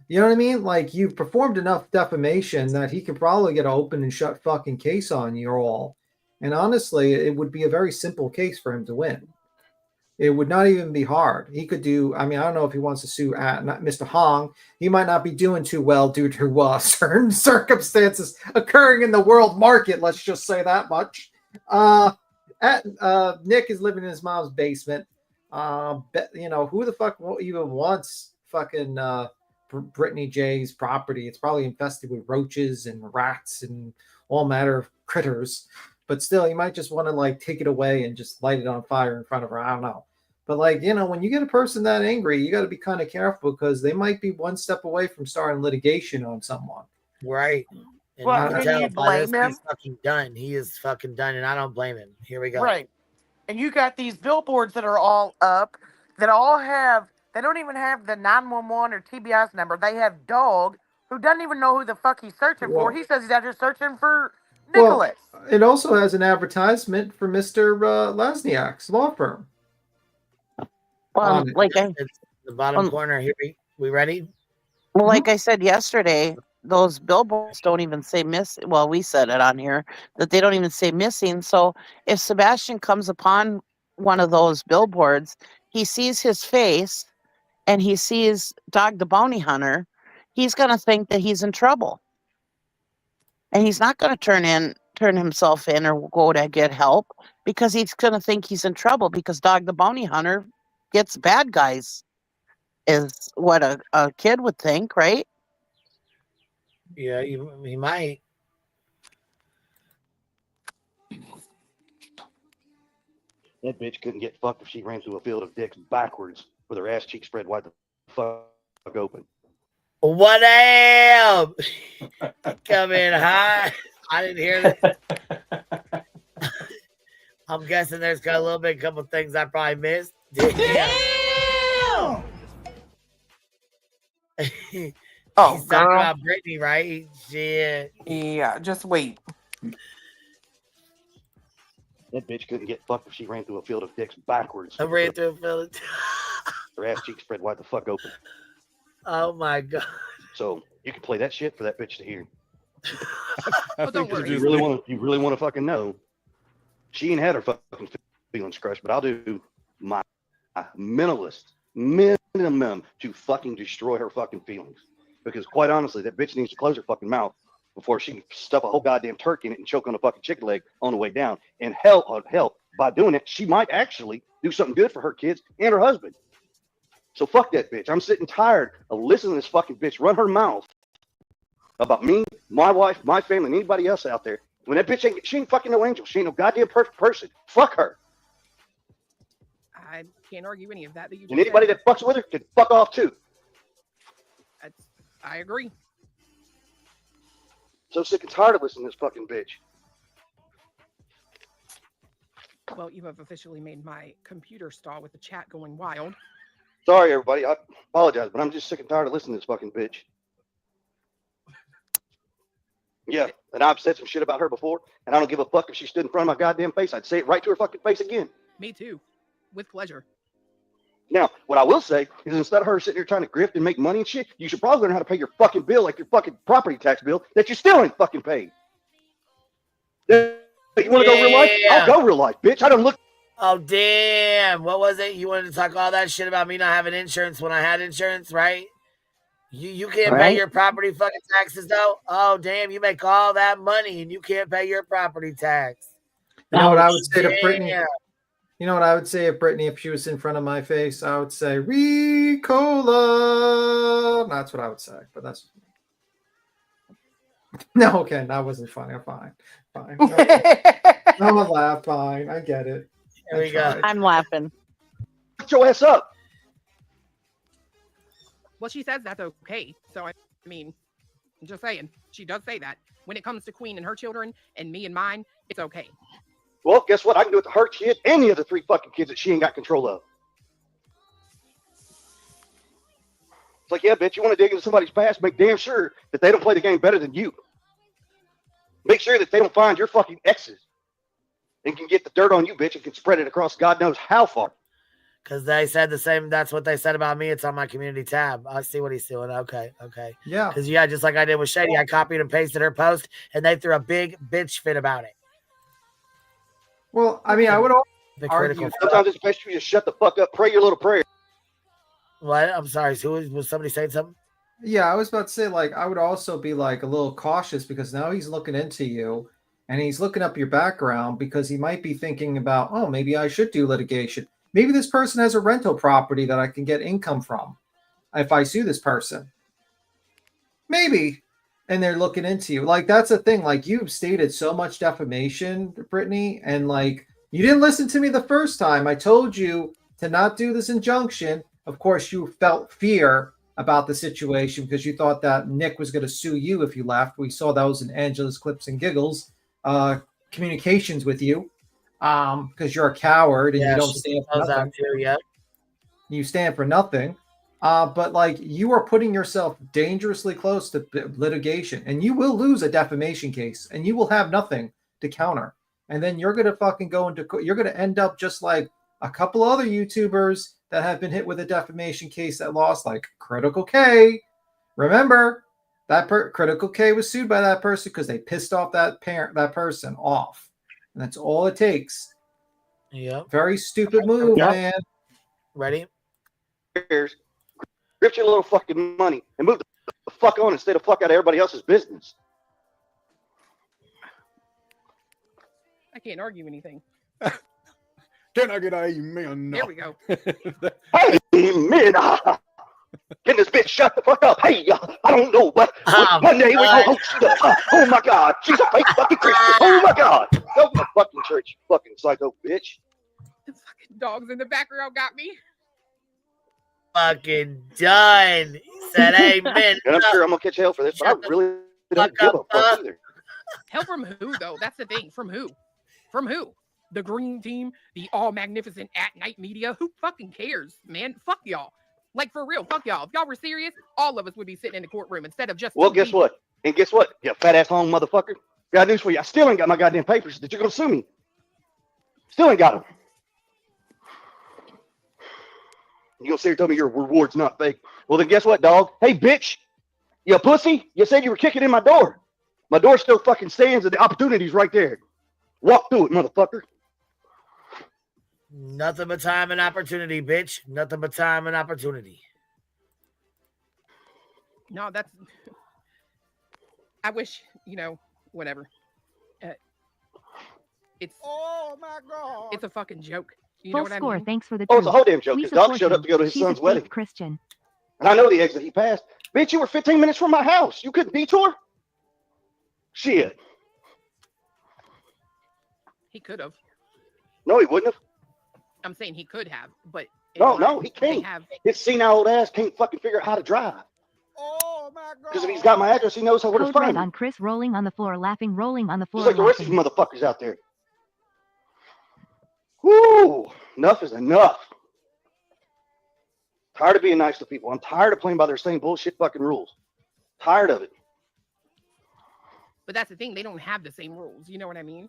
Speaker 6: You know what I mean? Like, you've performed enough defamation that he could probably get an open and shut fucking case on you all. And honestly, it would be a very simple case for him to win. It would not even be hard. He could do, I mean, I don't know if he wants to sue Mr. Hong. He might not be doing too well due to certain circumstances occurring in the world market. Let's just say that much. Nick is living in his mom's basement. You know, who the fuck even wants fucking Brittany J's property? It's probably infested with roaches and rats and all manner of critters. But still, you might just want to like take it away and just light it on fire in front of her. I don't know. But like, you know, when you get a person that angry, you got to be kind of careful because they might be one step away from starting litigation on someone.
Speaker 17: Right. And
Speaker 13: Well,
Speaker 17: you
Speaker 13: can
Speaker 17: tell
Speaker 13: you
Speaker 17: by this,
Speaker 13: blame
Speaker 17: he's
Speaker 13: him?
Speaker 17: fucking done. He is fucking done, and I don't blame him. Here we go.
Speaker 13: Right. And you got these billboards that are all up that all have, they don't even have the 911 or TBS number. They have Dog, who doesn't even know who the fuck he's searching for. He says he's out here searching for Nicholas.
Speaker 6: Well, it also has an advertisement for Mr. Lasniak's law firm.
Speaker 14: Well, like
Speaker 17: It's the bottom corner. Here, we ready?
Speaker 14: Well, like I said yesterday, those billboards don't even say miss. Well, we said it on here that they don't even say missing. So if Sebastian comes upon one of those billboards, he sees his face and he sees Dog the Bounty Hunter, he's going to think that he's in trouble. And he's not going to turn himself in or go to get help because he's going to think he's in trouble because Dog the Bounty Hunter gets bad guys, is what a kid would think, right?
Speaker 3: Yeah, he might.
Speaker 5: That bitch couldn't get fucked if she ran through a field of dicks backwards with her ass cheeks spread wide the fuck open.
Speaker 3: What am? Come in hot. I didn't hear this. I'm guessing there's got a little bit, a couple things I probably missed. Damn.
Speaker 13: Oh,
Speaker 3: He's talking
Speaker 13: girl.
Speaker 3: about Brittany, right? Shit.
Speaker 13: Yeah, just wait.
Speaker 5: That bitch couldn't get fucked if she ran through a field of dicks backwards.
Speaker 3: I ran through a field.
Speaker 5: Her ass cheeks spread wide the fuck open.
Speaker 3: Oh my god.
Speaker 5: So you can play that shit for that bitch to hear.
Speaker 13: Oh, don't worry.
Speaker 5: You really want to fucking know. She ain't had her fucking feelings crushed, but I'll do my minimalist minimum to fucking destroy her fucking feelings. Because quite honestly, that bitch needs to close her fucking mouth before she can stuff a whole goddamn turkey in it and choke on a fucking chicken leg on the way down. And hell, by doing it, she might actually do something good for her kids and her husband. So fuck that bitch. I'm sitting tired of listening to this fucking bitch run her mouth about me, my wife, my family, and anybody else out there. When that bitch she ain't fucking no angel. She ain't no goddamn perfect person. Fuck her.
Speaker 4: I can't argue any of that you just
Speaker 5: And anybody
Speaker 4: said.
Speaker 5: that fucks with her can fuck off too.
Speaker 4: I agree.
Speaker 5: So sick and tired of listening to this fucking bitch.
Speaker 4: Well, you have officially made my computer stall with the chat going wild.
Speaker 5: Sorry, everybody. I apologize, but I'm just sick and tired of listening to this fucking bitch. Yeah, and I've said some shit about her before, and I don't give a fuck if she stood in front of my goddamn face. I'd say it right to her fucking face again.
Speaker 4: Me too. With pleasure.
Speaker 5: Now, what I will say is instead of her sitting here trying to grift and make money and shit, you should probably learn how to pay your fucking bill, like your fucking property tax bill that you still ain't fucking paid. You want to go real life? I'll go real life, bitch. I don't look.
Speaker 3: Oh, damn. What was it? You wanted to talk all that shit about me not having insurance when I had insurance, right? You can't pay your property fucking taxes, though? Oh, damn. You make all that money and you can't pay your property tax.
Speaker 6: You know what I would say to
Speaker 3: Damn.
Speaker 6: Brittany? You know what I would say if Brittany, if she was in front of my face, I would say, Ricola. That's what I would say, but that's no, okay, that wasn't funny. Fine. No, laugh, fine. I get it.
Speaker 3: Here we go.
Speaker 14: I'm laughing.
Speaker 5: Put your ass up.
Speaker 4: Well, she says that's okay. So, I mean, I'm just saying. She does say that. When it comes to Queen and her children and me and mine, it's okay.
Speaker 5: Well, guess what? I can do it to her kid and the other 3 fucking kids that she ain't got control of. It's like, yeah, bitch, you want to dig into somebody's past, make damn sure that they don't play the game better than you. Make sure that they don't find your fucking exes and can get the dirt on you, bitch, and can spread it across God knows how far.
Speaker 3: Because they said the same. That's what they said about me. It's on my community tab. I see what he's doing. Okay.
Speaker 6: Yeah.
Speaker 3: Because, yeah, just like I did with Shady, I copied and pasted her post, and they threw a big bitch fit about it.
Speaker 6: Well, I mean, I would argue.
Speaker 5: Sometimes it's best you just shut the fuck up, pray your little prayer.
Speaker 3: What? I'm sorry. So was somebody saying something?
Speaker 6: Yeah, I was about to say, like, I would also be like a little cautious because now he's looking into you and he's looking up your background because he might be thinking about, oh, maybe I should do litigation. Maybe this person has a rental property that I can get income from if I sue this person. Maybe. And they're looking into you. Like, that's the thing. Like, you've stated so much defamation, Brittany, and like, you didn't listen to me the first time. I told you to not do this injunction. Of course, you felt fear about the situation because you thought that Nick was going to sue you if you left. We saw those in Angela's Clips and Giggles communications with you because you're a coward and you don't stand for nothing. You stand for nothing. But like, you are putting yourself dangerously close to litigation, and you will lose a defamation case, and you will have nothing to counter. And then you're going to fucking go into you're going to end up just like a couple other YouTubers that have been hit with a defamation case that lost, like Critical K. Remember that Critical K was sued by that person because they pissed off that person off, and that's all it takes.
Speaker 3: Yeah.
Speaker 6: Very stupid move, man.
Speaker 3: Ready?
Speaker 5: Here's Grift your little fucking money and move the fuck on and stay the fuck out of everybody else's business.
Speaker 4: I can't argue anything.
Speaker 19: Can I get an amen?
Speaker 4: There we go.
Speaker 5: Amen. Can this bitch shut the fuck up? Hey, I don't know what Monday we go host stuff. Oh my God, she's a fake fucking Christian. Oh my God, go to the fucking church, you fucking psycho bitch.
Speaker 4: The fucking dogs in the background got me.
Speaker 17: Fucking done. He said amen.
Speaker 5: And I'm sure I'm gonna catch hell for this, but I really don't give a fuck either.
Speaker 4: Hell from who though? That's the thing. From who? From who? The green team, the all magnificent at night media. Who fucking cares, man? Fuck y'all. Like for real, fuck y'all. If y'all were serious, all of us would be sitting in the courtroom instead of just.
Speaker 5: Well, guess what? And guess what? You fat ass home motherfucker. Got news for you. I still ain't got my goddamn papers that you're gonna sue me. Still ain't got them. You gonna sit here and tell me your reward's not fake? Well, then guess what, dog? Hey, bitch, you pussy. You said you were kicking in my door. My door still fucking stands, and the opportunity's right there. Walk through it, motherfucker.
Speaker 17: Nothing but time and opportunity, bitch. Nothing but time and opportunity.
Speaker 4: No, that's. I wish, whatever. It's.
Speaker 19: Oh my God.
Speaker 4: It's a fucking joke. You
Speaker 8: Full
Speaker 4: know what
Speaker 8: score.
Speaker 4: I mean?
Speaker 8: Thanks for the.
Speaker 5: Oh, it's a whole damn joke.
Speaker 8: We
Speaker 5: His dog
Speaker 8: support
Speaker 5: showed up
Speaker 8: you.
Speaker 5: to go to his
Speaker 8: She's a
Speaker 5: son's
Speaker 8: fake
Speaker 5: wedding.
Speaker 8: Christian.
Speaker 5: And I know the exit he passed. Bitch, you were 15 minutes from my house. You couldn't detour? Shit.
Speaker 4: He could have.
Speaker 5: No, he wouldn't have.
Speaker 4: I'm saying he could have, but
Speaker 5: No, he
Speaker 4: they
Speaker 5: can't.
Speaker 4: have.
Speaker 5: His senile old ass can't fucking figure out how to drive.
Speaker 19: Oh my God.
Speaker 5: Because if he's got my address, he knows where to
Speaker 8: Code
Speaker 5: find
Speaker 8: red
Speaker 5: me.
Speaker 8: on Chris, rolling on the floor, laughing, rolling on the floor.
Speaker 5: Just like the rest of
Speaker 8: laughing.
Speaker 5: you motherfuckers out there. Whoo! Enough is enough. Tired of being nice to people. I'm tired of playing by their same bullshit fucking rules. Tired of it.
Speaker 4: But that's the thing. They don't have the same rules. You know what I mean?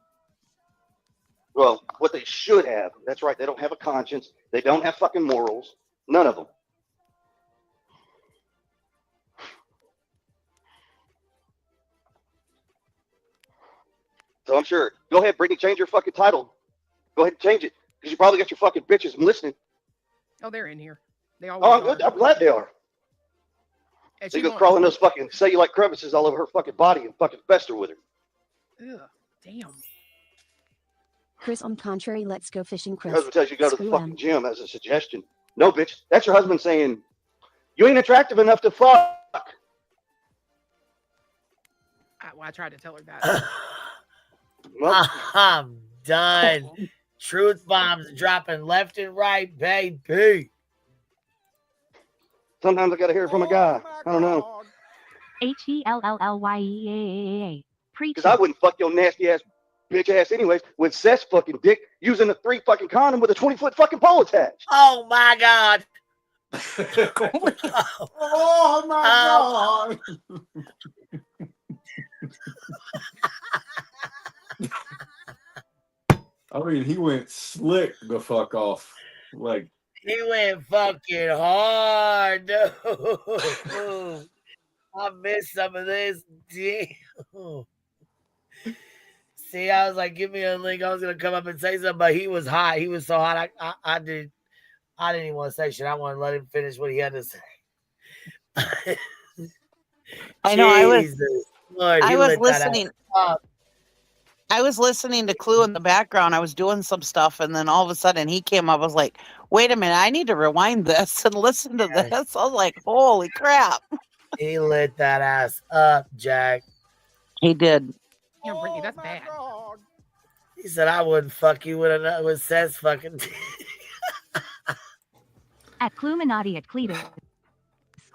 Speaker 5: Well, what they should have. That's right. They don't have a conscience. They don't have fucking morals. None of them. So I'm sure. Go ahead, Brittany, change your fucking title. Go ahead and change it. Because you probably got your fucking bitches listening.
Speaker 4: Oh, they're in here. They all.
Speaker 5: Oh, I'm good. I'm glad they are.
Speaker 4: And
Speaker 5: They
Speaker 4: she
Speaker 5: go
Speaker 4: won't-
Speaker 5: crawling those fucking cellulite crevices all over her fucking body and fucking fester with her.
Speaker 4: Ugh, damn.
Speaker 8: Chris, on contrary, let's go fishing,
Speaker 5: Your
Speaker 8: Chris.
Speaker 5: husband tells you to go to the
Speaker 8: Screw
Speaker 5: fucking
Speaker 8: him.
Speaker 5: gym as a suggestion. No, bitch. That's your husband saying, you ain't attractive enough to fuck.
Speaker 4: I tried to tell her that.
Speaker 5: Well,
Speaker 17: I'm done. Truth bombs dropping left and right, baby.
Speaker 5: sometimes I got to hear it from a guy. I don't know.
Speaker 8: HELLLYEAAA. Preach.
Speaker 5: Because I wouldn't fuck your nasty ass bitch ass anyways with Seth's fucking dick using a 3 fucking condom with a 20-foot fucking pole attached.
Speaker 17: Oh my God.
Speaker 19: Oh my God. I mean, he went slick the fuck off. Like,
Speaker 17: He went fucking hard. No. I missed some of this. Damn. See, I was like, give me a link. I was gonna come up and say something, but he was hot. He was so hot. I didn't even want to say shit. I wanted to let him finish what he had to say.
Speaker 14: I know. I was
Speaker 17: Lord, he lit that
Speaker 14: listening.
Speaker 17: up.
Speaker 14: I was listening to Clue in the background. I was doing some stuff, and then all of a sudden he came up. I was like, "Wait a minute! I need to rewind this and listen to this." I was like, "Holy crap!"
Speaker 17: He lit that ass up, Jack.
Speaker 14: He did.
Speaker 4: Damn, Brittany, that's bad.
Speaker 17: He said, "I wouldn't fuck you with Seth's fucking."
Speaker 8: At Cluminati at Cletus.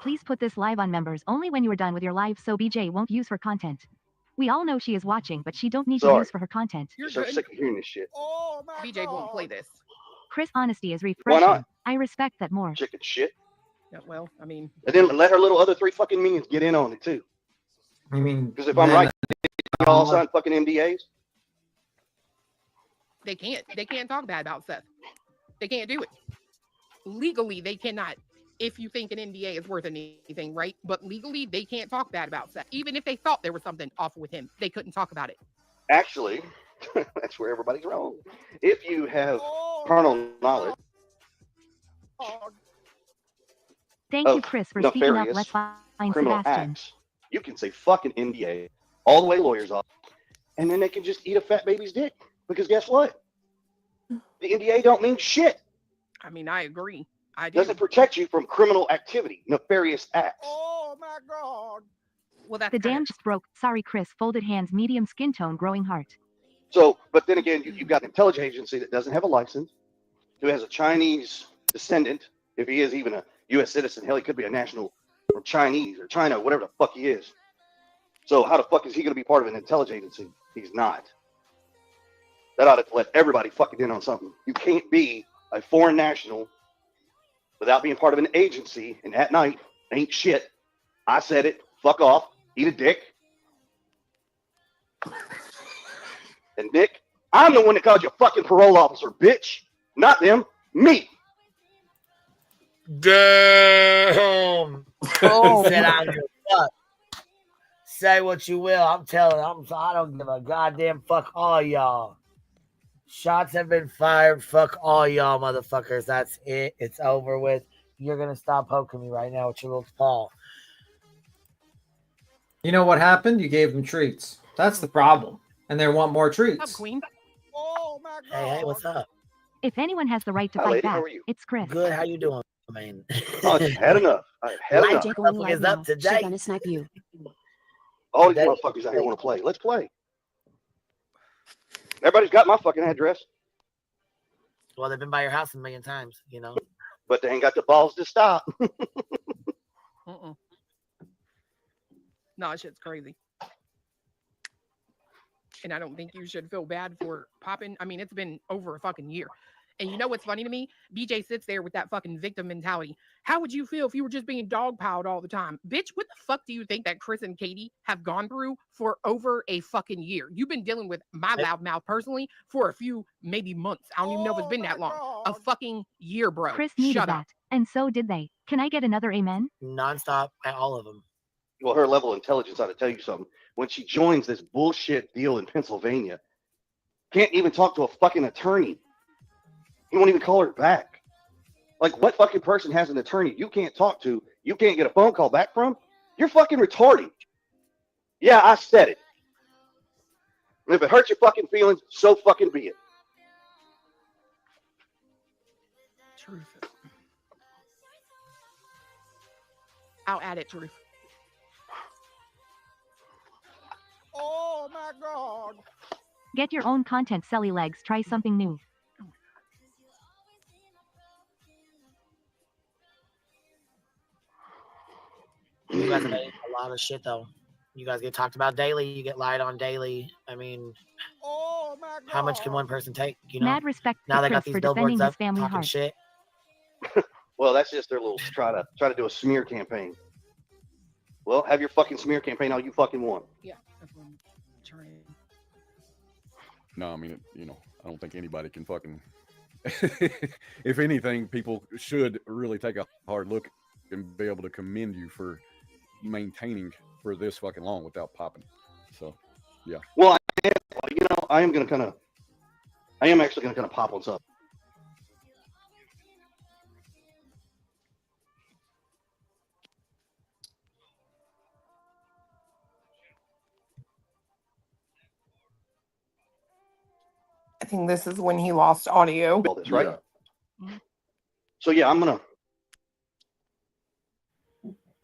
Speaker 8: Please put this live on members only when you are done with your live so BJ won't use for content. We all know she is watching, but she don't need to
Speaker 5: Sorry.
Speaker 8: use for her content.
Speaker 5: You're so sick of hearing this shit.
Speaker 4: BJ won't play this.
Speaker 8: Chris, honesty is
Speaker 5: Why
Speaker 8: refreshing.
Speaker 5: not?
Speaker 8: I respect that more.
Speaker 5: Chicken shit.
Speaker 4: Yeah, well, I mean.
Speaker 5: And then let her little other 3 fucking minions get in on it too.
Speaker 6: I mean,
Speaker 5: Because if I'm right, they all sign fucking NDAs.
Speaker 4: They can't talk bad about Seth. They can't do it. Legally, they cannot. If you think an NDA is worth anything, right? But legally, they can't talk bad about Seth. Even if they thought there was something off with him, they couldn't talk about it.
Speaker 5: Actually, that's where everybody's wrong. If you have carnal knowledge,
Speaker 8: Thank you,
Speaker 5: of
Speaker 8: Chris, for speaking up.
Speaker 5: nefarious
Speaker 8: Let's find
Speaker 5: criminal
Speaker 8: Sebastian.
Speaker 5: acts, you can say fucking NBA all the way lawyers off, and then they can just eat a fat baby's dick. Because guess what? The NDA don't mean shit.
Speaker 4: I mean, I agree. I do.
Speaker 5: Doesn't protect you from criminal activity, nefarious acts.
Speaker 4: Oh my God. Well, that's
Speaker 8: The dam just broke. Sorry, Chris. Folded hands, medium skin tone, growing heart.
Speaker 5: So, but then again, you've got an intelligence agency that doesn't have a license, who has a Chinese descendant, if he is even a U.S. citizen. Hell, he could be a national from Chinese or China, whatever the fuck he is. So how the fuck is he going to be part of an intelligence agency? He's not. That ought to let everybody fucking in on something. You can't be a foreign national without being part of an agency, and at night, ain't shit. I said it. Fuck off. Eat a dick. And Nick, I'm the one that called you a fucking parole officer, bitch. Not them. Me.
Speaker 17: Damn.
Speaker 14: Oh,
Speaker 17: He said, I don't give a fuck. Say what you will. I don't give a goddamn fuck all y'all. Shots have been fired. Fuck all y'all motherfuckers. That's it. It's over with. You're going to stop poking me right now with your little paw.
Speaker 6: You know what happened? You gave them treats. That's the problem. And they want more
Speaker 4: What's up,
Speaker 6: treats.
Speaker 4: Queen? Oh my God.
Speaker 17: Hey, what's up?
Speaker 8: If anyone has the right to
Speaker 5: Hi,
Speaker 8: fight
Speaker 5: lady. How
Speaker 8: back,
Speaker 5: are you?
Speaker 8: it's Chris.
Speaker 17: Good. How you doing, man?
Speaker 5: Oh, I've had enough. I've had enough.
Speaker 17: Motherfuckers is up today.
Speaker 12: snipe you.
Speaker 5: All these motherfuckers out here want to play. Let's play. Everybody's got my fucking address,
Speaker 17: Well, they've been by your house a million times, you know.
Speaker 5: but they ain't got the balls to stop.
Speaker 4: No, that shit's crazy. And I don't think you should feel bad for popping. I mean, it's been over a fucking year. And you know what's funny to me? BJ sits there with that fucking victim mentality. How would you feel if you were just being dogpiled all the time? Bitch, what the fuck do you think that Chris and Katie have gone through for over a fucking year? You've been dealing with my loudmouth personally for a few, maybe months. I don't even know if it's been that long. A fucking year, bro.
Speaker 8: Chris needed
Speaker 4: Shut
Speaker 8: that.
Speaker 4: up.
Speaker 8: And so did they. Can I get another amen?
Speaker 17: Nonstop at all of them.
Speaker 5: Well, her level of intelligence ought to tell you something. When she joins this bullshit deal in Pennsylvania, can't even talk to a fucking attorney. He won't even call her back. Like, what fucking person has an attorney you can't talk to, you can't get a phone call back from? You're fucking retarded. Yeah, I said it. And if it hurts your fucking feelings, so fucking be it.
Speaker 4: Truth. I'll add it, Truth. Oh my God.
Speaker 8: Get your own content, Selly Legs. Try something new.
Speaker 17: You guys made a lot of shit, though. You guys get talked about daily. You get lied on daily. I mean, how much can one person take? You know.
Speaker 8: Mad respect
Speaker 17: Now
Speaker 8: to
Speaker 17: they got
Speaker 8: Chris
Speaker 17: these
Speaker 8: for defending
Speaker 17: billboards
Speaker 8: his
Speaker 17: up
Speaker 8: family
Speaker 17: talking
Speaker 8: heart.
Speaker 17: shit.
Speaker 5: Well, that's just their little try to do a smear campaign. Well, have your fucking smear campaign all you fucking want.
Speaker 4: Yeah, that's what I'm trying.
Speaker 19: No, I mean, I don't think anybody can fucking. If anything, people should really take a hard look and be able to commend you for maintaining for this fucking long without popping. So, yeah.
Speaker 5: Well, I am actually gonna kind of pop on something.
Speaker 13: I think this is when he lost audio.
Speaker 5: All this, right? So yeah, I'm gonna.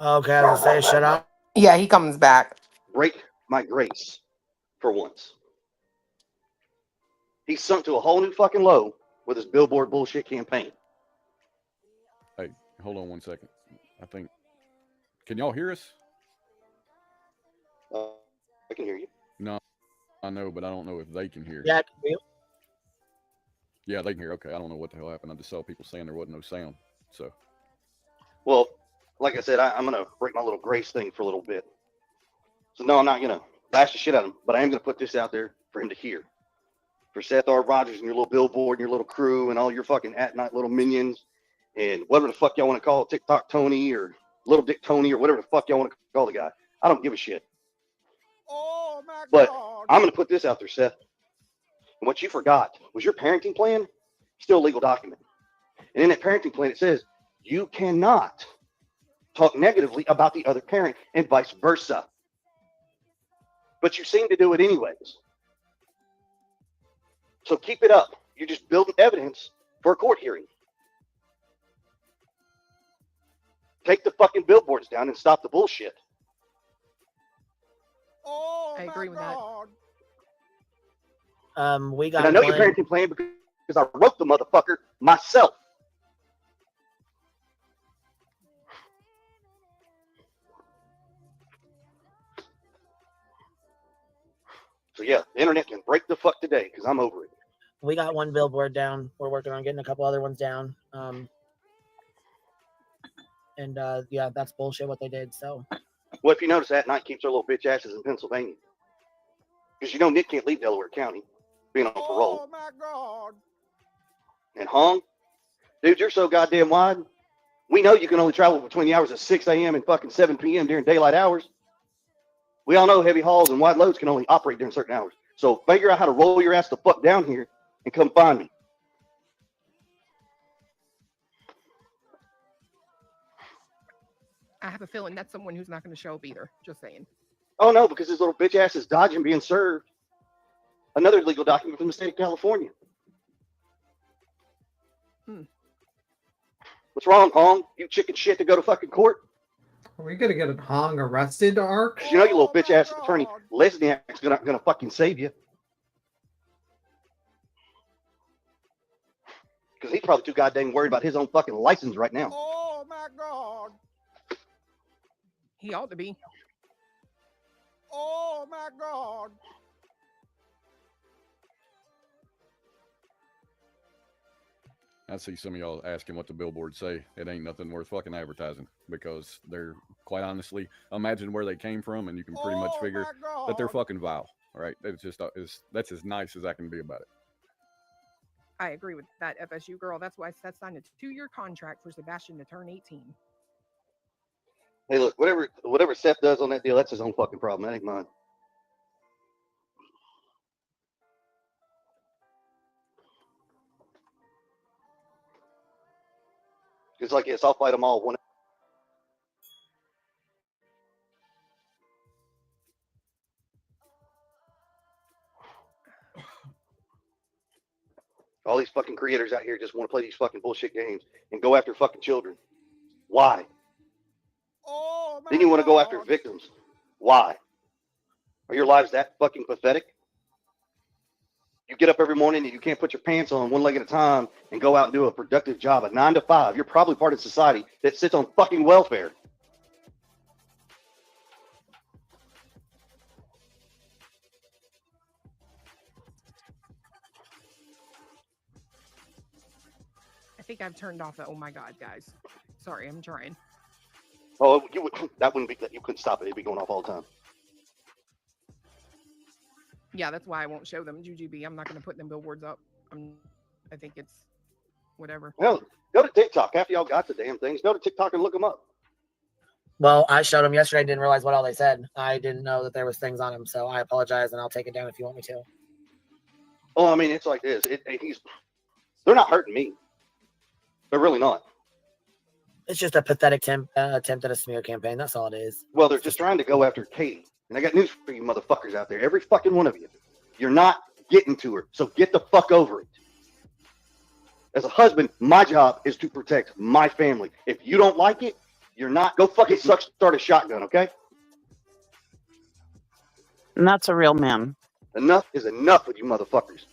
Speaker 17: Okay, I was gonna say, shut up.
Speaker 13: Yeah, he comes back.
Speaker 5: Break my grace for once. He's sunk to a whole new fucking low with his billboard bullshit campaign.
Speaker 19: Hey, hold on 1 second. I think. Can y'all hear us?
Speaker 5: I can hear you.
Speaker 19: No, I know, but I don't know if they can hear.
Speaker 17: Yeah, I can hear you.
Speaker 19: Yeah, they can hear. Okay, I don't know what the hell happened. I just saw people saying there wasn't no sound. So.
Speaker 5: Well, like I said, I'm gonna break my little grace thing for a little bit. So no, I'm not gonna bash the shit out of him, but I am gonna put this out there for him to hear. For Seth R. Rogers and your little billboard and your little crew and all your fucking at-night little minions and whatever the fuck y'all want to call it, TikTok Tony or Little Dick Tony or whatever the fuck y'all want to call the guy. I don't give a shit.
Speaker 4: Oh my
Speaker 5: But
Speaker 4: God.
Speaker 5: I'm gonna put this out there, Seth. And what you forgot was your parenting plan, still a legal document. And in that parenting plan, it says you cannot talk negatively about the other parent and vice versa. But you seem to do it anyways. So keep it up. You're just building evidence for a court hearing. Take the fucking billboards down and stop the bullshit.
Speaker 4: I agree with that.
Speaker 3: We got
Speaker 5: And I know your
Speaker 3: Glenn.
Speaker 5: parenting plan because I wrote the motherfucker myself. So yeah, the internet can break the fuck today because I'm over it.
Speaker 3: We got one billboard down. We're working on getting a couple other ones down. Yeah, that's bullshit what they did. So,
Speaker 5: Well, if you notice, that night keeps our little bitch asses in Pennsylvania. Because you know Nick can't leave Delaware County, being on parole.
Speaker 22: Oh my God.
Speaker 5: And Hong, dude, you're so goddamn wide. We know you can only travel between the hours of 6 a.m. and fucking 7 p.m. during daylight hours. We all know heavy hauls and wide loads can only operate during certain hours. So figure out how to roll your ass the fuck down here and come find me.
Speaker 4: I have a feeling that's someone who's not going to show up either. Just saying.
Speaker 5: Oh no, because his little bitch ass is dodging being served another legal document from the state of California. What's wrong, Hong? You chicken shit to go to fucking court?
Speaker 6: Are we gonna get Hong arrested, Ark?
Speaker 5: Because you know your little bitch ass attorney Lesniak's gonna fucking save you. Because he's probably too goddamn worried about his own fucking license right now.
Speaker 22: Oh my God.
Speaker 4: He ought to be.
Speaker 22: Oh my God.
Speaker 19: I see some of y'all asking what the billboards say. It ain't nothing worth fucking advertising because they're, quite honestly, imagine where they came from and you can pretty much figure that they're fucking vile. All right, that's just that's as nice as I can be about it.
Speaker 4: I agree with that, FSU girl. That's why Seth signed a 2-year contract for Sebastian to turn 18.
Speaker 5: Hey, look, whatever Seth does on that deal, that's his own fucking problem. That ain't mine. It's like, yes, I'll fight them all one. All these fucking creators out here just want to play these fucking bullshit games and go after fucking children. Why?
Speaker 22: Oh
Speaker 5: Then you want to go after victims. Why? Are your lives that fucking pathetic? You get up every morning and you can't put your pants on one leg at a time and go out and do a productive job, a 9 to 5. You're probably part of society that sits on fucking welfare.
Speaker 4: I think I've turned off the oh my God, guys. Sorry, I'm trying.
Speaker 5: Oh, that wouldn't be, you couldn't stop it. It'd be going off all the time.
Speaker 4: Yeah, that's why I won't show them Jujube. I'm not going to put them billboards up. I think it's whatever.
Speaker 5: Hell, go to TikTok. After y'all got the damn things, go to TikTok and look them up.
Speaker 3: well, I showed them yesterday. I didn't realize what all they said. I didn't know that there was things on them, so I apologize, and I'll take it down if you want me to.
Speaker 5: Oh, I mean, it's like this. They're not hurting me. They're really not.
Speaker 3: It's just a pathetic attempt at a smear campaign. That's all it is.
Speaker 5: Well, they're just trying to go after Katie. And I got news for you motherfuckers out there. Every fucking one of you. You're not getting to her. So get the fuck over it. As a husband, my job is to protect my family. If you don't like it, you're not. Go fucking start a shotgun, okay?
Speaker 14: And that's a real man.
Speaker 5: Enough is enough with you motherfuckers.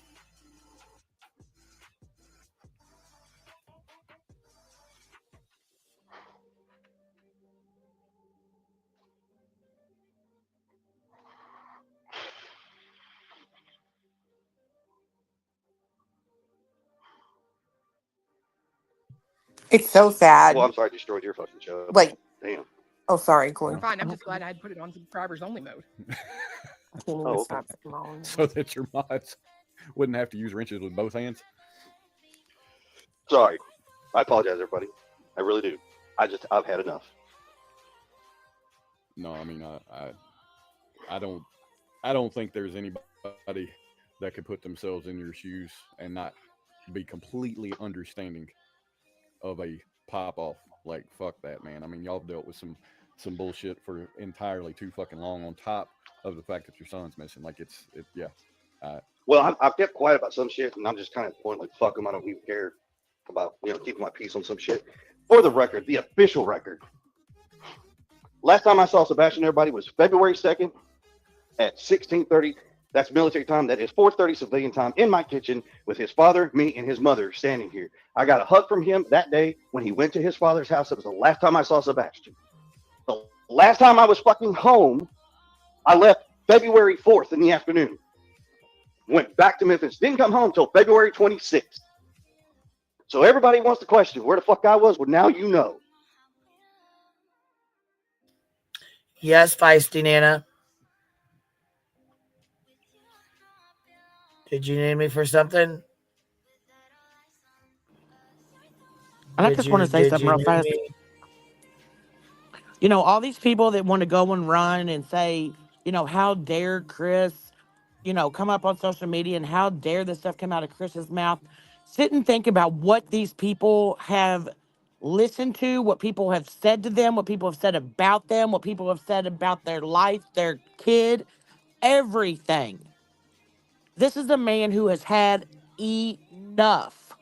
Speaker 13: It's so sad.
Speaker 5: Well, I'm sorry I destroyed your fucking show.
Speaker 13: Like,
Speaker 5: damn.
Speaker 13: Oh, sorry,
Speaker 4: You're
Speaker 13: Glenn.
Speaker 4: fine. I'm just glad I had put it on subscribers only mode.
Speaker 13: I can't even stop scrolling.
Speaker 19: So that your mods wouldn't have to use wrenches with both hands.
Speaker 5: Sorry. I apologize, everybody. I really do. I've had enough.
Speaker 19: No, I mean, I don't think there's anybody that could put themselves in your shoes and not be completely understanding of a pop off Like, fuck that, man. I mean, y'all dealt with some bullshit for entirely too fucking long on top of the fact that your son's missing. Like, yeah.
Speaker 5: Well, I've kept quiet about some shit, and I'm just kind of pointing like, fuck them. I don't even care about, keeping my peace on some shit. For the record, the official record. Last time I saw Sebastian, everybody, was February 2nd at 16:30. That's military time. That is 4:30 civilian time in my kitchen with his father, me, and his mother standing here. I got a hug from him that day when he went to his father's house. It was the last time I saw Sebastian. The last time I was fucking home, I left February 4th in the afternoon. Went back to Memphis. Didn't come home until February 26th. So everybody wants to question where the fuck I was. Well, now you know.
Speaker 3: Yes, Feisty Nana. Did you need me for something?
Speaker 18: I just want to say something real fast.
Speaker 3: Me?
Speaker 18: You know, all these people that want to go and run and say, how dare Chris, come up on social media and how dare this stuff come out of Chris's mouth. Sit and think about what these people have listened to, what people have said to them, what people have said about them, what people have said about their life, their kid, everything. This is a man who has had enough.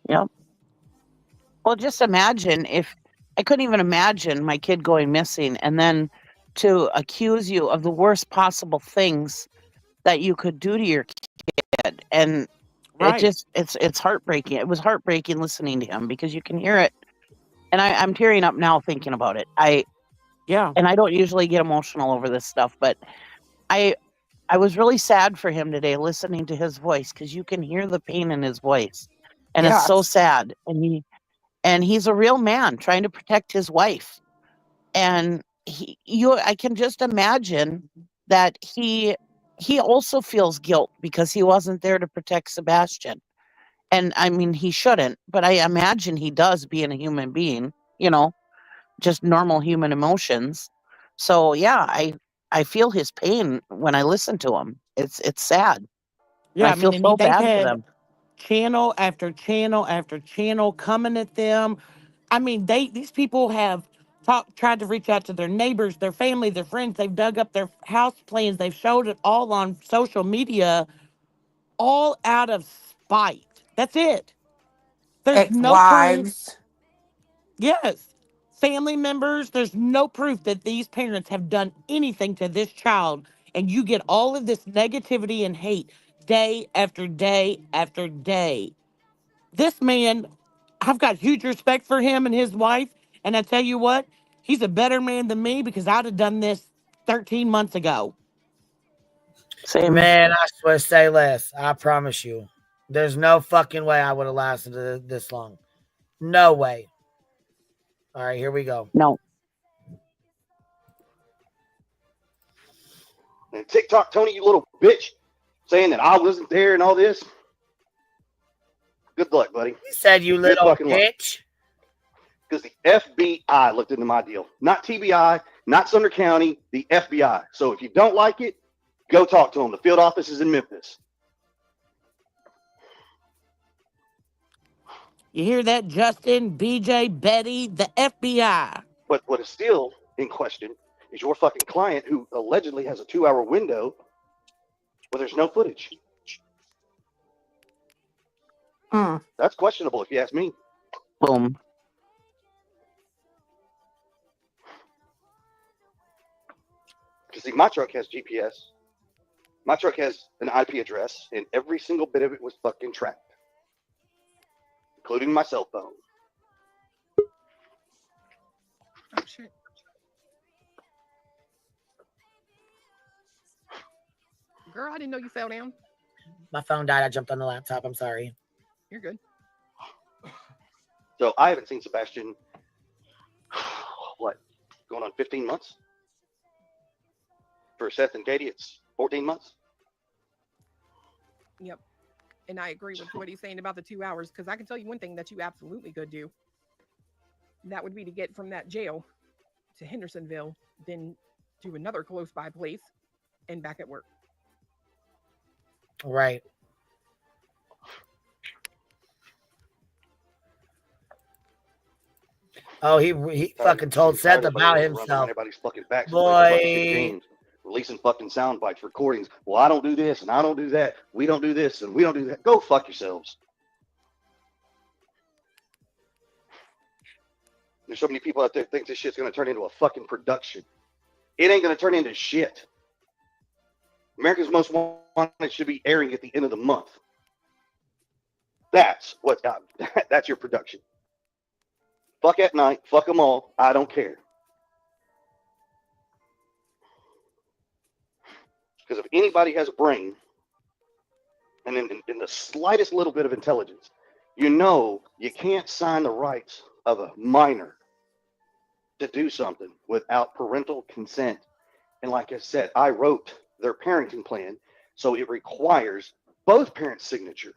Speaker 14: Yep. Well, just imagine if I couldn't even imagine my kid going missing and then to accuse you of the worst possible things that you could do to your kid. And it's heartbreaking. It was heartbreaking listening to him because you can hear it. And I'm tearing up now thinking about it. And I don't usually get emotional over this stuff, but I was really sad for him today listening to his voice because you can hear the pain in his voice. And it's so sad. And he's a real man trying to protect his wife. And I can just imagine that he also feels guilt because he wasn't there to protect Sebastian. And I mean, he shouldn't, but I imagine he does, being a human being, just normal human emotions. So yeah, I feel his pain when I listen to him. It's sad.
Speaker 18: Yeah,
Speaker 14: I feel so
Speaker 18: they've
Speaker 14: bad for
Speaker 18: had
Speaker 14: them.
Speaker 18: channel after channel after channel coming at them. I mean, these people have tried to reach out to their neighbors, their family, their friends. They've dug up their house plans. They've showed it all on social media, all out of spite. That's it. There's no proof. Yes. Family members, there's no proof that these parents have done anything to this child. And you get all of this negativity and hate day after day after day. This man, I've got huge respect for him and his wife. And I tell you what, he's a better man than me because I'd have done this 13 months ago.
Speaker 14: Same.
Speaker 3: Man, I swear, say less. I promise you. There's no fucking way I would have lasted this long. No way. All right, here we go.
Speaker 14: No.
Speaker 5: And TikTok, Tony, you little bitch, saying that I wasn't there and all this. Good luck, buddy.
Speaker 3: You said you
Speaker 5: Good
Speaker 3: little
Speaker 5: fucking luck.
Speaker 3: bitch.
Speaker 5: Because the FBI looked into my deal. Not TBI, not Sumner County, the FBI. So if you don't like it, go talk to them. The field office is in Memphis.
Speaker 18: You hear that, Justin, BJ, Betty, the FBI?
Speaker 5: But what is still in question is your fucking client who allegedly has a 2-hour window where there's no footage. That's questionable if you ask me.
Speaker 14: Boom.
Speaker 5: Because see, my truck has GPS. My truck has an IP address, and every single bit of it was fucking tracked, including my cell phone.
Speaker 4: Oh, shit. Girl, I didn't know you fell down.
Speaker 3: My phone died. I jumped on the laptop. I'm sorry.
Speaker 4: You're good.
Speaker 5: So I haven't seen Sebastian, what, going on 15 months? For Seth and Katie, it's 14 months.
Speaker 4: Yep. And I agree with what he's saying about the 2 hours, because I can tell you one thing that you absolutely could do. That would be to get from that jail to Hendersonville, then to another close by place and back at work.
Speaker 3: Right. Oh, he fucking told Seth about
Speaker 5: Run behind
Speaker 3: himself.
Speaker 5: everybody's fucking backs and play fucking big
Speaker 3: Boy.
Speaker 5: games, releasing fucking sound bites, recordings. Well, I don't do this and I don't do that. We don't do this and we don't do that. Go fuck yourselves. There's so many people out there think this shit's gonna turn into a fucking production. It ain't gonna turn into shit. America's Most Wanted should be airing at the end of the month. That's what. That's your production. Fuck at night. Fuck them all. I don't care. Because if anybody has a brain, and in the slightest little bit of intelligence, you know you can't sign the rights of a minor to do something without parental consent. And like I said, I wrote their parenting plan, so it requires both parents' signature.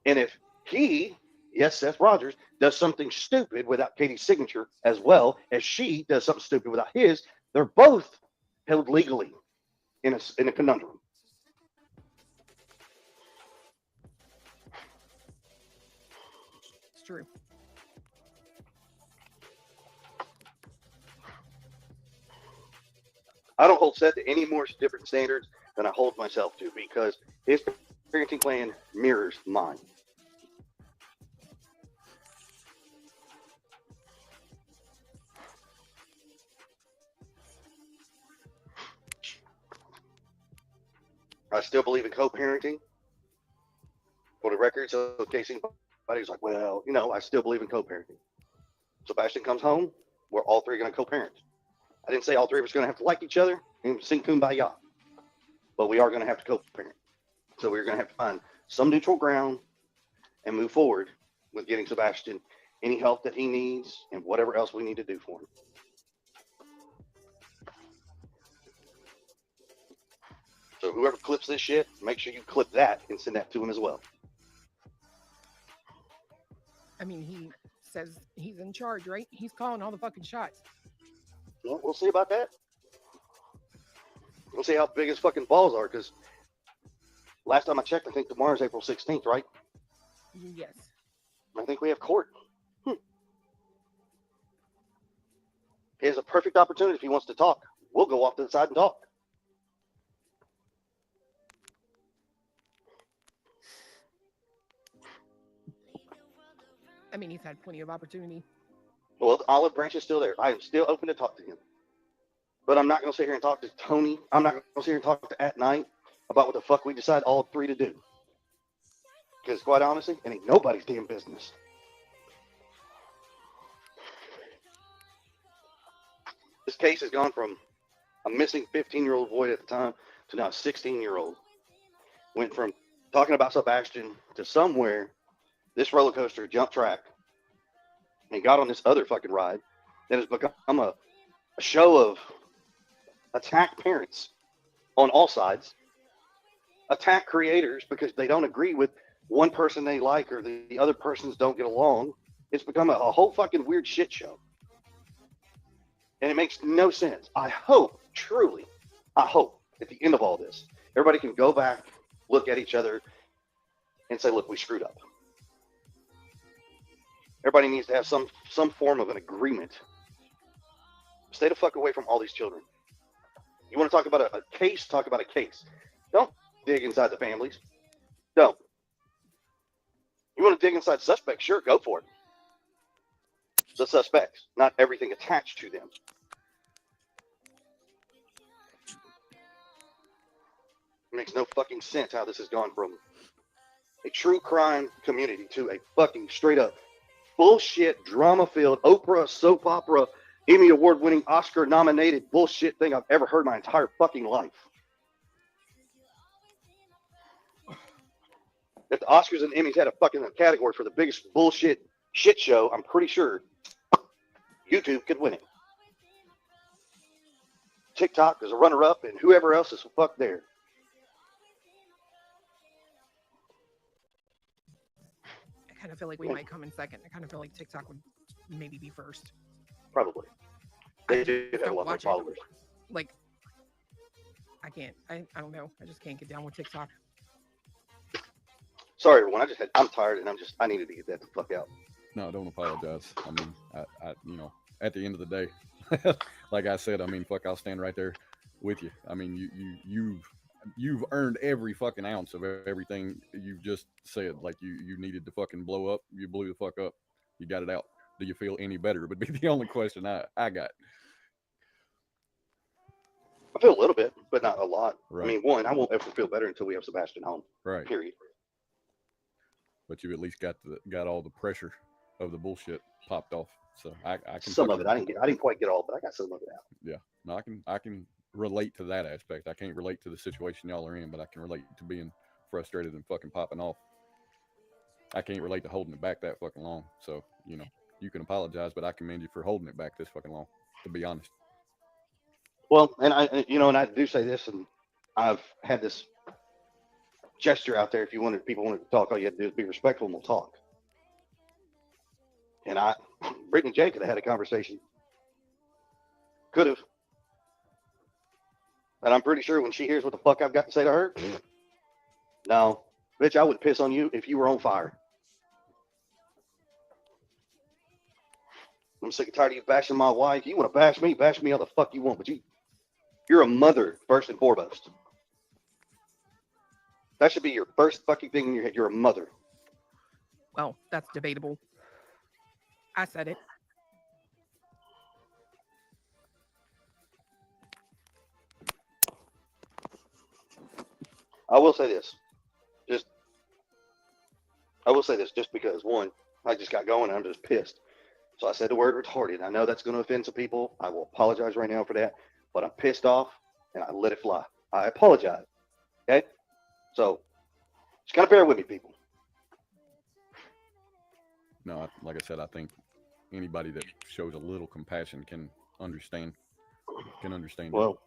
Speaker 5: And if he, yes, Seth Rogers, does something stupid without Katie's signature, as well as she does something stupid without his, they're both held legally in a conundrum.
Speaker 4: It's true.
Speaker 5: I don't hold Seth to any more different standards than I hold myself to, because his parenting plan mirrors mine. I still believe in co-parenting. For the record, so in case anybody's like, well, you know, I still believe in co-parenting. Sebastian comes home, we're all three going to co-parent. I didn't say all three of us are going to have to like each other and sing kumbaya, but we are going to have to co-parent. So we're going to have to find some neutral ground and move forward with getting Sebastian any help that he needs and whatever else we need to do for him. So whoever clips this shit, make sure you clip that and send that to him as well.
Speaker 4: I mean, he says he's in charge, right? He's calling all the fucking shots.
Speaker 5: Well, we'll see about that. We'll see how big his fucking balls are, because last time I checked, I think tomorrow's April 16th, right?
Speaker 4: Yes.
Speaker 5: I think we have court. He has a perfect opportunity if he wants to talk. We'll go off to the side and talk.
Speaker 4: I mean, he's had plenty of opportunity.
Speaker 5: Well, the olive branch is still there. I am still open to talk to him. But I'm not going to sit here and talk to Tony. I'm not going to sit here and talk to At Night about what the fuck we decide all three to do. Because quite honestly, it ain't nobody's damn business. This case has gone from a missing 15-year-old boy at the time to now a 16-year-old. Went from talking about Sebastian to somewhere this roller coaster jumped track and got on this other fucking ride that has become a show of attack parents on all sides, attack creators because they don't agree with one person they like or the other persons don't get along. It's become a whole fucking weird shit show. And it makes no sense. I hope, truly, I hope at the end of all this, everybody can go back, look at each other, and say, look, we screwed up. Everybody needs to have some form of an agreement. Stay the fuck away from all these children. You want to talk about a case? Talk about a case. Don't dig inside the families. Don't. You want to dig inside suspects? Sure, go for it. The suspects, not everything attached to them. It makes no fucking sense how this has gone from a true crime community to a fucking straight up bullshit, drama-filled, Oprah, soap opera, Emmy award-winning, Oscar-nominated bullshit thing I've ever heard my entire fucking life. If the Oscars and Emmys had a fucking category for the biggest bullshit shit show, I'm pretty sure YouTube could win it. TikTok is a runner-up, and whoever else is fuck there.
Speaker 4: I kind of feel like we might come in second. I kind of feel like TikTok would maybe be first.
Speaker 5: Probably. They do have a lot of followers.
Speaker 4: Like, I can't. I don't know. I just can't get down with TikTok.
Speaker 5: Sorry, everyone. I'm tired, and I needed to get that the fuck out.
Speaker 19: No, don't apologize. I mean, I you know, at the end of the day, like I said, I mean, fuck, I'll stand right there with you. I mean, you've earned every fucking ounce of everything you've just said. Like you needed to fucking blow up. You blew the fuck up. You got it out. Do you feel any better? Would be the only question I got.
Speaker 5: I feel a little bit, but not a lot.
Speaker 19: Right.
Speaker 5: I mean, one, I won't ever feel better until we have Sebastian home.
Speaker 19: Right.
Speaker 5: Period.
Speaker 19: But you at least got all the pressure of the bullshit popped off. So I can
Speaker 5: Some of it. I didn't quite get all, but I got some of it out.
Speaker 19: Yeah. No, I can relate to that aspect. I can't relate to the situation y'all are in, but I can relate to being frustrated and fucking popping off. I can't relate to holding it back that fucking long. So, you know, you can apologize, but I commend you for holding it back this fucking long, to be honest.
Speaker 5: Well, and I do say this, and I've had this gesture out there. If people wanted to talk, all you had to do is be respectful and we'll talk. And Brittany and Jay could have had a conversation. Could have. And I'm pretty sure when she hears what the fuck I've got to say to her, no, bitch, I would piss on you if you were on fire. I'm sick and tired of you bashing my wife. You want to bash me all the fuck you want, but you're a mother first and foremost. That should be your first fucking thing in your head. You're a mother.
Speaker 4: Well, that's debatable. I said it.
Speaker 5: I will say this just because, one, I just got going and I'm just pissed. So I said the word retarded. I know that's going to offend some people. I will apologize right now for that. But I'm pissed off and I let it fly. I apologize. Okay? So just kind of bear with me, people.
Speaker 19: No, like I said, I think anybody that shows a little compassion can understand.
Speaker 5: Well,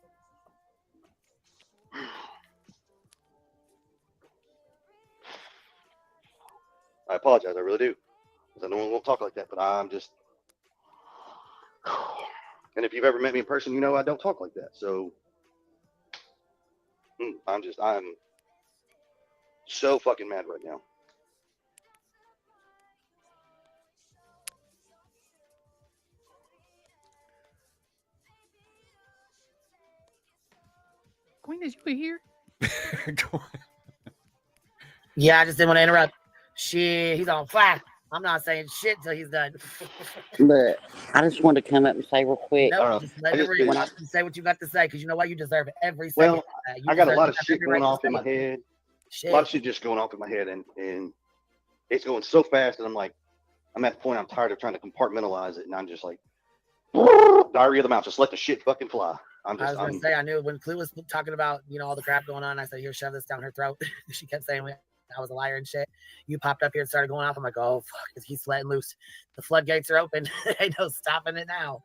Speaker 5: I apologize. I really do. Because I know I won't talk like that, but I'm just. And if you've ever met me in person, you know I don't talk like that. So I'm so fucking mad right now.
Speaker 4: Queen, is you here?
Speaker 3: Yeah, I just didn't want to interrupt. Shit, he's on fire. I'm not saying shit till he's done.
Speaker 20: But I just wanted to come up and say real quick.
Speaker 3: No, just let it read. Say what you got to say, because you know what? You deserve it every second.
Speaker 5: Well, I got a lot of shit going off in my head. A lot of shit just going off in my head, and it's going so fast that I'm at the point I'm tired of trying to compartmentalize it, and I'm just like, diarrhea of the mouth. Just let the shit fucking fly. I was gonna say, I knew when Clue was talking about all the crap going on. I said, here, shove this down her throat. She kept saying I was a liar and shit. You popped up here and started going off. I'm like, oh fuck, he's letting loose. The floodgates are open. Ain't no stopping it now.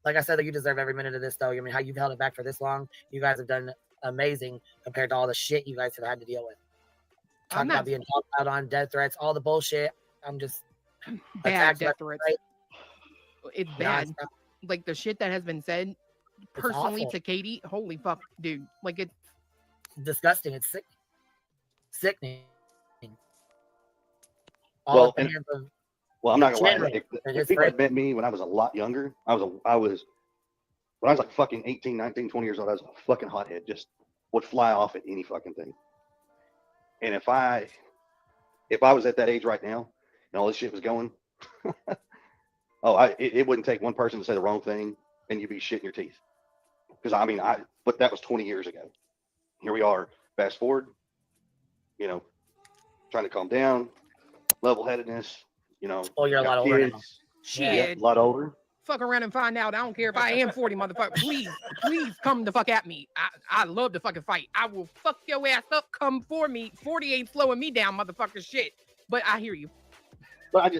Speaker 5: Like I said, you deserve every minute of this, though. I mean, how you've held it back for this long, you guys have done amazing compared to all the shit you guys have had to deal with. Talking about being talked out on, death threats, all the bullshit. I'm just
Speaker 4: bad death threats.
Speaker 3: Right?
Speaker 4: It's bad. Like the shit that has been said personally
Speaker 3: awful
Speaker 4: to Katie. Holy fuck, dude! Like it's
Speaker 3: disgusting. It's sick, sickening.
Speaker 5: Well, I'm not gonna lie. If people had met me when I was a lot younger, I was when I was like fucking 18, 19, 20 years old, I was a fucking hothead. Just would fly off at any fucking thing. And if I was at that age right now and all this shit was going, it wouldn't take one person to say the wrong thing and you'd be shitting your teeth. Because but that was 20 years ago. Here we are, fast forward, trying to calm down, level-headedness,
Speaker 3: Oh, you're a lot older now.
Speaker 4: Shit.
Speaker 5: A lot older.
Speaker 4: Fuck around and find out. I don't care if I am 40, motherfucker. Please come the fuck at me. I love to fucking fight. I will fuck your ass up. Come for me. 40 ain't slowing me down, motherfucker. Shit. But I hear you.
Speaker 5: But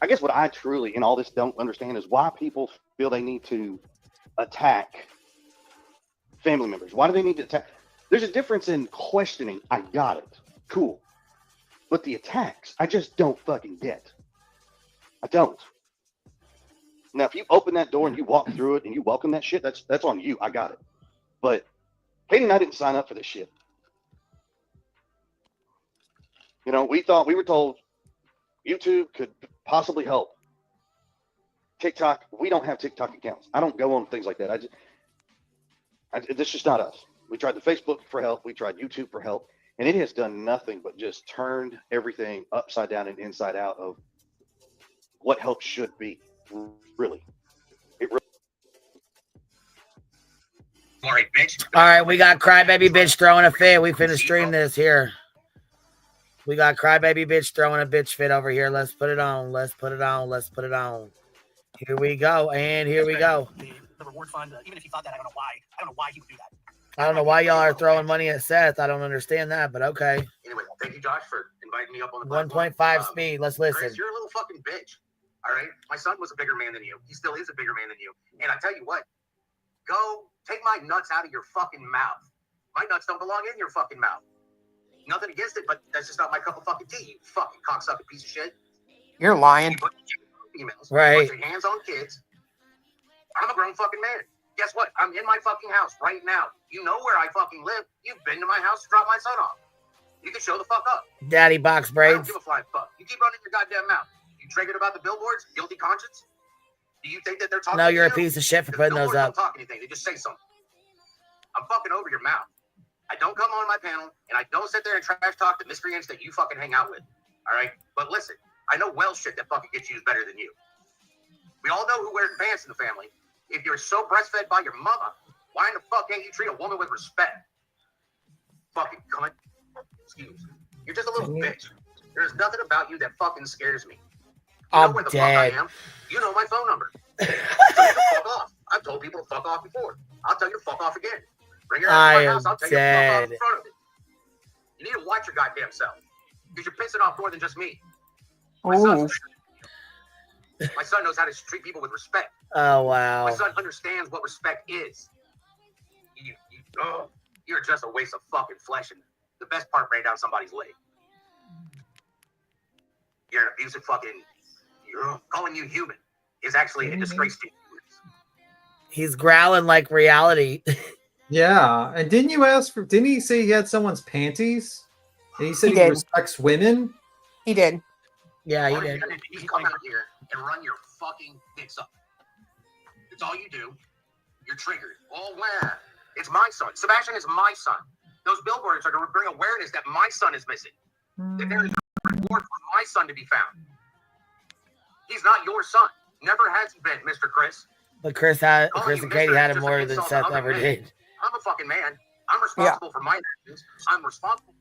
Speaker 5: I guess what I truly in all this don't understand is why people feel they need to attack family members. Why do they need to attack? There's a difference in questioning. I got it. Cool. But the attacks, I just don't fucking get. I don't. Now, if you open that door and you walk through it and you welcome that shit, that's on you. I got it. But Katie and I didn't sign up for this shit. We were told YouTube could possibly help. TikTok, we don't have TikTok accounts. I don't go on things like that. This is just not us. We tried the Facebook for help. We tried YouTube for help. And it has done nothing but just turned everything upside down and inside out of what help should be. Really.
Speaker 3: All right, we got Crybaby Bitch throwing a fit. We finna stream this here. We got Crybaby Bitch throwing a bitch fit over here. Let's put it on. Let's put it on. Let's put it on. Here we go. And here we go.
Speaker 11: The reward fund, even if he thought that, I don't know why. I don't know why he would do that.
Speaker 3: I don't know why y'all are throwing money at Seth. I don't understand that, but okay.
Speaker 1: Anyway, thank you, Josh, for inviting me up on the
Speaker 3: 1.5 speed. Let's listen.
Speaker 1: Chris, you're a little fucking bitch. All right? My son was a bigger man than you. He still is a bigger man than you. And I tell you what, go take my nuts out of your fucking mouth. My nuts don't belong in your fucking mouth. Nothing against it, but that's just not my cup of fucking tea, you fucking cocksucking piece of shit.
Speaker 13: You're lying.
Speaker 1: You put females,
Speaker 3: right.
Speaker 1: Put your hands on kids. I'm a grown fucking man. Guess what? I'm in my fucking house right now. You know where I fucking live. You've been to my house to drop my son off. You can show the fuck up.
Speaker 3: Daddy box
Speaker 1: I
Speaker 3: braids.
Speaker 1: don't give a flying fuck. You keep running your goddamn mouth. You triggered about the billboards? Guilty conscience? Do you think that they're talking
Speaker 3: No,
Speaker 1: to
Speaker 3: you're
Speaker 1: you?
Speaker 3: a piece of shit for
Speaker 1: The
Speaker 3: putting those
Speaker 1: billboards
Speaker 3: up.
Speaker 1: don't talk anything. They just say something. I'm fucking over your mouth. I don't come on my panel, and I don't sit there and trash talk the miscreants that you fucking hang out with. All right? But listen, I know well shit that fucking gets used better than you. We all know who wears pants in the family. If you're so breastfed by your mama, why in the fuck can't you treat a woman with respect? Fucking cunt. Excuse me. You're just a little bitch. There's nothing about you that fucking scares me. You know
Speaker 3: I'm
Speaker 1: where the
Speaker 3: dead.
Speaker 1: fuck I am. You know my phone number. So you can fuck off. I've told people to fuck off before. I'll tell you to fuck off again. Bring your ass to my house. I'll tell you to fuck off in front of it. You need to watch your goddamn self. Because you're pissing off more than just me. My son knows how to treat people with respect.
Speaker 3: Oh, wow.
Speaker 1: My son understands what respect is. You're just a waste of fucking flesh, and the best part ran down somebody's leg. You're an abusive fucking. Calling you human is actually a disgrace to you.
Speaker 3: He's growling like reality.
Speaker 6: Yeah, and didn't you ask for? Didn't he say he had someone's panties? And he said he respects women.
Speaker 13: He did.
Speaker 3: Yeah, he
Speaker 1: All
Speaker 3: did.
Speaker 1: you're gonna do is come out here and run your fucking dicks up. That's all you do. You're triggered. Oh, wow. It's my son. Sebastian is my son. Those billboards are to bring awareness that my son is missing. That there is a reward for my son to be found. He's not your son. Never has been, Mr. Chris.
Speaker 3: But Chris and Katie had him more than Seth ever did.
Speaker 1: I'm a fucking man. I'm responsible for my actions. I'm responsible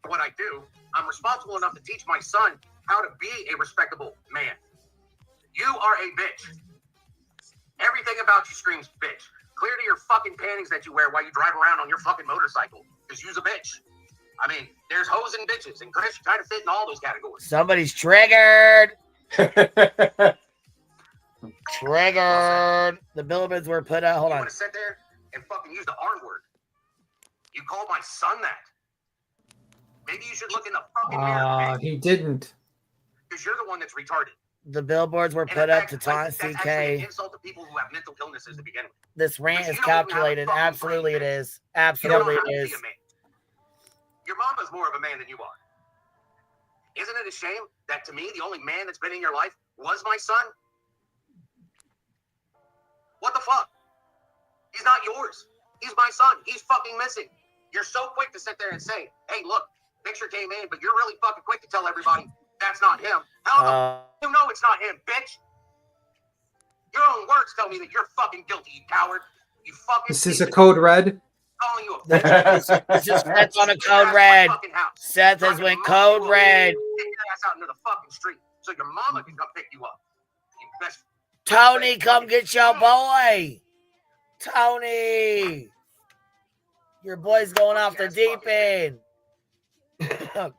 Speaker 1: for what I do. I'm responsible enough to teach my son how to be a respectable man. You are a bitch. Everything about you screams bitch. Clear to your fucking panties that you wear while you drive around on your fucking motorcycle. Because you's a bitch. I mean, there's hoes and bitches, and Chris, you try to fit in all those categories.
Speaker 3: Somebody's triggered. Triggered. The billboards were put out. Hold
Speaker 1: You
Speaker 3: on.
Speaker 1: want to sit there and fucking use the R word. You called my son that. Maybe you should look in the fucking mirror.
Speaker 6: He didn't.
Speaker 1: Because you're the one that's retarded.
Speaker 3: The billboards were
Speaker 1: And
Speaker 3: put
Speaker 1: in
Speaker 3: up
Speaker 1: fact,
Speaker 3: to taunt
Speaker 1: that's actually an
Speaker 3: CK.
Speaker 1: insult to people who have mental illnesses to begin with.
Speaker 3: This rant
Speaker 1: Because
Speaker 3: is
Speaker 1: you don't even have a
Speaker 3: calculated.
Speaker 1: fucking
Speaker 3: Absolutely it
Speaker 1: brain,
Speaker 3: is.
Speaker 1: You don't
Speaker 3: Absolutely
Speaker 1: know how
Speaker 3: it
Speaker 1: to
Speaker 3: is.
Speaker 1: be a man. Your mama's more of a man than you are. Isn't it a shame that to me, the only man that's been in your life was my son? What the fuck? He's not yours. He's my son. He's fucking missing. You're so quick to sit there and say, hey, look, picture came in, but you're really fucking quick to tell everybody that's not him. How the you know it's not him, bitch? Your own words tell me that you're fucking guilty, you coward. You fucking
Speaker 6: This is a code red.
Speaker 1: calling you a bitch.
Speaker 3: This is Seth on a code red. Seth has went code red.
Speaker 1: Take your ass out into the fucking street so your mama can come pick you up. You best.
Speaker 3: Tony, come get your boy. Tony. Your boy's going off the deep end.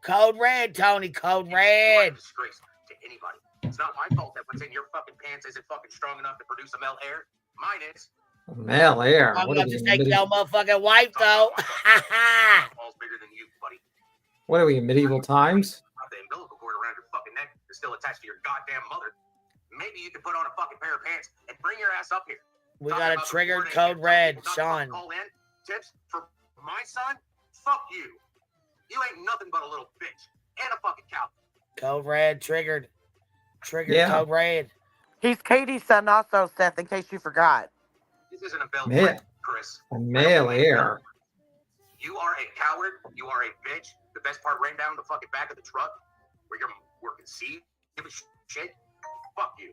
Speaker 3: Code red, Tony. Code red.
Speaker 1: Disgrace to anybody. It's not my fault that what's in your fucking pants isn't fucking strong enough to produce a male hair. Mine is.
Speaker 6: Male hair.
Speaker 3: I'm
Speaker 6: What
Speaker 3: gonna
Speaker 6: are, we,
Speaker 3: just take
Speaker 6: medi-
Speaker 3: your motherfucking wife though.
Speaker 1: Balls bigger than you, buddy.
Speaker 6: what are we in medieval times?
Speaker 1: The umbilical cord around your fucking neck is still attached to your goddamn mother. Maybe you can put on a fucking pair of pants and bring your ass up here.
Speaker 3: We got a triggered code red, Sean.
Speaker 1: Call in tips for my son? Fuck you. You ain't nothing but a little bitch and a fucking cow.
Speaker 17: Code red triggered. Triggered
Speaker 6: Yeah.
Speaker 17: code red.
Speaker 18: He's Katie's son also, Seth, in case you forgot.
Speaker 1: This isn't a billboard,
Speaker 6: Man.
Speaker 1: Chris.
Speaker 6: A male heir.
Speaker 1: You are a coward. You are a bitch. The best part ran down the fucking back of the truck where you're working. See? Give a shit. Fuck you.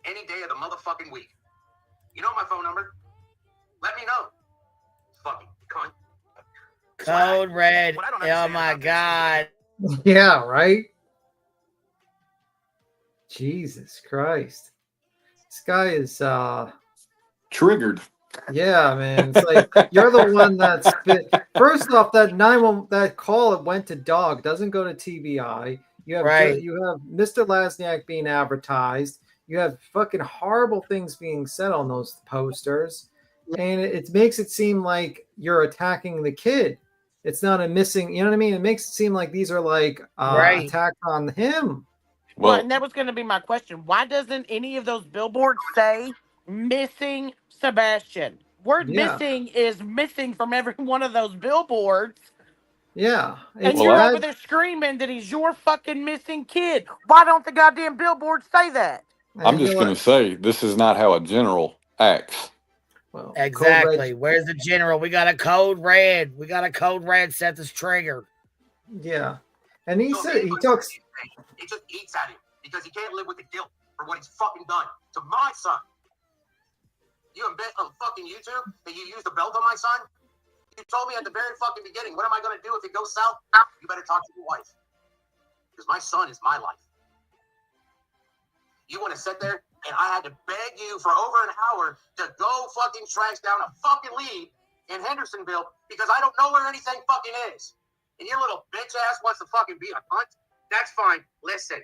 Speaker 1: Any day of the motherfucking week. You know my phone number? Let me know. Fucking cunt.
Speaker 17: Code red. Oh my god.
Speaker 6: Yeah, right? Jesus Christ. This guy is
Speaker 19: triggered.
Speaker 6: Yeah, man. It's like you're the one that's first off, that 911 that call it went to dog, doesn't go to TBI. You have
Speaker 17: Right.
Speaker 6: you have Mr. Lasniak being advertised. You have fucking horrible things being said on those posters. And it makes it seem like you're attacking the kid. It's not a missing, you know what I mean? It makes it seem like these are like
Speaker 18: Right.
Speaker 6: attacks on him.
Speaker 18: Well, and that was going to be my question. Why doesn't any of those billboards say missing Sebastian? Word
Speaker 6: Yeah.
Speaker 18: missing is missing from every one of those billboards.
Speaker 6: Yeah.
Speaker 18: And
Speaker 6: It's
Speaker 18: you're
Speaker 6: bad.
Speaker 18: over there screaming that he's your fucking missing kid. Why don't the goddamn billboards say that?
Speaker 19: I'm just going to say, this is not how a general acts.
Speaker 6: Well,
Speaker 17: Exactly. Where's the general? We got a code red. We got a code red set this trigger.
Speaker 6: Yeah. And he said he talks.
Speaker 1: It just eats at him because he can't live with the guilt for what he's fucking done to my son. You admit on fucking YouTube that you used a belt on my son? You told me at the very fucking beginning, what am I going to do if it goes south? You better talk to your wife. Because my son is my life. You want to sit there and I had to beg you for over an hour to go fucking trash down a fucking lead in Hendersonville because I don't know where anything fucking is. And your little bitch ass wants to fucking be a cunt? That's fine. Listen,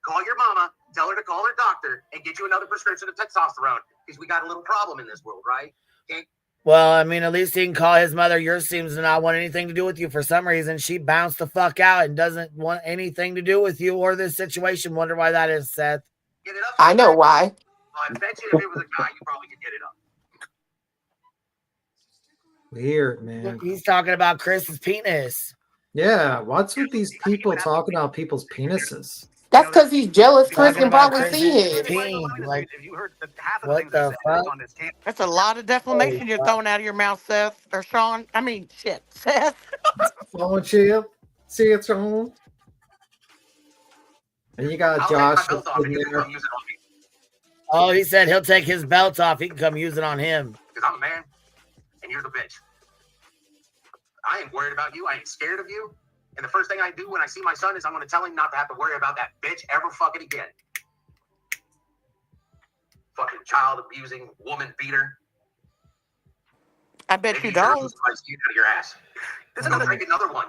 Speaker 1: call your mama, tell her to call her doctor, and get you another prescription of testosterone because we got a little problem in this world, right? Okay?
Speaker 17: Well, I mean, at least he can call his mother. Yours seems to not want anything to do with you for some reason. She bounced the fuck out and doesn't want anything to do with you or this situation. Wonder why that is, Seth.
Speaker 1: Get it up.
Speaker 13: I know why.
Speaker 1: I bet you if it was a guy, you probably could get it up.
Speaker 6: Weird, man.
Speaker 17: He's talking about Chris's penis.
Speaker 6: Yeah, what's with these people talking about people's penises?
Speaker 13: That's because he's jealous. Chris
Speaker 17: Talking
Speaker 13: can
Speaker 17: about
Speaker 13: probably
Speaker 17: Chris's
Speaker 13: see it.
Speaker 17: peen. Like,
Speaker 11: If you heard the half of the
Speaker 17: what
Speaker 11: things I
Speaker 17: the
Speaker 11: said
Speaker 17: fuck?
Speaker 11: on this camp,
Speaker 18: That's a lot of defamation you're throwing out of your mouth, Seth. Or Sean. I mean, shit. Seth.
Speaker 6: Oh, chill. See it's on. And you got Josh in there.
Speaker 17: Oh, he said he'll take his belt off. He can come use it on him.
Speaker 1: Because I'm a man, and you're the bitch. I ain't worried about you. I ain't scared of you. And the first thing I do when I see my son is I'm going to tell him not to have to worry about that bitch ever fucking again. Fucking child abusing woman beater.
Speaker 18: I bet
Speaker 1: Maybe
Speaker 18: you
Speaker 1: should
Speaker 18: don't.
Speaker 1: lose my skin out of your ass. Go drink another one.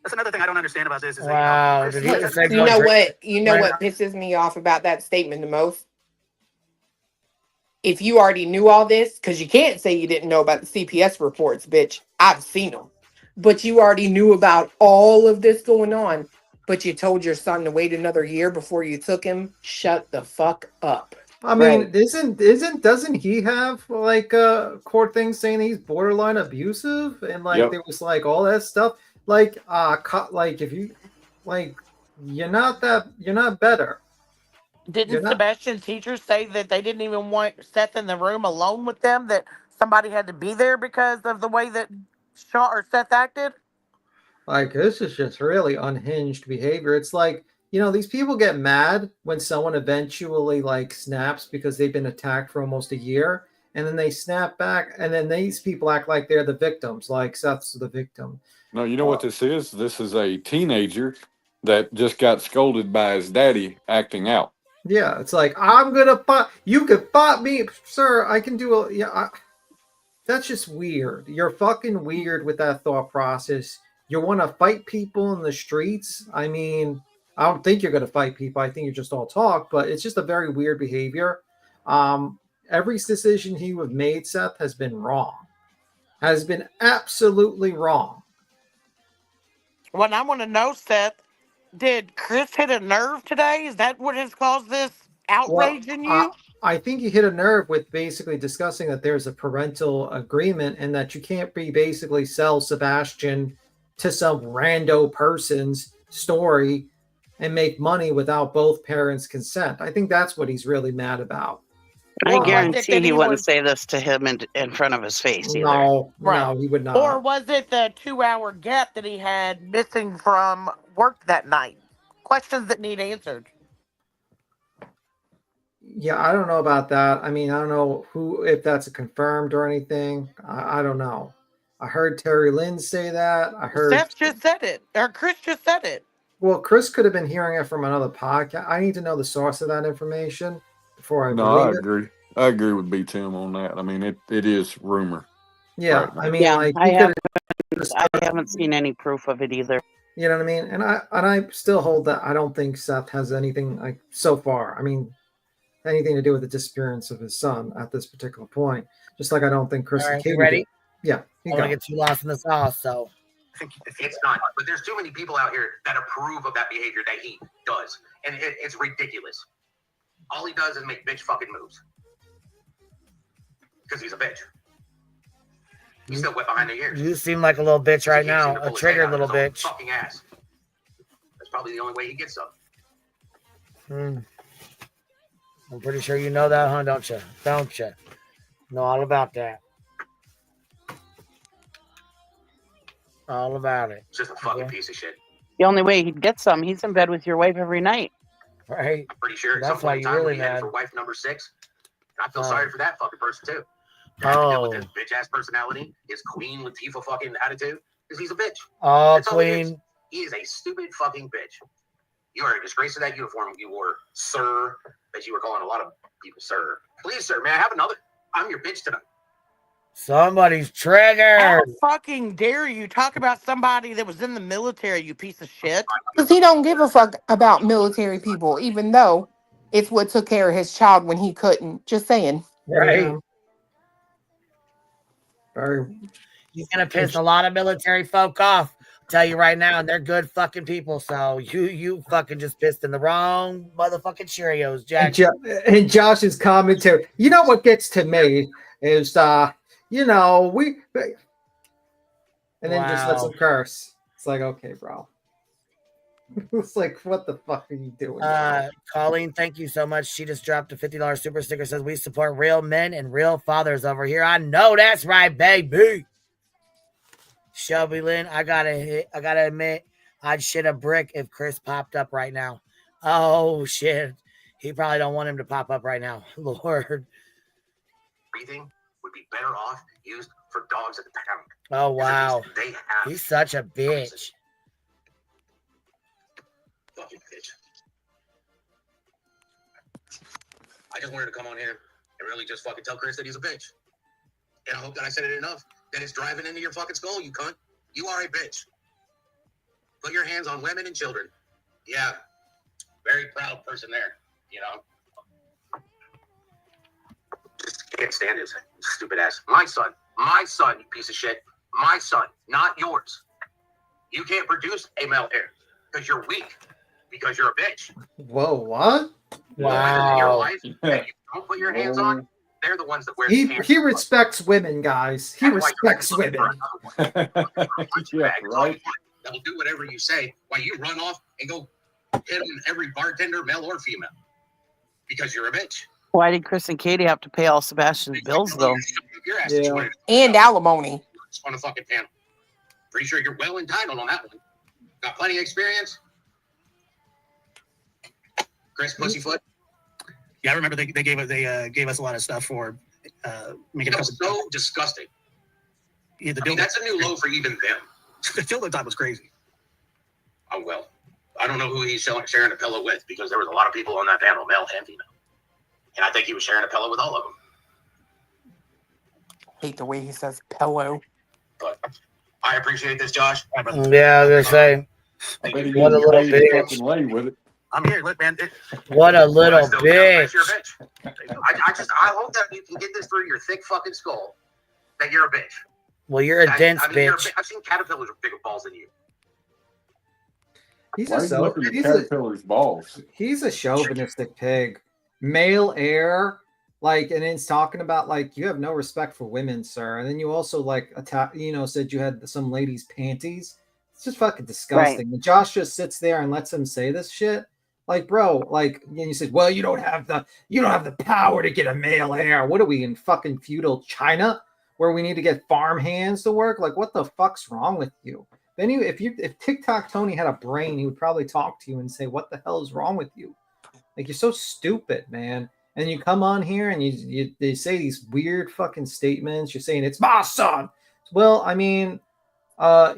Speaker 11: that's another thing I don't understand about this. Is
Speaker 17: Wow.
Speaker 11: that,
Speaker 17: Did
Speaker 11: you
Speaker 17: he
Speaker 11: know,
Speaker 17: just say
Speaker 13: You
Speaker 17: go
Speaker 13: know
Speaker 17: drink?
Speaker 13: what? You know what pisses me off about that statement the most? If you already knew all this, because you can't say you didn't know about the CPS reports, bitch. I've seen them. But you already knew about all of this going on, but you told your son to wait another year before you took him. Shut the fuck up.
Speaker 6: I mean, doesn't he have like a court thing saying he's borderline abusive and like
Speaker 19: Yep.
Speaker 6: there was like all that stuff like like if you like you're not better.
Speaker 18: Didn't
Speaker 6: You're not-
Speaker 18: Sebastian's teachers say that they didn't even want Seth in the room alone with them? That somebody had to be there because of the way that Sean or Seth acted?
Speaker 6: Like this is just really unhinged behavior. It's like, you know, these people get mad when someone eventually like snaps because they've been attacked for almost a year, and then they snap back, and then these people act like they're the victims, like Seth's the victim.
Speaker 19: No, you know what this is? This is a teenager that just got scolded by his daddy acting out.
Speaker 6: Yeah, it's like I'm gonna fight. You could fight me, sir. I can do a yeah. That's just weird. You're fucking weird with that thought process. You want to fight people in the streets? I mean, I don't think you're going to fight people. I think you're just all talk, but it's just a very weird behavior. Every decision he have made, Seth, has been wrong. Has been absolutely wrong.
Speaker 18: Well, I want to know, Seth, did Chris hit a nerve today? Is that what has caused this outrage in you?
Speaker 6: I think you hit a nerve with basically discussing that there's a parental agreement and that you can't be basically sell Sebastian to some rando person's story and make money without both parents' consent. I think that's what he's really mad about.
Speaker 14: I
Speaker 18: Or was it
Speaker 14: guarantee
Speaker 18: that
Speaker 14: he
Speaker 18: he
Speaker 14: wouldn't
Speaker 18: was
Speaker 14: say this to him in front of his face either.
Speaker 6: No,
Speaker 18: right?
Speaker 6: no, he would not.
Speaker 18: Or was it the 2-hour gap that he had missing from work that night? Questions that need answered.
Speaker 6: Yeah, I don't know about that. I mean, I don't know if that's confirmed or anything. I don't know. I heard Terry Lynn say that. I heard.
Speaker 18: Steph just said it, or Chris just said it.
Speaker 6: Well, Chris could have been hearing it from another podcast. I need to know the source of that information before I
Speaker 19: No, I
Speaker 6: believe it.
Speaker 19: agree. I agree with B Tim on that. I mean, it is rumor.
Speaker 6: Yeah,
Speaker 19: right now.
Speaker 6: I mean,
Speaker 14: Yeah,
Speaker 6: like
Speaker 14: I haven't seen any proof of it either.
Speaker 6: you know what I mean. And I still hold that I don't think Seth has anything like so far. I mean, anything to do with the disappearance of his son at this particular point. Just like I don't think Chris
Speaker 3: All
Speaker 6: and
Speaker 3: right,
Speaker 6: Katie
Speaker 3: you ready?
Speaker 6: did. Yeah,
Speaker 3: I
Speaker 6: you
Speaker 3: don't
Speaker 6: go.
Speaker 3: want to get too lost in the sauce, so.
Speaker 1: It's not. But there's too many people out here that approve of that behavior that he does. And it's ridiculous. All he does is make bitch fucking moves. Because he's a bitch. He's still wet behind the ears.
Speaker 3: You seem like a little bitch right now, a triggered little
Speaker 1: His own
Speaker 3: bitch.
Speaker 1: fucking ass. That's probably the only way he gets some.
Speaker 3: I'm pretty sure you know that, huh? Don't you? Don't you? Know all about that. All about it.
Speaker 1: Just a fucking piece of shit.
Speaker 14: The only way he'd get some, he's in bed with your wife every night.
Speaker 3: Right.
Speaker 1: I'm pretty sure at
Speaker 3: That's
Speaker 1: some
Speaker 3: why
Speaker 1: point in
Speaker 3: you
Speaker 1: time
Speaker 3: really
Speaker 1: he headed
Speaker 3: mad.
Speaker 1: for wife number 6. I feel
Speaker 3: Oh.
Speaker 1: sorry for that fucking person too. That to deal with
Speaker 3: Oh.
Speaker 1: his bitch ass personality, his Queen Latifah fucking attitude, because he's a bitch.
Speaker 3: Oh,
Speaker 1: That's all he is.
Speaker 3: Queen.
Speaker 1: He is a stupid fucking bitch. You are a disgrace to that uniform you wore, sir. That you were calling a lot of people sir. Please, sir, may I have another? I'm your bitch tonight.
Speaker 3: Somebody's
Speaker 18: How
Speaker 3: triggered.
Speaker 18: fucking dare you talk about somebody that was in the military, you piece of shit?
Speaker 13: Because he don't give a fuck about military people, even though it's what took care of his child when he couldn't. Just saying.
Speaker 3: Right.
Speaker 6: Yeah. Very.
Speaker 3: He's gonna piss a lot of military folk off. I'll tell you right now, and they're good fucking people. So you fucking just pissed in the wrong motherfucking Cheerios, Jack.
Speaker 6: And Josh's commentary. You know what gets to me is you know, and then just lets
Speaker 3: Wow.
Speaker 6: him curse. It's like, okay, bro. It's like, what the fuck are you doing?
Speaker 3: Colleen, thank you so much. She just dropped a $50 super sticker. Says we support real men and real fathers over here. I know that's right, baby. Shelby Lynn, I gotta admit, I'd shit a brick if Chris popped up right now. Oh shit. He probably don't want him to pop up right now. Lord.
Speaker 1: Breathing would be better off used for dogs at the pound.
Speaker 3: Oh wow.
Speaker 1: They have
Speaker 3: He's such a bitch.
Speaker 1: fucking bitch. I just wanted to come on here and really just fucking tell Chris that he's a bitch. And I hope that I said it enough that it's driving into your fucking skull, you cunt. You are a bitch. Put your hands on women and children. Yeah. Very proud person there, you know. Just can't stand his stupid ass. My son, you piece of shit. My son, not yours. You can't produce a male heir because you're weak, because you're a bitch.
Speaker 6: Whoa, what?
Speaker 1: Women in your life that you don't put your hands on, they're the ones that wear the pants.
Speaker 6: He respects women, guys. He respects women.
Speaker 19: Yeah, right.
Speaker 1: That'll do whatever you say while you run off and go hit on every bartender, male or female, because you're a bitch.
Speaker 14: Why did Chris and Katie have to pay all Sebastian's bills, though?
Speaker 1: Your ass situated
Speaker 13: And alimony.
Speaker 1: on a fucking panel. Pretty sure you're well entitled on that one. Got plenty of experience. Chris Pussyfoot.
Speaker 11: Yeah, I remember they gave us a lot of stuff for making
Speaker 1: That was so disgusting.
Speaker 11: Yeah,
Speaker 1: I mean, that's a new low for even them.
Speaker 11: The dildo time was crazy.
Speaker 1: Oh well, I don't know who he's sharing a pillow with because there was a lot of people on that panel, male and female, and I think he was sharing a pillow with all of them.
Speaker 13: Hate the way he says pillow.
Speaker 1: But I appreciate this, Josh.
Speaker 3: Yeah, I was gonna say. What a little bitch.
Speaker 19: With it.
Speaker 11: I'm here. Look, man.
Speaker 3: What a little bitch.
Speaker 1: You're a bitch. I hope that you can get this through your thick fucking skull that you're a bitch.
Speaker 3: Well, you're a dense
Speaker 1: you're
Speaker 3: bitch.
Speaker 1: I've seen caterpillars with bigger balls than you.
Speaker 6: He's
Speaker 19: Why
Speaker 6: a
Speaker 19: are you looking at
Speaker 6: he's
Speaker 19: Caterpillar's balls?
Speaker 6: He's a chauvinistic pig. Male heir Like, and it's talking about like you have no respect for women, sir. And then you also like said you had some lady's panties. It's just fucking disgusting. And Josh just sits there and lets him say this shit. Like, bro, like, and you said, well, you don't have the power to get a male heir. What are we in fucking feudal China where we need to get farm hands to work? Like, what the fuck's wrong with you? Then if TikTok Tony had a brain, he would probably talk to you and say, what the hell is wrong with you? Like, you're so stupid, man. And you come on here and they say these weird fucking statements. You're saying it's my son. Well, I mean,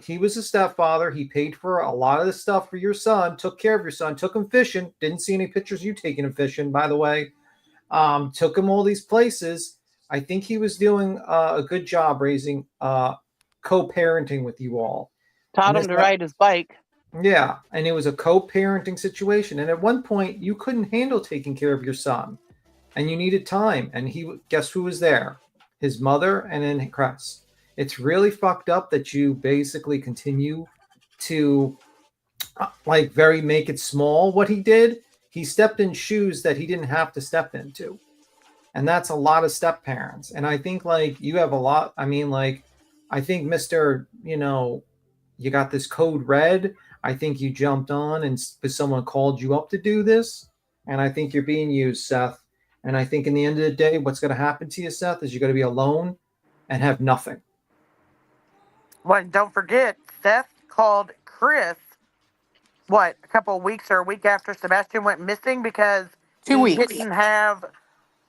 Speaker 6: he was a stepfather. He paid for a lot of the stuff for your son, took care of your son, took him fishing. Didn't see any pictures of you taking him fishing, by the way. Took him all these places. I think he was doing a good job raising, co-parenting with you all.
Speaker 14: Taught him to ride his bike.
Speaker 6: Yeah, and it was a co-parenting situation. And at one point, you couldn't handle taking care of your son, and you needed time. And guess who was there? His mother, and then Chris. It's really fucked up that you basically continue to make it small. What he did, he stepped in shoes that he didn't have to step into, and that's a lot of step parents. And I think like you have a lot. I mean, like I think Mr. You got this code red. I think you jumped on and someone called you up to do this. And I think you're being used, Seth. And I think in the end of the day, what's going to happen to you, Seth, is you're going to be alone and have nothing.
Speaker 18: Well, don't forget, Seth called Chris, a couple of weeks or a week after Sebastian went missing because
Speaker 13: 2 weeks.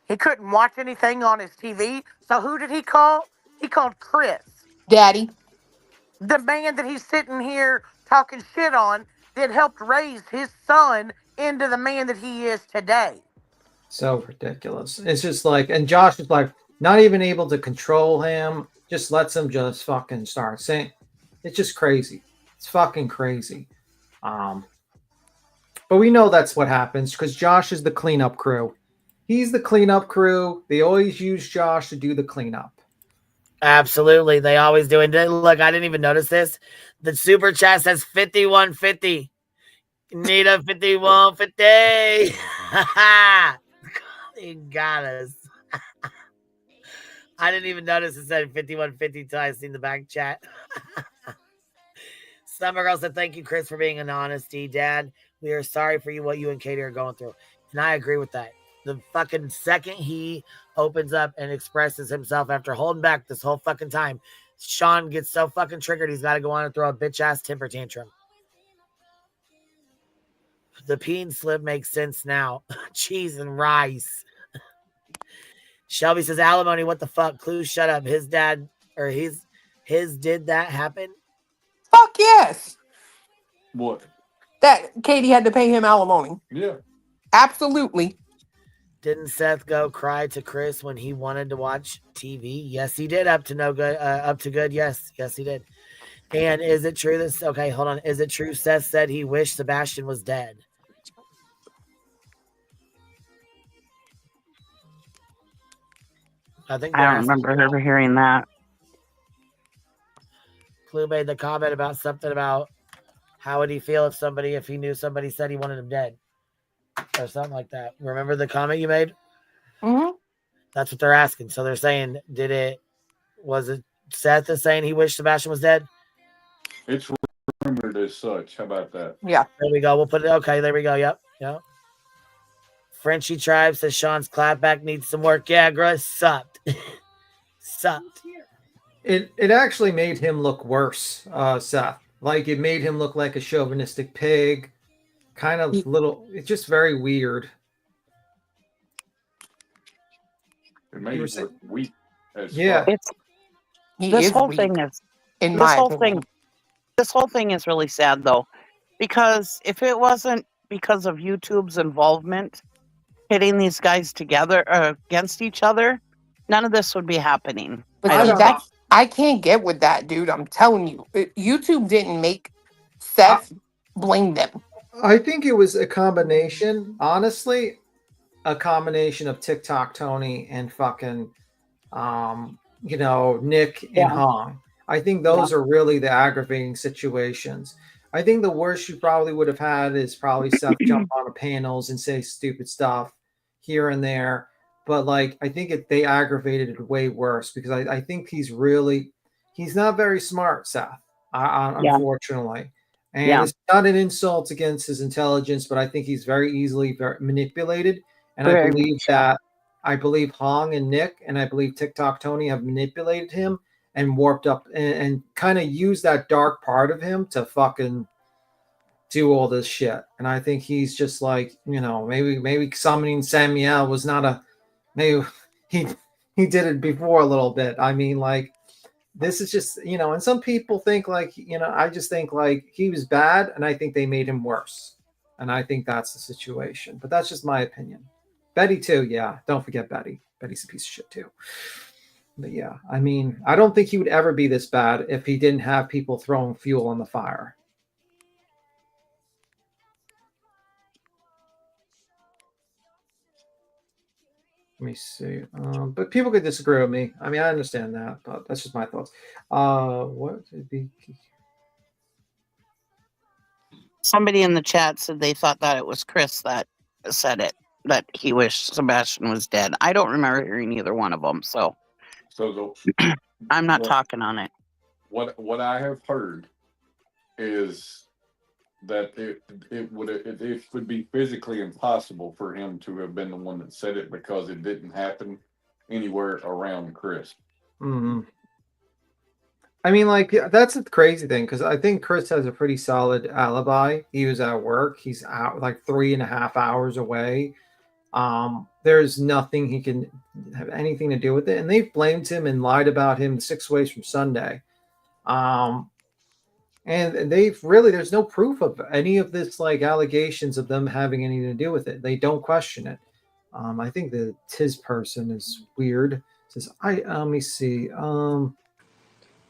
Speaker 18: He couldn't watch anything on his TV. So who did he call? He called Chris.
Speaker 13: Daddy.
Speaker 18: The man that he's sitting here talking shit on that helped raise his son into the man that he is today.
Speaker 6: So ridiculous. It's just like, and Josh is like not even able to control him, just lets him just fucking start saying, it's just crazy. It's fucking crazy. But we know that's what happens because Josh is the cleanup crew. He's the cleanup crew. They always use Josh to do the cleanup.
Speaker 3: Absolutely. They always do. And look, I didn't even notice this. The super chat says 5150. Need a 5150. You got us. I didn't even notice it said 5150 until I seen the back chat. Summer Girl said, thank you, Chris, for being an honesty, Dad. We are sorry for you, what you and Katie are going through. And I agree with that. The fucking second he opens up and expresses himself after holding back this whole fucking time, Sean gets so fucking triggered, he's got to go on and throw a bitch-ass temper tantrum. The peen slip makes sense now. Cheese and rice. Shelby says, alimony, what the fuck? Clue, shut up. His dad, or his did that happen?
Speaker 13: Fuck yes.
Speaker 19: What?
Speaker 13: That Katie had to pay him alimony.
Speaker 19: Yeah.
Speaker 13: Absolutely.
Speaker 3: Didn't Seth go cry to Chris when he wanted to watch TV? Yes, he did. Up to no good. Up to good. Yes, he did. And is it true that? Okay, hold on. Is it true Seth said he wished Sebastian was dead? I think
Speaker 14: I don't remember ever hearing that.
Speaker 3: Clue made the comment about something about how would he feel if he knew somebody said he wanted him dead or something like that. Remember the comment you made?
Speaker 13: Mm-hmm.
Speaker 3: That's what they're asking. So they're saying, was it Seth is saying he wished Sebastian was dead?
Speaker 19: It's rumored as such. How about that?
Speaker 13: Yeah.
Speaker 3: There we go. We'll put it. Okay, there we go. Yep. Frenchie Tribe says Sean's clapback needs some work. Yeah, Gruss sucked. Sucked.
Speaker 6: It actually made him look worse, Seth. Like it made him look like a chauvinistic pig. Kind of it's just very weird.
Speaker 19: It made him look weak as
Speaker 6: yeah.
Speaker 19: fuck.
Speaker 14: This whole thing is really sad though, because if it wasn't because of YouTube's involvement pitting these guys together against each other, none of this would be happening.
Speaker 13: I can't get with that, dude. I'm telling you, YouTube didn't make Seth blame them.
Speaker 6: I think it was a combination, honestly, of TikTok Tony and fucking, Nick and Hong. I think those are really the aggravating situations. I think the worst you probably would have had is probably Seth jump on the panels and say stupid stuff here and there. but like I think they aggravated it way worse because I think he's not very smart, Seth. Unfortunately, and it's not an insult against his intelligence, but I think he's very easily manipulated, and
Speaker 14: Very
Speaker 6: I believe Hong and Nick and I believe TikTok Tony have manipulated him and warped up and kind of used that dark part of him to fucking do all this shit. And I think he's just like, maybe summoning Samuel was not maybe he did it before a little bit. I mean, like, this is just, and some people think like, I just think like he was bad and I think they made him worse. And I think that's the situation, but that's just my opinion. Betty too. Yeah. Don't forget Betty. Betty's a piece of shit too. But yeah, I mean, I don't think he would ever be this bad if he didn't have people throwing fuel on the fire. Let me see. But people could disagree with me. I mean, I understand that, but that's just my thoughts. What would be?
Speaker 14: Somebody in the chat said they thought that it was Chris that said it, that he wished Sebastian was dead. I don't remember hearing either one of them, so I'm not talking on it.
Speaker 19: What I have heard is that it would be physically impossible for him to have been the one that said it because it didn't happen anywhere around Chris.
Speaker 6: Mm-hmm. I mean, like, that's the crazy thing because I think Chris has a pretty solid alibi. He was at work. He's out like 3.5 hours away. There's nothing he can have anything to do with it. And they've blamed him and lied about him 6 ways from Sunday. And there's no proof of any of this, like, allegations of them having anything to do with it. They don't question it. I think the Tiz person is weird. It says, let me see.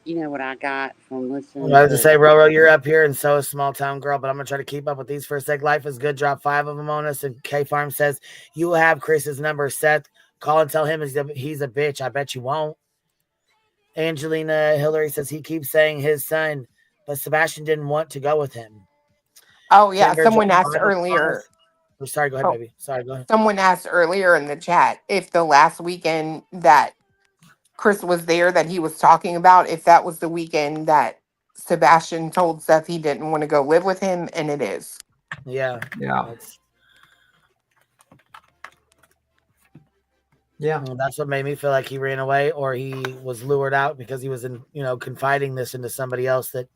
Speaker 20: You know what I got from listening?
Speaker 3: I was to say, Roro, you're up here, and so is Small Town Girl, but I'm going to try to keep up with these for a sec. Life is good. Drop 5 of them on us. And K Farm says, you will have Chris's number. Seth, call and tell him he's a bitch. I bet you won't. Angelina Hillary says he keeps saying his son, but Sebastian didn't want to go with him.
Speaker 13: Oh, yeah.
Speaker 3: Kimber
Speaker 13: Someone
Speaker 3: John
Speaker 13: asked
Speaker 3: Bonner
Speaker 13: earlier.
Speaker 3: Oh, sorry, go ahead, baby. Sorry, go ahead.
Speaker 13: Someone asked earlier in the chat if the last weekend that Chris was there that he was talking about, if that was the weekend that Sebastian told Seth he didn't want to go live with him, and it is.
Speaker 3: Yeah. Well, that's what made me feel like he ran away or he was lured out because he was confiding this into somebody else that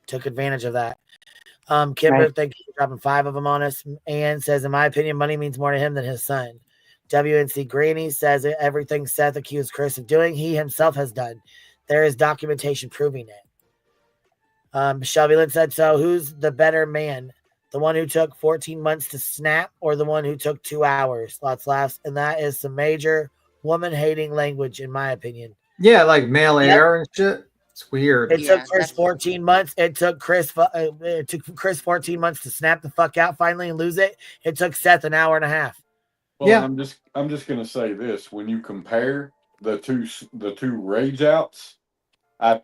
Speaker 3: took advantage of that. Kimber, thank you for dropping 5 of them on us. Ann says, in my opinion, money means more to him than his son. WNC Granny says everything Seth accused Chris of doing, he himself has done. There is documentation proving it. Shelby Lynn said, so who's the better man? The one who took 14 months to snap or the one who took 2 hours? Lots of laughs. And that is some major woman-hating language, in my opinion.
Speaker 6: Yeah, like male air and shit. It's weird.
Speaker 3: It took Chris 14 months. It took Chris 14 months to snap the fuck out finally and lose it. It took Seth an hour and a half.
Speaker 19: Well, I'm just gonna say this: when you compare the two rage outs, I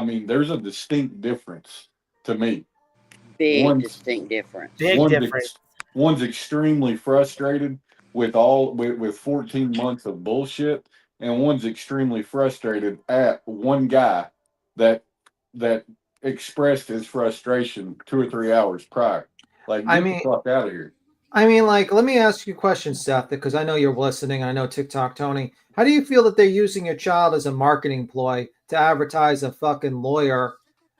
Speaker 19: mean, there's a distinct difference to me.
Speaker 20: Distinct difference.
Speaker 19: One's extremely frustrated with 14 months of bullshit, and one's extremely frustrated at one guy that expressed his frustration 2 or 3 hours prior. Like, get the fuck out of here.
Speaker 6: I mean, like, let me ask you a question, Seth, because I know you're listening. I know TikTok Tony. How do you feel that they're using your child as a marketing ploy to advertise a fucking lawyer,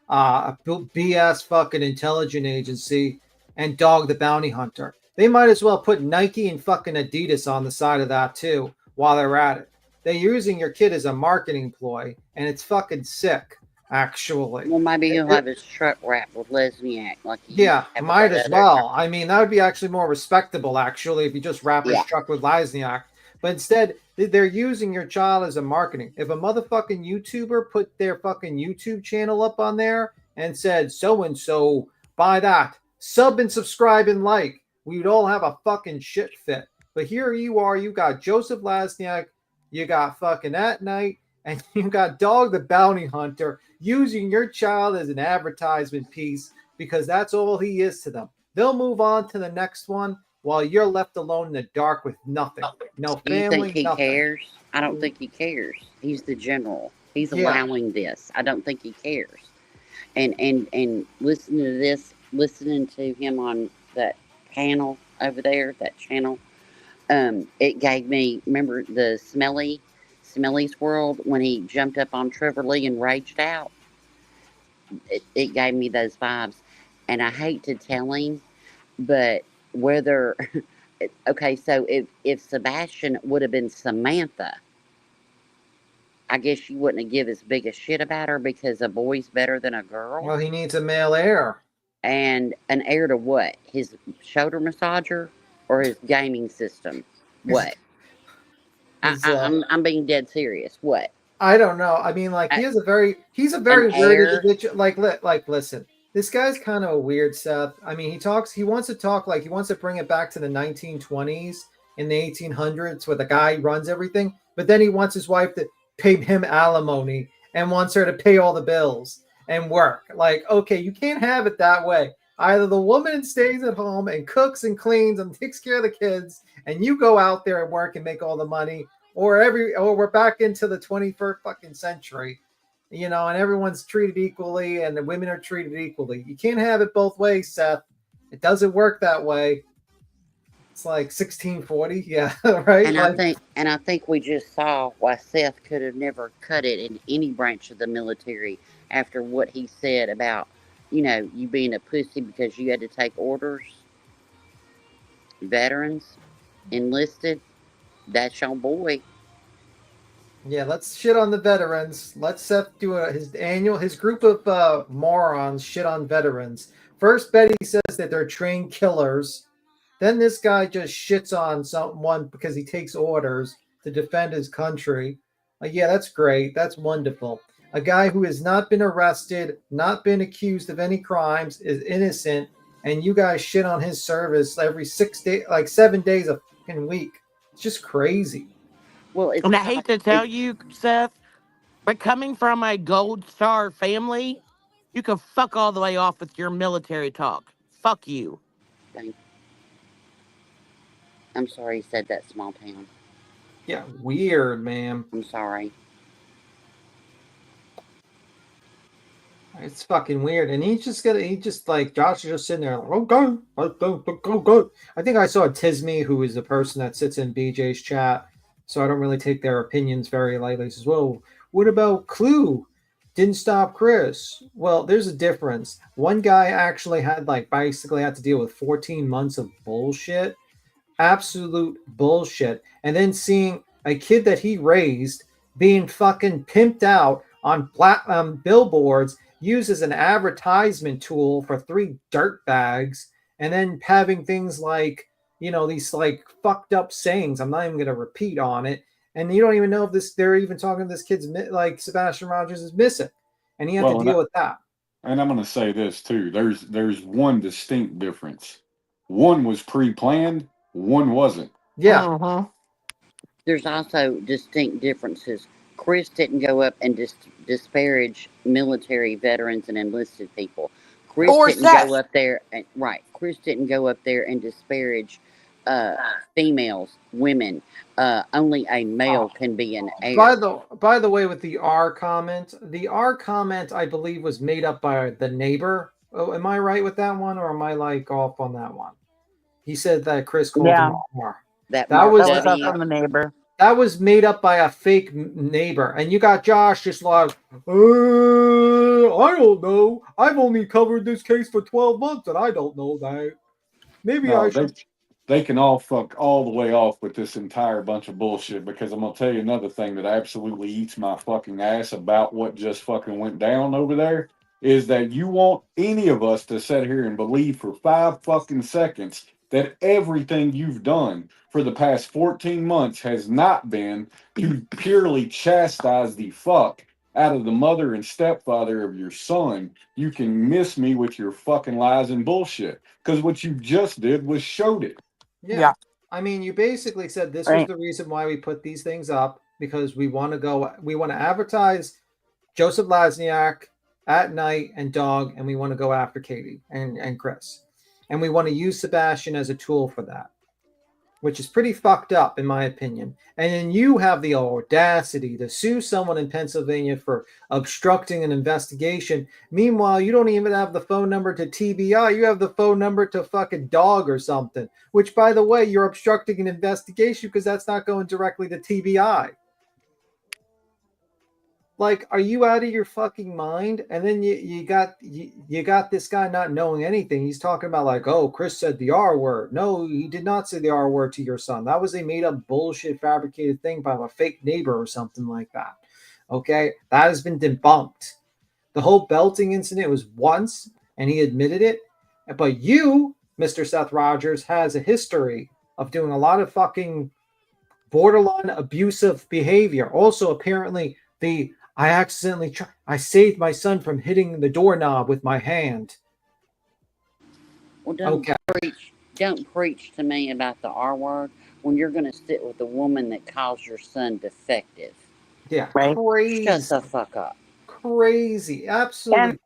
Speaker 6: a BS fucking intelligence agency, and Dog the Bounty Hunter? They might as well put Nike and fucking Adidas on the side of that too while they're at it. They're using your kid as a marketing ploy, and it's fucking sick, actually.
Speaker 20: Well, maybe he'll have his truck wrapped with Lesniak.
Speaker 6: Might as well. I mean, that would be actually more respectable, actually, if you just wrap his truck with Lesniak. But instead, they're using your child as a marketing. If a motherfucking YouTuber put their fucking YouTube channel up on there and said, so-and-so, buy that, sub and subscribe and like, we would all have a fucking shit fit. But here you are, you got Joseph Lesniak, you got fucking At Night, and you got Dog the Bounty Hunter using your child as an advertisement piece because that's all he is to them. They'll move on to the next one, while you're left alone in the dark with nothing. No
Speaker 20: Do you
Speaker 6: family,
Speaker 20: think he
Speaker 6: nothing.
Speaker 20: cares? I don't think he cares. He's the general. He's
Speaker 6: Yeah.
Speaker 20: allowing this. I don't think he cares. And listening to him on that panel over there, that channel, it gave me, remember the Smelly's World when he jumped up on Trevor Lee and raged out? It gave me those vibes. And I hate to tell him, but whether, okay, so if Sebastian would have been Samantha, I guess you wouldn't have give as big a shit about her because a boy's better than a girl.
Speaker 6: Well, he needs a male heir.
Speaker 20: And an heir to what? His shoulder massager or his gaming system? What? I'm being dead serious. What?
Speaker 6: I don't know. I mean, like he's a very weird
Speaker 20: heir?
Speaker 6: individual. Like, listen, this guy's kind of a weird, Seth. I mean, he wants to talk like he wants to bring it back to the 1920s in the 1800s where the guy runs everything, but then he wants his wife to pay him alimony and wants her to pay all the bills and work. Like, okay, you can't have it that way. Either the woman stays at home and cooks and cleans and takes care of the kids, and you go out there and work and make all the money, or we're back into the 21st fucking century, you know, and everyone's treated equally and the women are treated equally. You can't have it both ways, Seth. It doesn't work that way. It's like 1640, yeah, right.
Speaker 20: And I think we just saw why Seth could have never cut it in any branch of the military after what he said about, you know, you being a pussy because you had to take orders. Veterans, enlisted, that's your boy.
Speaker 6: Yeah, let's shit on the veterans. Let's Seth do his group of morons shit on veterans. First, Betty says that they're trained killers. Then this guy just shits on someone because he takes orders to defend his country. Yeah, that's great. That's wonderful. A guy who has not been arrested, not been accused of any crimes, is innocent, and you guys shit on his service every 6 days, like 7 days a fucking week. It's just crazy.
Speaker 20: Well,
Speaker 18: and I hate to tell you, Seth, but coming from a Gold Star family, you can fuck all the way off with your military talk. Fuck you.
Speaker 20: I'm sorry he said that, small town.
Speaker 6: Yeah, weird, man.
Speaker 20: I'm sorry.
Speaker 6: It's fucking weird. And he just like, Josh is just sitting there, like, go. I think I saw Tisme, who is the person that sits in BJ's chat, so I don't really take their opinions very lightly. He says, well, what about Clue? Didn't stop Chris. Well, there's a difference. One guy actually had basically had to deal with 14 months of bullshit. Absolute bullshit. And then seeing a kid that he raised being fucking pimped out on billboards, used as an advertisement tool for 3 dirtbags, and then having things like, you know, these like fucked up sayings. I'm not even going to repeat on it. And you don't even know if they're even talking to this kid's like Sebastian Rogers is missing. And he had to deal with that.
Speaker 19: And I'm going to say this too. There's one distinct difference. One was pre-planned, one wasn't.
Speaker 6: Yeah.
Speaker 20: There's also distinct differences. Chris didn't go up and disparage military veterans and enlisted people. Chris didn't go up there and Chris didn't go up there and disparage females, women. Only a male can be an heir.
Speaker 6: By the way, with the R comment, I believe was made up by the neighbor. Oh, am I right with that one, or am I like off on that one? He said that Chris called him R.
Speaker 20: That
Speaker 6: was
Speaker 20: up
Speaker 14: from the neighbor.
Speaker 6: That was made up by a fake neighbor, and you got Josh just like, I don't know. I've only covered this case for 12 months, and I don't know that. Maybe I should.
Speaker 19: They can all fuck all the way off with this entire bunch of bullshit, because I'm gonna tell you another thing that absolutely eats my fucking ass about what just fucking went down over there is that you want any of us to sit here and believe for 5 fucking seconds that everything you've done for the past 14 months has not been to purely chastise the fuck out of the mother and stepfather of your son. You can miss me with your fucking lies and bullshit, because what you just did was showed it.
Speaker 6: Yeah. I mean, you basically said this was the reason why we put these things up, because we want to advertise Joseph Lasniak at night and Dog, and we want to go after Katie and Chris. And we want to use Sebastian as a tool for that, which is pretty fucked up, in my opinion. And then you have the audacity to sue someone in Pennsylvania for obstructing an investigation. Meanwhile, you don't even have the phone number to TBI. You have the phone number to fucking dog or something, which, by the way, you're obstructing an investigation because that's not going directly to TBI. Like, are you out of your fucking mind? And then you got this guy not knowing anything. He's talking about like, oh, Chris said the R word. No, he did not say the R word to your son. That was a made up bullshit fabricated thing by a fake neighbor or something like that. Okay, that has been debunked. The whole belting incident was once, and he admitted it. But you, Mr. Seth Rogers, has a history of doing a lot of fucking borderline abusive behavior. Also, apparently, I saved my son from hitting the doorknob with my hand.
Speaker 20: Well, don't preach to me about the R word when you're going to sit with a woman that calls your son defective.
Speaker 6: Yeah,
Speaker 14: right.
Speaker 6: Crazy.
Speaker 20: Shut the fuck up.
Speaker 6: Crazy, absolutely.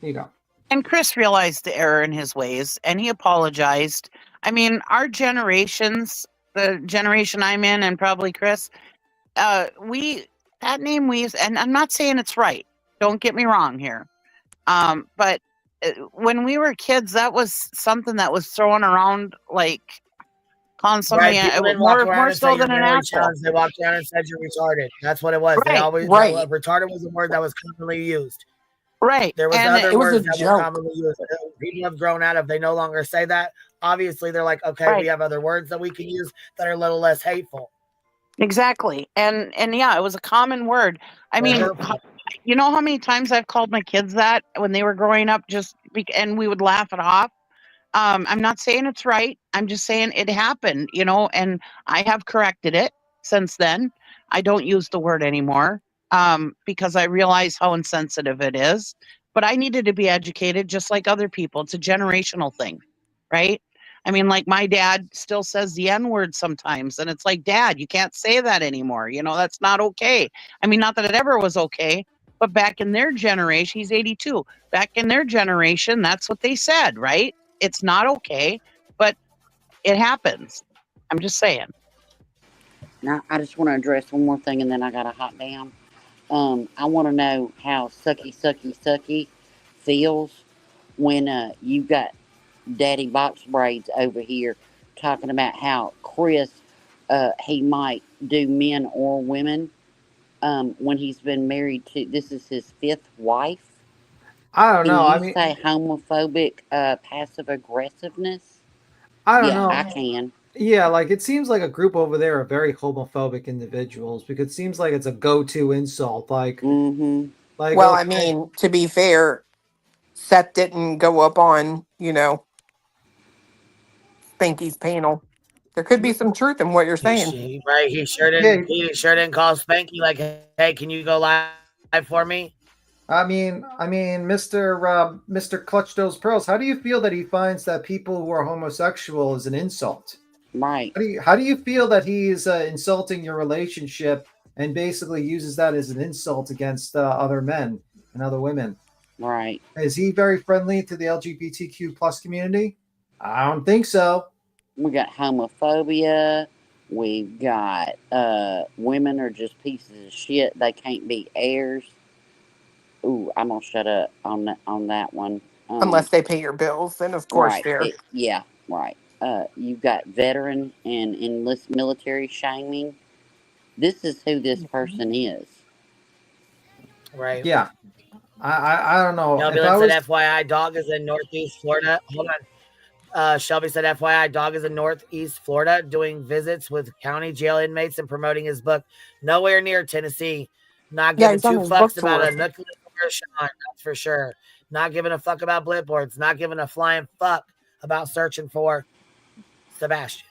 Speaker 6: Here you go.
Speaker 14: And Chris realized the error in his ways, and he apologized. I mean, our generations, the generation I'm in, and probably Chris, that name we use, and I'm not saying it's right. Don't get me wrong here. But when we were kids, that was something that was thrown around like constantly.
Speaker 3: Right, people didn't walk around
Speaker 14: More
Speaker 3: and
Speaker 14: so
Speaker 3: say you're
Speaker 14: than an
Speaker 3: mentally
Speaker 14: asshole.
Speaker 3: challenged. They walked around and said you're retarded. That's what it was. They always retarded was a word that was commonly used.
Speaker 14: Right.
Speaker 3: There was
Speaker 14: And
Speaker 3: other
Speaker 14: it was
Speaker 3: words
Speaker 14: a
Speaker 3: that
Speaker 14: joke.
Speaker 3: were commonly used. People have grown out of. They no longer say that. Obviously, they're like, okay, we have other words that we can use that are a little less hateful.
Speaker 14: Exactly. And yeah, it was a common word. I mean, you know how many times I've called my kids that when they were growing up, and we would laugh it off. I'm not saying it's right. I'm just saying it happened, and I have corrected it since then. I don't use the word anymore because I realize how insensitive it is. But I needed to be educated just like other people. It's a generational thing, right? I mean, like my dad still says the N-word sometimes. And it's like, Dad, you can't say that anymore. That's not okay. I mean, not that it ever was okay. But back in their generation, he's 82. Back in their generation, that's what they said, right? It's not okay, but it happens. I'm just saying.
Speaker 20: Now, I just want to address one more thing, and then I got to hot down. I want to know how sucky feels when you got Daddy Box Braids over here talking about how Chris, he might do men or women when he's been married to, this is his 5th wife.
Speaker 6: I don't know.
Speaker 20: Can you say homophobic passive aggressiveness?
Speaker 6: I don't know.
Speaker 20: I can.
Speaker 6: Yeah, like it seems like a group over there are very homophobic individuals because it seems like it's a go-to insult. Like, like
Speaker 13: Well, I mean, to be fair, Seth didn't go up on, Spanky's panel. There could be some truth in what you're saying.
Speaker 3: Right, he sure didn't. He sure didn't call Spanky like, "Hey, can you go live for me?"
Speaker 6: I mean, Mr. Clutch Those Pearls, how do you feel that he finds that people who are homosexual is an insult?
Speaker 20: Right.
Speaker 6: How do you feel that he's insulting your relationship and basically uses that as an insult against other men and other women?
Speaker 20: Right.
Speaker 6: Is he very friendly to the LGBTQ plus community? I don't think so.
Speaker 20: We got homophobia. We've got women are just pieces of shit. They can't be heirs. Ooh, I'm gonna shut up on that one.
Speaker 13: Unless they pay your bills, then of course
Speaker 20: right.
Speaker 13: they're.
Speaker 20: Yeah, right. You've got veteran and enlist military shaming. This is who this person is.
Speaker 3: Right.
Speaker 6: Yeah. I don't know.
Speaker 3: Shelby said, FYI, dog is in Northeast Florida. Hold on. Shelby said, FYI, dog is in Northeast Florida doing visits with county jail inmates and promoting his book. Nowhere near Tennessee. Not giving 2 fucks about a nuclear Sean, that's for sure. Not giving a fuck about Billboards. Not giving a flying fuck about searching for Sebastian.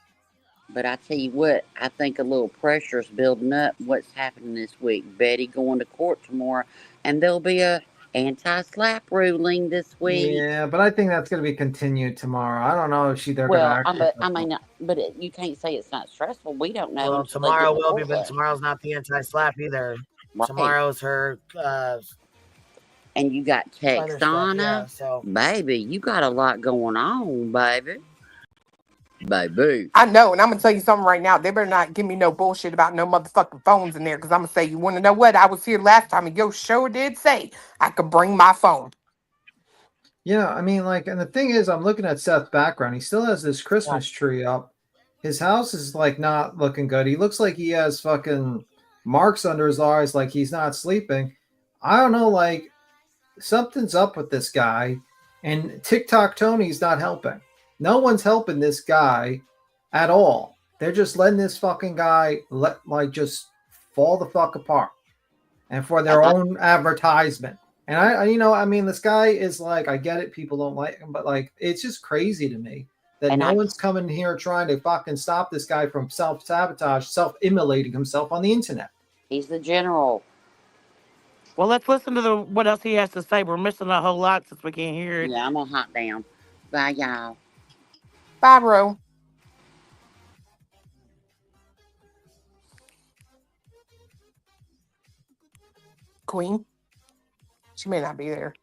Speaker 20: But I tell you what, I think a little pressure is building up. What's happening this week? Betty going to court tomorrow, and there'll be a anti-slap ruling this week.
Speaker 6: Yeah, but I think that's going to be continued tomorrow. I don't know if they're
Speaker 20: well,
Speaker 6: going to
Speaker 20: actually... but you can't say it's not stressful. We don't know.
Speaker 3: Well, tomorrow will be, but tomorrow's not the anti-slap either. Right. Tomorrow's her
Speaker 20: and you got
Speaker 17: Other
Speaker 20: text
Speaker 17: stuff,
Speaker 20: on
Speaker 17: yeah.
Speaker 20: her,
Speaker 17: So
Speaker 20: baby, you got a lot going on, baby. Baby.
Speaker 13: I know, and I'm gonna tell you something right now. They better not give me no bullshit about no motherfucking phones in there, because I'm gonna say, you want to know what? I was here last time, and yo sure did say I could bring my phone.
Speaker 6: Yeah, I mean, like, and the thing is, I'm looking at Seth's background. He still has this Christmas tree up. His house is like not looking good. He looks like he has fucking marks under his eyes, like he's not sleeping. I don't know, like something's up with this guy, and TikTok Tony's not helping. No one's helping this guy at all. They're just letting this fucking guy just fall the fuck apart, and for their own advertisement. And I mean, this guy is like, I get it, people don't like him, but like, it's just crazy to me that no one's coming here trying to fucking stop this guy from self-sabotage, self-immolating himself on the internet.
Speaker 20: He's the general.
Speaker 18: Well, let's listen to what else he has to say. We're missing a whole lot since we can't hear it.
Speaker 20: Yeah, I'm gonna hop down. Bye, y'all.
Speaker 13: Bye, bro. Queen. She may not be there.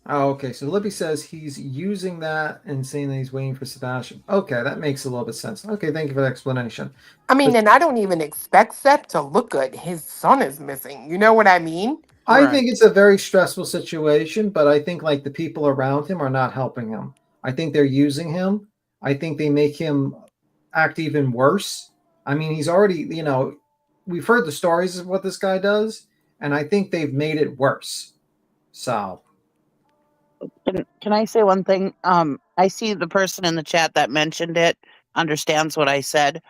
Speaker 6: Oh, okay. So Libby says he's using that and saying that he's waiting for Sebastian. Okay, that makes a little bit of sense. Okay, thank you for the explanation.
Speaker 13: I mean, and I don't even expect Seth to look good. His son is missing. You know what I mean?
Speaker 6: I think it's a very stressful situation, but I think like the people around him are not helping him. I think they're using him. I think they make him act even worse. I mean, he's already, we've heard the stories of what this guy does, and I think they've made it worse. So.
Speaker 14: Can I say one thing? I see the person in the chat that mentioned it understands what I said,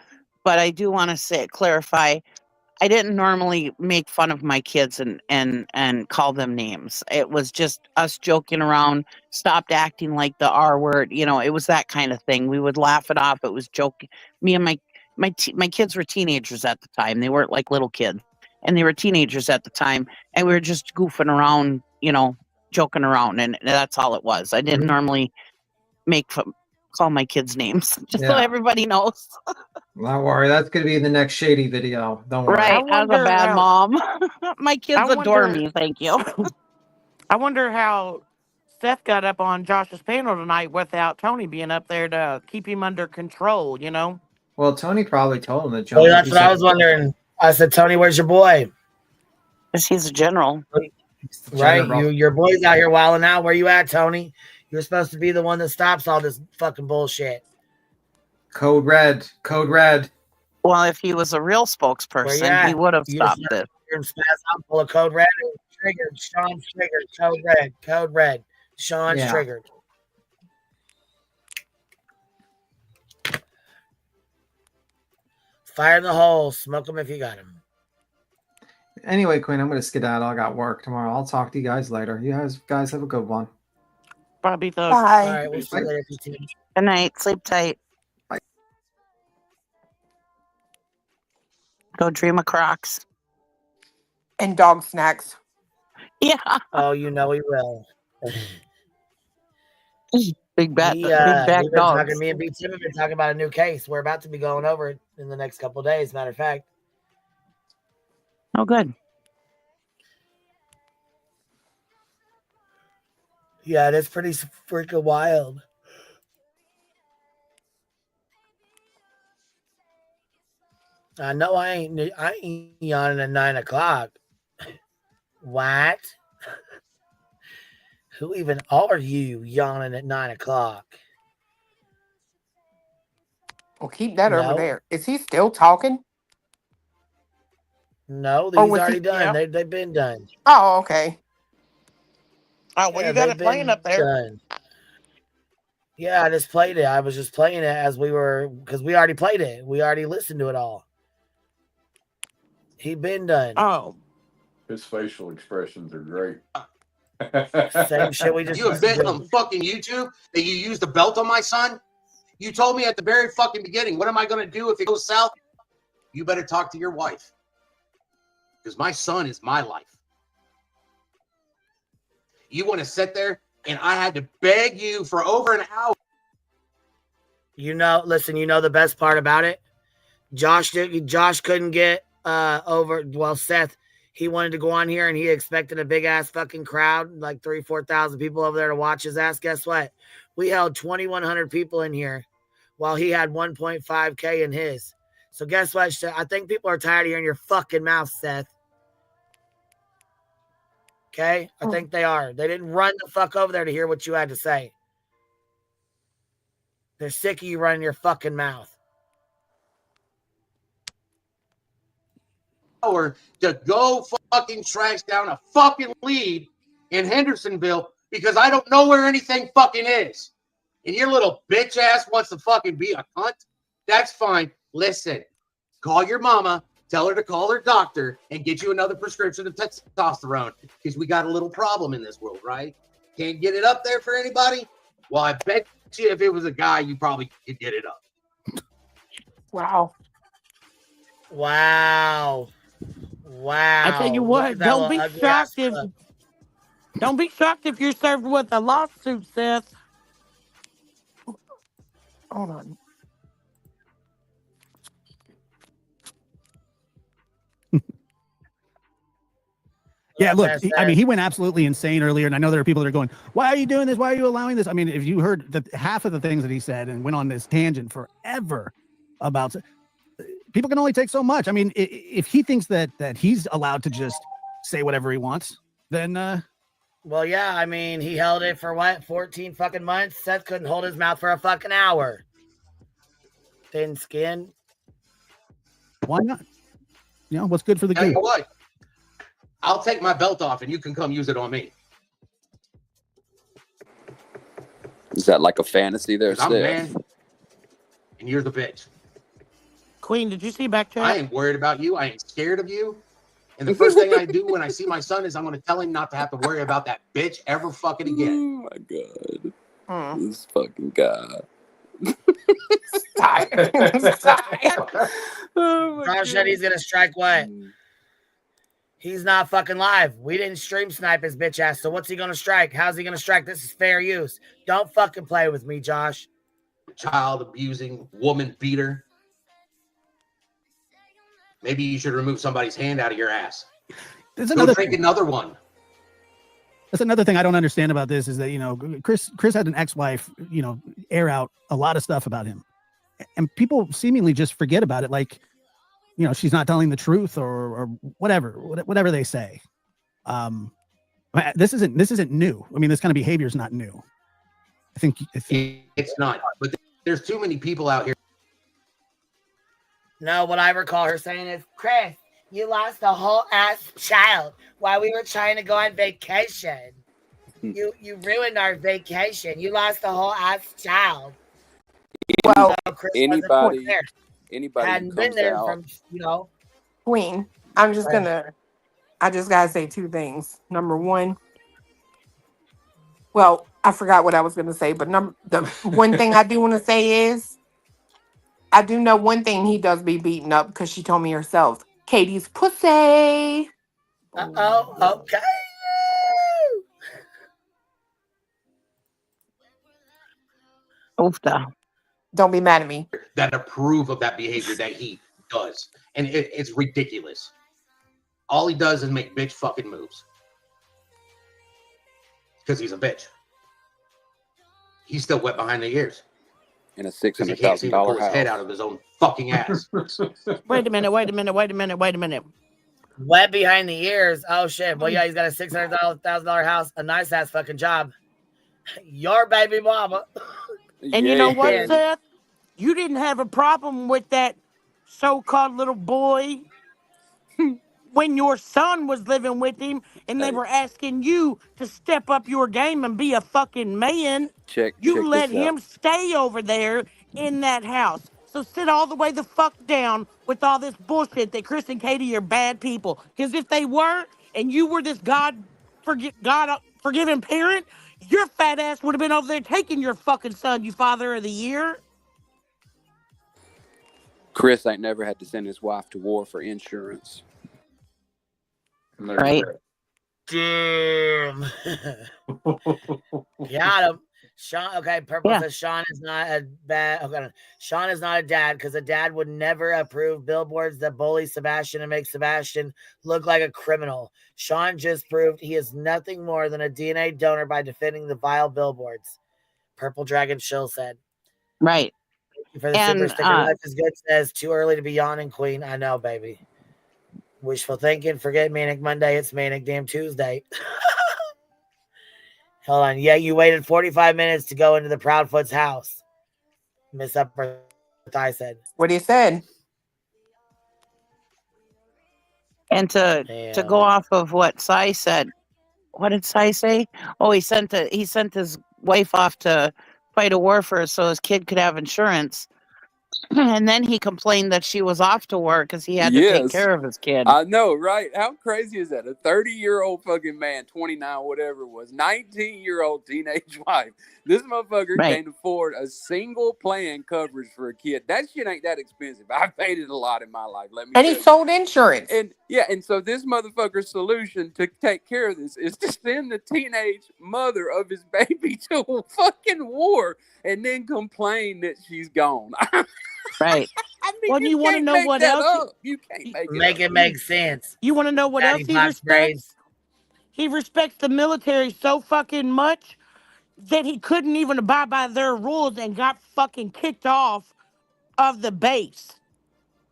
Speaker 14: but I do want to clarify. I didn't normally make fun of my kids and call them names. It was just us joking around, stopped acting like the R word. It was that kind of thing. We would laugh it off. It was joking. Me and my kids were teenagers at the time. They weren't like little kids, and they were teenagers at the time, and we were just goofing around, joking around, and that's all it was. I didn't normally call my kids names, just so everybody knows.
Speaker 6: Don't worry, that's going to be in the next Shady video. Don't worry.
Speaker 14: Right, I was a bad mom. My kids adore me, thank you.
Speaker 18: I wonder how Seth got up on Josh's panel tonight without Tony being up there to keep him under control,
Speaker 6: Well, Tony probably told him to jump.
Speaker 3: Well, that's what I was wondering. I said, Tony, where's your boy?
Speaker 14: Because he's a general.
Speaker 3: Right, your boy's out here wilding out. Where you at, Tony? You're supposed to be the one that stops all this fucking bullshit.
Speaker 6: Code red. Code red.
Speaker 14: Well, if he was a real spokesperson, he would have stopped it.
Speaker 3: You're full of code red. Triggered. Sean's triggered. Code red. Code red. Sean's triggered. Fire in the hole. Smoke them if you got them.
Speaker 6: Anyway, Queen, I'm going to skedaddle. I got work tomorrow. I'll talk to you guys later. You guys have a good one.
Speaker 18: Bye.
Speaker 14: Bye.
Speaker 3: All right, we'll see you later, PT.
Speaker 14: Good night. Sleep tight.
Speaker 6: Bye.
Speaker 14: Go dream of Crocs.
Speaker 13: And dog snacks.
Speaker 14: Yeah.
Speaker 3: Oh, you know he will.
Speaker 14: Big back dogs.
Speaker 3: Me and B Tim have been talking about a new case. We're about to be going over it in the next couple of days, matter of fact.
Speaker 14: Oh, good.
Speaker 3: Yeah, it is pretty freaking wild. I know I ain't yawning at 9 o'clock. What? Who even are you yawning at 9 o'clock?
Speaker 13: Well, keep that over there. Is he still talking?
Speaker 3: No, these already done.
Speaker 13: Yeah.
Speaker 3: They've been done.
Speaker 13: Oh, okay.
Speaker 14: Oh, well, you got it playing up there.
Speaker 3: Done. Yeah, I just played it. I was just playing it as we were, because we already played it. We already listened to it all. He been done.
Speaker 18: Oh.
Speaker 19: His facial expressions are great.
Speaker 3: Same shit we just
Speaker 1: You admit on fucking YouTube that you used the belt on my son? You told me at the very fucking beginning, what am I going to do if it goes south? You better talk to your wife. Because my son is my life. You want to sit there and I had to beg you for over an hour.
Speaker 3: Listen, the best part about it? Josh couldn't get over, Seth, he wanted to go on here and he expected a big ass fucking crowd, like 3,000-4,000 people over there to watch his ass. Guess what? We held 2,100 people in here while he had 1.5K in his. So guess what? I think people are tired of hearing your fucking mouth, Seth. Okay? I think they are. They didn't run the fuck over there to hear what you had to say. They're sick of you running your fucking mouth.
Speaker 1: Or to go fucking trash down a fucking lead in Hendersonville because I don't know where anything fucking is. And your little bitch ass wants to fucking be a cunt. That's fine. Listen, call your mama, tell her to call her doctor and get you another prescription of testosterone because we got a little problem in this world, right? Can't get it up there for anybody? Well, I bet you if it was a guy, you probably could get it up.
Speaker 13: Wow.
Speaker 3: Wow. Wow.
Speaker 18: I tell you what, don't be shocked if you're served with a lawsuit, Seth.
Speaker 13: Hold on.
Speaker 15: Yeah, look, I mean, he went absolutely insane earlier, and I know there are people that are going, why are you doing this? Why are you allowing this? I mean, if you heard that half of the things that he said and went on this tangent forever about, people can only take so much. I mean, if he thinks that he's allowed to just say whatever he wants, then
Speaker 3: well, yeah, I mean, he held it for what, 14 fucking months? Seth couldn't hold his mouth for a fucking hour. Thin skin.
Speaker 15: Why not? You know, what's good for the
Speaker 1: Tell
Speaker 15: goose?
Speaker 1: you what, I'll take my belt off and you can come use it on me.
Speaker 16: Is that like a fantasy there,
Speaker 1: I'm the
Speaker 16: Seth?
Speaker 1: man and you're the bitch.
Speaker 18: Queen, did you see back chat?
Speaker 1: I ain't worried about you. I ain't scared of you. And the first thing I do when I see my son is I'm going to tell him not to have to worry about that bitch ever fucking again.
Speaker 16: Oh my God. This fucking guy.
Speaker 3: Josh said he's going to strike what? He's not fucking live. We didn't stream snipe his bitch ass. So what's he going to strike? How's he going to strike? This is fair use. Don't fucking play with me, Josh.
Speaker 1: Child abusing, woman beater. Maybe you should remove somebody's hand out of your ass.
Speaker 15: There's
Speaker 1: Go
Speaker 15: another
Speaker 1: drink
Speaker 15: thing.
Speaker 1: another one.
Speaker 15: That's another thing I don't understand about this is that, you know, Chris had an ex-wife, you know, air out a lot of stuff about him. And people seemingly just forget about it. Like, you know, she's not telling the truth or whatever they say. This isn't new. I mean, this kind of behavior is not new. I think
Speaker 1: it's not, but there's too many people out here.
Speaker 3: No, what I recall her saying is, Chris, you lost a whole ass child while we were trying to go on vacation. You ruined our vacation. You lost a whole ass child.
Speaker 16: Well,
Speaker 3: So Chris
Speaker 16: anybody
Speaker 3: hadn't
Speaker 16: who
Speaker 3: been
Speaker 16: comes
Speaker 3: there
Speaker 16: out,
Speaker 3: from, you know.
Speaker 13: Queen, I just gotta say two things. Number one, well, I forgot what I was gonna say, but the one thing I do want to say is I do know one thing he does be beaten up because she told me herself. Katie's pussy.
Speaker 3: Uh-oh, okay.
Speaker 13: Don't be mad at me.
Speaker 1: That approve of that behavior that he does. And it's ridiculous. All he does is make bitch fucking moves. Because he's a bitch. He's still wet behind the ears.
Speaker 16: in a
Speaker 1: Because he can't seem to pull
Speaker 16: $600,000
Speaker 1: his head out
Speaker 16: house.
Speaker 1: of his own fucking ass.
Speaker 18: Wait a minute.
Speaker 3: Wet behind the ears. Oh shit. Well, yeah, he's got a $600,000 house, a nice ass fucking job. Your baby mama.
Speaker 18: And you know what, Seth? You didn't have a problem with that so-called little boy when your son was living with him and they were asking you to step up your game and be a fucking man.
Speaker 16: Check
Speaker 18: let
Speaker 16: this out.
Speaker 18: him stay over there in that house. So sit all the way the fuck down with all this bullshit that Chris and Katie are bad people. Because if they were, and you were this God-forgiving parent, your fat ass would have been over there taking your fucking son, you father of the year.
Speaker 16: Chris ain't never had to send his wife to war for insurance.
Speaker 14: Right.
Speaker 3: Damn. Got him. Sean, okay, Purple
Speaker 14: Yeah.
Speaker 3: says Sean is not a bad. Okay, Sean is not a dad because a dad would never approve billboards that bully Sebastian and make Sebastian look like a criminal. Sean just proved he is nothing more than a DNA donor by defending the vile billboards. Purple Dragon Shill said.
Speaker 14: Right.
Speaker 3: Thank you for the
Speaker 14: And
Speaker 3: super sticker. Life is good says too early to be yawning, Queen. I know, baby. Wishful thinking. Forget Manic Monday. It's Manic Damn Tuesday. Hold on. Yeah, you waited 45 minutes to go into the Proudfoot's house. Miss Upper Thigh said.
Speaker 13: What he said.
Speaker 14: and to go off of what Sai said, what did Sai say? Oh, he sent his wife off to fight a war for us so his kid could have insurance. And then he complained that she was off to work because he had to take care of his kid.
Speaker 16: I know, right? How crazy is that? A 30-year-old fucking man, 29, whatever it was, 19-year-old teenage wife. This motherfucker can't afford a single plan coverage for a kid. That shit ain't that expensive. I've paid it a lot in my life. Let me
Speaker 13: And
Speaker 16: tell
Speaker 13: he
Speaker 16: you.
Speaker 13: sold insurance.
Speaker 16: And yeah, and so this motherfucker's solution to take care of this is to send the teenage mother of his baby to a fucking war and then complain that she's gone.
Speaker 14: Right.
Speaker 16: I mean,
Speaker 18: Well, you want to know what else?
Speaker 16: You can't
Speaker 3: Make it make sense.
Speaker 18: You want to know what
Speaker 3: Daddy
Speaker 18: else he
Speaker 3: box
Speaker 18: respects?
Speaker 3: braids.
Speaker 18: He respects the military so fucking much that he couldn't even abide by their rules and got fucking kicked off of the base.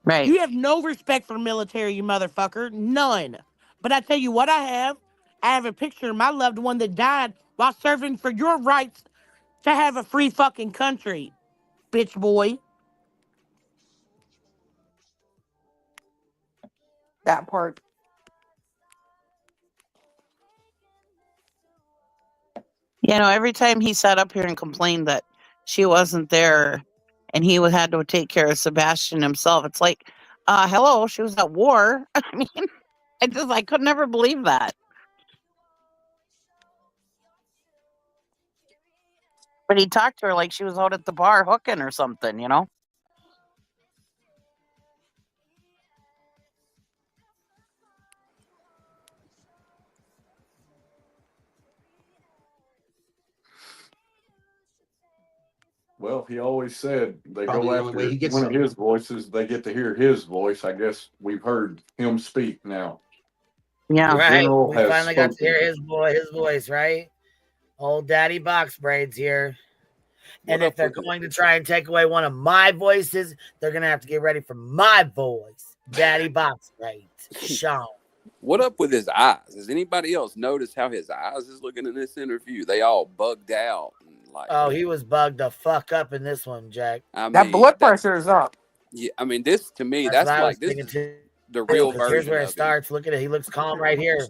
Speaker 14: Right.
Speaker 18: You have no respect for military, you motherfucker. None. But I tell you what I have a picture of my loved one that died while serving for your rights to have a free fucking country, bitch boy.
Speaker 13: That part.
Speaker 14: You know, every time he sat up here and complained that she wasn't there and he had to take care of Sebastian himself, it's like, hello, she was at war. I mean, I could never believe that. But he talked to her like she was out at the bar hooking or something, you know?
Speaker 19: Well, he always said they
Speaker 1: Probably
Speaker 19: go
Speaker 1: the only
Speaker 19: after
Speaker 1: way he gets
Speaker 19: one of
Speaker 1: some.
Speaker 19: his voices. They get to hear his voice. I guess we've heard him speak now.
Speaker 14: Yeah.
Speaker 19: The
Speaker 3: Right.
Speaker 19: general
Speaker 3: We
Speaker 19: has
Speaker 3: finally got to
Speaker 19: spoken.
Speaker 3: hear his voice, right? Old Daddy Box Braids here. And if they're going to try and take away one of my voices, they're going to have to get ready for my voice. Daddy Box Braids. Sean.
Speaker 16: What up with his eyes? Has anybody else noticed how his eyes is looking in this interview? They all bugged out.
Speaker 3: Oh, he was bugged the fuck up in this one, Jack.
Speaker 16: I
Speaker 13: That
Speaker 16: mean,
Speaker 13: blood pressure is up.
Speaker 16: Yeah, I mean, this to me,
Speaker 3: That's
Speaker 16: that's
Speaker 3: what I was
Speaker 16: like this
Speaker 3: thinking
Speaker 16: is
Speaker 3: too.
Speaker 16: the real
Speaker 3: Because here's
Speaker 16: version
Speaker 3: where it
Speaker 16: of him.
Speaker 3: starts. Look at it. He looks calm right here.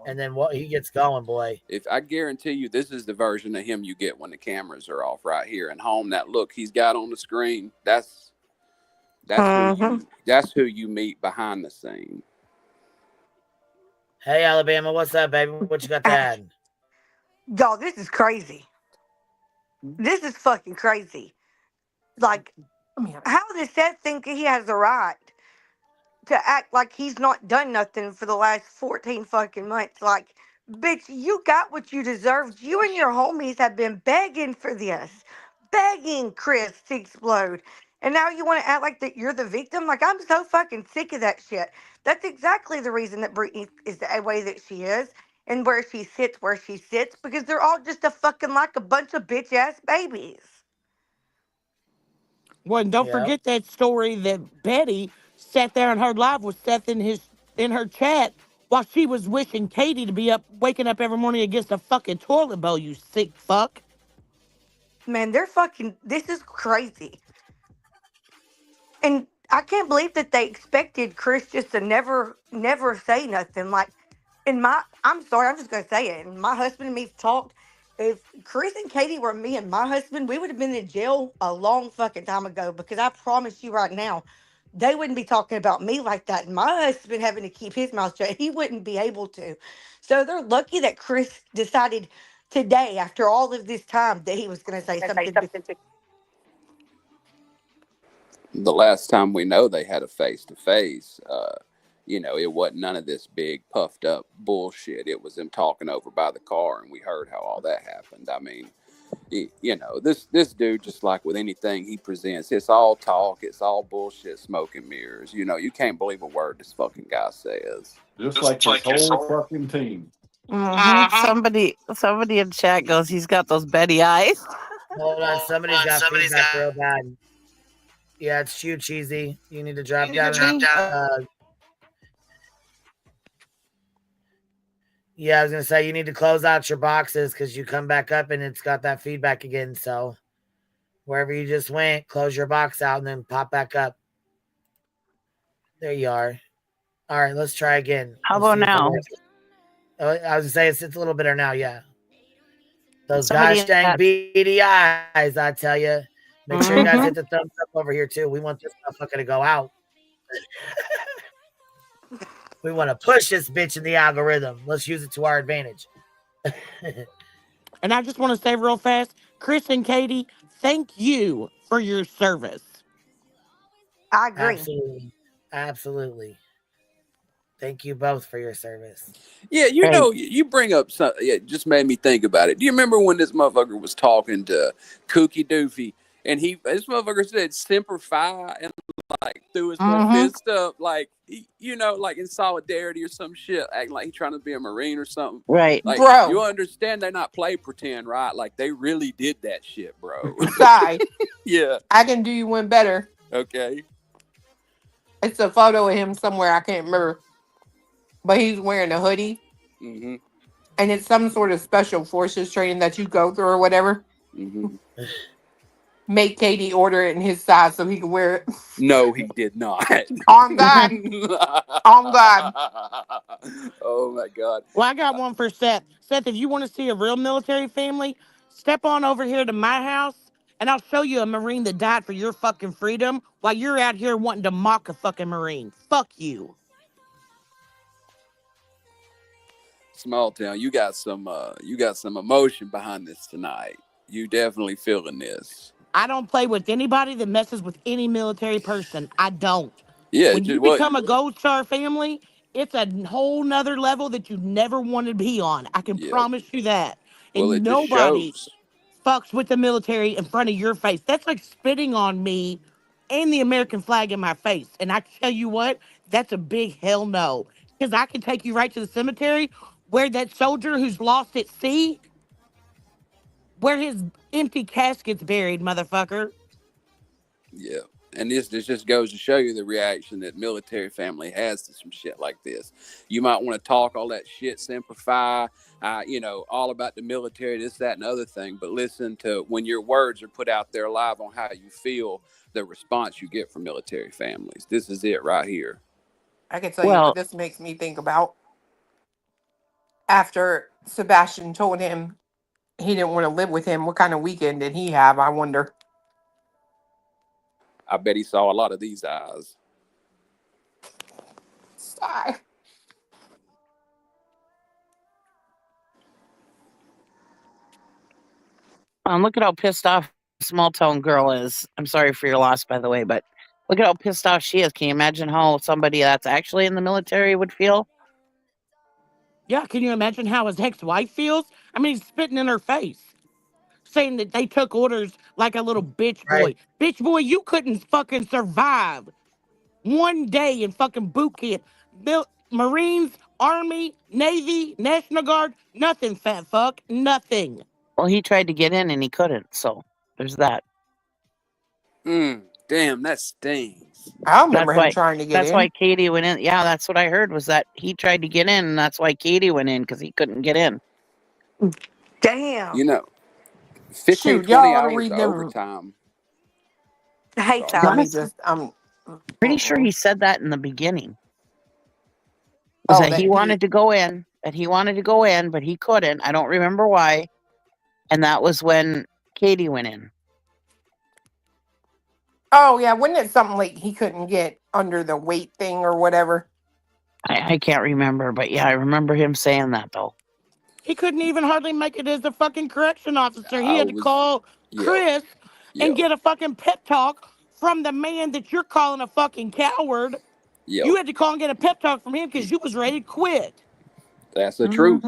Speaker 3: And then what he gets going, boy.
Speaker 16: If I guarantee you, this is the version of him you get when the cameras are off right here and home. That look he's got on the screen. That's who you meet behind the scene.
Speaker 3: Hey, Alabama, what's up, baby? What you got to add?
Speaker 7: Y'all, this is crazy. This is fucking crazy. Like, how does Seth think he has the right to act like he's not done nothing for the last 14 fucking months? Like, bitch, you got what you deserved. You and your homies have been begging for this. Begging Chris to explode. And now you want to act like that you're the victim? Like, I'm so fucking sick of that shit. That's exactly the reason that Brittany is the way that she is and where she sits, because they're all just a bunch of bitch ass babies.
Speaker 18: Well, and don't forget that story that Betty sat there and heard live with Seth in her chat while she was wishing Katie to be waking up every morning against a fucking toilet bowl, you sick fuck.
Speaker 7: Man, this is crazy. And I can't believe that they expected Chris just to never say nothing. Like, I'm sorry, I'm just going to say it. And my husband and me talked. If Chris and Katie were me and my husband, we would have been in jail a long fucking time ago, because I promise you right now, they wouldn't be talking about me like that. And my husband having to keep his mouth shut, he wouldn't be able to. So they're lucky that Chris decided today, after all of this time, that he was going to say something.
Speaker 16: The last time we know they had a face-to-face, it wasn't none of this big puffed up bullshit. It was them talking over by the car, and we heard how all that happened. I mean, You know, this dude, just like with anything he presents, it's all talk, it's all bullshit, smoke and mirrors. You know, you can't believe a word this fucking guy says.
Speaker 19: Just like his whole fucking team.
Speaker 14: Somebody in chat goes, he's got those Betty eyes.
Speaker 3: Hold on, somebody's got feedback real bad. Yeah, it's you, Cheesy. You need to drop down. Yeah, I was gonna say you need to close out your boxes because you come back up and it's got that feedback again. So wherever you just went, close your box out and then pop back up. There you are. All right, let's try again.
Speaker 14: How about now?
Speaker 3: I was gonna say it's a little better now. Yeah. Those
Speaker 14: Somebody
Speaker 3: gosh dang beady eyes, I tell you. Make sure you guys hit the thumbs up over here too. We want this motherfucker to go out. We want to push this bitch in the algorithm. Let's use it to our advantage.
Speaker 18: And I just want to say real fast, Chris and Katie, thank you for your service.
Speaker 7: I agree.
Speaker 3: Absolutely. Absolutely. Thank you both for your service.
Speaker 16: Yeah, you know, you bring up something. Yeah, it just made me think about it. Do you remember when this motherfucker was talking to Kooky Doofy, and this motherfucker said "Semper Fi" and like threw his little fist up, like you know, like in solidarity or some shit, acting like he's trying to be a Marine or something.
Speaker 14: Right,
Speaker 16: like,
Speaker 13: bro.
Speaker 16: You understand they not play pretend, right? Like they really did that shit, bro.
Speaker 13: Sorry.
Speaker 16: Yeah.
Speaker 13: I can do you one better.
Speaker 16: Okay.
Speaker 13: It's a photo of him somewhere. I can't remember. But he's wearing a hoodie.
Speaker 16: Mm-hmm.
Speaker 13: And it's some sort of special forces training that you go through or whatever.
Speaker 16: Mm-hmm.
Speaker 13: Make Katie order it in his size so he can wear it.
Speaker 16: No, he did not.
Speaker 13: On God. On God.
Speaker 16: Oh, my God.
Speaker 18: Well, I got one for Seth. Seth, if you want to see a real military family, step on over here to my house, and I'll show you a Marine that died for your fucking freedom while you're out here wanting to mock a fucking Marine. Fuck you.
Speaker 16: Small town, you got some emotion behind this tonight. You definitely feeling this.
Speaker 18: I don't play with anybody that messes with any military person. I don't.
Speaker 16: Yeah.
Speaker 18: When you become a Gold Star family, it's a whole nother level that you never wanted to be on. I can promise you that.
Speaker 16: Well,
Speaker 18: And
Speaker 16: it just
Speaker 18: nobody
Speaker 16: shows.
Speaker 18: fucks with the military in front of your face. That's like spitting on me and the American flag in my face. And I tell you what, that's a big hell no. Because I can take you right to the cemetery where that soldier who's lost at sea, where his empty casket's buried, motherfucker.
Speaker 16: Yeah. And this just goes to show you the reaction that military family has to some shit like this. You might want to talk all that shit, simplify, you know, all about the military, this, that, and other thing. But listen to when your words are put out there live on how you feel, the response you get from military families. This is it right here.
Speaker 13: I can tell you what this makes me think about. After Sebastian told him he didn't want to live with him, what kind of weekend did he have, I wonder?
Speaker 16: I bet he saw a lot of these eyes.
Speaker 13: Sigh.
Speaker 14: Look at how pissed off small town girl is. I'm sorry for your loss, by the way, but look at how pissed off she is. Can you imagine how somebody that's actually in the military would feel?
Speaker 18: Yeah, can you imagine how his ex-wife feels? I mean, he's spitting in her face, saying that they took orders like a little bitch boy.
Speaker 3: Right.
Speaker 18: Bitch boy, you couldn't fucking survive one day in fucking boot camp. Marines, Army, Navy, National Guard, nothing, fat fuck, nothing.
Speaker 14: Well, he tried to get in and he couldn't, so there's that.
Speaker 16: Damn, that stings.
Speaker 13: I remember him trying to get in.
Speaker 14: That's why Katie went in. Yeah, that's what I heard, was that he tried to get in, and that's why Katie went in, because he couldn't get in.
Speaker 7: Damn.
Speaker 16: You know, 15, 20 hours of overtime.
Speaker 7: I hate that.
Speaker 13: Let me just,
Speaker 14: Pretty sure he said that in the beginning. Was that he wanted to go in, but he couldn't. I don't remember why. And that was when Katie went in.
Speaker 13: Oh, yeah. Wasn't it something like he couldn't get under the weight thing or whatever?
Speaker 14: I can't remember, but yeah, I remember him saying that, though.
Speaker 18: He couldn't even hardly make it as a fucking correction officer. He had to call Chris and get a fucking pep talk from the man that you're calling a fucking coward. You had to call and get a pep talk from him because you was ready to quit.
Speaker 16: That's the truth.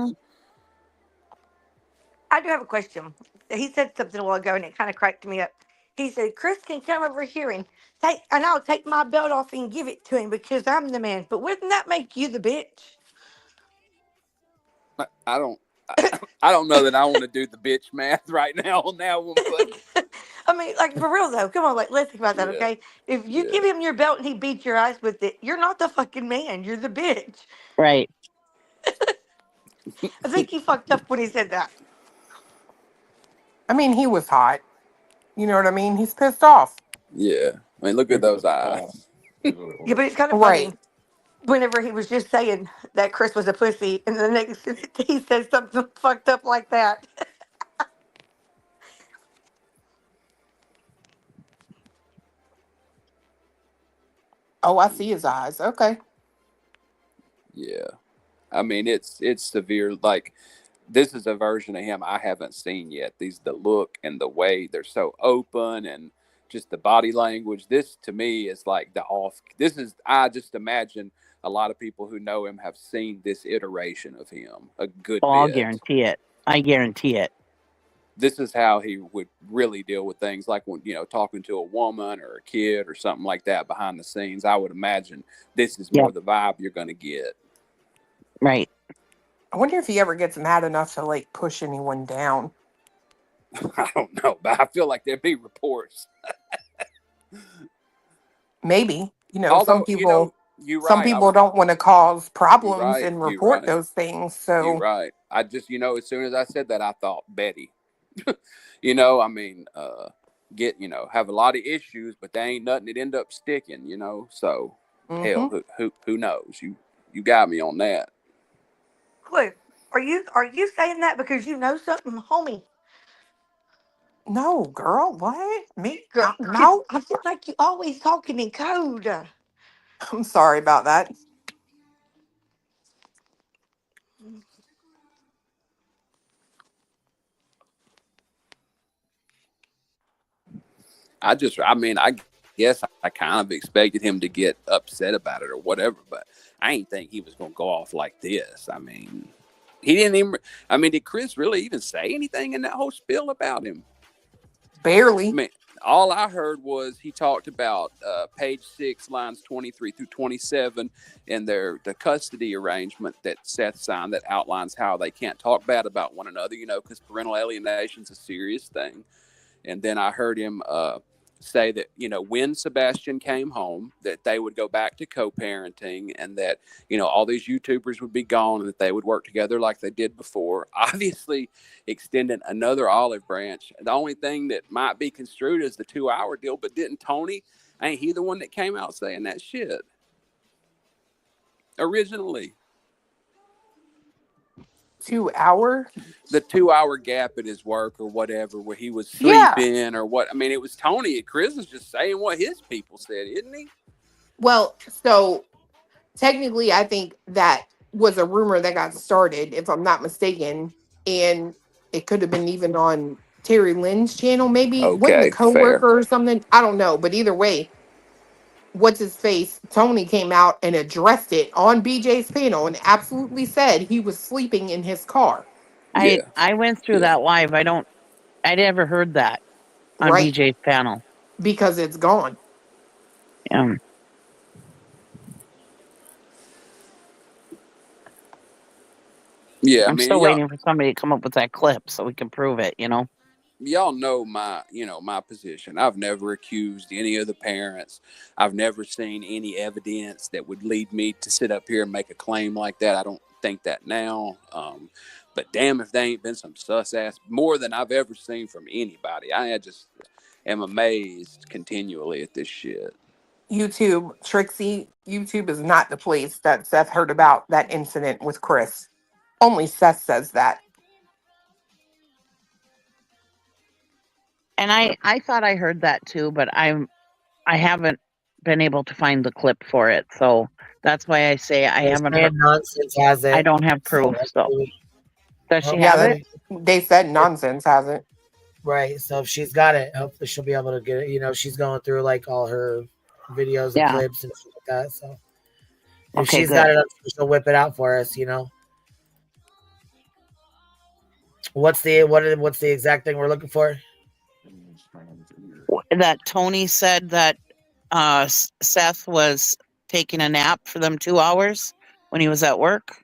Speaker 7: I do have a question. He said something a while ago, and it kind of cracked me up. He said, "Chris can come over here and I'll take my belt off and give it to him because I'm the man." But wouldn't that make you the bitch?
Speaker 16: I don't. I don't know that I want to do the bitch math right now on that one, but
Speaker 7: I mean, like for real though. Come on, like let's think about that,
Speaker 16: yeah,
Speaker 7: okay? If you
Speaker 16: yeah.
Speaker 7: give him your belt and he beats your ass with it, you're not the fucking man. You're the bitch.
Speaker 14: Right.
Speaker 7: I think he fucked up when he said that.
Speaker 13: I mean, he was hot. You know what I mean? He's pissed off.
Speaker 16: Yeah. I mean, look at those eyes.
Speaker 7: Yeah, but it's kind of
Speaker 13: Right.
Speaker 7: funny. Whenever he was just saying that Chris was a pussy, and the next minute he said something fucked up like that.
Speaker 13: Oh, I see his eyes. Okay.
Speaker 16: Yeah. I mean, it's severe. Like, this is a version of him I haven't seen yet. The look and the way they're so open and just the body language. This to me is like I just imagine a lot of people who know him have seen this iteration of him a good
Speaker 14: Oh, I'll
Speaker 16: bit.
Speaker 14: guarantee it. I guarantee it.
Speaker 16: This is how he would really deal with things, like when, talking to a woman or a kid or something like that behind the scenes. I would imagine this is more the vibe you're going to get.
Speaker 14: Right.
Speaker 13: I wonder if he ever gets mad enough to like push anyone down.
Speaker 16: I don't know, but I feel like there'd be reports.
Speaker 13: Maybe.
Speaker 16: Although,
Speaker 13: some people
Speaker 16: you're
Speaker 13: some
Speaker 16: right.
Speaker 13: people don't want to cause problems
Speaker 16: right,
Speaker 13: and
Speaker 16: you're
Speaker 13: report
Speaker 16: right.
Speaker 13: those things. So
Speaker 16: You're right. I just, as soon as I said that, I thought Betty. I mean, have a lot of issues, but they ain't nothing that end up sticking. So hell, who knows? You got me on that.
Speaker 7: Cliff, are you saying that because you know something, homie?
Speaker 13: No, girl, what? Me?
Speaker 7: Girl,
Speaker 13: No.
Speaker 7: I feel like you always talking in code.
Speaker 13: I'm sorry about that.
Speaker 16: I guess I kind of expected him to get upset about it or whatever, but I ain't think he was going to go off like this. I mean, he didn't even, did Chris really even say anything in that whole spiel about him?
Speaker 13: Barely.
Speaker 16: I mean, all I heard was he talked about page 6, lines 23 through 27 in the custody arrangement that Seth signed that outlines how they can't talk bad about one another, because parental alienation is a serious thing. And then I heard him say that, when Sebastian came home, that they would go back to co-parenting and that, all these YouTubers would be gone and that they would work together like they did before. Obviously, extending another olive branch. The only thing that might be construed as the 2-hour deal, but didn't Tony, ain't he the one that came out saying that shit originally?
Speaker 13: 2 hour?
Speaker 16: The 2-hour gap at his work or whatever, where he was sleeping or what. I mean, it was Tony. Chris is just saying what his people said, isn't he?
Speaker 13: Well, so technically, I think that was a rumor that got started, if I'm not mistaken, and it could have been even on Terry Lynn's channel, maybe. Wasn't a coworker or something? I don't know, but either way, what's his face? Tony came out and addressed it on BJ's panel and absolutely said he was sleeping in his car.
Speaker 14: I went through that live. I never heard that on BJ's panel.
Speaker 13: Because it's gone.
Speaker 14: Yeah.
Speaker 16: Yeah,
Speaker 14: I'm still waiting for somebody to come up with that clip so we can prove it,
Speaker 16: Y'all know my position. I've never accused any of the parents. I've never seen any evidence that would lead me to sit up here and make a claim like that. I don't think that now. But damn if they ain't been some sus ass, more than I've ever seen from anybody. I just am amazed continually at this shit.
Speaker 13: YouTube, Trixie, YouTube is not the place that Seth heard about that incident with Chris. Only Seth says that.
Speaker 14: And I thought I heard that too, but I haven't been able to find the clip for it. So that's why I say I haven't heard.
Speaker 3: Nonsense has it.
Speaker 14: I don't have proof. So does she
Speaker 3: Yeah,
Speaker 14: have it?
Speaker 13: They said Nonsense has it.
Speaker 3: Right. So if she's got it, hopefully she'll be able to get it. She's going through like all her videos and clips and stuff like that. So if she's got it, she'll whip it out for us, What's the exact thing we're looking for?
Speaker 14: That Tony said that Seth was taking a nap for them 2 hours when he was at work.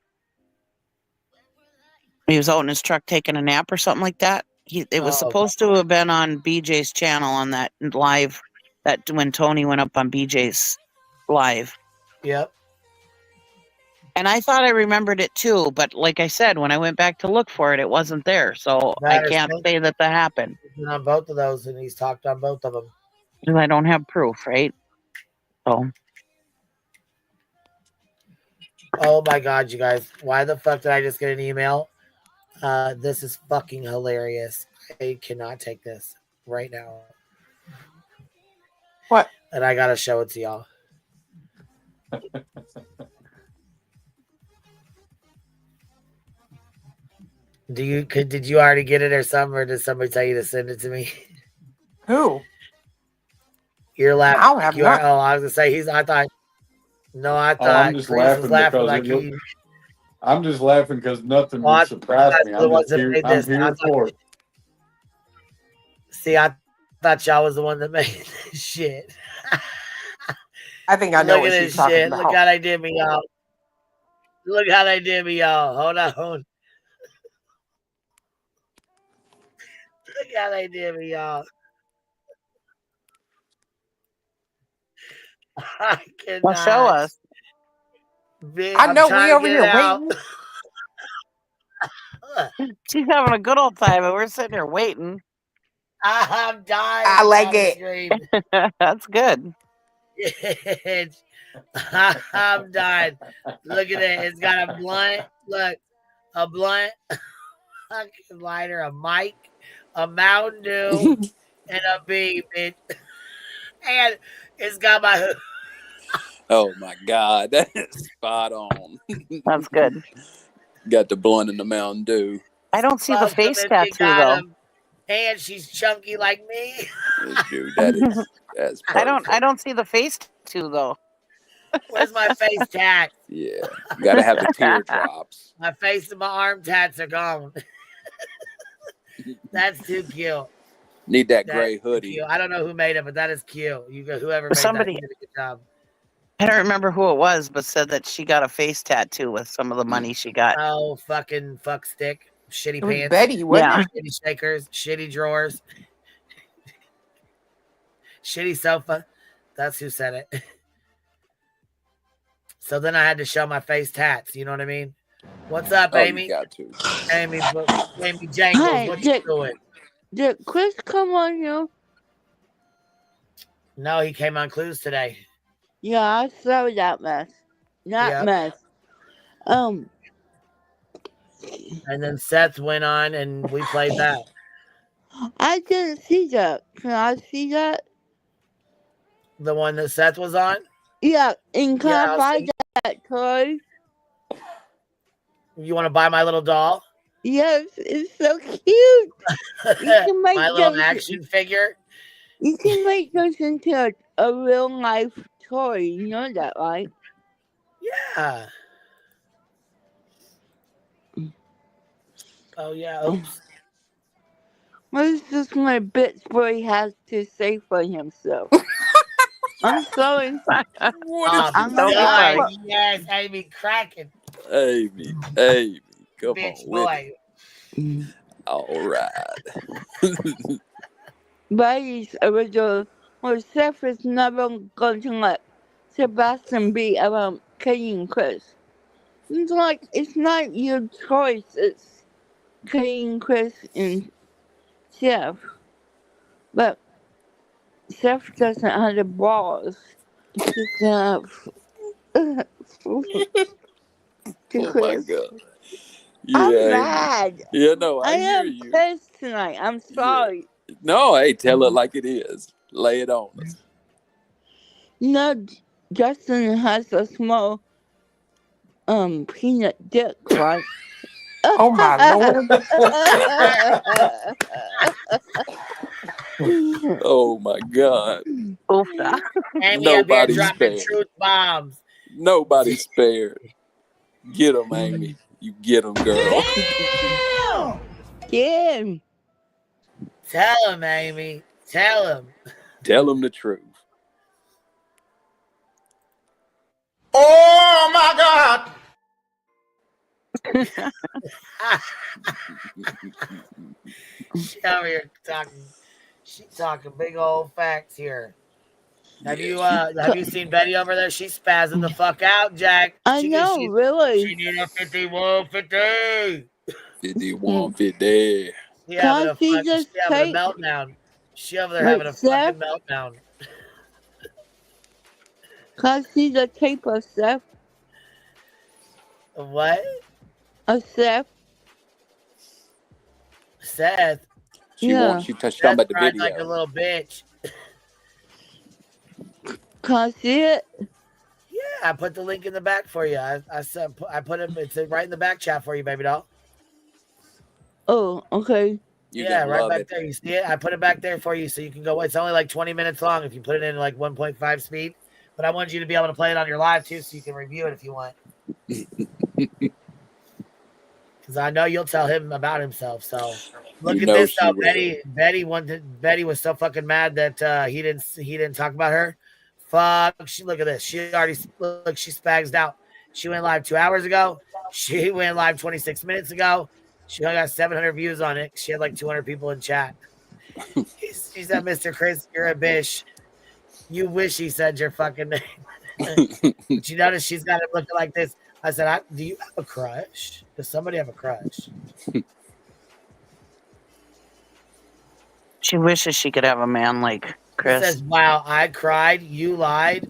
Speaker 14: He was out in his truck taking a nap or something like that. It was supposed to have been on BJ's channel on that live, that when Tony went up on BJ's live.
Speaker 3: Yep.
Speaker 14: And I thought I remembered it too, but like I said, when I went back to look for it, it wasn't there. So I can't say that happened.
Speaker 3: On both of those, and he's talked on both of them.
Speaker 14: Because I don't have proof, right? So.
Speaker 3: Oh my God, you guys. Why the fuck did I just get an email? This is fucking hilarious. I cannot take this right now.
Speaker 13: What?
Speaker 3: And I gotta show it to y'all. Did you already get it or something, or did somebody tell you to send it to me?
Speaker 13: Who?
Speaker 3: You're laughing.
Speaker 13: I'll have not.
Speaker 3: Oh, I was gonna say I thought
Speaker 19: I'm just
Speaker 3: Chris was laughing
Speaker 19: because
Speaker 3: like
Speaker 19: I'm just laughing because nothing would surprise me. I'm here for it.
Speaker 3: See, I thought y'all was the one that made this shit.
Speaker 13: I think I know
Speaker 3: Look
Speaker 13: what
Speaker 3: at
Speaker 13: she's
Speaker 3: this
Speaker 13: talking
Speaker 3: shit.
Speaker 13: about.
Speaker 3: Look how they did me, y'all. Look how they did me, y'all. Hold on. Look how they did me, y'all. I cannot.
Speaker 14: Well, show us.
Speaker 13: I know we over here waiting.
Speaker 14: She's having a good old time, and we're sitting here waiting.
Speaker 3: I'm dying.
Speaker 13: I like it.
Speaker 14: That's good.
Speaker 3: I'm dying. Look at it. It's got a blunt. Look, a blunt, a lighter, a mic, a Mountain Dew, and a bee, bitch. And it's got my.
Speaker 16: Oh my God, that is spot on.
Speaker 14: That's good.
Speaker 16: Got the blunt and the Mountain Dew.
Speaker 14: I don't see the
Speaker 3: Welcome
Speaker 14: face
Speaker 3: if you
Speaker 14: tattoo
Speaker 3: got
Speaker 14: though.
Speaker 3: 'em. And she's chunky like me.
Speaker 16: Dude, that's perfect.
Speaker 14: I don't see the face tattoo though.
Speaker 3: Where's my face tat?
Speaker 16: Yeah, you gotta have the teardrops.
Speaker 3: My face and my arm tats are gone. That's too cute.
Speaker 16: Need that
Speaker 3: That's
Speaker 16: gray
Speaker 3: too
Speaker 16: hoodie.
Speaker 3: cute. I don't know who made it, but that is cute. Whoever made
Speaker 14: Somebody-
Speaker 3: that did a good job.
Speaker 14: I don't remember who it was, but said that she got a face tattoo with some of the money she got.
Speaker 3: Oh, fucking fuck stick. Shitty
Speaker 13: It was
Speaker 3: pants.
Speaker 13: Betty, wasn't
Speaker 14: Yeah.
Speaker 13: it?
Speaker 3: Shitty shakers. Shitty drawers. Shitty sofa. That's who said it. So then I had to show my face tats. You know what I mean? What's up,
Speaker 16: Oh,
Speaker 3: Amy?
Speaker 16: you got to.
Speaker 3: Amy Jangles.
Speaker 9: Hi,
Speaker 3: What you doing?
Speaker 9: did Chris come on here?
Speaker 3: No, he came on Clues today.
Speaker 9: Yeah, I saw that mess. That
Speaker 3: Yep.
Speaker 9: mess.
Speaker 3: And then Seth went on and we played that.
Speaker 9: I didn't see that. Can I see that?
Speaker 3: The one that Seth was on?
Speaker 9: Yeah, and can
Speaker 3: Yeah,
Speaker 9: I
Speaker 3: I'll
Speaker 9: buy
Speaker 3: see.
Speaker 9: that toy?
Speaker 3: You want to buy my little doll?
Speaker 9: Yes, it's so cute. You can make
Speaker 3: My little
Speaker 9: those.
Speaker 3: action figure?
Speaker 9: You can make those into a real life toy. You know that, right?
Speaker 3: Yeah. Oh, yeah. Oops.
Speaker 9: What is this my bitch boy has to say for himself? I'm sorry. I'm
Speaker 3: sorry.
Speaker 9: sorry.
Speaker 3: Yes, Amy cracking.
Speaker 16: Amy, come
Speaker 3: Bitch
Speaker 16: on with
Speaker 3: boy.
Speaker 16: it. All right.
Speaker 9: Buddy's original. Well, Seth is never going to let Sebastian be around Katie and Chris. It's like, it's not your choice. It's Katie and Chris and Seth. But Seth doesn't have the balls to stand up to
Speaker 16: Oh my
Speaker 9: Chris.
Speaker 16: God.
Speaker 9: I'm
Speaker 16: Yeah, Amy.
Speaker 9: mad.
Speaker 16: Yeah, no, I
Speaker 9: I
Speaker 16: hear
Speaker 9: am
Speaker 16: you.
Speaker 9: pissed tonight. I'm sorry.
Speaker 16: No, hey, tell it like it is. Lay it on us.
Speaker 9: No, Justin has a small peanut dick, right?
Speaker 13: Oh my Lord.
Speaker 16: Oh my God.
Speaker 3: Amy up here
Speaker 16: Nobody
Speaker 3: dropping
Speaker 16: spared.
Speaker 3: truth bombs.
Speaker 16: Nobody spared. Get them, Amy. You get them, girl.
Speaker 9: Yeah.
Speaker 3: Tell him, Amy. Tell him.
Speaker 16: Tell him the truth.
Speaker 3: Oh my God. She over here talking. She talking big old facts here. Have you seen Betty over there? She's spazzing the fuck out, Jack.
Speaker 9: I know, really.
Speaker 3: She need a 5150.
Speaker 16: 5150.
Speaker 3: She having
Speaker 9: Cause
Speaker 3: a
Speaker 9: she
Speaker 3: fucking
Speaker 9: just take
Speaker 3: meltdown. She over there
Speaker 9: like
Speaker 3: having a
Speaker 9: Seth.
Speaker 3: fucking meltdown.
Speaker 9: Cause she's a tape of Seth.
Speaker 3: What?
Speaker 9: A Seth.
Speaker 3: Seth.
Speaker 16: She wants you to talk about the
Speaker 3: cried
Speaker 16: video.
Speaker 3: like a little bitch.
Speaker 9: Cause it.
Speaker 3: Yeah, I put the link in the back for you. I said I put it. It's right in the back chat for you, baby doll.
Speaker 9: Oh, okay.
Speaker 3: Yeah, right back there. You see it? I put it back there for you so you can go. It's only like 20 minutes long if you put it in like 1.5 speed. But I wanted you to be able to play it on your live too, so you can review it if you want. Because I know you'll tell him about himself. So look at this though. Betty was so fucking mad that he didn't talk about her. Fuck. Look at this. She spazzed out. She went live 2 hours ago. She went live 26 minutes ago. She only got 700 views on it. She had like 200 people in chat. She said, Mr. Chris, you're a bitch. You wish he said your fucking name. But you notice she's got him looking like this. I said, do you have a crush? Does somebody have a crush?
Speaker 14: She wishes she could have a man like Chris.
Speaker 3: It says, wow, I cried. You lied.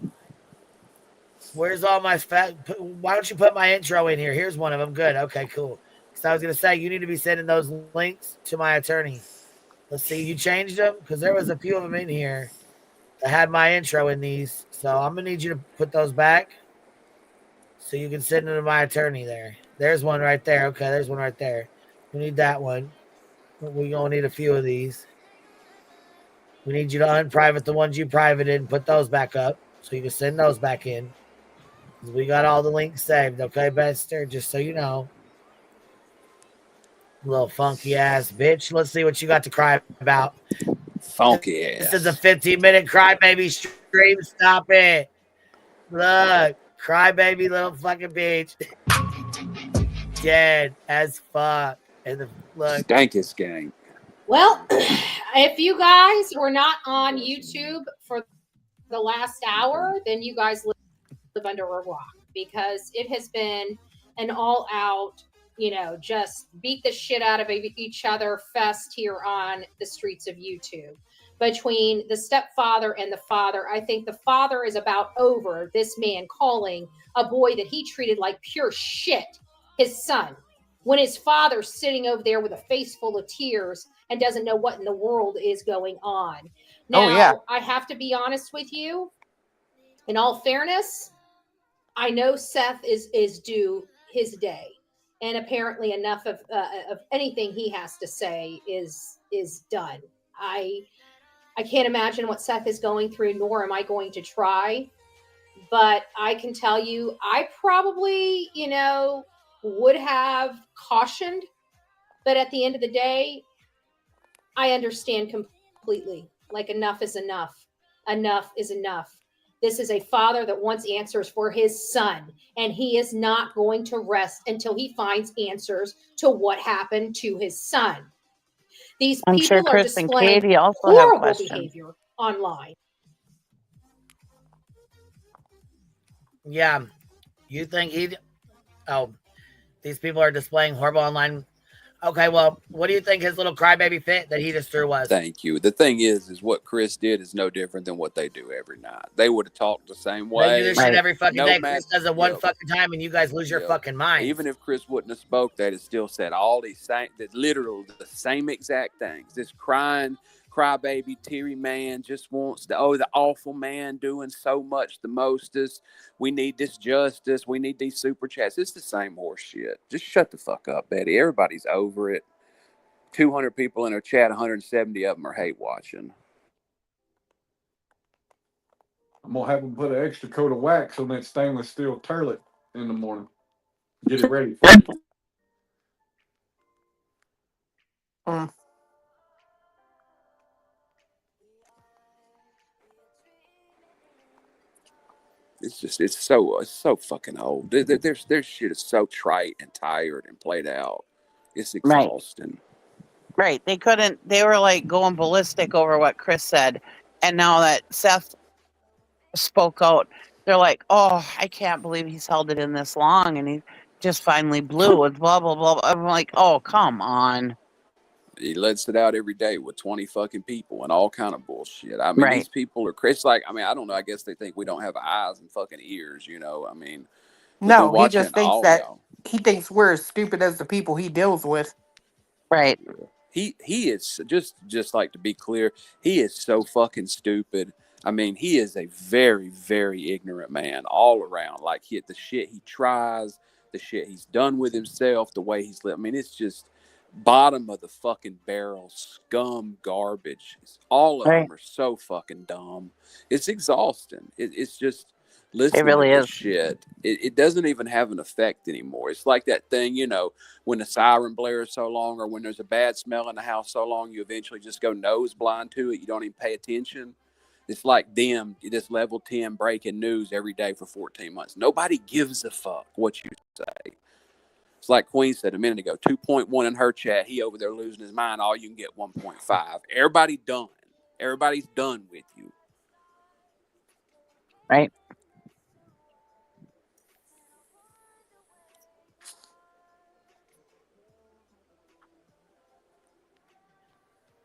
Speaker 3: Where's all my why don't you put my intro in here? Here's one of them. Good. Okay, cool. So I was going to say, you need to be sending those links to my attorney. Let's see. You changed them? Because there was a few of them in here that had my intro in these. So I'm going to need you to put those back so you can send them to my attorney there. There's one right there. Okay, there's one right there. We need that one. We're going to need a few of these. We need you to unprivate the ones you privated and put those back up so you can send those back in. We got all the links saved. Okay, Bester? Just so you know. Little funky ass bitch. Let's see what you got to cry about.
Speaker 16: Funky ass.
Speaker 3: This is a 15-minute crybaby stream. Stop it. Look. Crybaby little fucking bitch. Dead as fuck. And the look.
Speaker 16: Stankus gang.
Speaker 10: Well, if you guys were not on YouTube for the last hour, then you guys live under a rock, because it has been an all-out, just beat the shit out of each other fest here on the streets of YouTube. Between the stepfather and the father, I think the father is about over this man calling a boy that he treated like pure shit his son, when his father's sitting over there with a face full of tears and doesn't know what in the world is going on. Now, I have to be honest with you. In all fairness, I know Seth is due his day, and apparently enough of anything he has to say is done. I can't imagine what Seth is going through, nor am I going to try. But I can tell you, I probably, would have cautioned. But at the end of the day, I understand completely. Like, enough is enough. Enough is enough. This is a father that wants answers for his son, and he is not going to rest until he finds answers to what happened to his son. These
Speaker 14: I'm
Speaker 10: people
Speaker 14: sure
Speaker 10: are
Speaker 14: Chris and
Speaker 10: displaying
Speaker 14: Katie also have
Speaker 10: horrible
Speaker 14: questions.
Speaker 10: behavior online.
Speaker 3: Yeah. You think these people are displaying horrible online. Okay, well, what do you think his little crybaby fit that he just threw was?
Speaker 16: Thank you. The thing is what Chris did is no different than what they do every night. They would have talked the same way.
Speaker 3: They do this shit every fucking day.
Speaker 16: matter-
Speaker 3: Chris does it one fucking time and you guys lose your fucking mind.
Speaker 16: Even if Chris wouldn't have spoke that, it still said all these same, literal the same exact things. This crying, crybaby, teary man just wants the awful man doing so much the mostest. We need this justice. We need these super chats. It's the same horse shit. Just shut the fuck up, Betty. Everybody's over it. 200 people in our chat, 170 of them are hate watching.
Speaker 19: I'm going to have them put an extra coat of wax on that stainless steel turlet in the morning. Get it ready for you.
Speaker 13: Mm.
Speaker 16: It's so fucking old. Their shit is so trite and tired and played out. It's
Speaker 14: Right.
Speaker 16: exhausting.
Speaker 14: Right. They couldn't, they were like going ballistic over what Chris said. And now that Seth spoke out, they're like, oh, I can't believe he's held it in this long and he just finally blew it, blah, blah, blah. I'm like, oh, come on.
Speaker 16: He lets it out every day with 20 fucking people and all kind of bullshit. I mean,
Speaker 14: Right.
Speaker 16: these people are Chris. Like, I mean, I don't know. I guess they think we don't have eyes and fucking ears. You know, I mean, they've been
Speaker 13: No, he
Speaker 16: watching
Speaker 13: just thinks
Speaker 16: all
Speaker 13: that
Speaker 16: y'all.
Speaker 13: he thinks we're as stupid as the people he deals with.
Speaker 14: Right.
Speaker 16: He is just like, to be clear, he is so fucking stupid. I mean, he is a very, very ignorant man all around. Like, the shit he tries, the shit he's done with himself, the way he's lived. I mean, it's just bottom of the fucking barrel scum garbage. All of
Speaker 14: Right.
Speaker 16: them are so fucking dumb. It's exhausting. It's just listening
Speaker 14: really
Speaker 16: to this
Speaker 14: is.
Speaker 16: shit. It doesn't even have an effect anymore. It's like that thing, you know, when the siren blares so long, or when there's a bad smell in the house so long, you eventually just go nose blind to it. You don't even pay attention. It's like them, this level 10 breaking news every day for 14 months. Nobody gives a fuck what you say. It's like Queen said a minute ago, 2.1 in her chat. He over there losing his mind. All you can get 1.5. Everybody done. Everybody's done with you.
Speaker 14: Right.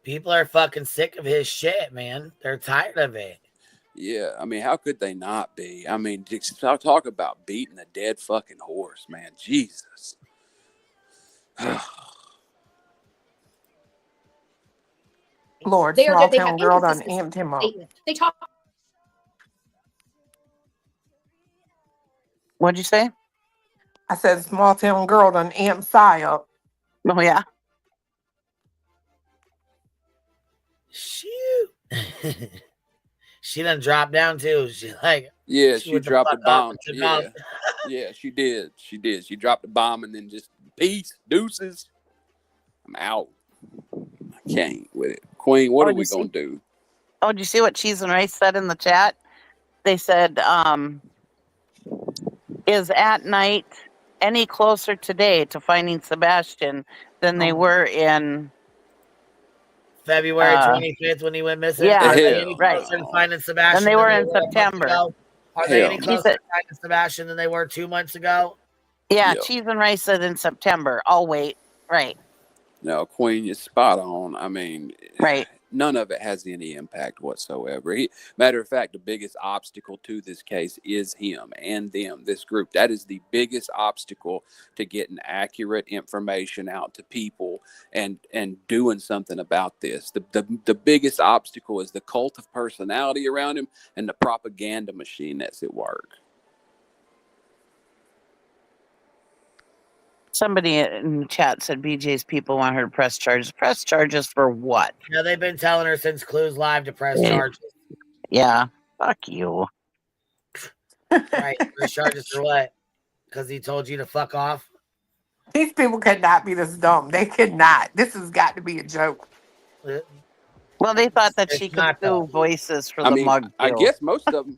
Speaker 17: People are fucking sick of his shit, man. They're tired of it.
Speaker 16: Yeah, I mean, how could they not be? I mean, talk about beating a dead fucking horse, man. Jesus.
Speaker 13: Lord,
Speaker 10: They
Speaker 13: small
Speaker 10: have
Speaker 13: town girl done
Speaker 10: inconsistent
Speaker 13: amped him up.
Speaker 10: statements. They talk.
Speaker 14: What'd you say?
Speaker 13: I said, small town girl done amped Psy up.
Speaker 14: Oh, yeah.
Speaker 17: Shoot. She done dropped down too. She like,
Speaker 16: yeah, she
Speaker 17: went the
Speaker 16: dropped a
Speaker 17: fuck off
Speaker 16: bomb.
Speaker 17: and took
Speaker 16: Yeah,
Speaker 17: off.
Speaker 16: yeah, she did. She did. She dropped a bomb and then just peace, deuces. I'm out. I can't with it. Queen, what are we gonna do?
Speaker 14: Oh, did you see what Cheese and Rice said in the chat? They said, is At Night any closer today to finding Sebastian than they were in
Speaker 17: February 25th when he went missing.
Speaker 14: Yeah,
Speaker 17: Are they any
Speaker 14: right.
Speaker 17: closer to finding Sebastian
Speaker 14: Than they were in
Speaker 17: a month
Speaker 14: September.
Speaker 17: ago? Are they any
Speaker 16: Hell no.
Speaker 17: closer to finding Sebastian than they were 2 months ago?
Speaker 14: Yeah,
Speaker 16: Yep.
Speaker 14: Cheese and Rice said in September. I'll wait. Right.
Speaker 16: No, Queen, you're spot on. I mean,
Speaker 14: right.
Speaker 16: None of it has any impact whatsoever. Matter of fact, the biggest obstacle to this case is him and them, this group. That is the biggest obstacle to getting accurate information out to people and doing something about this. The biggest obstacle is the cult of personality around him and the propaganda machine that's at work.
Speaker 14: Somebody in the chat said BJ's people want her to press charges. Press charges for what?
Speaker 17: Yeah, they've been telling her since Clues Live to press charges.
Speaker 14: Yeah. Fuck you.
Speaker 17: Right. Press charges for what? Because he told you to fuck off?
Speaker 13: These people could not be this dumb. They could not. This has got to be a joke.
Speaker 14: Well, they thought that
Speaker 17: It's
Speaker 14: she could
Speaker 17: not,
Speaker 14: sue
Speaker 17: though.
Speaker 14: Voices for
Speaker 16: I
Speaker 14: the
Speaker 16: mean,
Speaker 14: mug
Speaker 16: I
Speaker 14: deal.
Speaker 16: guess most of them.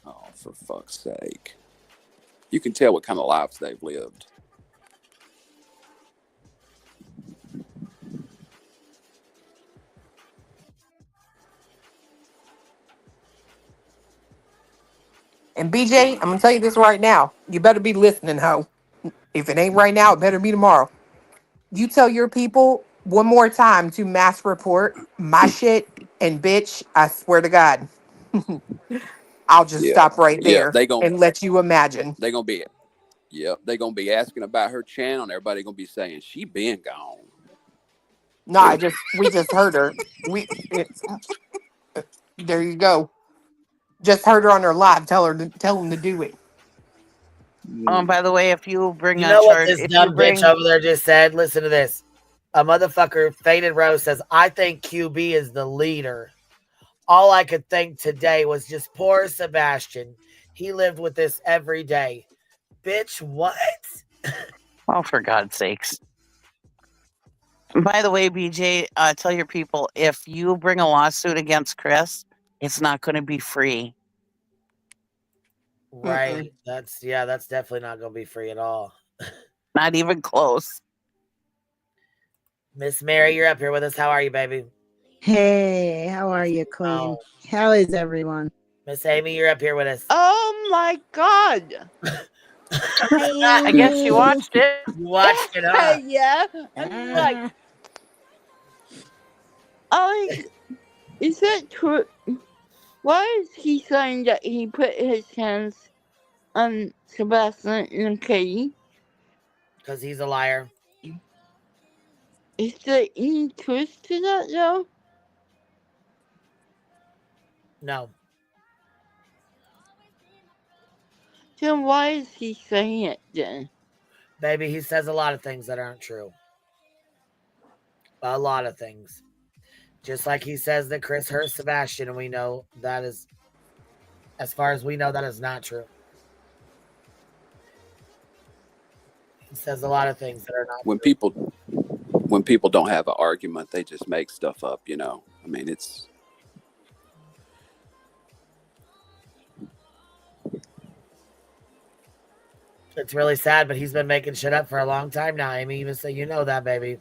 Speaker 16: Oh, for fuck's sake. You can tell what kind of lives they've lived.
Speaker 13: And BJ, I'm gonna tell you this right now. You better be listening, ho. If it ain't right now, it better be tomorrow. You tell your people one more time to mass report my shit, and bitch, I swear to God, I'll just stop right there and let you imagine.
Speaker 16: They're gonna be, they're gonna be asking about her channel, and everybody gonna be saying she been gone.
Speaker 13: No, we just heard her. There you go. Just heard her on her live. Tell them to do it.
Speaker 14: Oh, by the way, if you bring
Speaker 17: You
Speaker 14: a
Speaker 17: know what
Speaker 14: charge,
Speaker 17: this
Speaker 14: if
Speaker 17: dumb
Speaker 14: you bring,
Speaker 17: bitch over there just said? Listen to this. A motherfucker, Faded Rose, says, I think QB is the leader. All I could think today was just poor Sebastian. He lived with this every day. Bitch, what?
Speaker 14: Oh, for God's sakes. By the way, BJ, tell your people if you bring a lawsuit against Chris, it's not going to be free.
Speaker 17: Right. That's definitely not gonna be free at all.
Speaker 14: Not even close.
Speaker 17: Miss Mary, you're up here with us. How are you, baby?
Speaker 2: Hey, how are you, Queen? How is everyone?
Speaker 17: Miss Amy, you're up here with us.
Speaker 9: Oh my God.
Speaker 14: I guess you watched it.
Speaker 17: You watched it, huh?
Speaker 9: Yeah. I'm like, is that true? Why is he saying that he put his hands on Sebastian and Katie?
Speaker 17: Because he's a liar.
Speaker 9: Is there any truth to that, though?
Speaker 17: No.
Speaker 9: Then why is he saying it then?
Speaker 17: Baby, he says a lot of things that aren't true. A lot of things. Just like he says that Chris hurt Sebastian, and we know that is, as far as we know, that is not true. He says a lot of things that are not
Speaker 16: When
Speaker 17: true.
Speaker 16: people don't have an argument, they just make stuff up, you know. I mean, it's
Speaker 17: really sad, but he's been making shit up for a long time now, Amy. Even so, you know that, baby.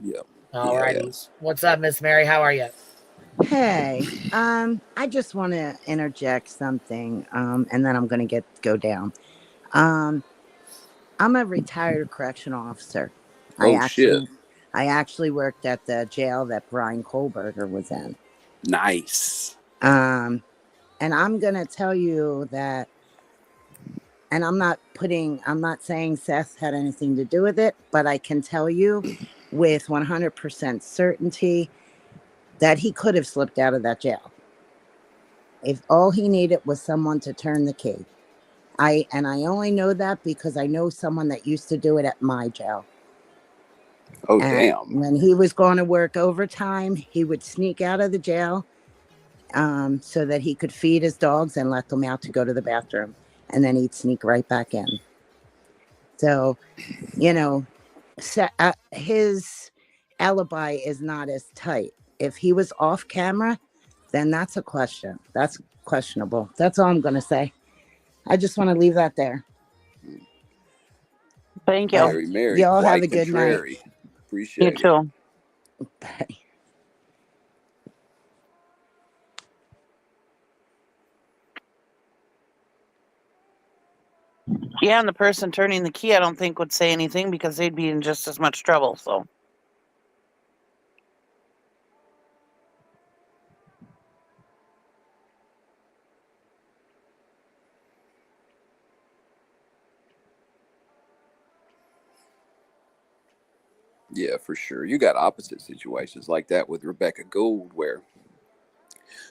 Speaker 16: yeah.
Speaker 17: All righty. What's up, Miss Mary? How are you?
Speaker 2: Hey, I just want to interject something, and then I'm going to go down. I'm a retired correctional officer. I actually worked at the jail that Brian Kohlberger was in.
Speaker 16: Nice.
Speaker 2: And I'm going to tell you that, and I'm not saying Seth had anything to do with it, but I can tell you with 100% certainty that he could have slipped out of that jail if all he needed was someone to turn the key. I only know that because I know someone that used to do it at my jail.
Speaker 16: Oh,
Speaker 2: And
Speaker 16: damn.
Speaker 2: when he was going to work overtime, he would sneak out of the jail so that he could feed his dogs and let them out to go to the bathroom. And then he'd sneak right back in. So, you know, his alibi is not as tight. If he was off camera, then that's a question. That's questionable. That's all I'm going to say. I just want to leave that there.
Speaker 14: Thank you.
Speaker 16: Mary,
Speaker 2: Y'all have
Speaker 16: quite
Speaker 2: a good
Speaker 16: contrary.
Speaker 2: night.
Speaker 16: Appreciate
Speaker 14: You
Speaker 16: it.
Speaker 14: too.
Speaker 2: Bye.
Speaker 14: Yeah, and the person turning the key, I don't think would say anything because they'd be in just as much trouble. So.
Speaker 16: Yeah, for sure. You got opposite situations like that with Rebecca Gould, where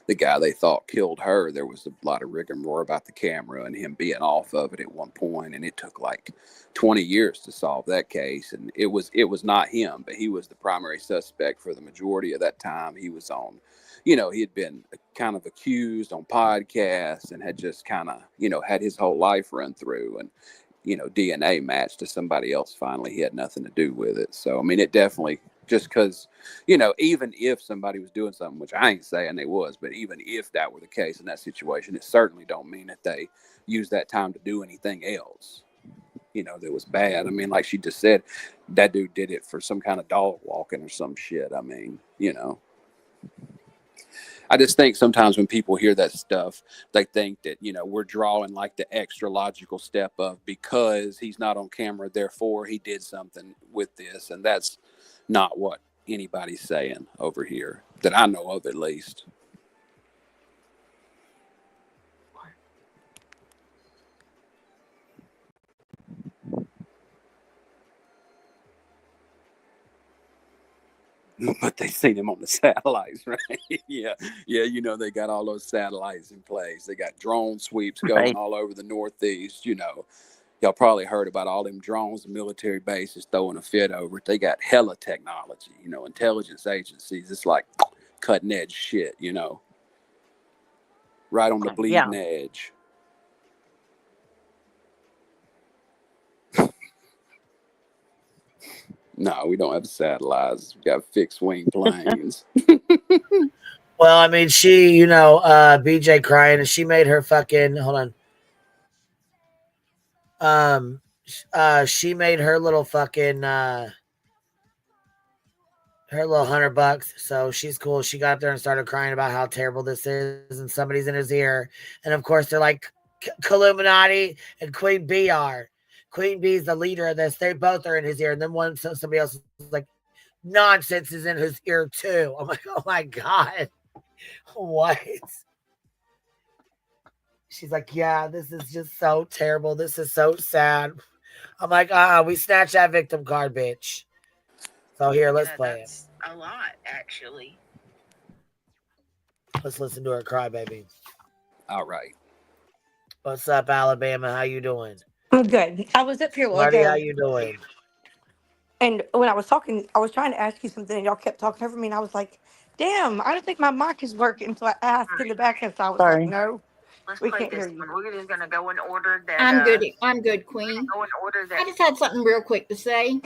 Speaker 16: the guy they thought killed her, there was a lot of rigmarole about the camera and him being off of it at one point, and it took like 20 years to solve that case. And it was not him, but he was the primary suspect for the majority of that time. He was on, he had been kind of accused on podcasts and had just kind of, had his whole life run through, and DNA matched to somebody else. Finally, he had nothing to do with it. So, I mean, it definitely, just because, even if somebody was doing something, which I ain't saying they was, but even if that were the case in that situation, it certainly don't mean that they used that time to do anything else, that was bad. I mean, like she just said, that dude did it for some kind of dog walking or some shit. I mean, I just think sometimes when people hear that stuff, they think that, we're drawing like the extra logical step of because he's not on camera, therefore he did something with this. And that's not what anybody's saying over here that I know of, at least. But they seen him on the satellites, right? yeah. They got all those satellites in place. They got drone sweeps going all over the Northeast. Y'all probably heard about all them drones and military bases throwing a fit over it. They got hella technology, intelligence agencies. It's like cutting edge shit, right on the bleeding edge. No, we don't have satellites. We got fixed wing planes.
Speaker 3: Well, I mean, she, BJ crying, and she made her fucking, hold on. She made her little fucking, her little $100. So she's cool. She got up there and started crying about how terrible this is, and somebody's in his ear. And of course, they're like, Illuminati and Queen B are. Queen B is the leader of this. They both are in his ear. And then somebody else is like, nonsense is in his ear too. I'm like, oh my God. What? She's like, yeah, this is just so terrible. This is so sad. I'm like, we snatched that victim card, bitch. So here, let's play it.
Speaker 12: A lot, actually.
Speaker 3: Let's listen to her cry, baby.
Speaker 16: All right.
Speaker 3: What's up, Alabama? How you doing?
Speaker 7: I'm good. I was up here
Speaker 3: Marty, how you doing?
Speaker 7: and when I was talking, I was trying to ask you something, and y'all kept talking over me, and I was like, "Damn, I don't think my mic is working." So I asked in the back, and so I was like,
Speaker 12: Sorry.
Speaker 7: "No,
Speaker 12: Let's
Speaker 7: we
Speaker 12: play
Speaker 7: can't
Speaker 12: this
Speaker 7: hear you."
Speaker 12: one. We're just gonna go in order that.
Speaker 10: I'm good. I'm good, Queen.
Speaker 12: Go in order that.
Speaker 10: I just had something real quick to say.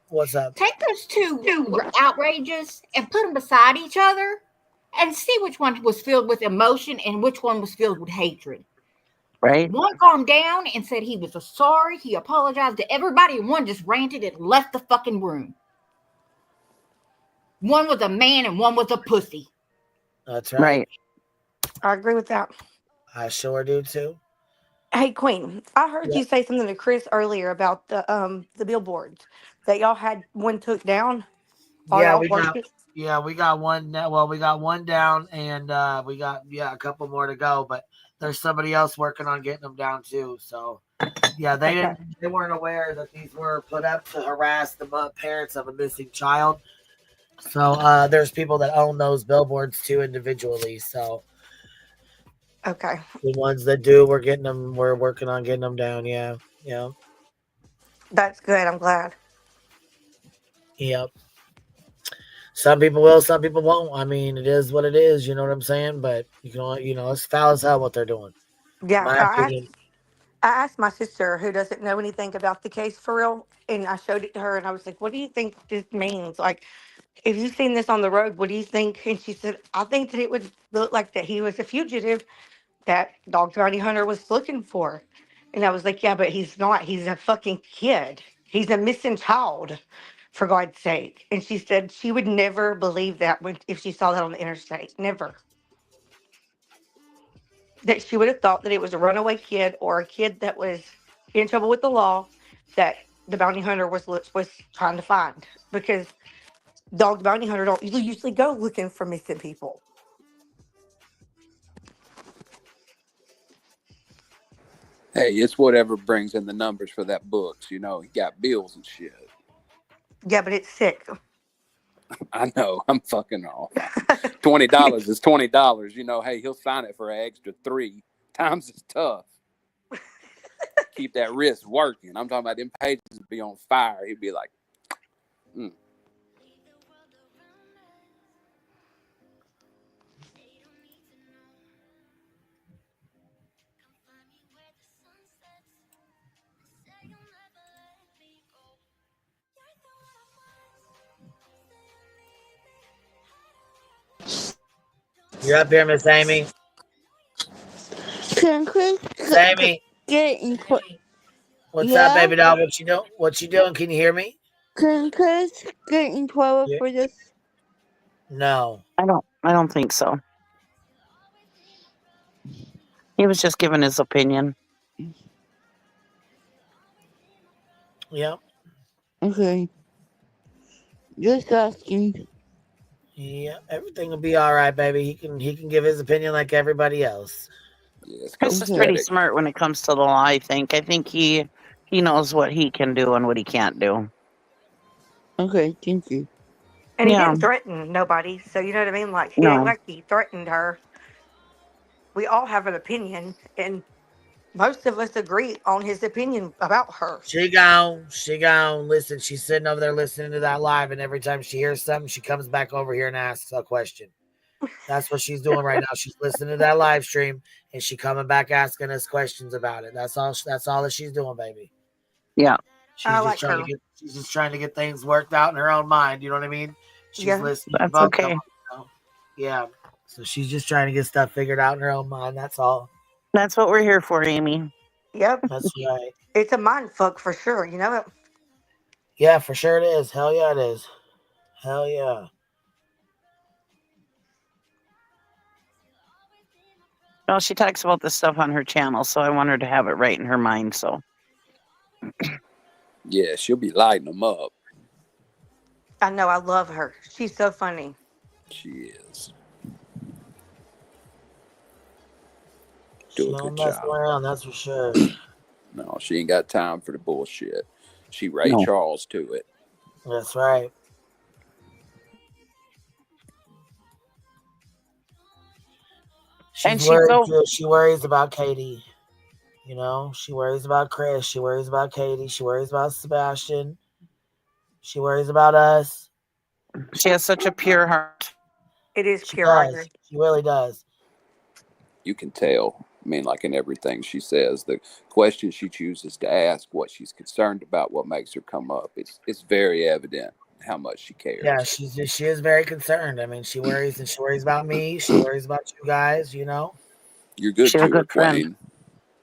Speaker 3: What's up?
Speaker 10: Take those two outrages and put them beside each other and see which one was filled with emotion and which one was filled with hatred.
Speaker 14: Right.
Speaker 10: One calmed down and said he was sorry. He apologized to everybody, and one just ranted and left the fucking room. One was a man and one was a pussy.
Speaker 3: That's right.
Speaker 7: I agree with that.
Speaker 3: I sure do too.
Speaker 7: Hey, Queen, I heard you say something to Chris earlier about the billboards that y'all had one took down. Are
Speaker 3: Yeah,
Speaker 7: y'all
Speaker 3: we got
Speaker 7: working?
Speaker 3: we got one. Well, we got one down, and we got a couple more to go. But there's somebody else working on getting them down too. So yeah, they weren't aware that these were put up to harass the parents of a missing child. So there's people that own those billboards too individually. So
Speaker 7: Okay.
Speaker 3: the ones that do, we're working on getting them down. Yeah.
Speaker 7: That's good. I'm glad.
Speaker 3: Yep. Some people will, some people won't. I mean, it is what it is. You know what I'm saying? But it's foul as hell what they're doing.
Speaker 7: Yeah,
Speaker 3: My opinion.
Speaker 7: I asked my sister, who doesn't know anything about the case for real, and I showed it to her, and I was like, "What do you think this means? Like, if you've seen this on the road, what do you think?" And she said, "I think that it would look like that he was a fugitive that Dog Bounty Hunter was looking for." And I was like, "Yeah, but he's not. He's a fucking kid. He's a missing child, for God's sake." And she said she would never believe that if she saw that on the interstate. Never. That she would have thought that it was a runaway kid or a kid that was in trouble with the law that the bounty hunter was trying to find, because dog bounty hunter don't usually go looking for missing people.
Speaker 16: Hey, it's whatever brings in the numbers for that books. He got bills and shit.
Speaker 7: Yeah, but it's sick.
Speaker 16: I know. I'm fucking off. $20 is $20. Hey, he'll sign it for an extra 3 times. It's tough. Keep that wrist working. I'm talking about them pages would be on fire. He'd be like,
Speaker 3: You're up here, Miss Amy.
Speaker 9: Can Chris
Speaker 3: Amy.
Speaker 9: get in?
Speaker 3: What's up, baby doll? What you doing? Can you hear me?
Speaker 9: Can Chris get in trouble for this?
Speaker 3: No.
Speaker 14: I don't think so. He was just giving his opinion.
Speaker 3: Yep.
Speaker 9: Okay. Just asking.
Speaker 3: Yeah, everything will be all right, baby. He can give his opinion like everybody else.
Speaker 14: Chris is pretty smart when it comes to the law, I think. I think he knows what he can do and what he can't do.
Speaker 9: Okay, thank you.
Speaker 7: And he didn't threaten nobody, so you know what I mean? Like, he ain't like he threatened her. We all have an opinion, and most of us agree on his opinion about her.
Speaker 3: She gone. Listen, she's sitting over there listening to that live, and every time she hears something, she comes back over here and asks a question. That's what she's doing right now. She's listening to that live stream, and she coming back asking us questions about it. That's all that she's doing, baby.
Speaker 14: Yeah.
Speaker 3: She's just She's just trying to get things worked out in her own mind. You know what I mean? She's
Speaker 7: Yeah.
Speaker 3: listening.
Speaker 14: That's
Speaker 3: to
Speaker 14: okay.
Speaker 3: them, you know? Yeah. So she's just trying to get stuff figured out in her own mind. That's all.
Speaker 14: That's what we're here for, Amy.
Speaker 7: Yep.
Speaker 3: That's right.
Speaker 7: It's a mind fuck for sure. You know it.
Speaker 3: Yeah, for sure it is. Hell yeah, it is. Hell yeah.
Speaker 14: No, she talks about this stuff on her channel, so I want her to have it right in her mind. So,
Speaker 16: Yeah, she'll be lighting them up.
Speaker 7: I know. I love her. She's so funny.
Speaker 16: She is.
Speaker 3: She
Speaker 16: Do a
Speaker 3: don't
Speaker 16: good
Speaker 3: mess
Speaker 16: job.
Speaker 3: around, that's for sure.
Speaker 16: No, she ain't got time for the bullshit. She Ray
Speaker 14: No.
Speaker 16: Charles to it.
Speaker 3: That's right.
Speaker 14: And
Speaker 3: She's
Speaker 14: she's
Speaker 3: worried
Speaker 14: so
Speaker 3: too. She worries about Katie. You know, she worries about Chris. She worries about Katie. She worries about Sebastian. She worries about us.
Speaker 14: she has such a pure heart.
Speaker 7: It is
Speaker 3: She
Speaker 7: pure. I
Speaker 3: does.
Speaker 7: agree.
Speaker 3: She really does.
Speaker 16: You can tell. I mean, like in everything she says, the question she chooses to ask, what she's concerned about, what makes her come up. It's very evident how much she cares.
Speaker 3: Yeah, she is very concerned. I mean, she worries about me. She worries about you guys, you know.
Speaker 16: You're good
Speaker 14: She's a
Speaker 16: to her,
Speaker 14: good friend.
Speaker 16: Queen.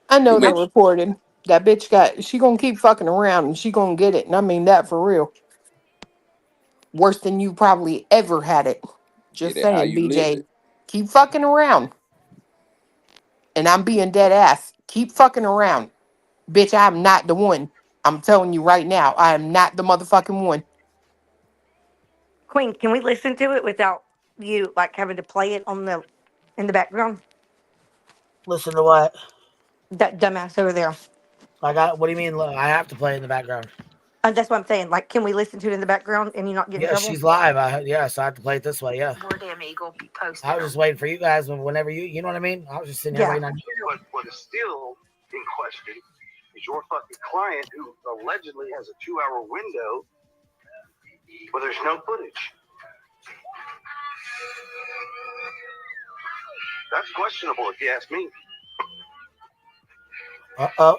Speaker 13: I know
Speaker 16: You
Speaker 13: they
Speaker 16: make
Speaker 13: reported that bitch she gonna keep fucking around and she gonna get it. And I mean that for real. Worse than you probably ever had it.
Speaker 16: get
Speaker 13: Just
Speaker 16: it how
Speaker 13: saying,
Speaker 16: you live
Speaker 13: BJ.
Speaker 16: it.
Speaker 13: Keep fucking around. And I'm being dead ass. Keep fucking around. Bitch, I'm not the one. I'm telling you right now, I am not the motherfucking one.
Speaker 7: Queen, can we listen to it without you like having to play it in the background?
Speaker 3: Listen to what?
Speaker 7: That dumbass over there.
Speaker 3: What do you mean? I have to play in the background.
Speaker 7: That's what I'm saying. Like, can we listen to it in the background and you not get in
Speaker 3: Yeah,
Speaker 7: trouble?
Speaker 3: she's live. So I have to play it this way. Yeah.
Speaker 12: More damn eagle posted.
Speaker 3: I was just waiting for you guys whenever you know what I mean? I was just sitting here
Speaker 7: Yeah.
Speaker 3: waiting on you.
Speaker 5: But what is still in question is your fucking client who allegedly has a 2-hour window where there's no footage. That's questionable if you ask me.
Speaker 3: Uh-oh.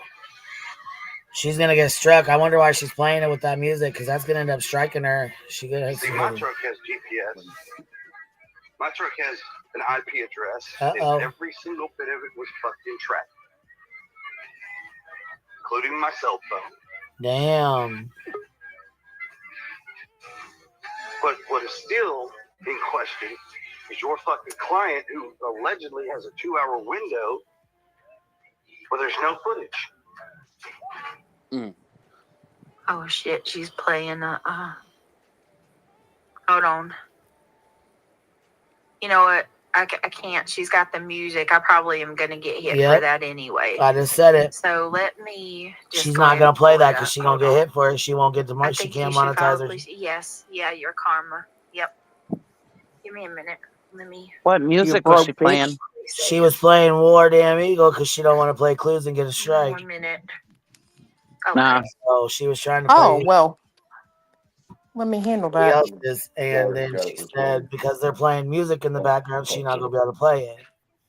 Speaker 3: She's going to get struck. I wonder why she's playing it with that music, because that's going to end up striking her.
Speaker 5: See, my truck has GPS. My truck has an IP address.
Speaker 3: Uh-oh.
Speaker 5: And every single bit of it was fucking tracked. Including my cell phone.
Speaker 3: Damn.
Speaker 5: But what is still in question is your fucking client who allegedly has a 2-hour window where there's no footage.
Speaker 12: Oh shit, she's playing hold on. You know what? I can't. She's got the music. I probably am going to get hit for that anyway.
Speaker 3: I just said it.
Speaker 12: So let me just
Speaker 3: She's
Speaker 12: go
Speaker 3: not
Speaker 12: ahead
Speaker 3: going
Speaker 12: and
Speaker 3: to play
Speaker 12: pull
Speaker 3: that
Speaker 12: it
Speaker 3: because
Speaker 12: up.
Speaker 3: she's going to get hit for it. She won't get the money. She can't monetize her.
Speaker 12: Yes. Yeah, your karma. Yep. Give me a minute. Let me.
Speaker 14: What music was she playing?
Speaker 3: She was playing War Damn Eagle because she don't want to play Clues and get a strike.
Speaker 12: 1 minute.
Speaker 14: Nah.
Speaker 3: Oh, she was trying to play.
Speaker 13: Oh, well. Let me handle that.
Speaker 3: Else's, and then she said because they're playing music in the background, she's not going to be able to play it.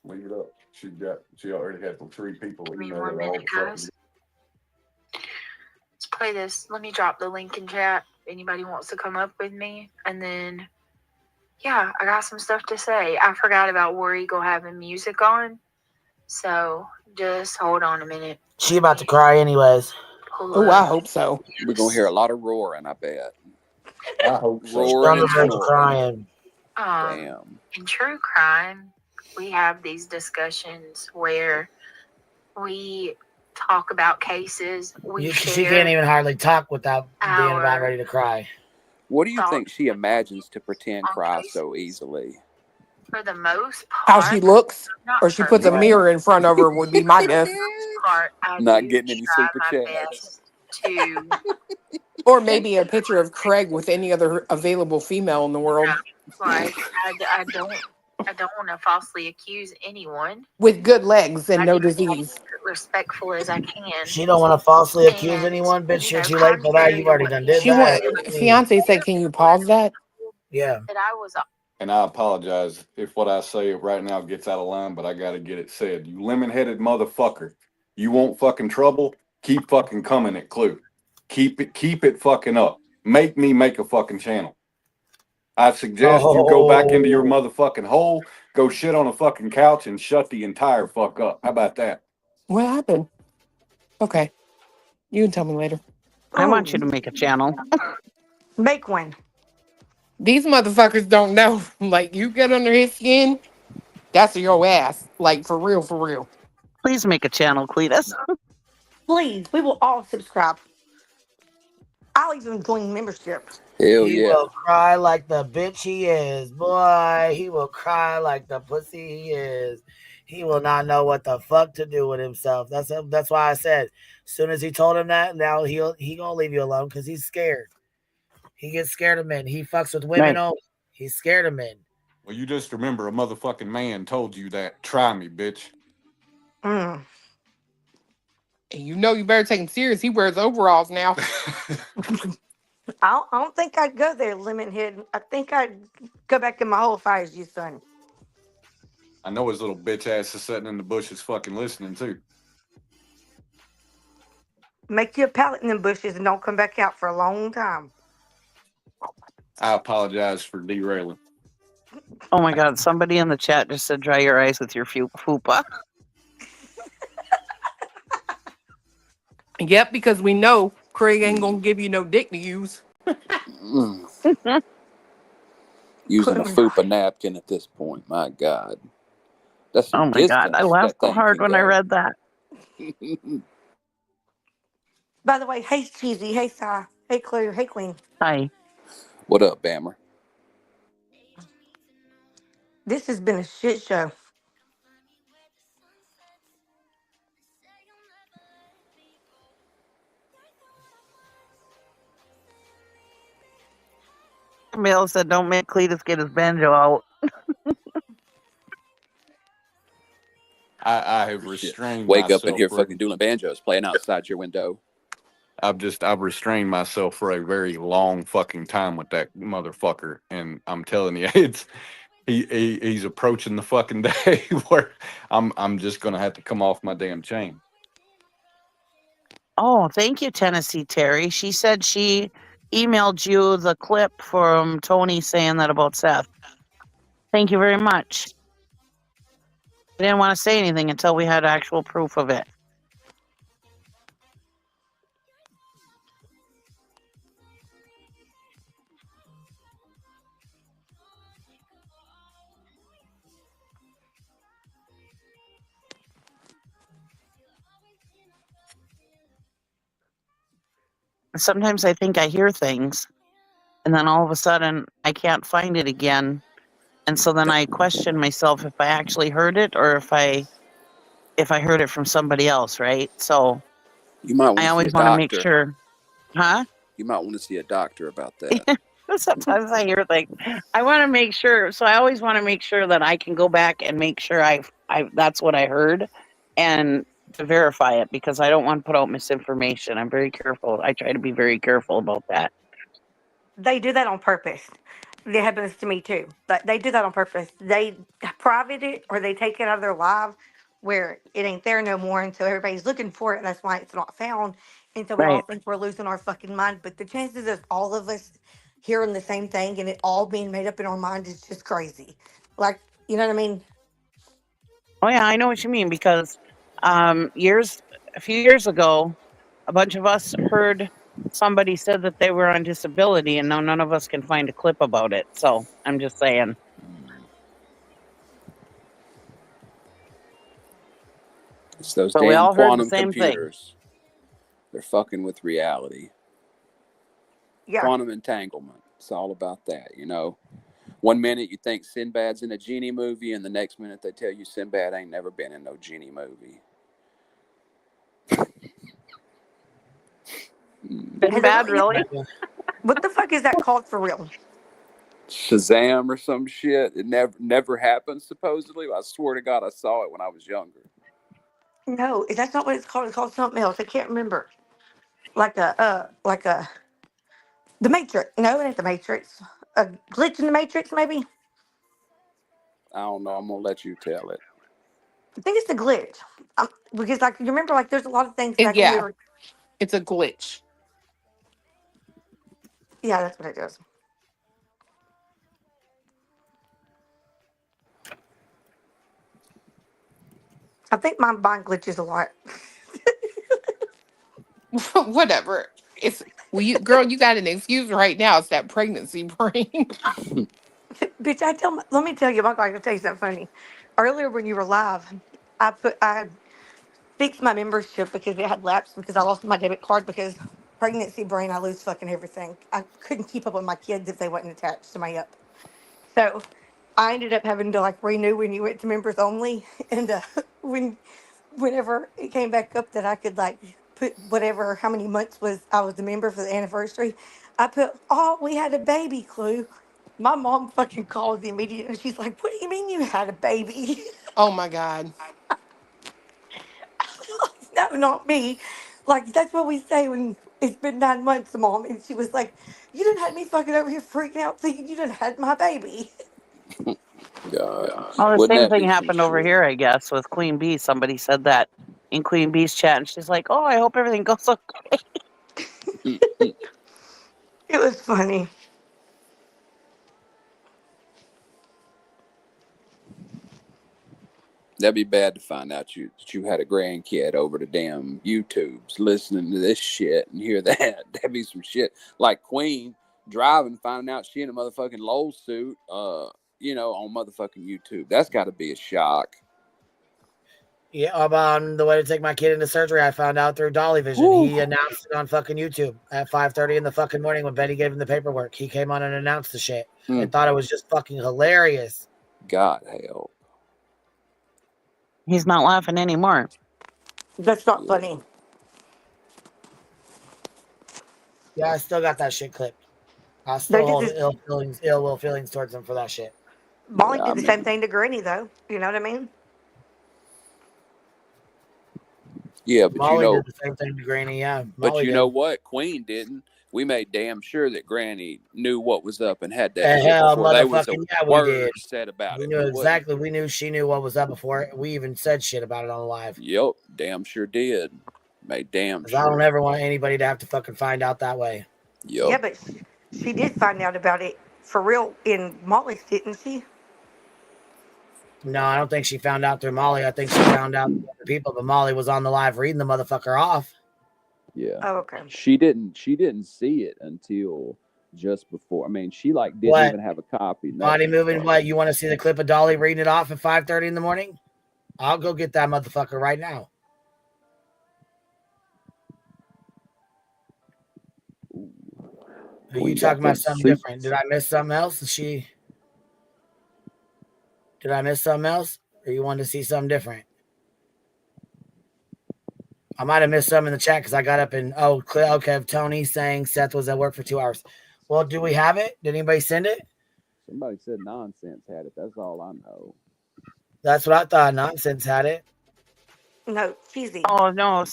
Speaker 19: Leave it up. She already had the 3 people.
Speaker 12: Give me 1 minute, guys. Let's play this. Let me drop the link in chat. If anybody wants to come up with me. And then, yeah, I got some stuff to say. I forgot about War Eagle having music on. So just hold on a minute.
Speaker 3: She about to cry anyways.
Speaker 13: Oh, I hope so.
Speaker 16: We're going to hear a lot of roaring, I bet.
Speaker 19: I hope so.
Speaker 16: Roaring and snoring.
Speaker 3: Crying.
Speaker 16: Damn.
Speaker 12: In true crime, we have these discussions where we talk about cases.
Speaker 3: She can't even hardly talk without being about ready to cry.
Speaker 16: What do you think she imagines to pretend cry so easily?
Speaker 12: For the most
Speaker 13: How
Speaker 12: part,
Speaker 13: she looks, or she puts a mirror in front of her would be my guess.
Speaker 16: Not getting any super chats.
Speaker 13: Or maybe a picture of Craig with any other available female in the world.
Speaker 12: Like I don't want to falsely accuse anyone.
Speaker 13: With good legs and no
Speaker 12: just
Speaker 13: disease.
Speaker 12: want to be respectful as I can.
Speaker 3: She don't want to falsely accuse anyone, bitch. You're too late for that. You've already done did that.
Speaker 13: Fiance said, "Can you pause that?"
Speaker 3: Yeah.
Speaker 12: That I was.
Speaker 19: And I apologize if what I say right now gets out of line, but I got to get it said. You lemon-headed motherfucker. You want fucking trouble? Keep fucking coming at Clue. Keep it fucking up. Make me make a fucking channel. I suggest you go back into your motherfucking hole, go shit on a fucking couch, and shut the entire fuck up. How about that?
Speaker 13: What happened? Okay. You can tell me later.
Speaker 14: I want you to make a channel.
Speaker 7: Make one.
Speaker 13: These motherfuckers don't know. Like, you get under his skin, that's your ass. Like, for real, for real.
Speaker 14: Please make a channel, Cletus.
Speaker 7: Please, we will all subscribe. I'll even join membership.
Speaker 16: Hell
Speaker 3: He
Speaker 16: yeah.
Speaker 3: will cry like the bitch he is. Boy, he will cry like the pussy he is. He will not know what the fuck to do with himself. That's why I said, as soon as he told him that, now he gonna leave you alone because he's scared. He gets scared of men. He fucks with women only. He's scared of men.
Speaker 19: Well, you just remember a motherfucking man told you that. Try me, bitch.
Speaker 7: Mm.
Speaker 13: And you know you better take him serious. He wears overalls now.
Speaker 7: I don't think I'd go there, Lemon Head. I think I'd go back in my hole if I was you, son.
Speaker 19: I know his little bitch ass is sitting in the bushes fucking listening too.
Speaker 7: Make you a pallet in them bushes and don't come back out for a long time.
Speaker 19: I apologize for derailing.
Speaker 14: Oh my God, somebody in the chat just said dry your eyes with your fupa.
Speaker 13: Yep, because we know Craig ain't gonna give you no dick to use.
Speaker 16: Using a fupa napkin at this point. My God. That's some
Speaker 14: Oh my God, I
Speaker 16: distance
Speaker 14: laughed
Speaker 16: that
Speaker 14: so
Speaker 16: thing
Speaker 14: hard
Speaker 16: can
Speaker 14: when I
Speaker 16: go.
Speaker 14: read that.
Speaker 7: By the way, hey Cheesy, hey Si, hey Claire, hey Queen.
Speaker 14: Hi.
Speaker 16: What up, Bammer?
Speaker 7: This has been a shit show.
Speaker 14: Mel said, "Don't make Cletus get his banjo out."
Speaker 19: I have restrained
Speaker 16: Wake up and
Speaker 19: myself
Speaker 16: hear
Speaker 19: for
Speaker 16: fucking dueling banjos playing outside your window.
Speaker 19: I've restrained myself for a very long fucking time with that motherfucker, and I'm telling you, he's approaching the fucking day where I'm just gonna have to come off my damn chain.
Speaker 14: Oh, thank you, Tennessee Terry. She said she emailed you the clip from Tony saying that about Seth. Thank you very much. I didn't want to say anything until we had actual proof of it. Sometimes I think I hear things, and then all of a sudden I can't find it again. And so then I question myself if I actually heard it or if I heard it from somebody else, right? So
Speaker 16: You might want
Speaker 14: I
Speaker 16: to see a
Speaker 14: always want to make
Speaker 16: doctor.
Speaker 14: sure. Huh?
Speaker 16: You might want to see a doctor about that.
Speaker 14: Sometimes I hear things. I want to make sure. So I always want to make sure that I can go back and make sure I that's what I heard and to verify it because I don't want to put out misinformation. I'm very careful. I try to be very careful about that.
Speaker 7: They do that on purpose. It happens to me too. But they do that on purpose. They private it or they take it out of their live where it ain't there no more until everybody's looking for it. And that's why it's not found. And so we all
Speaker 14: Right.
Speaker 7: think we're losing our fucking mind. But the chances of all of us hearing the same thing and it all being made up in our mind is just crazy. Like, you know what I mean?
Speaker 14: Oh yeah, I know what you mean because a few years ago, a bunch of us heard somebody said that they were on disability, and now none of us can find a clip about it. So I'm just saying.
Speaker 16: It's those
Speaker 14: But we
Speaker 16: damn
Speaker 14: all heard the
Speaker 16: quantum
Speaker 14: same thing.
Speaker 16: computers. They're fucking with reality.
Speaker 7: Yeah.
Speaker 16: Quantum entanglement. It's all about that, you know. One minute you think Sinbad's in a genie movie, and the next minute they tell you Sinbad ain't never been in no genie movie.
Speaker 14: Been bad, really?
Speaker 7: What the fuck is that called for real?
Speaker 16: Shazam or some shit. It never happened, supposedly. I swear to God, I saw it when I was younger.
Speaker 7: No, that's not what it's called. It's called something else. I can't remember. Like the Matrix. No, it ain't the Matrix. A glitch in the Matrix, maybe.
Speaker 16: I don't know. I'm gonna let you tell it.
Speaker 7: I think it's the glitch. Because like you remember, like there's a lot of things back when we
Speaker 13: Yeah,
Speaker 7: were.
Speaker 13: it's a glitch.
Speaker 7: Yeah, that's what it does. I think my mind glitches a lot.
Speaker 13: Whatever. It's well, you girl, you got an excuse right now. It's that pregnancy brain.
Speaker 7: Bitch, let me tell you, my God, I can tell you something funny. Earlier when you were live, I fixed my membership because it had lapsed because I lost my debit card because pregnancy brain, I lose fucking everything. I couldn't keep up with my kids if they wasn't attached to my up. So I ended up having to like renew when you went to members only. And whenever it came back up that I could like put whatever, how many months was I was a member for the anniversary, I put, oh, we had a baby clue. My mom fucking called immediately and she's like, what do you mean you had a baby?
Speaker 13: Oh my God.
Speaker 7: No, not me. Like, that's what we say when it's been 9 months, Mom. And she was like, you done had me fucking over here freaking out thinking you done had my baby.
Speaker 16: God,
Speaker 14: Well, the
Speaker 16: wouldn't
Speaker 14: same
Speaker 16: that
Speaker 14: thing
Speaker 16: be some
Speaker 14: happened over
Speaker 16: shit?
Speaker 14: here, I guess, with Queen Bee. Somebody said that in Queen Bee's chat, and she's like, "Oh, I hope everything goes okay."
Speaker 7: It was funny.
Speaker 16: That'd be bad to find out that you had a grandkid over the damn YouTubes listening to this shit and hear that. That'd be some shit. Like Queen driving, finding out she in a motherfucking Lowell suit, on motherfucking YouTube. That's got to be a shock.
Speaker 3: Yeah, on the way to take my kid into surgery, I found out through Dolly Vision.
Speaker 16: Woo.
Speaker 3: He announced it on fucking YouTube at 5:30 in the fucking morning when Betty gave him the paperwork. He came on and announced the shit and thought it was just fucking hilarious.
Speaker 16: God help.
Speaker 14: He's not laughing anymore.
Speaker 7: That's not funny.
Speaker 3: Yeah, I still got that shit clipped. I still
Speaker 7: They did
Speaker 3: hold
Speaker 7: this.
Speaker 3: ill will feelings towards him for that shit.
Speaker 7: Molly
Speaker 16: Yeah,
Speaker 7: did the same thing to Granny, though. You know what I mean?
Speaker 16: Yeah, but
Speaker 3: Molly did the same thing to Granny. Yeah,
Speaker 16: but
Speaker 3: Molly
Speaker 16: you
Speaker 3: did.
Speaker 16: know what? Queen didn't. We made damn sure that Granny knew what was up and had that
Speaker 3: The
Speaker 16: shit
Speaker 3: hell,
Speaker 16: before there was a
Speaker 3: motherfucking yeah, we
Speaker 16: word
Speaker 3: did.
Speaker 16: said about
Speaker 3: We
Speaker 16: it.
Speaker 3: knew
Speaker 16: We wouldn't.
Speaker 3: exactly. We knew she knew what was up before it. We even said shit about it on live.
Speaker 16: Yep, damn sure did. Made damn sure.
Speaker 3: I don't ever want anybody to have to fucking find out that way.
Speaker 16: Yep.
Speaker 7: Yeah, but she did find out about it for real in Molly's, didn't she?
Speaker 3: No, I don't think she found out through Molly. I think she found out through other people, but Molly was on the live reading the motherfucker off.
Speaker 16: Yeah.
Speaker 7: Oh, okay.
Speaker 16: She didn't see it until just before. I mean, she didn't
Speaker 3: What?
Speaker 16: even have a copy.
Speaker 3: Body
Speaker 16: nothing.
Speaker 3: moving. What? You want to see the clip of Dolly reading it off at 5:30 in the morning? I'll go get that motherfucker right now. Are you talking about something different? Did I miss something else? Did I miss something else? Or you wanted to see something different? I might have missed some in the chat because I got up and okay. Tony saying Seth was at work for 2 hours. Well, do we have it? Did anybody send it?
Speaker 16: Somebody said Nonsense had it. That's all I know.
Speaker 3: That's what I thought. Nonsense had it.
Speaker 7: No, cheesy.
Speaker 14: Oh no,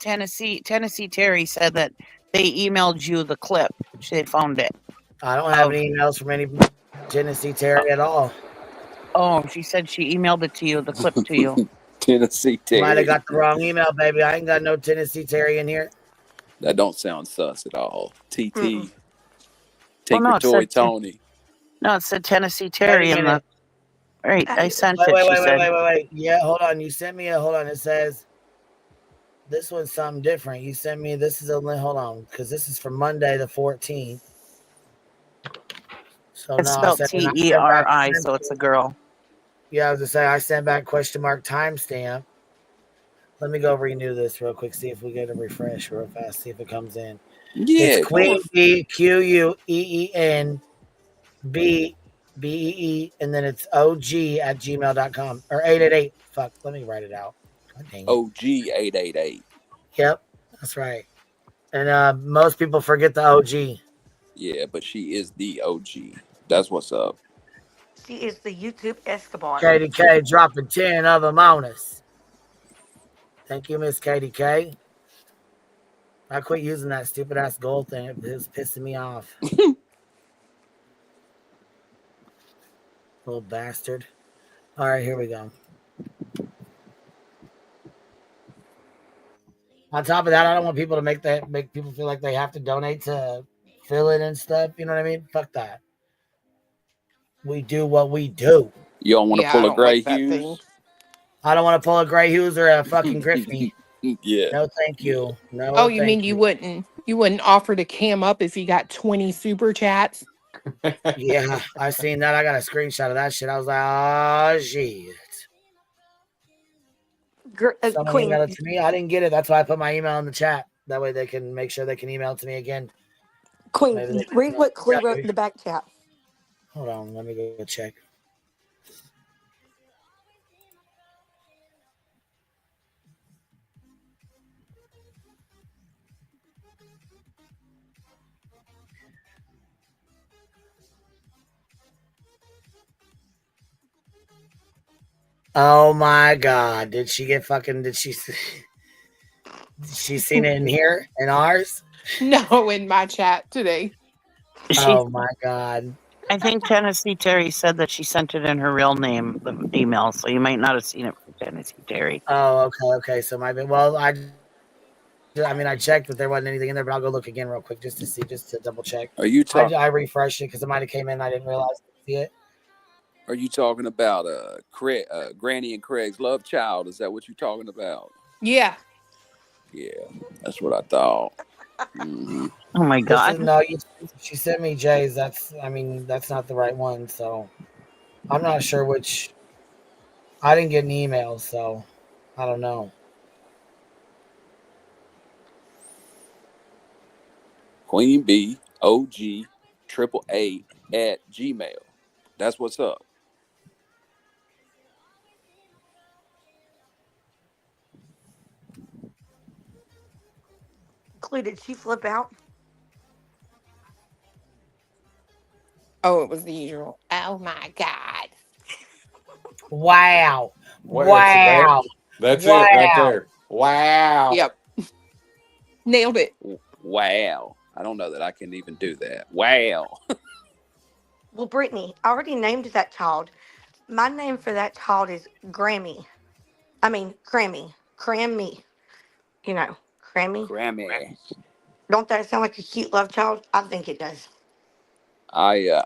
Speaker 14: Tennessee Terry said that they emailed you the clip. They found it.
Speaker 3: I don't have any emails from any Tennessee Terry at all.
Speaker 14: Oh, she said she emailed it to you, the clip to you.
Speaker 16: Tennessee Terry.
Speaker 3: Might have got the wrong email, baby. I ain't got no Tennessee Terry in here.
Speaker 16: That don't sound sus at all. TT.
Speaker 14: Well,
Speaker 16: Tinker
Speaker 14: no,
Speaker 16: Toy Tony.
Speaker 14: No, it said Tennessee Terry in the. Right, I sent
Speaker 3: Wait,
Speaker 14: it.
Speaker 3: Wait. Yeah, hold on. You sent me hold on. It says this one's something different. You sent me this is hold on, because this is from Monday the 14th. So
Speaker 14: It's spelled T-E-R-I, so it's a girl.
Speaker 3: Yeah, I was gonna say I sent back question mark timestamp. Let me go renew this real quick. See if we get a refresh real fast. See if it comes in.
Speaker 16: Yeah,
Speaker 3: it's Queen B QUEEN BBEE, and then it's OG@gmail.com or 888. Fuck, let me write it out.
Speaker 16: OG888.
Speaker 3: Yep, that's right. And most people forget the OG.
Speaker 16: Yeah, but she is the OG. That's what's up.
Speaker 7: She is the YouTube Escobar.
Speaker 3: Katie K dropping 10 of them on us. Thank you, Miss Katie K. I quit using that stupid ass gold thing. It was pissing me off. Little bastard. All right, here we go. On top of that, I don't want people to make people feel like they have to donate to fill it and stuff. You know what I mean? Fuck that. We do what we do.
Speaker 16: You don't want to
Speaker 4: Yeah, I
Speaker 16: pull a
Speaker 4: don't
Speaker 16: Gray
Speaker 4: like that thing.
Speaker 16: Hughes?
Speaker 3: I don't want to pull a Gray Hughes or a fucking Grifty.
Speaker 16: Yeah.
Speaker 3: No, thank you. No,
Speaker 4: Oh, you
Speaker 3: thank
Speaker 4: mean you wouldn't offer to cam up if he got 20 super chats?
Speaker 3: Yeah, I seen that. I got a screenshot of that shit. I was like, oh shit. Someone
Speaker 7: Queen,
Speaker 3: emailed it to me. I didn't get it. That's why I put my email in the chat. That way they can make sure they can email it to me again.
Speaker 7: Queen, read what Clue wrote in the back chat.
Speaker 3: Hold on, let me go check. Oh my god. Did she seen it in here in ours?
Speaker 4: No, in my chat today.
Speaker 3: Oh my god.
Speaker 14: I think Tennessee Terry said that she sent it in her real name, the email, so you might not have seen it from Tennessee Terry.
Speaker 3: Oh, okay. So well, I checked, but there wasn't anything in there. But I'll go look again real quick just to double check.
Speaker 16: Are you talking?
Speaker 3: I refreshed it because it might have came in. I didn't realize I see it.
Speaker 16: Are you talking about Granny and Craig's love child? Is that what you're talking about?
Speaker 4: Yeah.
Speaker 16: Yeah, that's what I thought. Mm-hmm.
Speaker 14: Oh my god.
Speaker 3: She sent me Jay's. That's not the right one. So I'm not sure which. I didn't get an email, so I don't know.
Speaker 16: Queen B OG AAA at Gmail. That's what's up.
Speaker 7: Clue, did she flip out?
Speaker 4: Oh, it was the usual. Oh my god.
Speaker 3: Wow.
Speaker 19: Wow. That's it right there. Wow.
Speaker 4: Yep. Nailed it.
Speaker 16: Wow. I don't know that I can even do that. Wow.
Speaker 7: Well, Brittany, I already named that child. My name for that child is Grammy. Grammy. You know, Grammy.
Speaker 16: Grammy.
Speaker 7: Don't that sound like a cute love child? I think it does.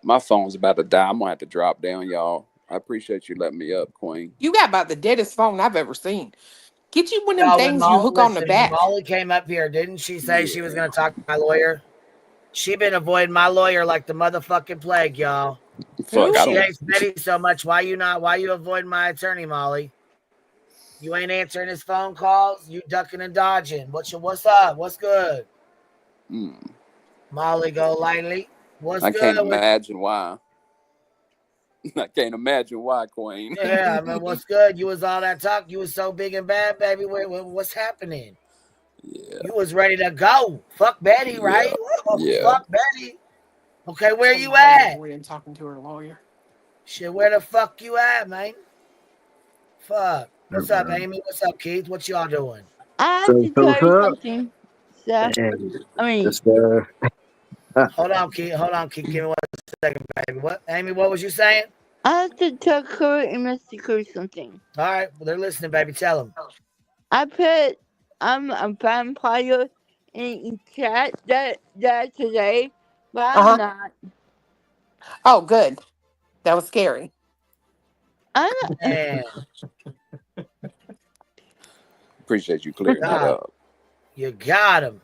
Speaker 16: My phone's about to die. I'm gonna have to drop down, y'all. I appreciate you letting me up, Queen.
Speaker 4: You got about the deadest phone I've ever seen. Get you one of them things you hook on the back.
Speaker 3: Molly came up here, didn't she say she was going to talk to my lawyer? She been avoiding my lawyer like the motherfucking plague, y'all.
Speaker 16: Fuck,
Speaker 3: she hates Betty so much. Why you avoiding my attorney, Molly? You ain't answering his phone calls. You ducking and dodging. What's up? What's good? Molly, go lightly.
Speaker 16: I can't imagine why. I can't imagine why, Queen.
Speaker 3: Yeah, I mean, what's good? You was all that talk. You was so big and bad, baby. What's happening?
Speaker 16: Yeah.
Speaker 3: You was ready to go. Fuck Betty, right?
Speaker 16: Yeah.
Speaker 3: Fuck Betty. Okay, where you at?
Speaker 4: Avoiding talking to her lawyer.
Speaker 3: Shit, where the fuck you at, man? Fuck. What's up, Amy? What's up, Keith? What y'all doing?
Speaker 9: I have to tell you something, Seth.
Speaker 3: Hold on, Keith. Give me 1 second, baby. What, Amy? What was you saying?
Speaker 9: I have to tell Kurt and Mr. Cruz something.
Speaker 3: All right, well, they're listening, baby. Tell them.
Speaker 9: I put I'm a vampire in chat that today, but I'm not.
Speaker 4: Oh, good. That was scary.
Speaker 16: Appreciate you clearing that up.
Speaker 3: You got him.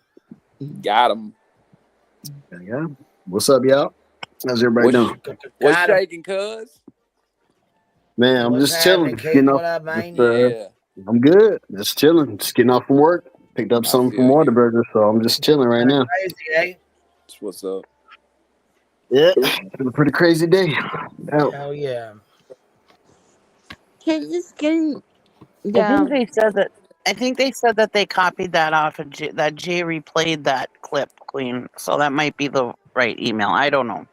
Speaker 16: Got him.
Speaker 8: Yeah. What's up, y'all? How's everybody doing?
Speaker 16: What's shaking, cuz?
Speaker 8: Man, I'm just chilling.
Speaker 3: What up, man?
Speaker 8: I'm good. Just chilling. Just getting off from work. Picked up something from Whataburger, so I'm just chilling right now.
Speaker 3: Crazy, eh?
Speaker 16: That's what's up.
Speaker 8: Yeah, it's been a pretty crazy day.
Speaker 3: Hell yeah.
Speaker 9: Can you just get
Speaker 14: I think they said that they copied that off of that Jay replayed that clip, Queen. So that might be the right email. I don't know.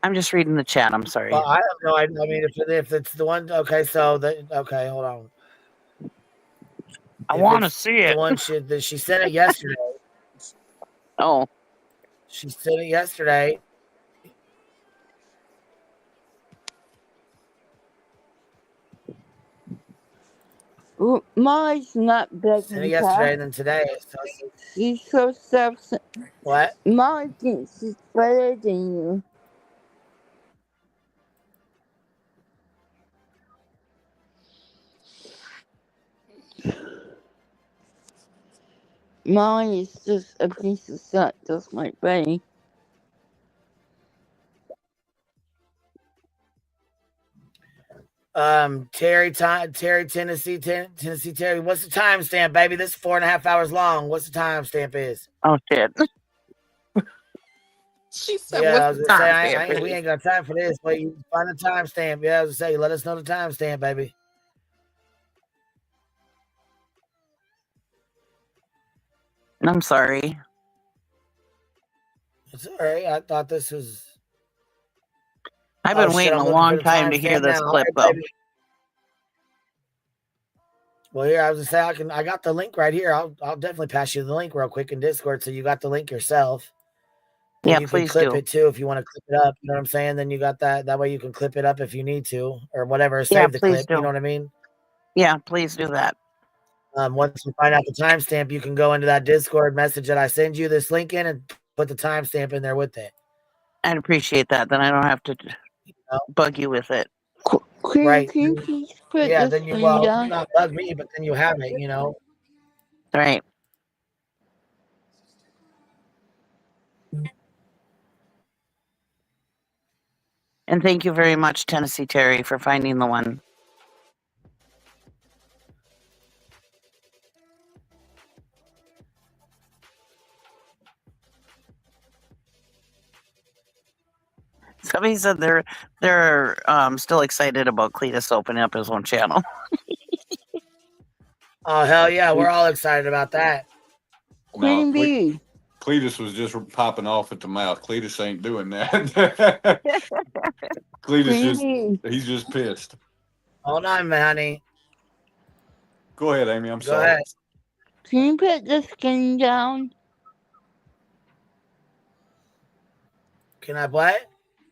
Speaker 14: I'm just reading the chat. I'm sorry.
Speaker 3: Well, I have no idea. I mean, if it's the one, okay. So okay, hold on.
Speaker 14: I want to see it.
Speaker 3: The one she sent it yesterday.
Speaker 14: Oh,
Speaker 3: she sent it yesterday.
Speaker 9: Molly's not
Speaker 3: Seen it
Speaker 9: begging
Speaker 3: yesterday
Speaker 9: cat.
Speaker 3: and then today. So
Speaker 9: She's so self.
Speaker 3: what?
Speaker 9: Molly thinks she's better than you. Molly is just a piece of shit, just like Betty.
Speaker 3: Terry, Tennessee, Terry. What's the timestamp, baby? This is 4.5 hours long. What's the timestamp is?
Speaker 14: Oh shit.
Speaker 13: She said,
Speaker 3: Yeah, I
Speaker 13: "What's
Speaker 3: was
Speaker 13: the
Speaker 3: gonna say
Speaker 13: timestamp?"
Speaker 3: we ain't got time for this. But you find the timestamp. Yeah, I was gonna say, let us know the timestamp, baby.
Speaker 14: I'm sorry.
Speaker 3: It's all right. I thought this was.
Speaker 14: I've been waiting
Speaker 3: I'm
Speaker 14: a
Speaker 3: looking for
Speaker 14: long
Speaker 3: the
Speaker 14: time to hear
Speaker 3: timestamp
Speaker 14: this
Speaker 3: now. All
Speaker 14: clip,
Speaker 3: right,
Speaker 14: though.
Speaker 3: baby. Well, here I was gonna say I got the link right here. I'll definitely pass you the link real quick in Discord, so you got the link yourself. Then
Speaker 14: Yeah,
Speaker 3: you can
Speaker 14: please
Speaker 3: clip
Speaker 14: do.
Speaker 3: it too if you want to clip it up. You know what I'm saying? Then you got that. That way you can clip it up if you need to, or whatever.
Speaker 14: Yeah,
Speaker 3: Save the
Speaker 14: please
Speaker 3: clip. You
Speaker 14: do.
Speaker 3: know what I mean?
Speaker 14: Yeah, please do that.
Speaker 3: Once you find out the timestamp, you can go into that Discord message that I send you this link in and put the timestamp in there with it.
Speaker 14: I'd appreciate that. Then I don't have to bug you with it.
Speaker 3: Right.
Speaker 9: Can you please put
Speaker 3: Yeah,
Speaker 9: this
Speaker 3: then you,
Speaker 9: thing
Speaker 3: well,
Speaker 9: down?
Speaker 3: not bug me, but then you have it, you know?
Speaker 14: Right. And thank you very much, Tennessee Terry, for finding the one. Somebody said they're still excited about Cletus opening up his own channel.
Speaker 3: Oh, hell yeah. We're all excited about that.
Speaker 19: No,
Speaker 9: Queen Bee.
Speaker 19: Cletus was just popping off at the mouth. Cletus ain't doing that. Cletus he's just pissed.
Speaker 3: Hold on, honey.
Speaker 19: Go ahead, Amy. I'm
Speaker 3: Go
Speaker 19: sorry.
Speaker 3: ahead.
Speaker 9: Can you put this thing down?
Speaker 3: Can I play it?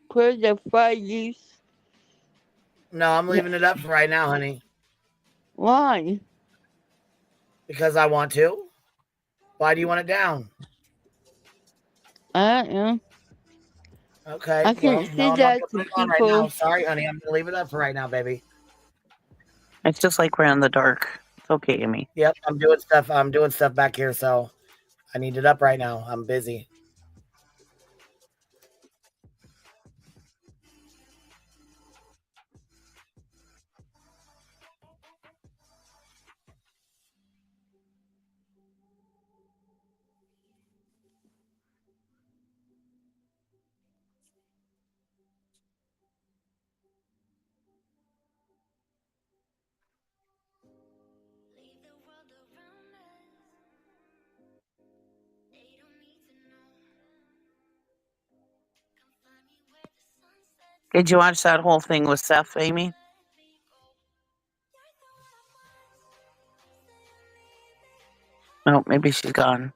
Speaker 9: Put the fudgies.
Speaker 3: No, I'm leaving it up for right now, honey.
Speaker 9: Why?
Speaker 3: Because I want to. Why do you want it down?
Speaker 9: I don't know.
Speaker 3: Okay.
Speaker 9: I can't see that to
Speaker 3: on right
Speaker 9: people.
Speaker 3: now. Sorry, honey. I'm gonna leave it up for right now, baby.
Speaker 14: It's just like we're in the dark. It's okay, Amy.
Speaker 3: Yep, I'm doing stuff. I'm doing stuff back here, so I need it up right now. I'm busy.
Speaker 14: Did you watch that whole thing with Seth, Amy? No, maybe she's gone.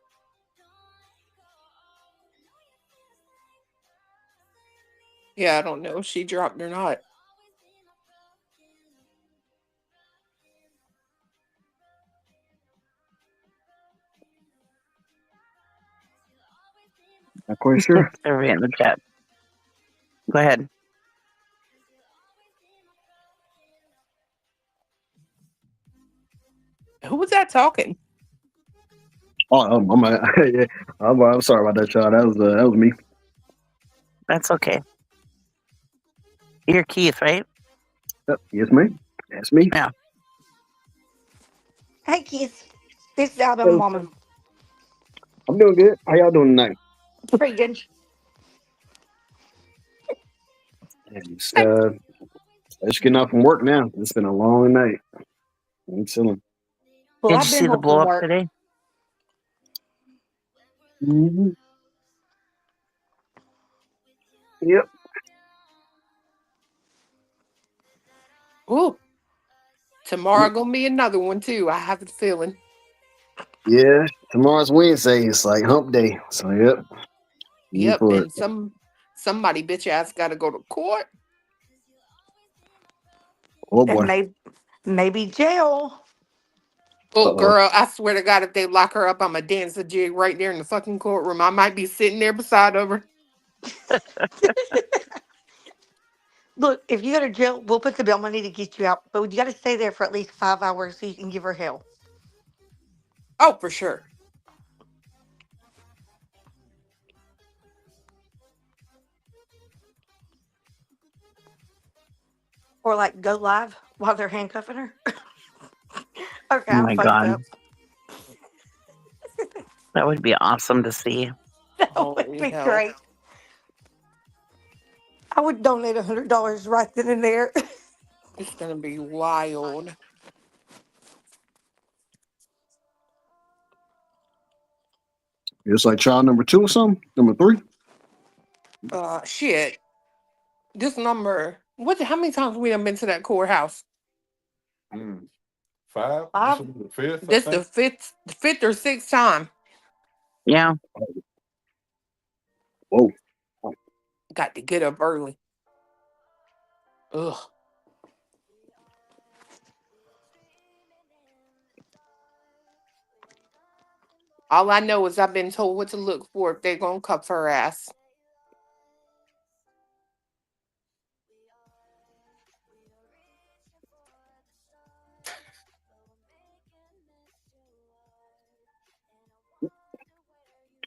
Speaker 13: Yeah, I don't know if she dropped or not.
Speaker 8: Not quite sure.
Speaker 14: Everybody in the chat. Go ahead.
Speaker 13: Who was that talking?
Speaker 8: Oh, yeah. I'm sorry about that, y'all. That was me.
Speaker 14: That's okay. You're Keith, right?
Speaker 8: Yep. Yes, ma'am. That's me.
Speaker 14: Yeah.
Speaker 7: Hey, kids. This is Alabama Mama.
Speaker 8: I'm doing good. How y'all doing tonight?
Speaker 7: Pretty good.
Speaker 8: Just getting off from work now. It's been a long night. I'm chilling.
Speaker 7: Well,
Speaker 14: Did
Speaker 7: I've
Speaker 14: you
Speaker 7: been
Speaker 14: see the
Speaker 7: home
Speaker 14: blow
Speaker 7: from
Speaker 14: up
Speaker 7: work.
Speaker 14: today?
Speaker 8: Mm-hmm. Yep.
Speaker 13: Ooh. Tomorrow gonna be another one too. I have a feeling.
Speaker 8: Yeah. Tomorrow's Wednesday. It's like hump day. So yep.
Speaker 13: Yep, and somebody bitch ass gotta go to court.
Speaker 8: Oh boy.
Speaker 7: And maybe jail.
Speaker 13: Oh,
Speaker 8: Uh-oh.
Speaker 13: girl, I swear to God, if they lock her up, I'm going to dance a jig right there in the fucking courtroom. I might be sitting there beside of her.
Speaker 7: Look, if you go to jail, we'll put the bail money to get you out, but you got to stay there for at least 5 hours so you can give her hell.
Speaker 13: Oh, for sure.
Speaker 7: Or like go live while they're handcuffing her. Okay,
Speaker 14: Oh
Speaker 7: I'm
Speaker 14: my
Speaker 7: fucked
Speaker 14: God.
Speaker 7: up.
Speaker 14: That would be awesome to see.
Speaker 7: That would
Speaker 13: Holy
Speaker 7: be
Speaker 13: hell.
Speaker 7: great. I would donate $100 right then and there.
Speaker 13: It's going to be wild.
Speaker 8: It's like child number 2 or something? Number 3?
Speaker 13: Shit. This number. How many times we done been to that courthouse?
Speaker 19: 5?
Speaker 7: Five?
Speaker 19: This is the 5th, I
Speaker 13: This the
Speaker 19: think.
Speaker 13: fifth or sixth time.
Speaker 14: Yeah.
Speaker 8: Whoa.
Speaker 13: Got to get up early. Ugh. All I know is I've been told what to look for if they're gonna cuff her ass.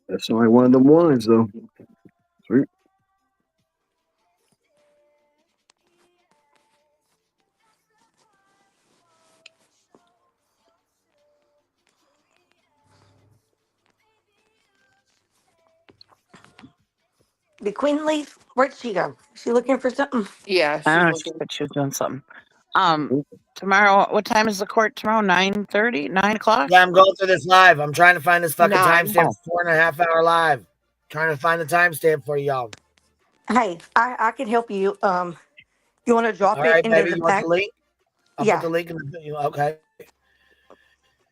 Speaker 8: That's only one of them ones, though. Sweet.
Speaker 7: Did Queen leave? Where'd she go? Is she looking for something?
Speaker 13: Yeah,
Speaker 14: I
Speaker 13: she's
Speaker 14: don't know. She
Speaker 13: looking.
Speaker 14: said she was doing something. Tomorrow, what time is the court tomorrow? 9:30? 9 o'clock?
Speaker 3: Yeah, I'm going through this live. I'm trying to find this fucking
Speaker 13: 9.
Speaker 3: timestamp. 4.5 hour live. Trying to find the timestamp for y'all.
Speaker 7: Hey, I can help you. You want to drop
Speaker 3: All
Speaker 7: it
Speaker 3: right,
Speaker 7: into
Speaker 3: baby.
Speaker 7: the
Speaker 3: You want
Speaker 7: back?
Speaker 3: the link? I'll
Speaker 7: Yeah.
Speaker 3: put the link in the. Okay.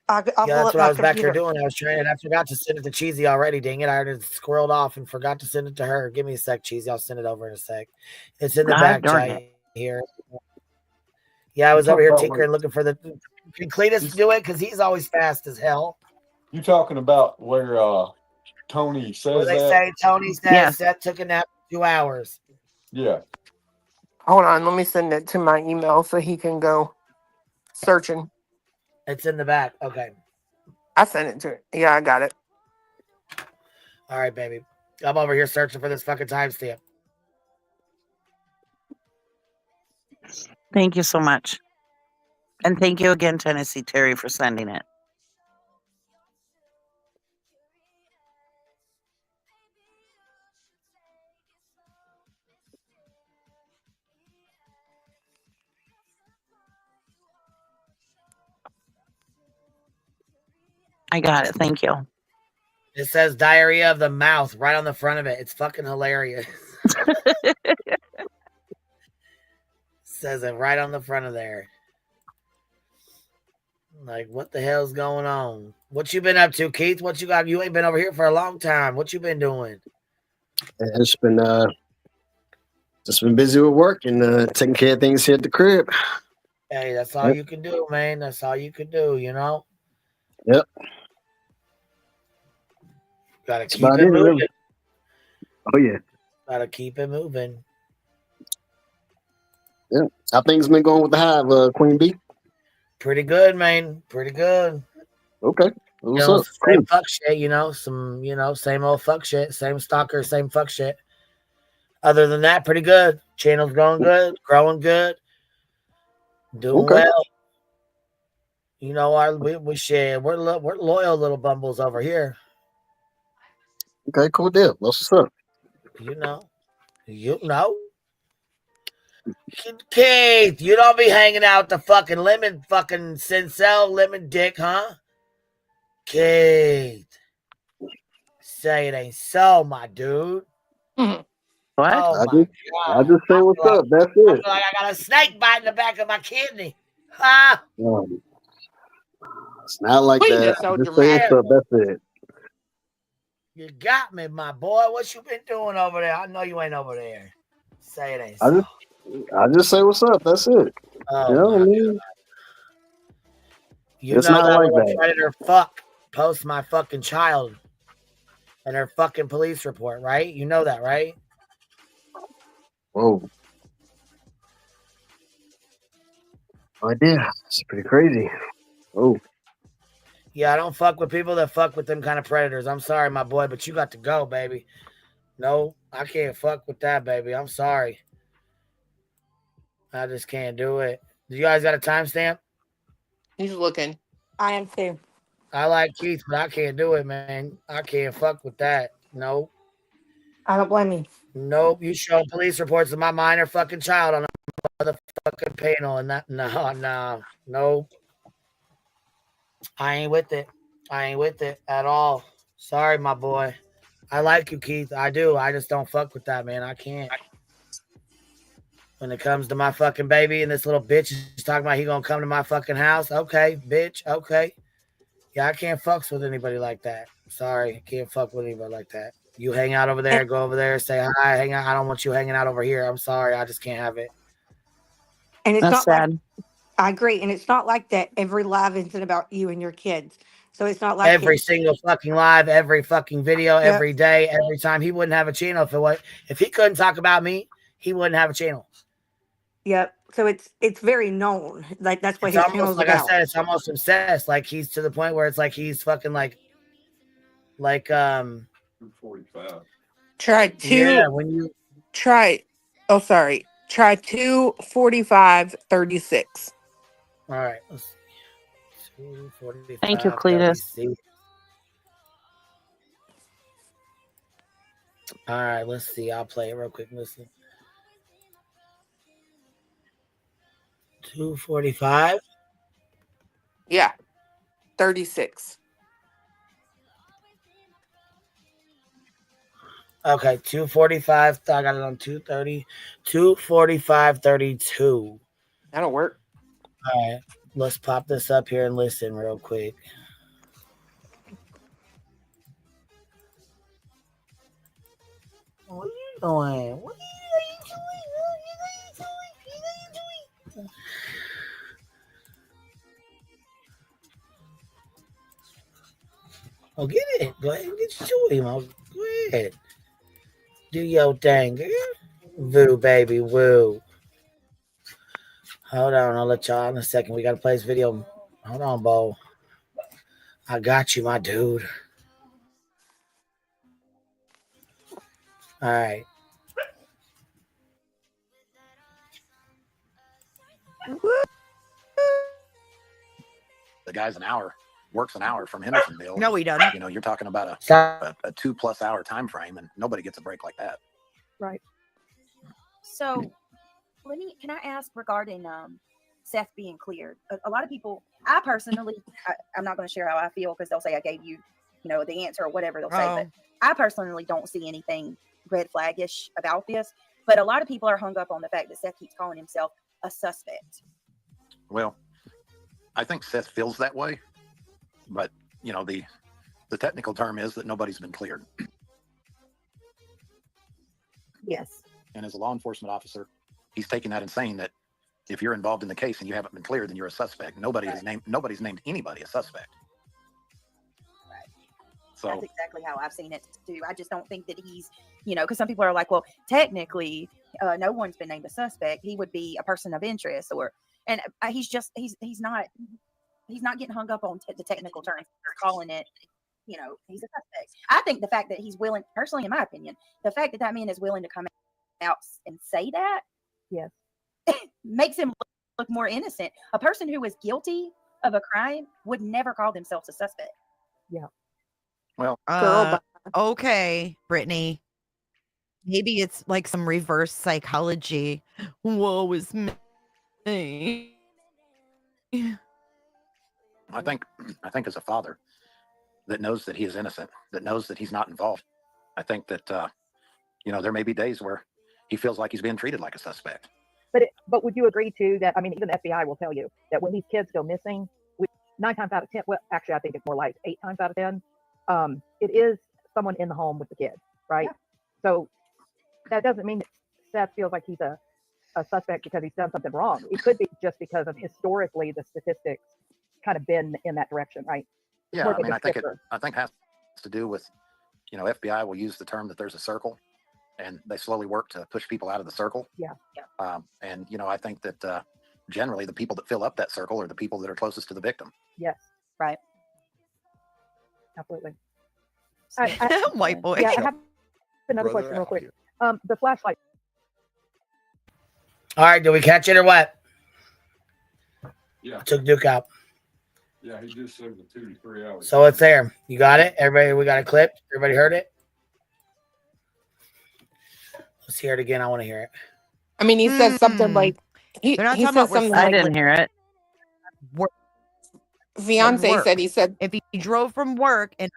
Speaker 7: I'll
Speaker 3: Yeah,
Speaker 7: pull
Speaker 3: that's
Speaker 7: up
Speaker 3: what I
Speaker 7: my
Speaker 3: was back here
Speaker 7: computer.
Speaker 3: doing. I was trying, and I forgot to send it to Cheesy already. Dang it! I already squirreled off and forgot to send it to her. Give me a sec, Cheesy. I'll send it over in a sec. It's in the
Speaker 14: God
Speaker 3: back
Speaker 14: darn
Speaker 3: chat
Speaker 14: it.
Speaker 3: here. Yeah, I was over here tinkering, looking for the. Can Cletus do it? Because he's always fast as hell.
Speaker 19: You talking about where Tony
Speaker 3: Where
Speaker 19: says
Speaker 3: they
Speaker 19: that?
Speaker 3: say Tony says
Speaker 14: Yes.
Speaker 3: that took a nap for 2 hours.
Speaker 19: Yeah.
Speaker 13: Hold on, let me send it to my email so he can go searching.
Speaker 3: It's in the back. Okay.
Speaker 13: I sent it to it. Yeah, I got it.
Speaker 3: All right, baby. I'm over here searching for this fucking timestamp.
Speaker 14: Thank you so much. And thank you again, Tennessee Terry, for sending it. I got it. Thank you.
Speaker 3: It says diarrhea of the mouth right on the front of it. It's fucking hilarious. Says it right on the front of there. Like, what the hell's going on? What you been up to, Keith? What you got? You ain't been over here for a long time. What you been doing?
Speaker 8: It's been just been busy with work and taking care of things here at the crib.
Speaker 3: Hey, that's all you can do, man. That's all you can do, you know?
Speaker 8: Yep.
Speaker 3: Gotta
Speaker 8: That's
Speaker 3: keep
Speaker 8: about
Speaker 3: it
Speaker 8: it,
Speaker 3: moving.
Speaker 8: really. Oh yeah.
Speaker 3: Gotta keep it moving.
Speaker 8: Yeah. How things been going with the hive, Queen B?
Speaker 3: Pretty good, man. Pretty good.
Speaker 8: Okay. What's
Speaker 3: You know,
Speaker 8: up?
Speaker 3: same
Speaker 8: Cool.
Speaker 3: fuck shit, you know, same old fuck shit, same stalker, same fuck shit. Other than that, pretty good. Channel's going good, growing good, doing
Speaker 8: Okay.
Speaker 3: well. You know, we share. We're loyal little bumbles over here.
Speaker 8: Okay, cool deal. What's up?
Speaker 3: You know. Keith, you don't be hanging out the fucking lemon fucking Sincel lemon dick, huh? Keith. Say it ain't so, my dude.
Speaker 14: What?
Speaker 3: Oh my
Speaker 8: I
Speaker 3: god.
Speaker 8: just say what's up. That's
Speaker 3: I
Speaker 8: it.
Speaker 3: feel like I got a snake bite in the back of my kidney. Ha!
Speaker 8: It's not like
Speaker 13: Queen
Speaker 8: that.
Speaker 13: is so
Speaker 8: Just say what's
Speaker 13: dramatic.
Speaker 8: up. That's it.
Speaker 3: You got me, my boy. What you been doing over there? I know you ain't over there. Say it ain't
Speaker 8: I
Speaker 3: so.
Speaker 8: just say what's up. That's it.
Speaker 3: Oh
Speaker 8: You know what I
Speaker 3: my
Speaker 8: mean?
Speaker 3: You
Speaker 8: It's
Speaker 3: know
Speaker 8: not
Speaker 3: that
Speaker 8: like
Speaker 3: little
Speaker 8: that.
Speaker 3: predator fuck posts my fucking child in her fucking police report, right? You know that, right?
Speaker 8: Whoa. Oh, I did. It's pretty crazy. Oh.
Speaker 3: Yeah, I don't fuck with people that fuck with them kind of predators. I'm sorry, my boy, but you got to go, baby. No, I can't fuck with that, baby. I'm sorry. I just can't do it. Do you guys got a timestamp?
Speaker 13: He's looking.
Speaker 7: I am too.
Speaker 3: I like Keith, but I can't do it, man. I can't fuck with that. Nope.
Speaker 7: I don't blame you.
Speaker 3: Nope. You show police reports of my minor fucking child on a motherfucking panel and that. No. Nope. I ain't with it. I ain't with it at all. Sorry, my boy. I like you, Keith. I do. I just don't fuck with that, man. I can't. When it comes to my fucking baby and this little bitch is talking about he gonna come to my fucking house. Okay, bitch. Okay. Yeah, I can't fucks with anybody like that. Sorry. I can't fuck with anybody like that. You hang out over there, go over there, say hi, hang out. I don't want you hanging out over here. I'm sorry. I just can't have it.
Speaker 7: And it's
Speaker 14: That's
Speaker 7: not
Speaker 14: sad.
Speaker 7: like I agree, and it's not like that every live isn't about you and your kids. So it's not like
Speaker 3: Every single fucking live, every fucking video,
Speaker 7: Yep.
Speaker 3: every day, every time. He wouldn't have a channel if he couldn't talk about me, he wouldn't have a channel.
Speaker 7: Yep. So it's very known. Like that's what
Speaker 3: It's
Speaker 7: his
Speaker 3: almost
Speaker 7: channel's
Speaker 3: like
Speaker 7: about.
Speaker 3: I said, it's almost obsessed. Like he's to the point where it's like he's fucking like
Speaker 19: 245.
Speaker 13: Try two.
Speaker 3: Yeah, when you
Speaker 13: Try. Oh, sorry. Try 2:45:36.
Speaker 3: all right. Let's see. 2:45,
Speaker 14: Thank you, Cletus.
Speaker 3: 36. All right, let's see. I'll play it real quick. Listen. 2:45.
Speaker 13: Yeah. 36.
Speaker 3: Okay, 2:45. I got it on 2:30. 2:45:32.
Speaker 13: That'll work.
Speaker 3: All right, let's pop this up here and listen real quick. What are you doing? What are you doing? Oh, get it. Go ahead and get your toy, Mo. Go ahead. Do your thing, girl. Woo, baby, woo. Hold on, I'll let y'all in a second. We gotta play this video. Hold on, Bo. I got you, my dude. All right.
Speaker 21: The guy's works an hour from Hendersonville.
Speaker 22: No, he doesn't.
Speaker 21: You know, you're talking about a 2+ hour time frame, and nobody gets a break like that.
Speaker 22: Right. So, can I ask regarding Seth being cleared? A lot of people, I personally, I'm not going to share how I feel because they'll say I gave you, the answer or whatever they'll say. But I personally don't see anything red flag-ish about this. But a lot of people are hung up on the fact that Seth keeps calling himself a suspect.
Speaker 21: Well, I think Seth feels that way, but the technical term is that nobody's been cleared.
Speaker 22: Yes.
Speaker 21: And as a law enforcement officer, he's taking that and saying that if you're involved in the case and you haven't been cleared, then you're a suspect. Nobody's named anybody a suspect.
Speaker 22: Right.
Speaker 21: So
Speaker 22: that's exactly how I've seen it too. I just don't think that he's, because some people are like, well, technically, no one's been named a suspect. He would be a person of interest, and he's not getting hung up on the technical terms. He's calling it, he's a suspect. I think the fact that he's willing, personally, in my opinion, the fact that man is willing to come out and say that, yes, makes him look more innocent. A person who is guilty of a crime would never call themselves a suspect. Yeah.
Speaker 21: Well,
Speaker 22: okay, Brittany. Maybe it's like some reverse psychology. Woe is me.
Speaker 21: I think as a father that knows that he is innocent, that knows that he's not involved, I think that there may be days where he feels like he's being treated like a suspect.
Speaker 23: But would you agree too that even the FBI will tell you that when these kids go missing, 9 times out of 10, well, actually I think it's more like 8 times out of 10, it is someone in the home with the kid, right? Yeah. So that doesn't mean that Seth feels like he's a suspect because he's done something wrong. It could be just because of historically the statistics kind of been in that direction, right?
Speaker 21: Yeah,
Speaker 23: More
Speaker 21: I
Speaker 23: than
Speaker 21: mean,
Speaker 23: just
Speaker 21: I think has to do with, FBI will use the term that there's a circle, and they slowly work to push people out of the circle.
Speaker 23: Yeah.
Speaker 21: And I think that generally the people that fill up that circle are the people that are closest to the victim.
Speaker 23: Yes.
Speaker 22: Right.
Speaker 23: Absolutely.
Speaker 6: White boy.
Speaker 23: Yeah, I have another question real quick. The flashlight.
Speaker 3: All right, did we catch it or what?
Speaker 19: Yeah.
Speaker 3: Took Duke out.
Speaker 19: Yeah, he just said the 2 to 3 hours.
Speaker 3: So it's there. You got it? Everybody, we got a clip? Everybody heard it? Let's hear it again. I want to hear it.
Speaker 13: I mean, he says something like he
Speaker 6: They're not
Speaker 13: says
Speaker 6: talking about
Speaker 13: something
Speaker 6: I
Speaker 13: like
Speaker 6: didn't
Speaker 14: hear it.
Speaker 6: Work.
Speaker 13: Fiance
Speaker 6: Work.
Speaker 13: said he said
Speaker 6: if he drove from work and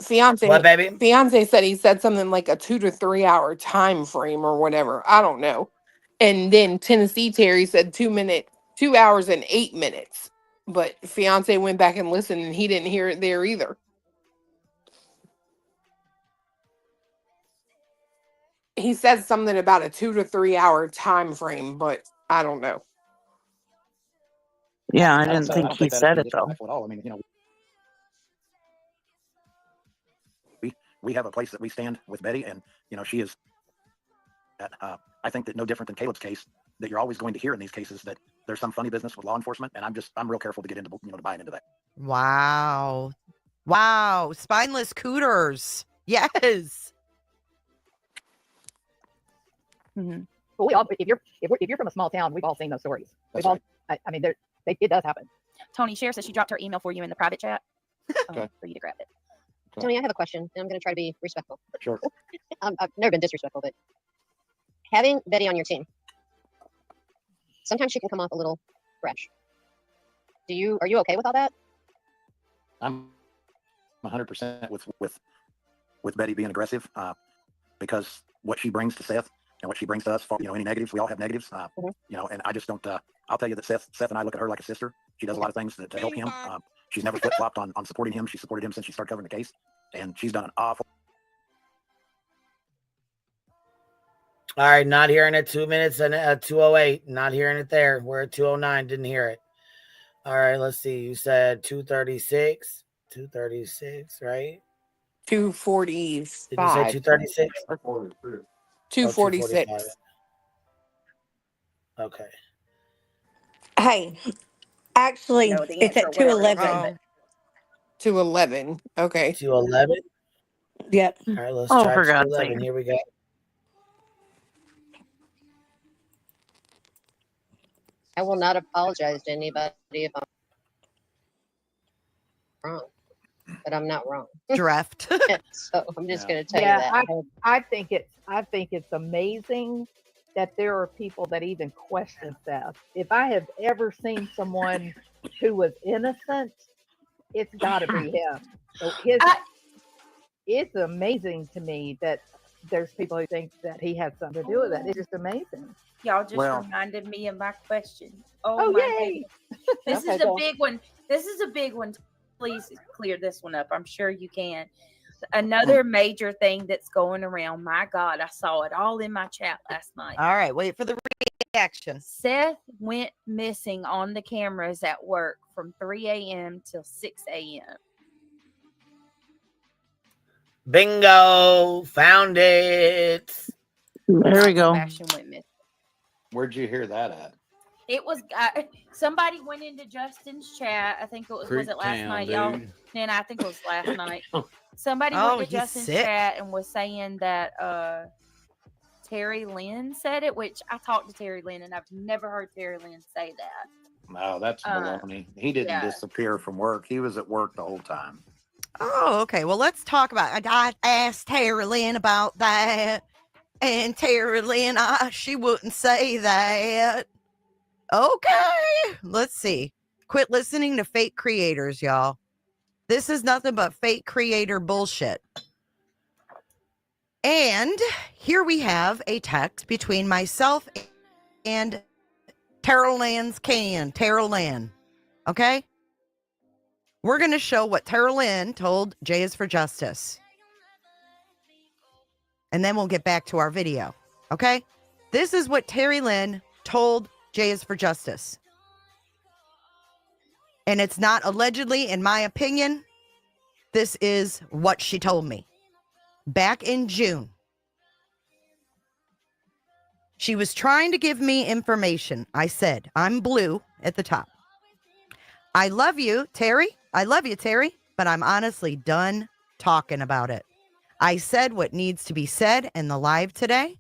Speaker 13: Fiance
Speaker 3: What, baby?
Speaker 13: Fiance said he said something like a 2 to 3 hour time frame or whatever. I don't know. And then Tennessee Terry said 2 hours and 8 minutes. But Fiance went back and listened and he didn't hear it there either. He said something about a 2 to 3 hour time frame, but I don't know.
Speaker 14: Yeah, I
Speaker 21: I don't
Speaker 14: didn't think he
Speaker 21: take that as
Speaker 14: said
Speaker 21: being
Speaker 14: it though.
Speaker 21: disrespectful at all. I mean, we have a place that we stand with Betty, and she is. I think that no different than Caleb's case, that you're always going to hear in these cases that there's some funny business with law enforcement, and I'm real careful to get into to buying into that.
Speaker 6: wow. Spineless cooters. Yes.
Speaker 23: Mm-hmm. But we all, if you're from a small town, we've all seen those stories.
Speaker 21: That's
Speaker 23: We've all, I mean, it does happen.
Speaker 22: Tony, Cher says she dropped her email for you in the private chat for you to grab it.
Speaker 11: Tony, I have a question, and I'm going to try to be respectful.
Speaker 21: Sure.
Speaker 11: I've never been disrespectful, but having Betty on your team, sometimes she can come off a little fresh. Are you okay with all that?
Speaker 21: I'm 100% with Betty being aggressive, because what she brings to Seth and what she brings to us, any negatives, we all have negatives, and I just don't. I'll tell you that Seth and I look at her like a sister. She does a lot of things to help him. She's never flip-flopped on supporting him. She supported him since she started covering the case, and she's done an awful.
Speaker 3: All right, not hearing it. 2 minutes and 2:08. Not hearing it there. We're at 2:09. Didn't hear it. All right, let's see. You said 2:36. 2:36, right?
Speaker 13: 2:45.
Speaker 3: Did you say 2:36?
Speaker 13: 2:46.
Speaker 3: Okay.
Speaker 7: Hey, actually,
Speaker 22: No, the
Speaker 7: it's
Speaker 22: answer
Speaker 7: at
Speaker 22: whatever it
Speaker 7: 2:11.
Speaker 22: is,
Speaker 13: 2:11. Okay.
Speaker 3: 2:11.
Speaker 7: Yep.
Speaker 3: All right, let's
Speaker 14: Oh,
Speaker 3: try
Speaker 14: for God's
Speaker 3: 2:11.
Speaker 14: sake.
Speaker 3: Here we go.
Speaker 11: I will not apologize to anybody if I'm wrong, but I'm not wrong.
Speaker 6: Drift.
Speaker 11: So I'm just going to tell you
Speaker 23: Yeah,
Speaker 11: that.
Speaker 23: I think it's amazing that there are people that even question Seth. If I have ever seen someone who was innocent, it's got to be him. So it's amazing to me that there's people who think that he had something to do with it. It's just amazing.
Speaker 22: Y'all just
Speaker 21: Well-
Speaker 22: reminded me of my question. Oh,
Speaker 23: Oh,
Speaker 22: my
Speaker 23: yay!
Speaker 22: goodness. This
Speaker 23: Okay,
Speaker 22: is a
Speaker 23: go on.
Speaker 22: big one. This is a big one. Please clear this one up. I'm sure you can. Another major thing that's going around. My God, I saw it all in my chat last night.
Speaker 6: All right, wait for the reaction.
Speaker 22: Seth went missing on the cameras at work from 3 a.m. till 6 a.m.
Speaker 3: Bingo. Found it.
Speaker 14: There we go.
Speaker 22: Sebastian went missing.
Speaker 21: Where'd you hear that at?
Speaker 22: It was somebody went into Justin's chat. I think it was it last
Speaker 20: Creektown,
Speaker 22: night, y'all?
Speaker 20: dude.
Speaker 22: And I think it was last night. Somebody
Speaker 6: Oh,
Speaker 22: went to
Speaker 6: he's
Speaker 22: Justin's
Speaker 6: sick.
Speaker 22: chat and was saying that Terry Lynn said it, which I talked to Terry Lynn and I've never heard Terry Lynn say that.
Speaker 21: No, that's baloney. He didn't
Speaker 22: yeah.
Speaker 21: disappear from work. He was at work the whole time.
Speaker 6: Oh, okay. Well, let's talk about it. I asked Terry Lynn about that, and Terry Lynn, she wouldn't say that. Okay, let's see. Quit listening to fake creators, y'all. This is nothing but fake creator bullshit. And here we have a text between myself and Terrell Lynn's Terrell Lynn. Okay? We're going to show what Terrell Lynn told Jay is for Justice. And then we'll get back to our video. Okay? This is what Terry Lynn told J is for justice. And it's not allegedly, in my opinion. This is what she told me. Back in June, she was trying to give me information. I said, I'm blue at the top. I love you, Terry. I love you, Terry. But I'm honestly done talking about it. I said what needs to be said in the live today.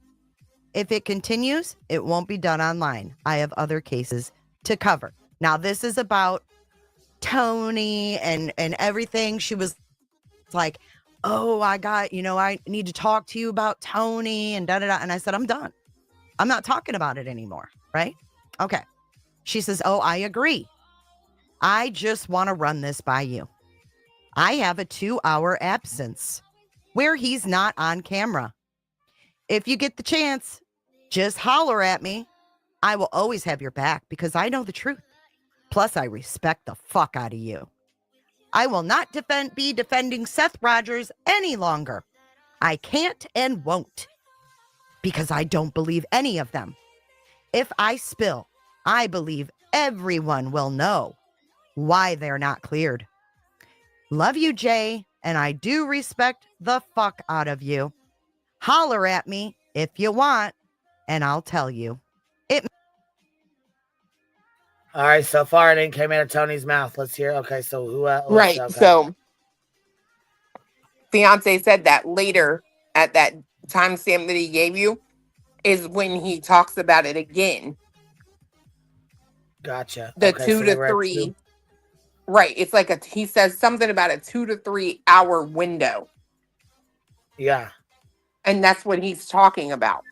Speaker 6: If it continues, it won't be done online. I have other cases to cover. Now, this is about Tony and everything. She was like, oh, I need to talk to you about Tony and da-da-da. And I said, I'm done. I'm not talking about it anymore, right? Okay. She says, oh, I agree. I just want to run this by you. I have a 2-hour absence where he's not on camera. If you get the chance, just holler at me. I will always have your back because I know the truth. Plus, I respect the fuck out of you. I will not be defending Seth Rogers any longer. I can't and won't because I don't believe any of them. If I spill, I believe everyone will know why they're not cleared. Love you, Jay, and I do respect the fuck out of you. Holler at me if you want, and I'll tell you.
Speaker 17: All right, so far it ain't came out of Tony's mouth. Let's hear. Okay, so who?
Speaker 13: Right.
Speaker 17: Okay.
Speaker 13: So, fiance said that later at that timestamp that he gave you is when he talks about it again.
Speaker 17: Gotcha.
Speaker 13: The
Speaker 17: okay,
Speaker 13: 2
Speaker 17: so
Speaker 13: to 3. Right. It's like he says something about a 2 to 3 hour window.
Speaker 17: Yeah.
Speaker 13: And that's what he's talking about.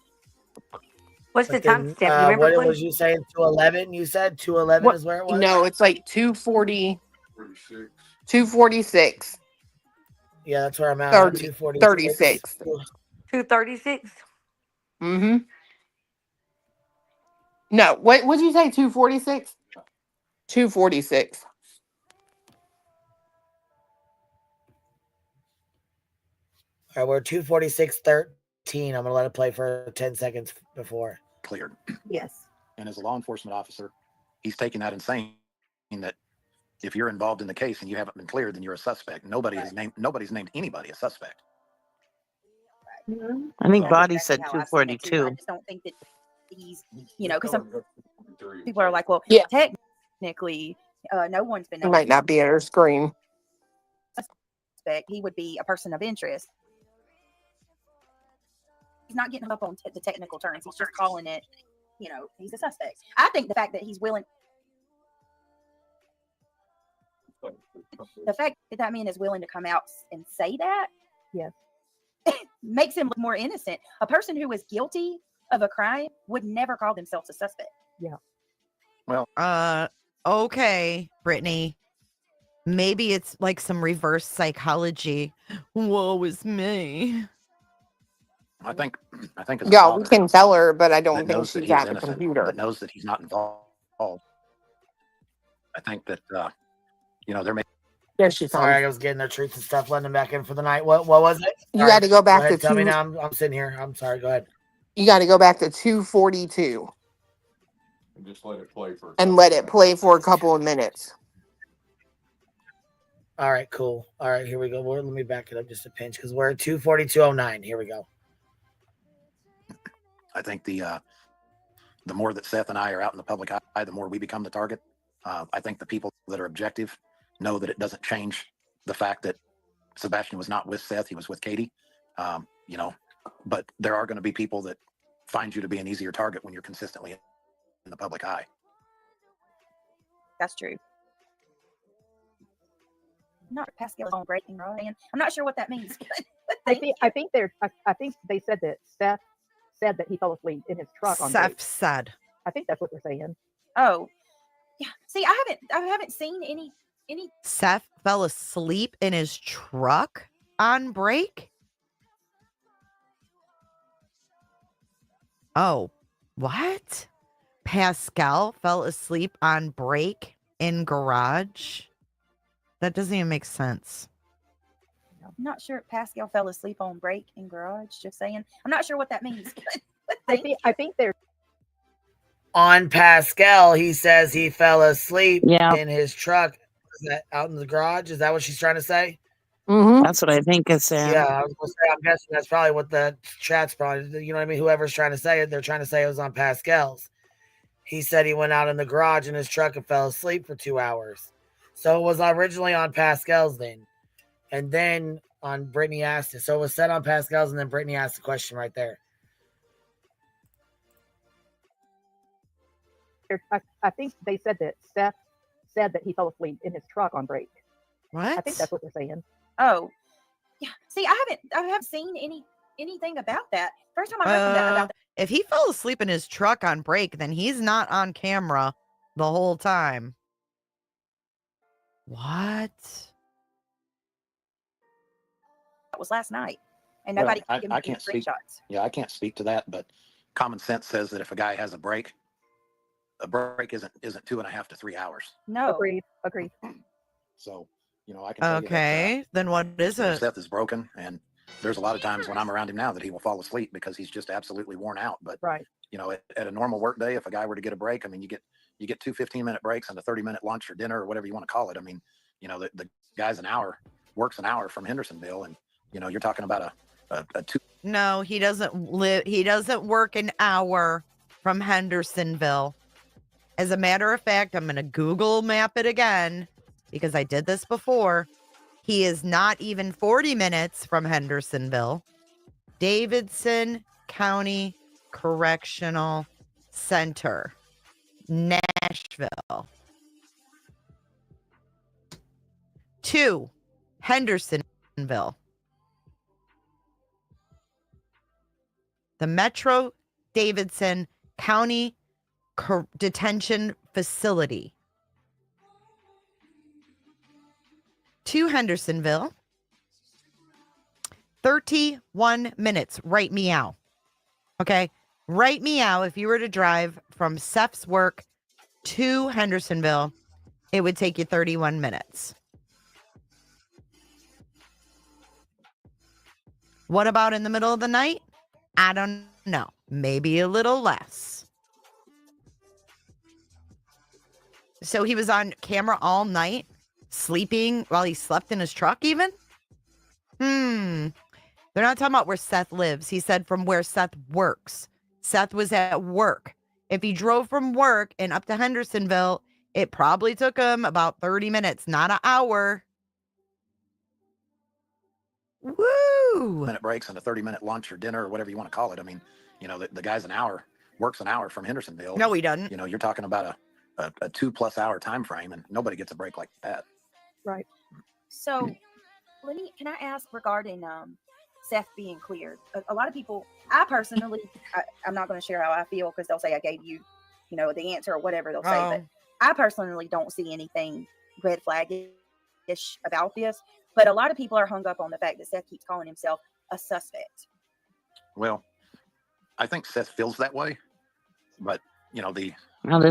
Speaker 7: What's the timestamp? You remember,
Speaker 17: What
Speaker 7: please?
Speaker 17: was you saying? 211? You said 211 is where it was?
Speaker 13: No, it's like 240. 246.
Speaker 17: Yeah, that's where I'm at.
Speaker 13: 36.
Speaker 7: 236.
Speaker 13: Mm-hmm. No, what would you say? 246? 246.
Speaker 17: All right, we're 246:13. I'm gonna let it play for 10 seconds before.
Speaker 21: Cleared.
Speaker 7: Yes.
Speaker 21: And as a law enforcement officer, he's taking that and saying that if you're involved in the case and you haven't been cleared, then you're a suspect. Nobody's named anybody a suspect.
Speaker 14: I think
Speaker 22: That's
Speaker 14: Body
Speaker 22: exactly
Speaker 14: said
Speaker 22: how I've seen it, too. I
Speaker 14: 242.
Speaker 22: just don't think that he's, because some people are like, well, technically, no one's been
Speaker 13: It might not be at her screen.
Speaker 22: suspect. He would be a person of interest. He's not getting up on the technical terms. He's just calling it, he's a suspect. I think the fact that he's willing, the fact that that man is willing to come out and say that,
Speaker 23: yes,
Speaker 22: makes him look more innocent. A person who is guilty of a crime would never call themselves a suspect.
Speaker 23: Yeah.
Speaker 21: Well,
Speaker 6: okay, Brittany. Maybe it's like some reverse psychology. Woe is me.
Speaker 21: I think as a
Speaker 13: Yeah, we
Speaker 21: father
Speaker 13: can tell her, but I don't
Speaker 21: that
Speaker 13: think
Speaker 21: knows that
Speaker 13: she's
Speaker 21: he's
Speaker 13: at the
Speaker 21: innocent,
Speaker 13: computer.
Speaker 21: that knows that he's not involved. I think that there may.
Speaker 13: There she
Speaker 17: Sorry,
Speaker 13: comes.
Speaker 17: I was getting their treats and stuff, letting them back in for the night. What was it?
Speaker 13: You
Speaker 17: Sorry.
Speaker 13: got to go back
Speaker 17: ahead,
Speaker 13: to
Speaker 17: tell me
Speaker 13: two.
Speaker 17: now. I'm sitting here. I'm sorry. Go ahead.
Speaker 13: You got to go back to 242
Speaker 19: And just let it play for.
Speaker 13: and let it play for a couple of minutes.
Speaker 17: All right, cool. All right, here we go. Let me back it up just a pinch because we're at 242.09. Here we go.
Speaker 21: I think the more that Seth and I are out in the public eye, the more we become the target. I think the people that are objective know that it doesn't change the fact that Sebastian was not with Seth; he was with Katie. But there are going to be people that find you to be an easier target when you're consistently in the public eye.
Speaker 22: That's true. Not Pascal's on breaking, right? I'm not sure what that means.
Speaker 23: I think they said that Seth said that he fell asleep in his truck on
Speaker 6: Seth
Speaker 23: break.
Speaker 6: said.
Speaker 23: I think that's what they're saying.
Speaker 22: Oh, yeah. See, I haven't seen any.
Speaker 6: Seth fell asleep in his truck on break. Oh, what? Pascal fell asleep on break in garage? That doesn't even make sense.
Speaker 22: I'm not sure if Pascal fell asleep on break in garage. Just saying. I'm not sure what that means.
Speaker 23: I think they're.
Speaker 17: On Pascal, he says he fell asleep
Speaker 14: Yeah.
Speaker 17: in his truck. Is that out in the garage? Is that what she's trying to say?
Speaker 14: That's what I think it's saying.
Speaker 17: Yeah, I was gonna say, I'm guessing that's probably what the chat's probably, you know what I mean? Whoever's trying to say it, they're trying to say it was on Pascal's. He said he went out in the garage in his truck and fell asleep for 2 hours. So it was originally on Pascal's then. And then on Brittany asked it. So it was said on Pascal's and then Brittany asked the question right there.
Speaker 23: I think they said that Seth said that he fell asleep in his truck on break.
Speaker 6: What?
Speaker 23: I think that's what they're saying.
Speaker 22: Oh, yeah. See, I haven't seen anything about that. First time I heard that about that.
Speaker 6: If he fell asleep in his truck on break, then he's not on camera the whole time. What?
Speaker 22: That was last night, and
Speaker 21: Well,
Speaker 22: nobody
Speaker 21: I
Speaker 22: gave me
Speaker 21: can't speak.
Speaker 22: screenshots.
Speaker 21: Yeah, I can't speak to that, but common sense says that if a guy has a break isn't 2.5 to 3 hours.
Speaker 22: No.
Speaker 23: Agreed.
Speaker 21: So, I can tell you
Speaker 6: Okay, then what is
Speaker 21: that
Speaker 6: it?
Speaker 21: Seth is broken, and there's a lot of times when I'm around him now that he will fall asleep because he's just absolutely worn out. But
Speaker 23: right,
Speaker 21: at a normal work day, if a guy were to get a break, I mean, you get 2 15-minute breaks and a 30-minute lunch or dinner or whatever you want to call it. I mean, the guy's works an hour from Hendersonville, and you're talking about a 2.
Speaker 6: No, he doesn't work an hour from Hendersonville. As a matter of fact, I'm going to Google map it again because I did this before. He is not even 40 minutes from Hendersonville. Davidson County Correctional Center, Nashville. 2, Hendersonville. The Metro Davidson County Detention Facility. 2, Hendersonville. 31 minutes. Right meow. Okay. Right meow. If you were to drive from Seth's work to Hendersonville, it would take you 31 minutes. What about in the middle of the night? I don't know. Maybe a little less. So he was on camera all night, sleeping while he slept in his truck even? They're not talking about where Seth lives. He said from where Seth works. Seth was at work. If he drove from work and up to Hendersonville, it probably took him about 30 minutes, not an hour. Woo!
Speaker 21: Minute breaks and a 30-minute lunch or dinner or whatever you want to call it. I mean, the guy's works an hour from Hendersonville.
Speaker 6: No, he doesn't.
Speaker 21: You're talking about a 2+ hour time frame, and nobody gets a break like that.
Speaker 23: Right.
Speaker 22: So, can I ask regarding Seth being cleared? A lot of people, I personally, I'm not going to share how I feel because they'll say I gave you, the answer or whatever they'll say. But I personally don't see anything red flag-ish about this. But a lot of people are hung up on the fact that Seth keeps calling himself a suspect.
Speaker 21: Well, I think Seth feels that way, but the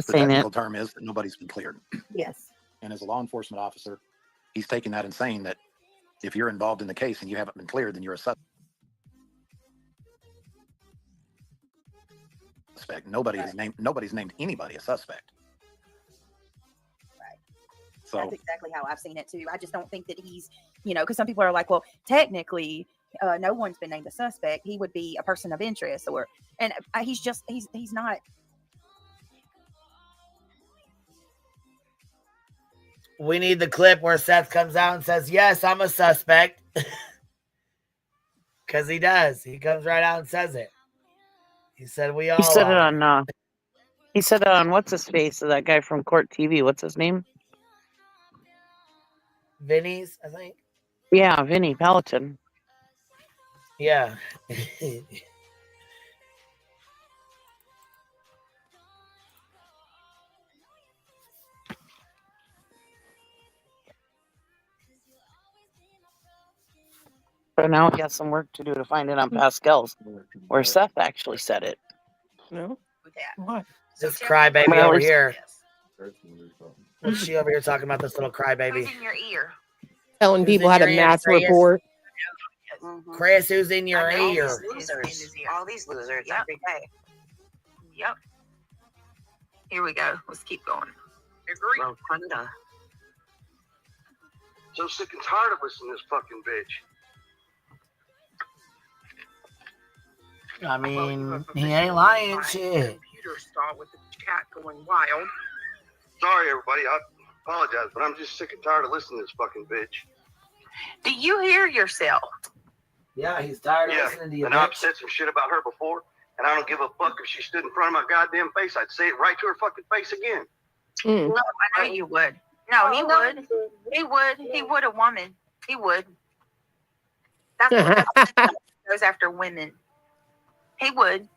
Speaker 21: technical term is that nobody's been cleared.
Speaker 23: Yes.
Speaker 21: And as a law enforcement officer, he's taking that and saying that if you're involved in the case and you haven't been cleared, then you're a suspect. Nobody's named anybody a suspect.
Speaker 22: Right.
Speaker 21: So
Speaker 22: that's exactly how I've seen it too. I just don't think that he's, because some people are like, well, technically, no one's been named a suspect. He would be a person of interest, and he's not.
Speaker 17: We need the clip where Seth comes out and says, "Yes, I'm a suspect." Because he does. He comes right out and says it. He said, "We all."
Speaker 14: He said it on. He said it on what's his face? That guy from Court TV. What's his name?
Speaker 17: Vinny's, I think.
Speaker 14: Yeah, Vinny Peloton.
Speaker 17: Yeah.
Speaker 14: But now he has some work to do to find it on Pascal's, where Seth actually said it.
Speaker 13: No.
Speaker 17: What? This crybaby over here. What's she over here talking about? This little crybaby.
Speaker 12: in your ear?
Speaker 13: Telling
Speaker 17: Who's
Speaker 13: people
Speaker 17: in
Speaker 13: how to
Speaker 17: your ear,
Speaker 13: math
Speaker 17: Chris?
Speaker 13: report.
Speaker 17: Chris, who's in your ear?
Speaker 12: All these losers every day. Yep. Here we go. Let's keep going.
Speaker 10: Agree.
Speaker 5: So sick and tired of listening to this fucking bitch.
Speaker 17: I mean, he ain't lying. Shit.
Speaker 4: Computer stall with the chat going wild.
Speaker 5: Sorry, everybody. I apologize, but I'm just sick and tired of listening to this fucking bitch.
Speaker 12: Do you hear yourself?
Speaker 17: Yeah, he's tired of listening to you.
Speaker 5: And I've said some shit about her before, and I don't give a fuck if she stood in front of my goddamn face. I'd say it right to her fucking face again.
Speaker 12: No, I know you would. No, he would. He would. He would a woman. He would. That's what goes after women. He would.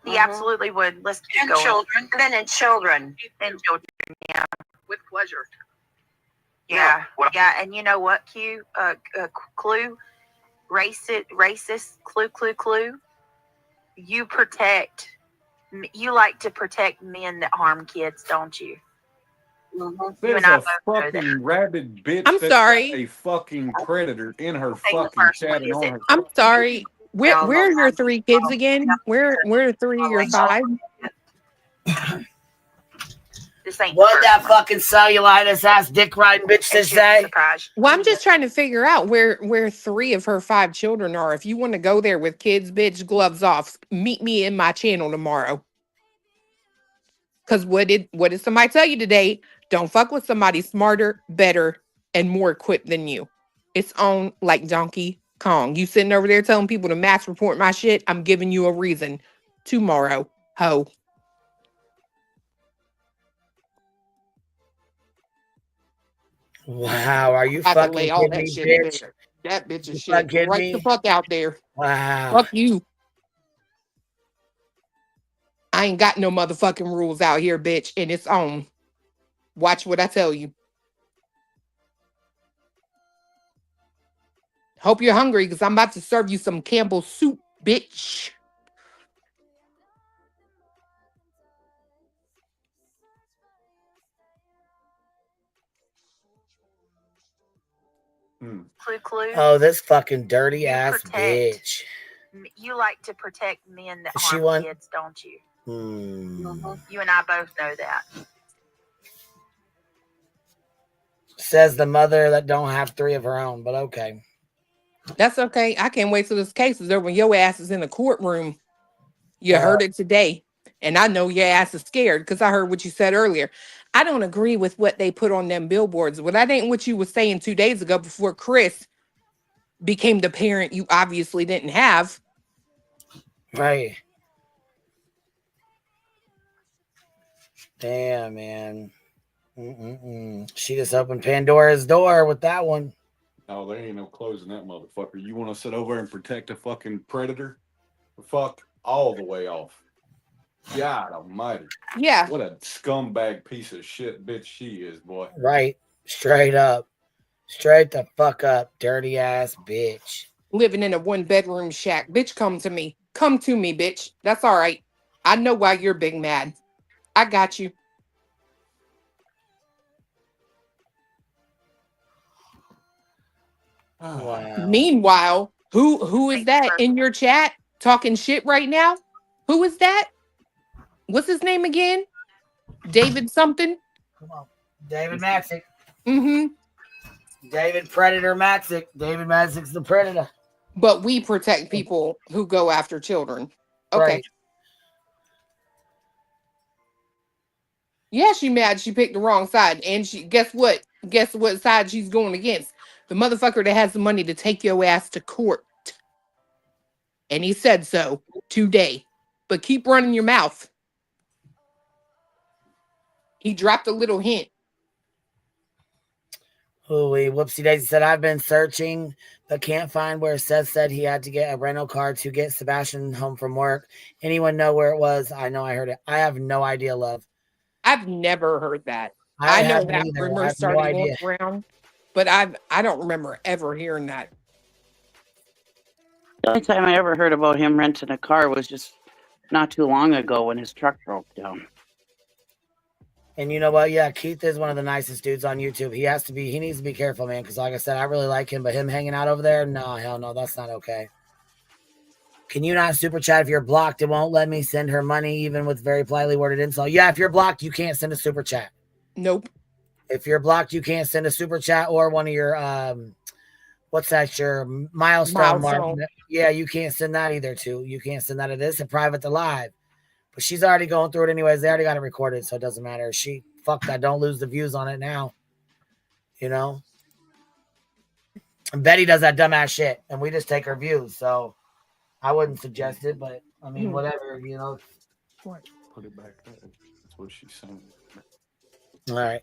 Speaker 12: He absolutely would. Let's keep
Speaker 10: And
Speaker 12: going.
Speaker 10: children. And then children.
Speaker 12: And children, yeah.
Speaker 4: With pleasure.
Speaker 12: Yeah. Yeah. And you know what, Clue? Racist, clue. You like to protect men that harm kids, don't you?
Speaker 19: There's a fucking rabid bitch.
Speaker 1: I'm
Speaker 19: that's
Speaker 1: sorry.
Speaker 19: got a fucking predator in her fucking chat and on her.
Speaker 1: I'm sorry. Where are your 3 kids again? Where are 3 of your 5?
Speaker 12: This ain't
Speaker 17: what that fucking cellulitis ass dick riding bitch just say?
Speaker 1: Well, I'm just trying to figure out where 3 of her 5 children are. If you want to go there with kids, bitch, gloves off. Meet me in my channel tomorrow. Because what did somebody tell you today? Don't fuck with somebody smarter, better, and more equipped than you. It's on like Donkey Kong. You sitting over there telling people to mass report my shit? I'm giving you a reason. Tomorrow, ho.
Speaker 17: Wow, are you
Speaker 1: I have to
Speaker 17: fucking
Speaker 1: lay all
Speaker 17: kidding
Speaker 1: that
Speaker 17: me,
Speaker 1: shit
Speaker 17: bitch?
Speaker 1: there. That bitch
Speaker 17: You
Speaker 1: is shit.
Speaker 17: fucking
Speaker 1: Right
Speaker 17: me?
Speaker 1: the fuck out there.
Speaker 17: Wow.
Speaker 1: Fuck you. I ain't got no motherfucking rules out here, bitch, and it's on. Watch what I tell you. Hope you're hungry because I'm about to serve you some Campbell's soup, bitch.
Speaker 12: Clue.
Speaker 17: Oh, this fucking dirty ass bitch.
Speaker 12: You like to protect men that
Speaker 17: She
Speaker 12: harm
Speaker 17: want-
Speaker 12: kids, don't you?
Speaker 17: Hmm.
Speaker 12: You and I both know that.
Speaker 17: Says the mother that don't have 3 of her own, but okay.
Speaker 1: That's okay. I can't wait till this case is over when your ass is in the courtroom. You heard it today. And I know your ass is scared because I heard what you said earlier. I don't agree with what they put on them billboards. Well, that ain't what you were saying 2 days ago before Chris became the parent you obviously didn't have.
Speaker 17: Right. Damn, man. She just opened Pandora's door with that one.
Speaker 19: No, there ain't no closing that motherfucker. You want to sit over and protect a fucking predator? Fuck all the way off. God almighty.
Speaker 1: Yeah.
Speaker 19: What a scumbag piece of shit bitch she is, boy.
Speaker 17: Right. Straight up. Straight the fuck up, dirty ass bitch.
Speaker 1: Living in a 1-bedroom shack. Bitch, come to me. Come to me, bitch. That's all right. I know why you're big mad. I got you.
Speaker 17: Wow.
Speaker 1: Meanwhile, who is that in your chat talking shit right now? Who is that? What's his name again? David something?
Speaker 17: Come on. David Maxick.
Speaker 1: Mm-hmm.
Speaker 17: David Predator Maxick. David Maxick's the predator.
Speaker 1: But we protect people who go after children. Okay.
Speaker 17: Right.
Speaker 1: Yeah, she mad. She picked the wrong side. And she guess what? Guess what side she's going against? The motherfucker that has the money to take your ass to court. And he said so today. But keep running your mouth. He dropped a little hint.
Speaker 17: Hooey, whoopsie daisy said, I've been searching, but can't find where Seth said he had to get a rental car to get Sebastian home from work. Anyone know where it was? I know I heard it. I have no idea, love.
Speaker 1: I've never heard that. I know
Speaker 17: haven't
Speaker 1: that
Speaker 17: either. I
Speaker 1: rumor
Speaker 17: have no
Speaker 1: started
Speaker 17: idea.
Speaker 1: going around, but I don't remember ever hearing that.
Speaker 14: The only time I ever heard about him renting a car was just not too long ago when his truck broke down.
Speaker 17: And you know what? Yeah, Keith is one of the nicest dudes on YouTube. He needs to be careful, man, because like I said, I really like him, but him hanging out over there, no, hell no, that's not okay.
Speaker 3: Can you not super chat if you're blocked? It won't let me send her money even with very politely worded insult. Yeah, if you're blocked, you can't send a super chat.
Speaker 1: Nope.
Speaker 3: If you're blocked, you can't send a super chat or one of your what's that? Your milestone mark. Yeah, you can't send that either. Too. You can't send that. It is a private to live. But she's already going through it anyways. They already got it recorded, so it doesn't matter. Fuck that. Don't lose the views on it now. You know. And Betty does that dumbass shit, and we just take her views. So I wouldn't suggest it, but I mean, whatever. You know.
Speaker 19: What? Put it back there. That's what she's saying.
Speaker 3: All right.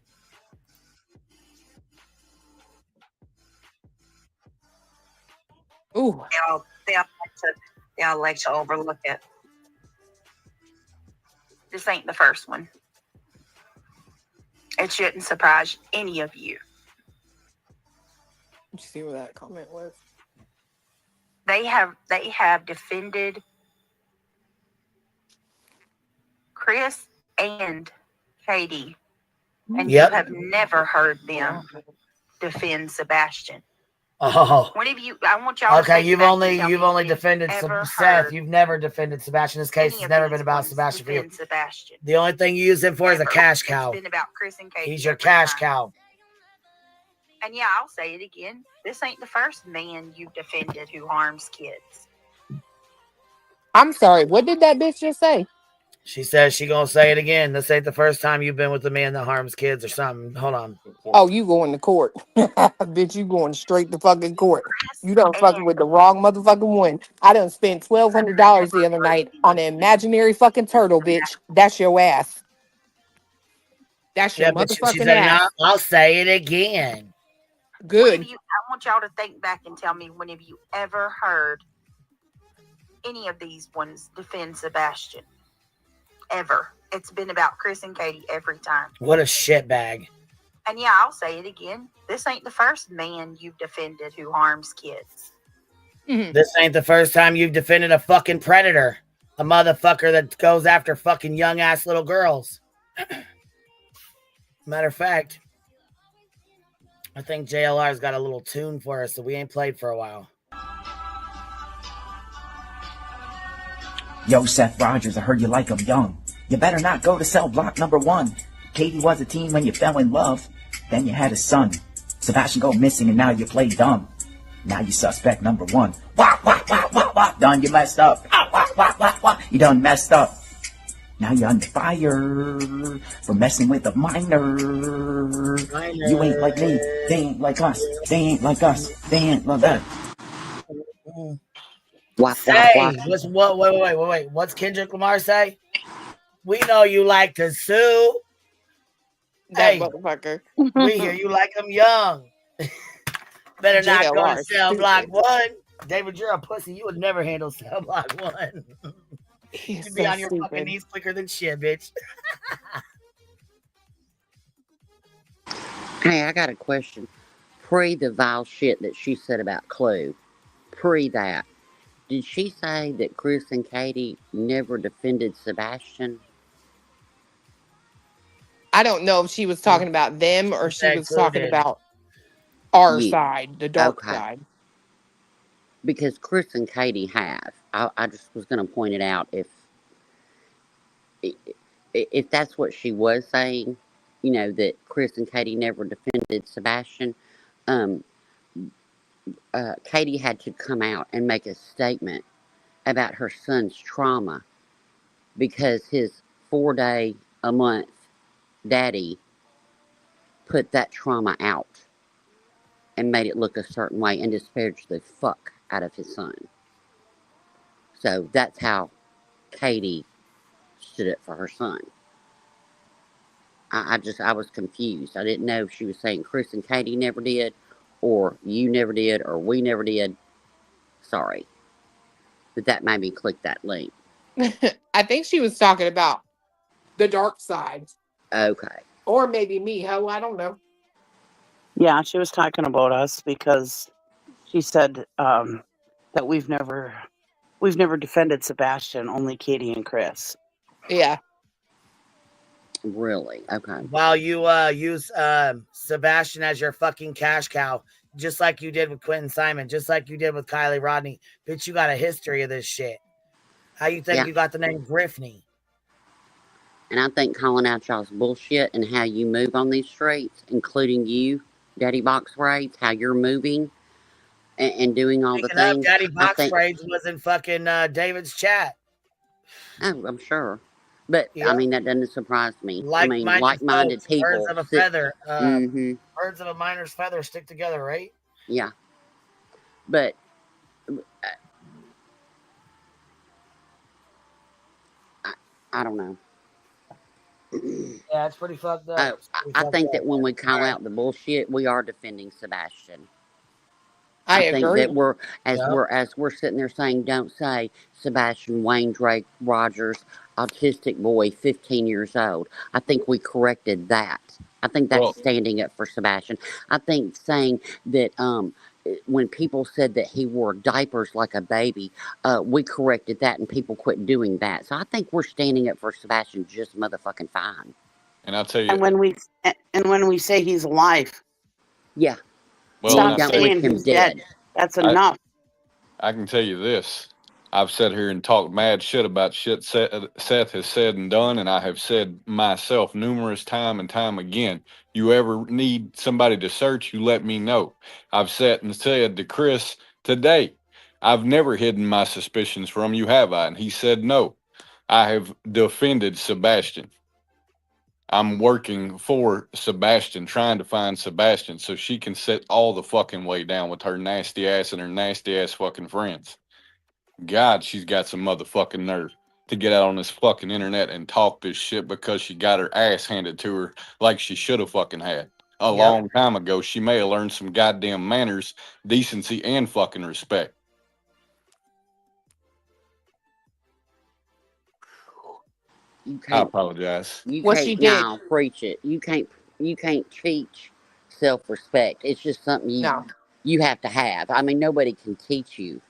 Speaker 1: Ooh.
Speaker 15: They all like to overlook it. This ain't the first one. It shouldn't surprise any of you.
Speaker 1: Let's see what that comment was.
Speaker 15: They have defended Chris and Katie, and you have never heard them defend Sebastian.
Speaker 3: Oh,
Speaker 15: Whenever I want y'all.
Speaker 3: Okay, you've only defended Seth. You've never defended Sebastian. This case has never been about Sebastian for you. The only thing you use him for is a cash cow.
Speaker 15: It's been about Chris and Katie.
Speaker 3: He's your cash cow.
Speaker 15: And yeah, I'll say it again. This ain't the first man you've defended who harms kids.
Speaker 1: I'm sorry. What did that bitch just say?
Speaker 3: She says she gonna say it again. This ain't the first time you've been with a man that harms kids or something. Hold on.
Speaker 1: Oh, you going to court. Bitch, you going straight to fucking court. You done fucking with the wrong motherfucking one. I done spent $1,200 the other night on an imaginary fucking turtle, bitch. That's your ass. That's your motherfucking
Speaker 3: she said,
Speaker 1: ass.
Speaker 3: I'll say it again.
Speaker 1: Good.
Speaker 15: I want y'all to think back and tell me whenever you ever heard any of these ones defend Sebastian. Ever. It's been about Chris and Katie every time.
Speaker 3: What a shitbag.
Speaker 15: And yeah, I'll say it again. This ain't the first man you've defended who harms kids.
Speaker 3: This ain't the first time you've defended a fucking predator. A motherfucker that goes after fucking young ass little girls. Matter of fact, I think JLR's got a little tune for us that we ain't played for a while.
Speaker 18: Yo, Seth Rogers, I heard you like 'em young. You better not go to cell block number 1. Katie was a teen when you fell in love. Then you had a son. Sebastian go missing and now you play dumb. Now you suspect number 1. Wah, wah, wah, wah, wah. Done, you messed up. Ah, wah, wah, wah, wah. You done messed up. Now you're under fire for messing with a minor. You ain't like me. They ain't like us. They ain't like us. They ain't like that.
Speaker 3: Wait. What's Kendrick Lamar say? We know you like to sue.
Speaker 1: That motherfucker.
Speaker 3: We hear you like them young. Better not go to cell block 1. David, you're a pussy. You would never handle cell block 1. You'd be on your fucking knees quicker than shit, bitch.
Speaker 20: Hey, I got a question. Pre the vile shit that she said about Clue, pre that, did she say that Chris and Katie never defended Sebastian?
Speaker 1: I don't know if she was talking about them or she was talking about our side, the dark side.
Speaker 20: Because Chris and Katie have. I just was going to point it out if that's what she was saying, you know, that Chris and Katie never defended Sebastian. Katie had to come out and make a statement about her son's trauma because his 4-day-a-month daddy put that trauma out and made it look a certain way and disparaged the fuck out of his son. So that's how Katie stood up for her son. I was confused. I didn't know if she was saying Chris and Katie never did, or you never did, or we never did. Sorry. But that made me click that link.
Speaker 1: I think she was talking about the dark side.
Speaker 20: Okay.
Speaker 1: Or maybe me, ho, I don't know.
Speaker 14: Yeah, she was talking about us because she said that we've never defended Sebastian, only Katie and Chris.
Speaker 1: Yeah.
Speaker 20: Really? Okay.
Speaker 3: While you use Sebastian as your fucking cash cow,
Speaker 17: just like you did with Quentin Simon, just like you did with Kylie Rodney. Bitch, you got a history of this shit. How you think
Speaker 20: Yeah.
Speaker 17: you got the name Griftney?
Speaker 20: And I think calling out y'all's bullshit and how you move on these streets, including you, Daddy Box Braids, how you're moving and doing all the
Speaker 17: Speaking of,
Speaker 20: things.
Speaker 17: Daddy
Speaker 20: I
Speaker 17: Box
Speaker 20: think,
Speaker 17: Braids was in fucking David's chat.
Speaker 20: oh, I'm sure. But,
Speaker 17: Yeah.
Speaker 20: I mean, that doesn't surprise me. I mean,
Speaker 17: Like-minded
Speaker 20: like-minded
Speaker 17: folks,
Speaker 20: people.
Speaker 17: birds of a feather.
Speaker 20: Mm-hmm.
Speaker 17: Birds of a miner's feather stick together, right?
Speaker 20: Yeah. But I don't know.
Speaker 17: Yeah, it's pretty fucked up.
Speaker 20: I think that when we call out the bullshit, we are defending Sebastian.
Speaker 1: I
Speaker 20: think
Speaker 1: agree.
Speaker 20: that we're sitting there saying, don't say Sebastian Wayne Drake Rogers, autistic boy, 15 years old. I think we corrected that. I think that's standing up for Sebastian. I think saying that when people said that he wore diapers like a baby, we corrected that and people quit doing that. So I think we're standing up for Sebastian just motherfucking fine.
Speaker 19: And I'll tell you.
Speaker 14: And when we say he's alive,
Speaker 20: yeah,
Speaker 19: well,
Speaker 14: stop saying he's dead. That's enough.
Speaker 19: I can tell you this. I've sat here and talked mad shit about shit Seth has said and done, and I have said myself numerous time and time again, you ever need somebody to search, you let me know. I've sat and said to Chris today, I've never hidden my suspicions from you, have I? And he said no. I have defended Sebastian. I'm working for Sebastian, trying to find Sebastian so she can sit all the fucking way down with her nasty ass and her nasty ass fucking friends. God, she's got some motherfucking nerve to get out on this fucking internet and talk this shit because she got her ass handed to her like she should have fucking had. A long time ago, she may have learned some goddamn manners, decency, and fucking respect. I apologize.
Speaker 20: You
Speaker 1: What
Speaker 20: can't
Speaker 1: she did.
Speaker 20: now preach it. You can't teach self-respect. It's just something you have to have. I mean, nobody can teach you.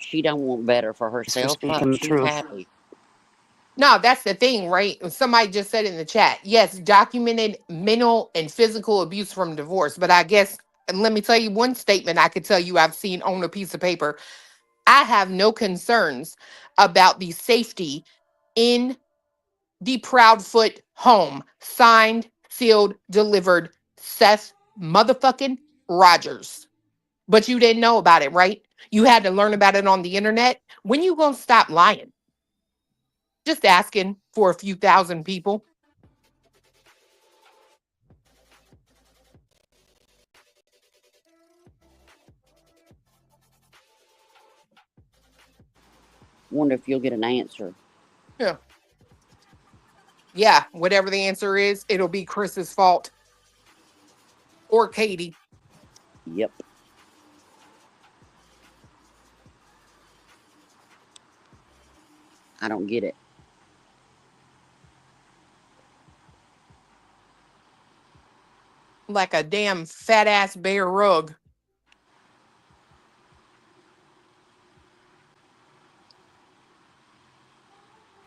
Speaker 20: She don't want better for herself. She's happy.
Speaker 1: No, that's the thing, right? Somebody just said in the chat, yes, documented mental and physical abuse from divorce. But I guess, and let me tell you one statement I could tell you I've seen on a piece of paper. I have no concerns about the safety in the Proudfoot home. Signed, sealed, delivered, Seth motherfucking Rogers. But you didn't know about it, right? You had to learn about it on the internet. When you gonna stop lying? Just asking for a few thousand people.
Speaker 20: Wonder if you'll get an answer.
Speaker 1: Yeah. Yeah, whatever the answer is, it'll be Chris's fault. Or Katie.
Speaker 20: Yep. I don't get it.
Speaker 1: Like a damn fat ass bear rug.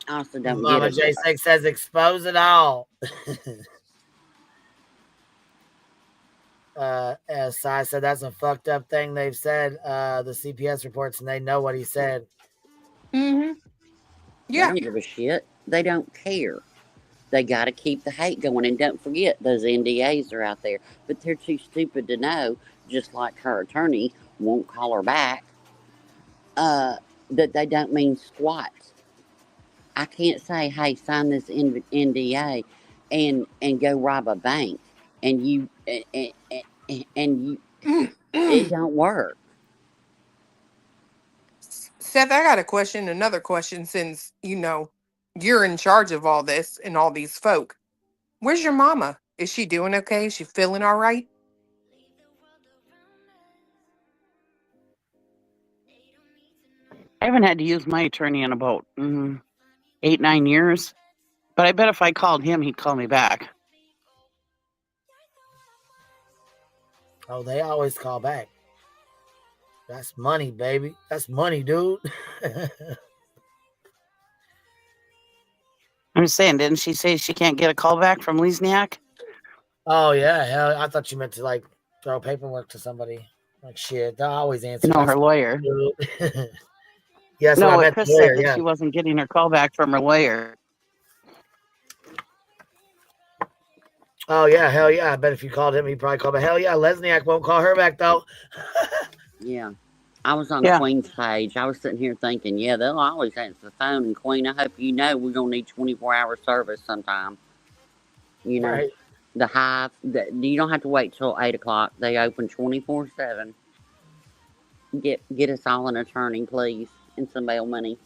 Speaker 20: I also don't
Speaker 17: Mama
Speaker 20: get it.
Speaker 17: J6 says expose it all. As I said, that's a fucked up thing they've said, the CPS reports, and they know what he said.
Speaker 1: Mm-hmm. Yeah.
Speaker 20: They don't give a shit. They don't care. They got to keep the hate going. And don't forget, those NDAs are out there. But they're too stupid to know, just like her attorney won't call her back, that they don't mean squat. I can't say, hey, sign this NDA and go rob a bank. And you, it don't work.
Speaker 1: Seth, I got a question, another question, since, you're in charge of all this and all these folk. Where's your mama? Is she doing okay? Is she feeling all right?
Speaker 14: I haven't had to use my attorney in about 8-9 years. But I bet if I called him, he'd call me back.
Speaker 17: Oh, they always call back. That's money, baby. That's money, dude.
Speaker 14: I'm just saying, didn't she say she can't get a call back from Liesniak?
Speaker 17: Oh, yeah. I thought you meant to, throw paperwork to somebody. Like shit, they'll always answer.
Speaker 14: No, her
Speaker 17: That's
Speaker 14: lawyer.
Speaker 17: Yes,
Speaker 14: No,
Speaker 17: what I
Speaker 14: what
Speaker 17: meant,
Speaker 14: Chris
Speaker 17: the lawyer.
Speaker 14: said that
Speaker 17: Yeah.
Speaker 14: she wasn't getting her call back from her lawyer.
Speaker 17: Oh yeah, hell yeah! I bet if you called him, he'd probably call back. Hell yeah, Lesniak won't call her back though.
Speaker 20: Yeah. I was on
Speaker 14: Yeah.
Speaker 20: Queen's page. I was sitting here thinking, yeah, they'll always answer the phone. And Queen, I hope you know we're going to need 24-hour service sometime. You know,
Speaker 17: Right.
Speaker 20: the Hive, you don't have to wait till 8 o'clock. They open 24/7. Get us all an attorney, please, and some bail money.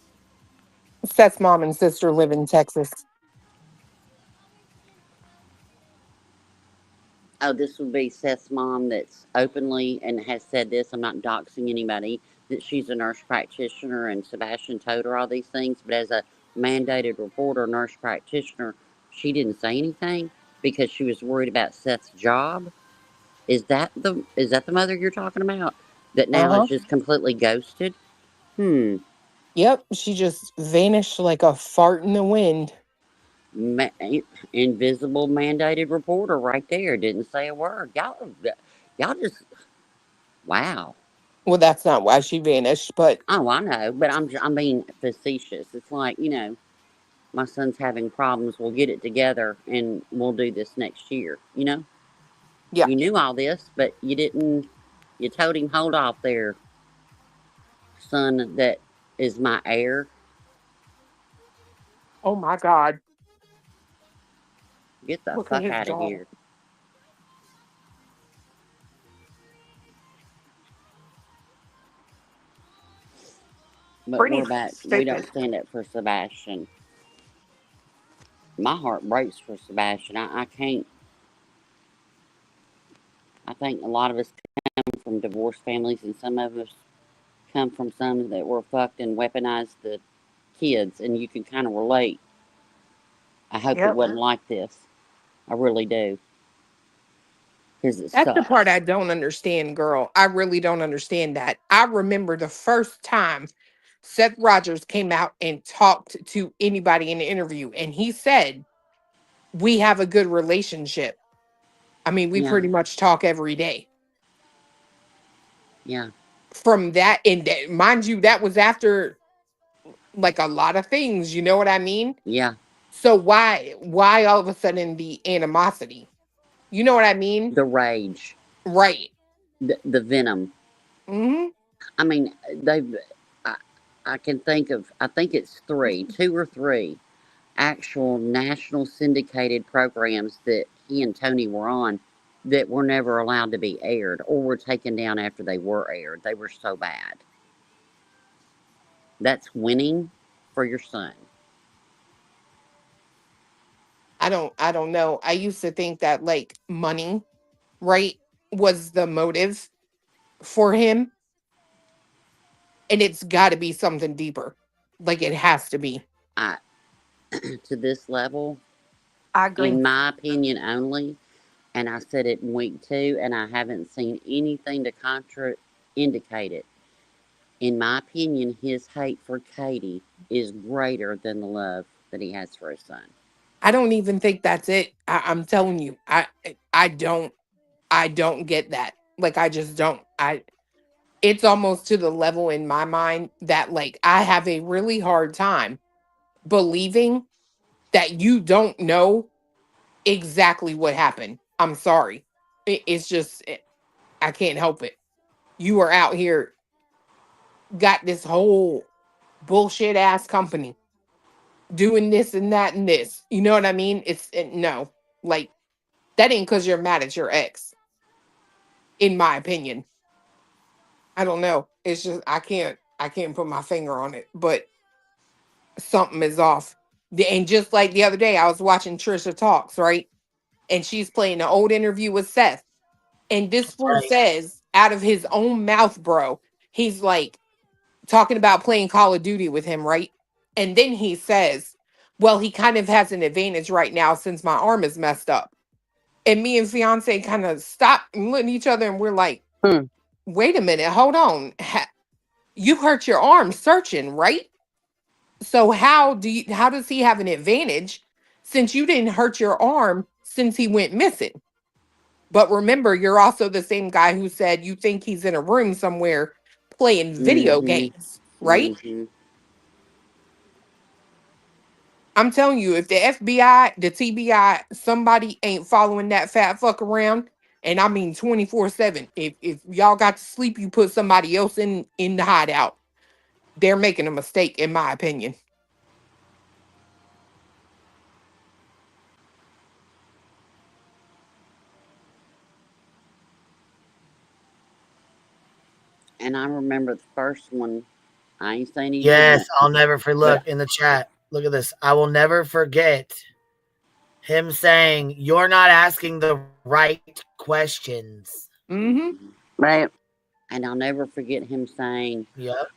Speaker 13: Seth's mom and sister live in Texas.
Speaker 20: Oh, this would be Seth's mom that's openly and has said this. I'm not doxing anybody, that she's a nurse practitioner and Sebastian told her all these things. But as a mandated reporter, nurse practitioner, she didn't say anything because she was worried about Seth's job. Is that the mother you're talking about? That now is just completely ghosted?
Speaker 13: Yep, she just vanished like a fart in the wind.
Speaker 20: Invisible mandated reporter right there. Didn't say a word. Y'all just, wow.
Speaker 13: Well, that's not why she vanished, but
Speaker 20: Oh, I know, but I'm being facetious. It's like, my son's having problems. We'll get it together and we'll do this next year.
Speaker 13: yeah.
Speaker 20: You knew all this, but you didn't. You told him, hold off there, son. That is my heir.
Speaker 13: Oh my God.
Speaker 20: Get the
Speaker 13: Look at
Speaker 20: fuck
Speaker 13: his
Speaker 20: out of
Speaker 13: dog.
Speaker 20: here. But
Speaker 7: Pretty
Speaker 20: we're back. We don't
Speaker 7: stupid.
Speaker 20: stand up for Sebastian. My heart breaks for Sebastian. I can't. I think a lot of us come from divorced families, and some of us come from some that were fucked and weaponized the kids, and you can kind of relate. I hope it
Speaker 7: Yep.
Speaker 20: wasn't like this. I really do. Because it
Speaker 13: That's the
Speaker 20: sucks.
Speaker 13: part I don't understand, girl. I really don't understand that. I remember the first time Seth Rogers came out and talked to anybody in the interview, and he said, we have a good relationship. I mean, we
Speaker 20: Yeah,
Speaker 13: pretty much talk every day.
Speaker 20: yeah,
Speaker 13: From that, and mind you, that was after like a lot of things, you know what I mean?
Speaker 20: yeah.
Speaker 13: So why all of a sudden the animosity? You know what I mean?
Speaker 20: The rage,
Speaker 13: Right.
Speaker 20: the venom.
Speaker 13: Mm-hmm.
Speaker 20: I mean, I can think of, I think it's two or three actual national syndicated programs that he and Tony were on that were never allowed to be aired or were taken down after they were aired. They were so bad. That's winning for your son.
Speaker 13: I don't know. I used to think that like money, right, was the motive for him. And it's gotta be something deeper. Like it has to be.
Speaker 20: I to this level,
Speaker 7: I agree.
Speaker 20: in my opinion only, and I said it in week 2, and I haven't seen anything to indicate it. In my opinion, his hate for Katie is greater than the love that he has for his son.
Speaker 13: I don't even think that's it. I'm telling you, I don't get that. Like I just don't. It's almost to the level in my mind that like I have a really hard time believing that you don't know exactly what happened. I'm sorry. It's just I can't help it. You are out here got this whole bullshit ass company doing this and that and this. You know what I mean? No. Like that ain't cuz you're mad at your ex in my opinion. I don't know. It's just I can't put my finger on it, but something is off. And just like the other day, I was watching Trisha Talks, right? And she's playing an old interview with Seth. And this fool
Speaker 17: Right.
Speaker 13: says out of his own mouth, bro, he's like talking about playing Call of Duty with him, right? And then he says, well, he kind of has an advantage right now since my arm is messed up. And me and fiance kind of stopped and looked at each other and we're like, wait a minute, hold on. You hurt your arm searching, right? So how does he have an advantage since you didn't hurt your arm since he went missing? But remember, you're also the same guy who said you think he's in a room somewhere playing video games, right? I'm telling you, if the FBI, the TBI, somebody ain't following that fat fuck around, and I mean 24/7. If y'all got to sleep, you put somebody else in the hideout. They're making a mistake, in my opinion.
Speaker 20: And I remember the first one. I ain't saying he
Speaker 3: Yes,
Speaker 20: didn't.
Speaker 3: I'll never forget. Look in the chat. Look at this. I will never forget him saying, "You're not asking the right questions."
Speaker 13: Mm-hmm.
Speaker 14: Right.
Speaker 20: And I'll never forget him saying,
Speaker 3: "Yep,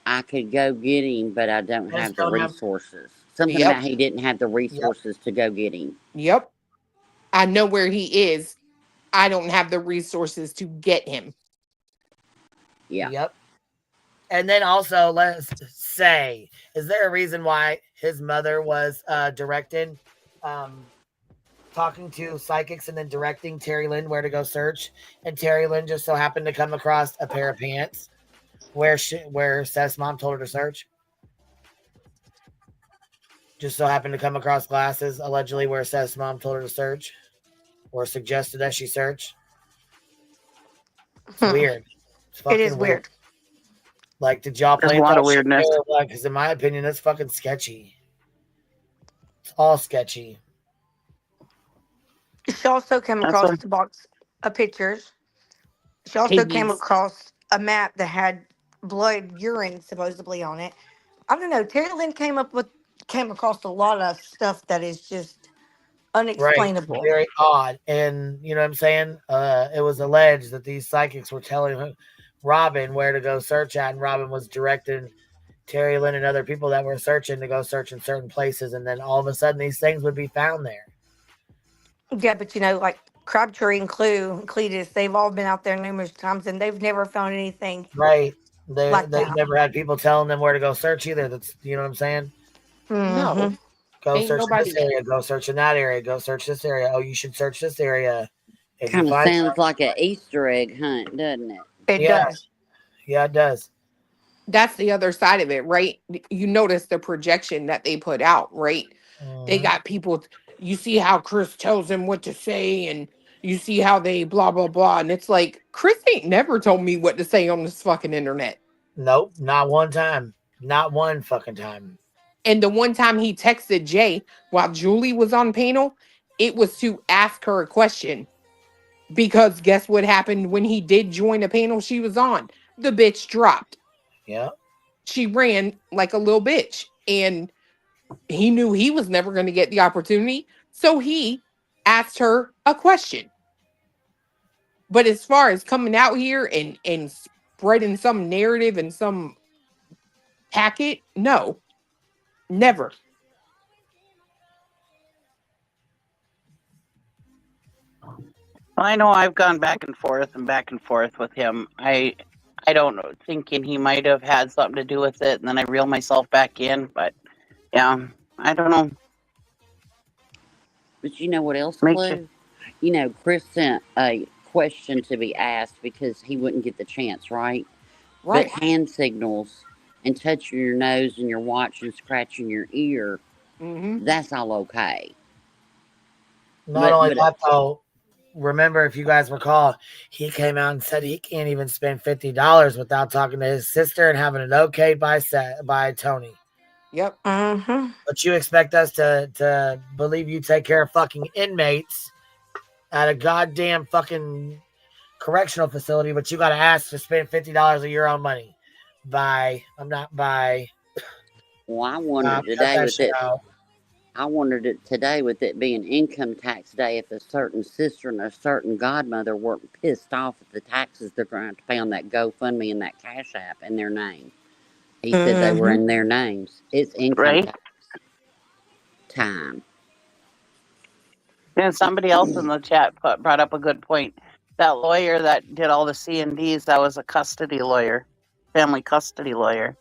Speaker 20: I could go get him, but I don't have the resources." Something
Speaker 13: Yep.
Speaker 20: about he didn't have the resources to go get him.
Speaker 13: Yep. I know where he is. I don't have the resources to get him.
Speaker 20: Yeah.
Speaker 3: Yep. And then also, let's say, is there a reason why his mother was directing, talking to psychics and then directing Terry Lynn where to go search? And Terry Lynn just so happened to come across a pair of pants where Seth's mom told her to search. Just so happened to come across glasses, allegedly, where Seth's mom told her to search or suggested that she search. It's weird. It's fucking
Speaker 7: It is weird.
Speaker 3: Like, did y'all
Speaker 14: There's
Speaker 3: play
Speaker 14: a lot
Speaker 3: that
Speaker 14: of weirdness.
Speaker 3: shit? Because in my opinion, that's fucking sketchy. It's all sketchy.
Speaker 7: She also came across the box of pictures. She also came across a map that had blood urine supposedly on it. I don't know. Terry Lynn came across a lot of stuff that is just unexplainable.
Speaker 3: Very odd. And you know what I'm saying? It was alleged that these psychics were telling Robin where to go search at, and Robin was directing Terry Lynn and other people that were searching to go search in certain places, and then all of a sudden these things would be found there.
Speaker 7: Yeah, but like Crabtree and Cletus, they've all been out there numerous times and they've never found anything.
Speaker 3: Right. They've
Speaker 7: that.
Speaker 3: never had people telling them where to go search either. That's, you know what I'm saying?
Speaker 13: No.
Speaker 3: Go
Speaker 13: Ain't
Speaker 3: search
Speaker 13: nobody.
Speaker 3: this area. Go search in that area. Go search this area. Oh, you should search this area. If
Speaker 20: Kind
Speaker 3: you
Speaker 20: of
Speaker 3: find
Speaker 20: sounds like an Easter egg hunt, doesn't it?
Speaker 7: It does.
Speaker 3: Yeah, it does.
Speaker 13: That's the other side of it, right? You notice the projection that they put out, right? They got people. You see how Chris tells them what to say, and you see how they blah blah blah, and it's like Chris ain't never told me what to say on this fucking internet.
Speaker 3: Nope, not one time. Not one fucking time.
Speaker 13: And the one time he texted Jay while Julie was on panel, it was to ask her a question. Because guess what happened when he did join the panel she was on? The bitch dropped.
Speaker 3: Yeah.
Speaker 13: She ran like a little bitch. And he knew he was never going to get the opportunity. So he asked her a question. But as far as coming out here and spreading some narrative and some packet, no. Never.
Speaker 14: I know I've gone back and forth with him. I don't know, thinking he might have had something to do with it, and then I reel myself back in. But yeah, I don't know.
Speaker 20: But you know what else, Chloe? You know, Chris sent a question to be asked because he wouldn't get the chance, right?
Speaker 13: Right.
Speaker 20: But hand signals and touching your nose and your watch and scratching your ear, that's all okay.
Speaker 3: Not only that, though, remember, if you guys recall, he came out and said he can't even spend $50 without talking to his sister and having it okayed by Tony.
Speaker 13: Yep.
Speaker 3: But you expect us to believe you take care of fucking inmates at a goddamn fucking correctional facility, but you got to ask to spend $50 of your own money. Well,
Speaker 20: I wondered today with it being income tax day, if a certain sister and a certain godmother weren't pissed off at the taxes they're going to have to pay on that GoFundMe and that Cash App in their name. He said they were in their names. It's income tax time.
Speaker 14: And somebody else in the chat brought up a good point. That lawyer that did all the C&Ds, that was a custody lawyer, family custody lawyer.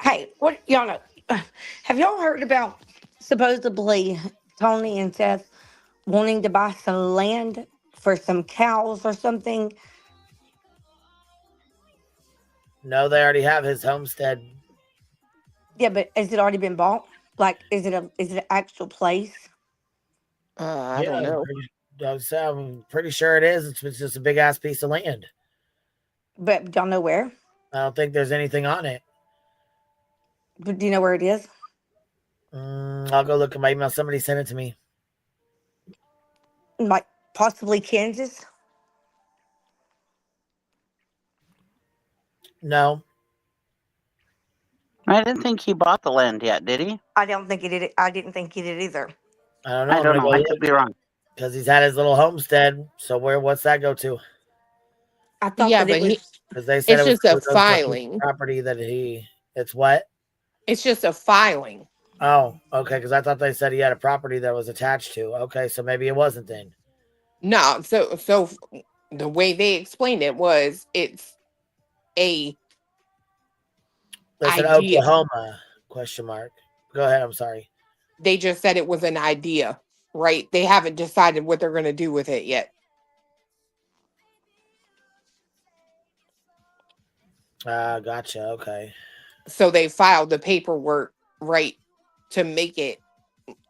Speaker 7: Hey, what y'all know? Have y'all heard about supposedly Tony and Seth wanting to buy some land for some cows or something?
Speaker 17: No, they already have his homestead.
Speaker 7: Yeah, but has it already been bought? Like, is it an actual place?
Speaker 1: I don't know.
Speaker 17: I'm pretty sure it is. It's just a big ass piece of land.
Speaker 7: But y'all know where?
Speaker 17: I don't think there's anything on it.
Speaker 7: But do you know where it is?
Speaker 17: I'll go look at my email. Somebody sent it to me.
Speaker 7: Like possibly Kansas?
Speaker 17: No.
Speaker 14: I didn't think he bought the land yet, did he?
Speaker 7: I don't think he did. I didn't think he did either.
Speaker 17: I don't know.
Speaker 14: I don't know. I could be wrong.
Speaker 17: Because he's had his little homestead. So what's that go to?
Speaker 7: I thought
Speaker 1: Yeah,
Speaker 7: that it
Speaker 1: but
Speaker 7: was.
Speaker 17: Because they said
Speaker 1: it's
Speaker 17: it was
Speaker 1: just a filing.
Speaker 17: property that it's what?
Speaker 1: It's just a filing.
Speaker 17: Oh, okay. Because I thought they said he had a property that was attached to. Okay, so maybe it wasn't then.
Speaker 1: No, so the way they explained it was it's a
Speaker 17: They said
Speaker 1: idea.
Speaker 17: Oklahoma, question mark. Go ahead, I'm sorry.
Speaker 1: They just said it was an idea, right? They haven't decided what they're going to do with it yet.
Speaker 17: Gotcha, okay.
Speaker 1: So they filed the paperwork, right, to make it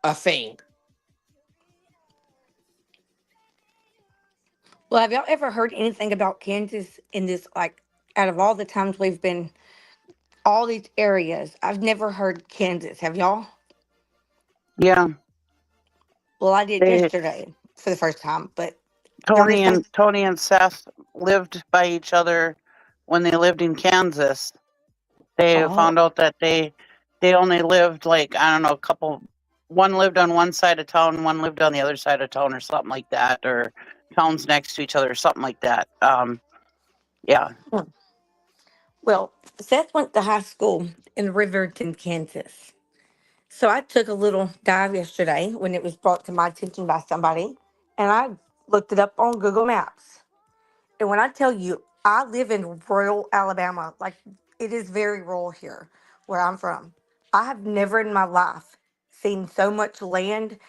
Speaker 1: a thing.
Speaker 7: Well, have y'all ever heard anything about Kansas in this? Like, out of all the times we've been, all these areas, I've never heard Kansas. Have y'all?
Speaker 14: Yeah.
Speaker 7: Well, I did
Speaker 14: They-
Speaker 7: yesterday for the first time, but y'all
Speaker 14: Tony
Speaker 7: didn't
Speaker 14: and Seth lived by each other when they lived in Kansas. They
Speaker 7: Oh.
Speaker 14: found out that they only lived like, I don't know, one lived on one side of town, one lived on the other side of town or something like that, or towns next to each other or something like that. Yeah.
Speaker 7: Well, Seth went to high school in Riverton, Kansas. So I took a little dive yesterday when it was brought to my attention by somebody, and I looked it up on Google Maps. And when I tell you, I live in rural Alabama, like it is very rural here where I'm from. I have never in my life seen so much land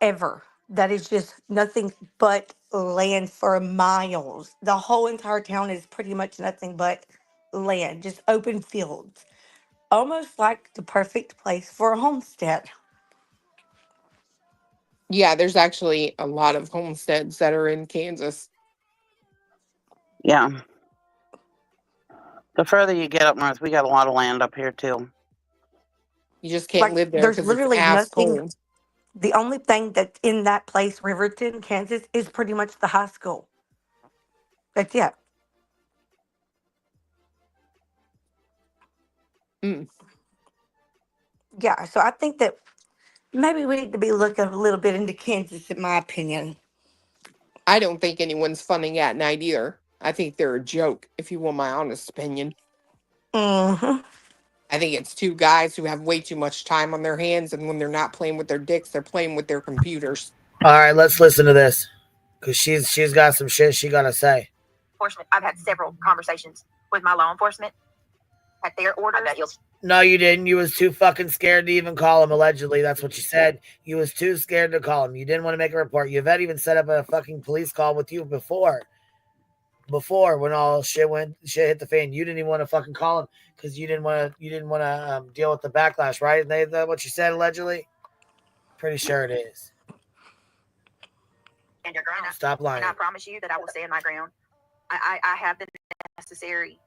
Speaker 7: ever. That is just nothing but land for miles. The whole entire town is pretty much nothing but land, just open fields. Almost like the perfect place for a homestead.
Speaker 1: Yeah, there's actually a lot of homesteads that are in Kansas.
Speaker 14: Yeah. The further you get up north, we got a lot of land up here too.
Speaker 1: You just can't
Speaker 7: Like,
Speaker 1: live there
Speaker 7: there's
Speaker 1: because it's
Speaker 7: literally
Speaker 1: ass
Speaker 7: nothing.
Speaker 1: cold.
Speaker 7: The only thing that's in that place, Riverton, Kansas, is pretty much the high school. That's it.
Speaker 1: Mm.
Speaker 7: Yeah, so I think that maybe we need to be looking a little bit into Kansas, in my opinion.
Speaker 1: I don't think anyone's funning at night either. I think they're a joke, if you want my honest opinion.
Speaker 7: Mm-hmm.
Speaker 1: I think it's two guys who have way too much time on their hands, and when they're not playing with their dicks, they're playing with their computers.
Speaker 17: All right, let's listen to this. Because she's got some shit she got to say.
Speaker 15: Enforcement. I've had several conversations with my law enforcement at their orders.
Speaker 17: No, you didn't. You was too fucking scared to even call him, allegedly. That's what you said. You was too scared to call him. You didn't want to make a report. Yvette even set up a fucking police call with you before when all shit hit the fan. You didn't even want to fucking call him because you didn't want to deal with the backlash, right? Is that what you said, allegedly? Pretty sure it is.
Speaker 15: And your ground.
Speaker 17: Stop lying.
Speaker 15: And I promise you that I will stand my ground. I have the necessary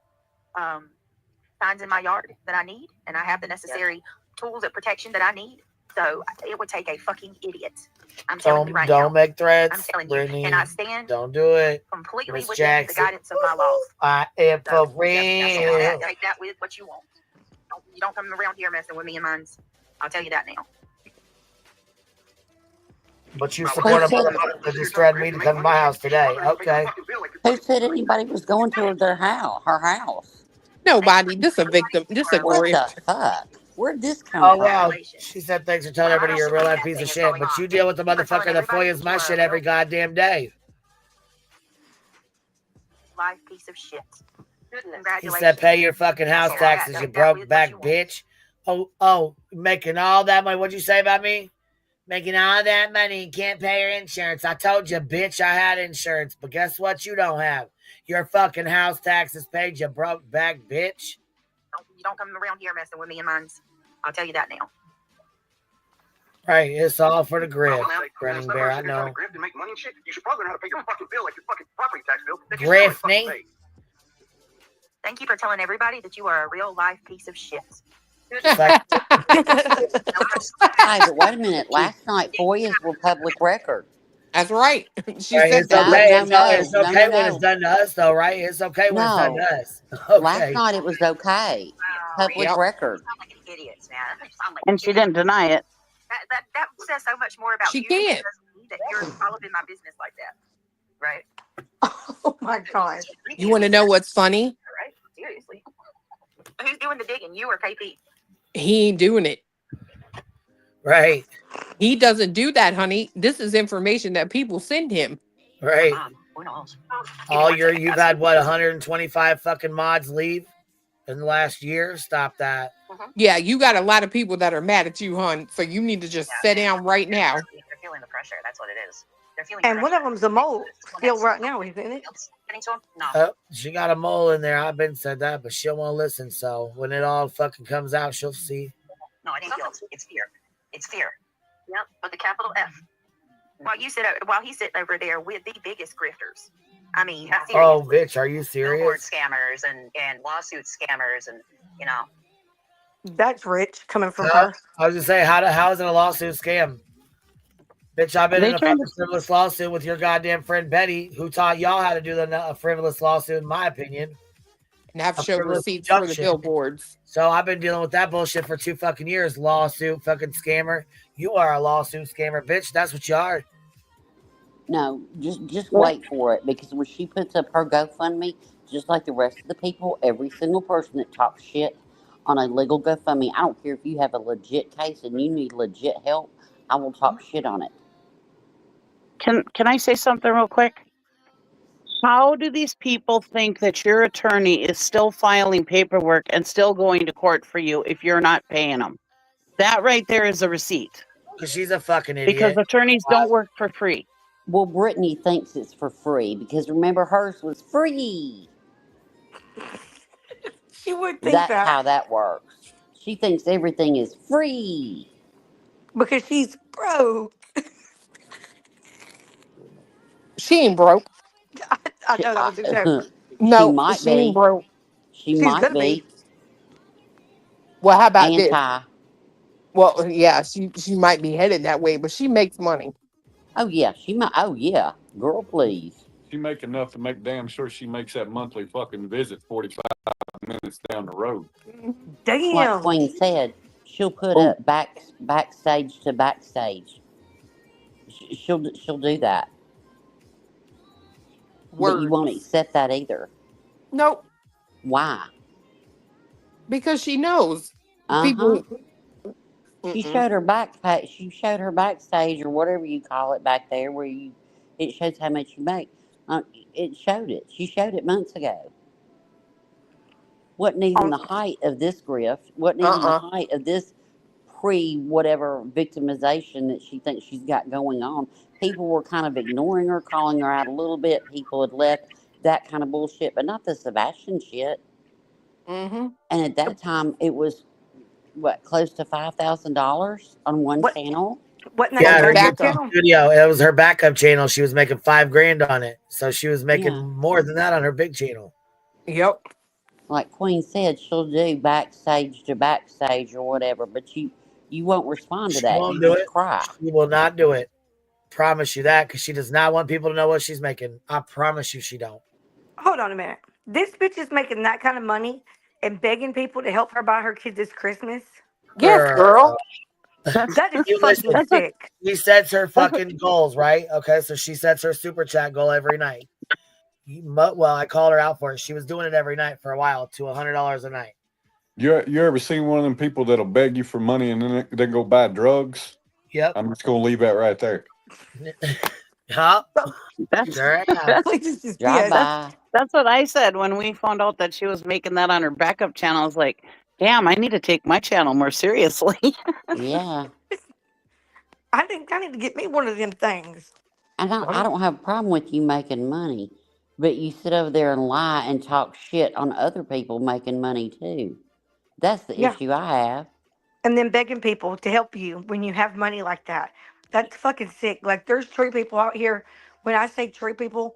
Speaker 15: signs in my yard that I need, and I have the necessary tools of protection that I need. So it would take a fucking idiot. I'm telling you right now.
Speaker 17: Don't make threats.
Speaker 15: I'm telling
Speaker 17: Brittany,
Speaker 15: you, and I stand.
Speaker 17: Don't do it.
Speaker 15: Completely
Speaker 17: Miss
Speaker 15: within
Speaker 17: Jackson.
Speaker 15: the guidance of my laws.
Speaker 17: I am for
Speaker 15: So,
Speaker 17: real.
Speaker 15: yes, take that with what you want. You don't come around here messing with me and mines. I'll tell you that now.
Speaker 17: But you support a motherfucker that just threatened me to come to my house today. Okay.
Speaker 20: Who said anybody was going to her house?
Speaker 1: Nobody. This a victim. This a
Speaker 20: What
Speaker 1: grift.
Speaker 20: the fuck? Where'd this come
Speaker 17: Oh,
Speaker 20: from?
Speaker 17: wow. She said thanks for telling everybody you're a real life piece of shit, but you deal with the motherfucker that FOIAs my shit every goddamn day.
Speaker 15: Life piece of shit.
Speaker 17: He
Speaker 15: Congratulations.
Speaker 17: said pay your fucking house taxes, you broke back bitch. Oh, making all that money. What'd you say about me? Making all that money and can't pay your insurance. I told you, bitch, I had insurance, but guess what? You don't have. Your fucking house taxes paid, you broke back bitch.
Speaker 15: You don't come around here messing with me and mine. I'll tell you that now.
Speaker 17: Right, it's all for the grift, Grinning Bear. I know.
Speaker 5: Grift and make money and shit. You should probably know how to pay your fucking bill, like your fucking property tax bill.
Speaker 17: Grifting.
Speaker 15: Thank you for telling everybody that you are a real life piece of shit.
Speaker 20: Hey, but wait a minute. Last night, FOIAs were public record.
Speaker 1: That's right. She
Speaker 17: Right,
Speaker 1: said
Speaker 17: it's
Speaker 1: that.
Speaker 17: okay.
Speaker 20: No,
Speaker 17: It's okay when it's done to us, though, right? It's okay when it's done
Speaker 20: No.
Speaker 17: to us. Okay.
Speaker 20: Last night it was okay. Public record.
Speaker 15: Idiots, man.
Speaker 14: And she didn't deny it.
Speaker 15: That says so much more about
Speaker 1: She
Speaker 15: you than it
Speaker 1: can't.
Speaker 15: does me that you're all up in my business like that. Right?
Speaker 7: Oh my gosh.
Speaker 1: You want to know what's funny?
Speaker 15: Right? Seriously. Who's doing the digging? You or KP?
Speaker 1: He ain't doing it.
Speaker 17: Right.
Speaker 1: He doesn't do that, honey. This is information that people send him.
Speaker 17: Right. You've had what, 125 fucking mods leave in the last year? Stop that.
Speaker 1: Yeah, you got a lot of people that are mad at you, hon. So you need to just sit down right now.
Speaker 15: They're feeling the pressure. That's what it is. They're feeling
Speaker 7: And one of them's a mole still right now, isn't it?
Speaker 15: No.
Speaker 17: Oh, she got a mole in there. I've been said that, but she won't listen. So when it all fucking comes out, she'll see.
Speaker 15: No, it ain't guilt. It's fear. It's fear. Yep, with the capital F. While he's sitting over there with the biggest grifters. I mean,
Speaker 17: Oh, bitch, are you
Speaker 15: Billboard
Speaker 17: serious?
Speaker 15: scammers and lawsuit scammers and
Speaker 7: That's rich coming from
Speaker 17: Huh?
Speaker 7: her.
Speaker 17: I was gonna say, how is it a lawsuit scam? Bitch, I've been in a fucking frivolous lawsuit with your goddamn friend Betty, who taught y'all how to do a frivolous lawsuit, in my opinion.
Speaker 1: And have
Speaker 17: A
Speaker 1: show
Speaker 17: frivolous
Speaker 1: receipts for the
Speaker 17: junction.
Speaker 1: billboards.
Speaker 17: So I've been dealing with that bullshit for 2 fucking years. Lawsuit, fucking scammer. You are a lawsuit scammer, bitch. That's what you are.
Speaker 20: No, just wait for it, because when she puts up her GoFundMe, just like the rest of the people, every single person that talks shit on a legal GoFundMe, I don't care if you have a legit case and you need legit help, I will talk shit on it.
Speaker 14: Can I say something real quick? How do these people think that your attorney is still filing paperwork and still going to court for you if you're not paying them? That right there is a receipt.
Speaker 17: Because she's a fucking idiot.
Speaker 14: Because attorneys don't work for free.
Speaker 20: Well, Brittany thinks it's for free, because remember, hers was free.
Speaker 7: She would think
Speaker 20: That's
Speaker 7: that.
Speaker 20: how that works. She thinks everything is free.
Speaker 7: Because she's broke.
Speaker 1: She ain't broke.
Speaker 7: I know that was a joke.
Speaker 1: No,
Speaker 20: she might
Speaker 1: she ain't
Speaker 20: be.
Speaker 1: broke.
Speaker 20: She's might
Speaker 7: gonna
Speaker 20: be.
Speaker 1: Well, how about this?
Speaker 20: Anti.
Speaker 1: Well, yeah, she might be headed that way, but she makes money.
Speaker 20: Oh yeah, she might. Oh yeah, girl, please.
Speaker 19: She make enough to make damn sure she makes that monthly fucking visit 45 minutes down the road.
Speaker 7: Damn.
Speaker 20: Like Queen said, she'll put up backstage to backstage. She'll do that. But you won't accept that either.
Speaker 1: Nope.
Speaker 20: Why?
Speaker 1: Because she knows
Speaker 20: People.
Speaker 1: people.
Speaker 20: She showed her She showed her backstage, or whatever you call it back there, where it shows how much you make. It showed it. She showed it months ago. Wasn't even the height of this grift. Wasn't even the height of this whatever victimization that she thinks she's got going on. People were kind of ignoring her, calling her out a little bit. People had left, that kind of bullshit, but not the Sebastian shit.
Speaker 1: Mm-hmm.
Speaker 20: And at that time, it was close to $5,000 on one channel.
Speaker 17: Yeah, her YouTube video. It was her backup channel. She was making $5,000 on it, so she was making more than that on her big channel.
Speaker 1: Yep.
Speaker 20: Like Queen said, she'll do backstage to backstage or whatever, but you won't respond to that.
Speaker 17: She won't
Speaker 20: You
Speaker 17: do
Speaker 20: just
Speaker 17: it.
Speaker 20: cry.
Speaker 17: She will not do it. Promise you that, because she does not want people to know what she's making. I promise you, she don't.
Speaker 7: Hold on a minute. This bitch is making that kind of money and begging people to help her buy her kids this Christmas.
Speaker 1: Yes, girl.
Speaker 7: That is fucking sick.
Speaker 17: She sets her fucking goals, right? Okay, so she sets her super chat goal every night. Well, I called her out for it. She was doing it every night for a while to $100 a night.
Speaker 19: You ever seen one of them people that'll beg you for money and then they go buy drugs?
Speaker 17: Yep.
Speaker 19: I'm just gonna leave that right there.
Speaker 17: Huh?
Speaker 14: Sure.
Speaker 20: Drive-by.
Speaker 14: That's what I said when we found out that she was making that on her backup channel. I was like, damn, I need to take my channel more seriously.
Speaker 20: Yeah.
Speaker 7: I think I need to get me one of them things.
Speaker 20: And I don't have a problem with you making money, but you sit over there and lie and talk shit on other people making money too. That's the
Speaker 7: Yeah.
Speaker 20: issue I have.
Speaker 7: And then begging people to help you when you have money like that. That's fucking sick. Like there's tree people out here. When I say tree people,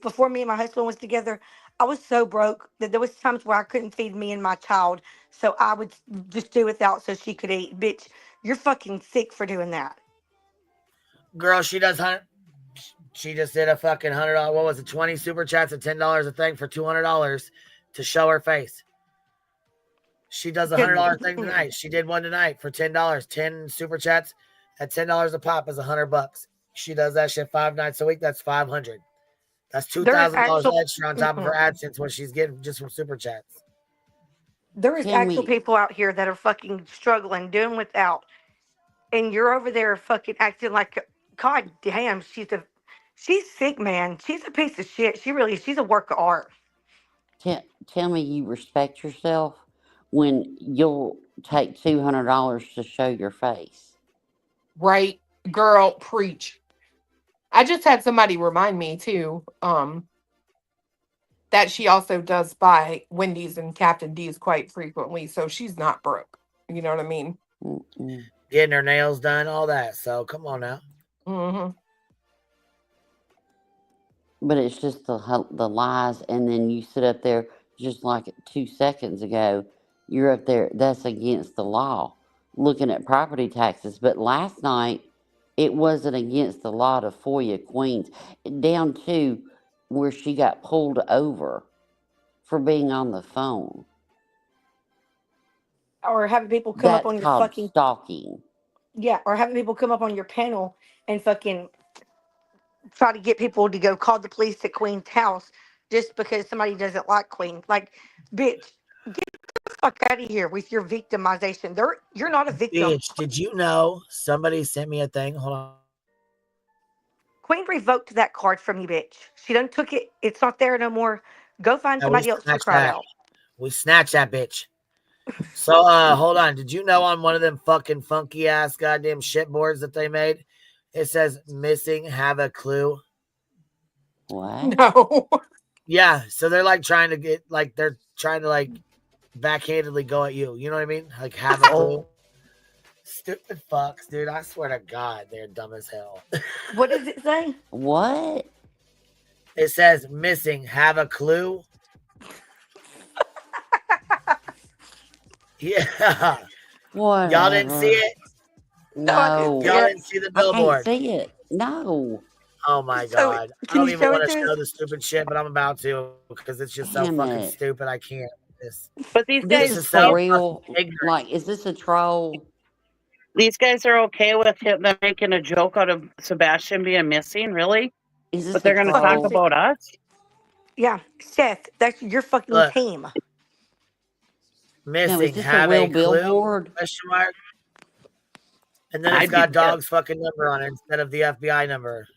Speaker 7: before me and my husband was together, I was so broke that there was times where I couldn't feed me and my child. So I would just do without so she could eat. Bitch, you're fucking sick for doing that.
Speaker 3: Girl, she does she just did a fucking $100. What was it? 20 super chats at $10 a thing for $200 to show her face. She does a $100 thing tonight. She did one tonight for $10. 10 super chats at $10 a pop is $100. She does that shit 5 nights a week. That's $500. That's $2,000 extra on top of her AdSense what she's getting just from super chats.
Speaker 7: There is actual people out here that are fucking struggling, doing without, and you're over there fucking acting like, God damn, she's sick, man. She's a piece of shit. She's a work of art.
Speaker 20: Tell me you respect yourself when you'll take $200 to show your face.
Speaker 13: Right, girl, preach. I just had somebody remind me too, that she also does buy Wendy's and Captain D's quite frequently, so she's not broke. You know what I mean?
Speaker 3: Getting her nails done, all that. So come on now.
Speaker 13: Mm-hmm.
Speaker 20: But it's just the lies, and then you sit up there just like 2 seconds ago. You're up there. That's against the law. Looking at property taxes, but last night it wasn't against the law to FOIA Queens, down to where she got pulled over for being on the phone.
Speaker 7: Or having people come up on your
Speaker 20: called
Speaker 7: fucking
Speaker 20: stalking.
Speaker 7: Yeah, or having people come up on your panel and fucking try to get people to go call the police at Queen's house just because somebody doesn't like Queen. Like, bitch, get the fuck out of here with your victimization. You're not a victim.
Speaker 3: Bitch, did you know somebody sent me a thing? Hold on.
Speaker 7: Queen revoked that card from you, bitch. She done took it. It's not there no more. Go find somebody else to cry out.
Speaker 3: We snatched that bitch. So, hold on. Did you know on one of them fucking funky ass goddamn shit boards that they made, it says missing, have a clue?
Speaker 20: What?
Speaker 13: No.
Speaker 3: Yeah. So they're like trying to get, like, they're trying to like backhandedly go at you. You know what I mean? Like, have a clue. Stupid fucks, dude. I swear to God, they're dumb as hell.
Speaker 7: What does it say?
Speaker 20: What?
Speaker 3: It says missing, have a clue. Yeah.
Speaker 20: Whatever.
Speaker 3: Y'all didn't see it?
Speaker 20: No.
Speaker 3: Y'all didn't see the billboard?
Speaker 20: I can't see it. No.
Speaker 3: Oh my God. I don't even want to show the stupid shit, but I'm about to because it's just so fucking stupid. I can't.
Speaker 14: But these
Speaker 20: This
Speaker 14: guys
Speaker 20: is for real. Like, is this a troll?
Speaker 14: These guys are okay with them making a joke out of Sebastian being missing, really?
Speaker 20: Is this
Speaker 14: but they're going to talk about us?
Speaker 7: Yeah, Seth, that's your fucking team.
Speaker 3: Missing,
Speaker 20: Now, is this
Speaker 3: have
Speaker 20: a real
Speaker 3: a clue?
Speaker 20: billboard?
Speaker 3: Question mark. And then it's got dog's fucking number on it instead of the FBI number.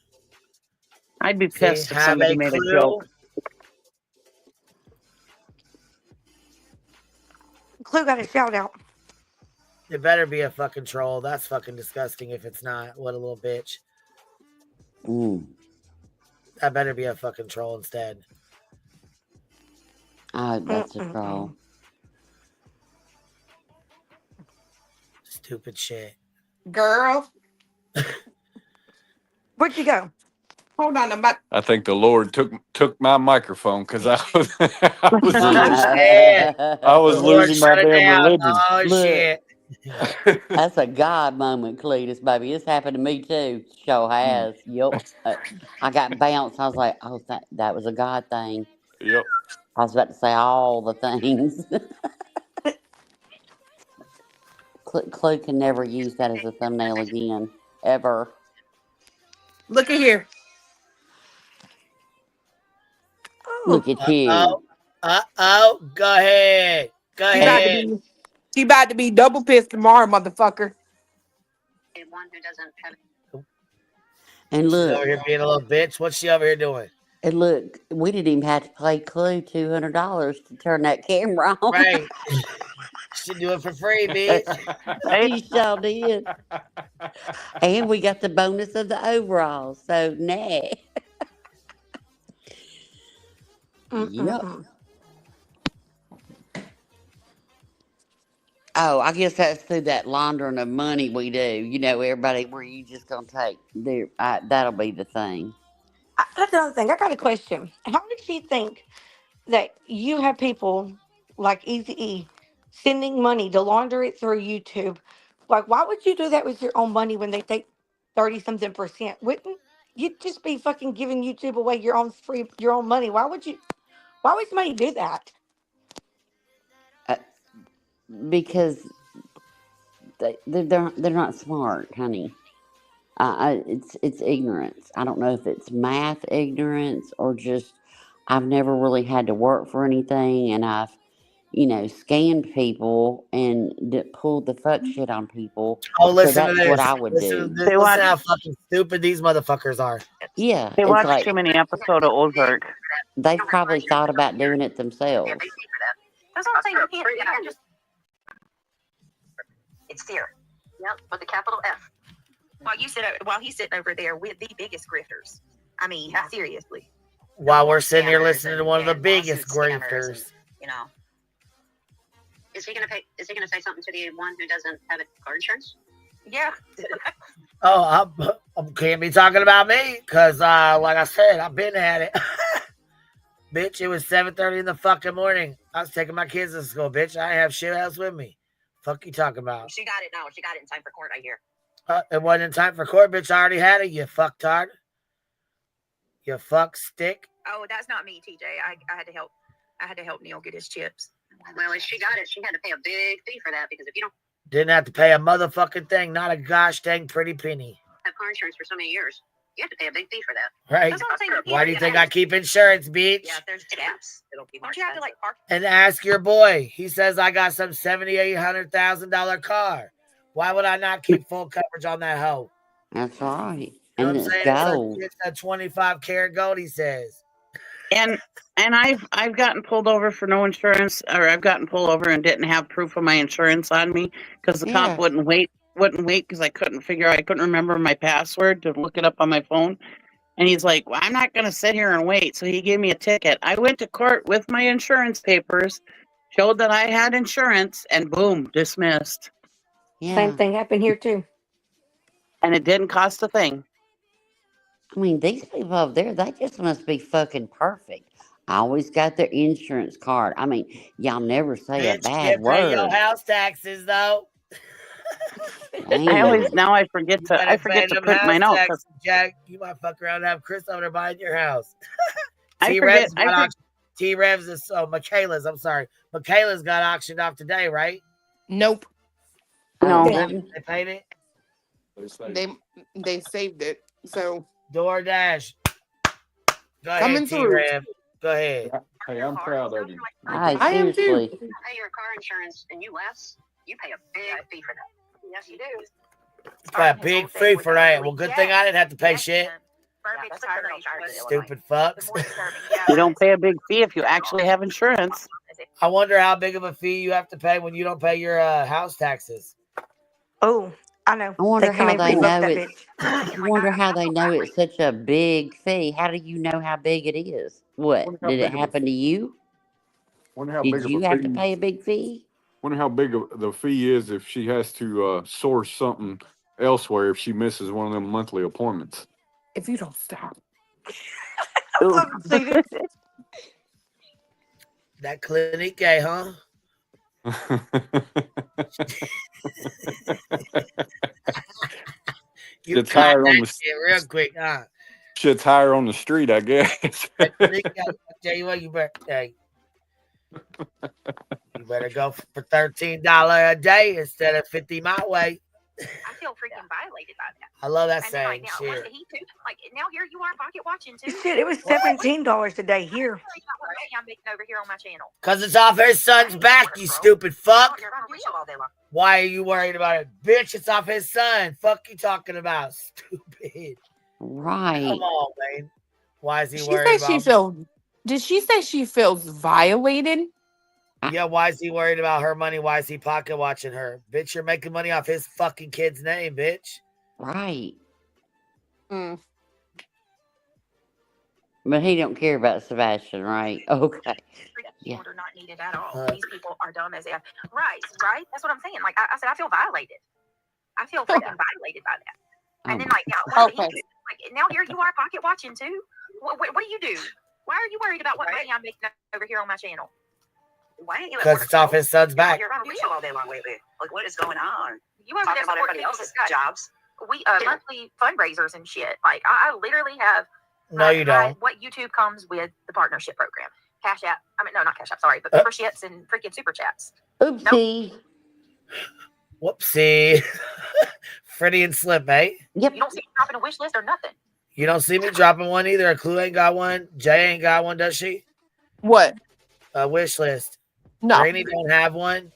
Speaker 14: I'd be pissed
Speaker 3: See,
Speaker 14: if somebody made a joke.
Speaker 7: Clue got a shout out.
Speaker 3: It better be a fucking troll. That's fucking disgusting if it's not. What a little bitch. That better be a fucking troll instead.
Speaker 20: That's a troll.
Speaker 3: Stupid shit.
Speaker 13: Girl.
Speaker 7: Where'd you go?
Speaker 13: Hold on, I'm about.
Speaker 19: I think the Lord took my microphone because I was losing my damn religion.
Speaker 3: Oh shit.
Speaker 20: That's a God moment, Cletus, baby. It's happened to me too. Sure has. Yup. I got bounced. I was like, oh, that was a God thing.
Speaker 19: Yep.
Speaker 20: I was about to say all the things. Clue can never use that as a thumbnail again. Ever.
Speaker 13: Look at here.
Speaker 20: Look at you.
Speaker 3: Go ahead. Go ahead.
Speaker 13: She about to be double pissed tomorrow, motherfucker.
Speaker 20: And look.
Speaker 3: She's over here being a little bitch. What's she over here doing?
Speaker 20: And look, we didn't even have to pay Clue $200 to turn that camera on.
Speaker 3: Right.
Speaker 17: Should do it for free, bitch.
Speaker 20: He sure did. And we got the bonus of the overalls. So, nah. Yep. Oh, I guess that's through that laundering of money we do. You know, everybody, where you just gonna take their, that'll be the thing.
Speaker 7: That's another thing. I got a question. How did she think that you have people like Easy E sending money to launder it through YouTube? Like, why would you do that with your own money when they take 30 something percent? Wouldn't you just be fucking giving YouTube away your own your own money? Why would somebody do that?
Speaker 20: Because they're not smart, honey. It's ignorance. I don't know if it's math ignorance or just I've never really had to work for anything, and I've scanned people and pulled the fuck shit on people.
Speaker 17: Oh,
Speaker 20: So
Speaker 17: listen to
Speaker 20: that's what
Speaker 17: this.
Speaker 20: I would
Speaker 17: Listen to
Speaker 20: do.
Speaker 17: this. Listen how fucking stupid these motherfuckers are.
Speaker 20: Yeah,
Speaker 14: They
Speaker 20: it's
Speaker 14: watched
Speaker 20: like
Speaker 14: too many episodes of Ozark.
Speaker 20: they've probably thought about doing it themselves.
Speaker 15: That's what I'm saying. You can't just. It's fear. Yep, with a capital F. While he's sitting over there with the biggest grifters. I mean, seriously.
Speaker 17: While we're sitting here listening to one of the biggest grifters.
Speaker 15: You know.
Speaker 11: Is he gonna say something to the one who doesn't have a car insurance?
Speaker 15: Yeah.
Speaker 17: Oh, I can't be talking about me because, like I said, I've been at it. Bitch, it was 7:30 in the fucking morning. I was taking my kids to school, bitch. I didn't have shit else with me. Fuck you talking about?
Speaker 15: She got it. No, she got it in time for court, I hear.
Speaker 17: It wasn't in time for court, bitch. I already had it, you fucktard. You fuck stick.
Speaker 15: Oh, that's not me, TJ. I had to help. I had to help Neil get his chips.
Speaker 11: Well, if she got it, she had to pay a big fee for that because if you don't
Speaker 17: Didn't have to pay a motherfucking thing, not a gosh dang pretty penny.
Speaker 11: have car insurance for so many years, you have to pay a big fee for that.
Speaker 17: Right?
Speaker 15: That's what I'm saying.
Speaker 17: Why do you think I keep insurance, bitch?
Speaker 15: Yeah, there's gaps. Don't you have to like park?
Speaker 17: And ask your boy. He says I got some $700,000 car. Why would I not keep full coverage on that hoe?
Speaker 20: That's right.
Speaker 17: You know
Speaker 20: And
Speaker 17: what I'm
Speaker 20: it's
Speaker 17: saying?
Speaker 20: gold.
Speaker 17: It's a 25 karat gold, he says.
Speaker 14: And I've gotten pulled over for no insurance, or I've gotten pulled over and didn't have proof of my insurance on me because the cop wouldn't wait because I couldn't remember my password to look it up on my phone. And he's like, well, I'm not going to sit here and wait. So he gave me a ticket. I went to court with my insurance papers, showed that I had insurance, and boom, dismissed.
Speaker 20: Yeah.
Speaker 7: Same thing happened here too.
Speaker 14: And it didn't cost a thing.
Speaker 20: I mean, these people over there, they just must be fucking perfect. I always got their insurance card. I mean, y'all never say a
Speaker 17: Bitch,
Speaker 20: bad
Speaker 17: you pay your
Speaker 20: word.
Speaker 17: house taxes, though.
Speaker 14: I forget to print mine out.
Speaker 17: Jack, you might fuck around and have Chris over there buying your house.
Speaker 14: Michaela's,
Speaker 17: I'm sorry. Michaela's got auctioned off today, right?
Speaker 13: Nope.
Speaker 14: No.
Speaker 17: They paid it?
Speaker 13: They saved it. So
Speaker 17: DoorDash. Go
Speaker 13: coming
Speaker 17: ahead,
Speaker 13: through.
Speaker 17: T-Rev. Go ahead.
Speaker 19: Hey, I'm proud of you.
Speaker 20: I
Speaker 13: am too.
Speaker 20: seriously.
Speaker 11: pay your car insurance in U.S., you pay a big fee for that.
Speaker 15: Yes, you do.
Speaker 17: Got a big fee for that. Well, good thing I didn't have to pay shit. Stupid fucks.
Speaker 14: You don't pay a big fee if you actually have insurance.
Speaker 17: I wonder how big of a fee you have to pay when you don't pay your house taxes.
Speaker 7: Oh, I know.
Speaker 20: I wonder
Speaker 7: come
Speaker 20: how
Speaker 7: in
Speaker 20: they
Speaker 7: revoke
Speaker 20: know
Speaker 7: that
Speaker 20: it's. I wonder how they know it's such a big fee. How do you know how big it is? What did it happen to you?
Speaker 19: Wonder how big
Speaker 20: Did
Speaker 19: of
Speaker 20: you
Speaker 19: a
Speaker 20: have
Speaker 19: fee.
Speaker 20: to pay a big fee?
Speaker 19: Wonder how big the fee is if she has to source something elsewhere if she misses one of them monthly appointments.
Speaker 13: If you don't stop.
Speaker 17: That clinic gay, huh? You
Speaker 19: Shit's
Speaker 17: cut
Speaker 19: higher on
Speaker 17: that
Speaker 19: the
Speaker 17: shit real quick, huh?
Speaker 19: shit's higher on the street, I guess.
Speaker 17: I tell you what, you better go for $13 a day instead of 50 my way.
Speaker 15: I feel freaking violated by that.
Speaker 17: I love that
Speaker 15: And then,
Speaker 17: saying.
Speaker 15: now,
Speaker 17: Shit.
Speaker 15: he too, now here you are pocket watching too.
Speaker 7: Shit, it was $17 a day here.
Speaker 15: I'm making over here on my channel.
Speaker 17: Because it's off his son's back, you stupid fuck. Why are you worried about it? Bitch, it's off his son. Fuck you talking about, stupid.
Speaker 20: Right.
Speaker 17: Come on, man. Why is he
Speaker 13: She
Speaker 17: worried
Speaker 13: said
Speaker 17: about
Speaker 13: did she say she feels violated?
Speaker 17: Yeah, why is he worried about her money? Why is he pocket watching her? Bitch, you're making money off his fucking kid's name, bitch.
Speaker 20: Right.
Speaker 1: Mm.
Speaker 20: But he don't care about Sebastian, right? Okay. Yeah.
Speaker 15: Order not needed at all. These people are dumb as f. Right. That's what I'm saying. Like I said, I feel violated. I feel freaking violated by that. And then like now,
Speaker 1: Okay.
Speaker 15: like now here you are pocket watching too. What do you do? Why are you worried about what money I'm making over here on my channel? Why ain't you?
Speaker 17: Because it's off his son's back.
Speaker 15: You're on real all day long. Wait. Like what is going on? You over there supporting everybody else's jobs? We monthly fundraisers and shit. Like I literally have.
Speaker 17: No, you don't.
Speaker 15: What YouTube comes with the partnership program? Cash App. I mean, no, not Cash App. Sorry, but memberships and freaking super chats.
Speaker 20: Oopsie.
Speaker 15: Nope.
Speaker 17: Whoopsie. Freddie and Slip, eh?
Speaker 20: Yep.
Speaker 15: You don't see me dropping a wish list or nothing.
Speaker 17: You don't see me dropping one either. A Clue ain't got one. Jay ain't got one, does she?
Speaker 1: What?
Speaker 17: A wish list.
Speaker 1: No.
Speaker 17: Rainey don't have one.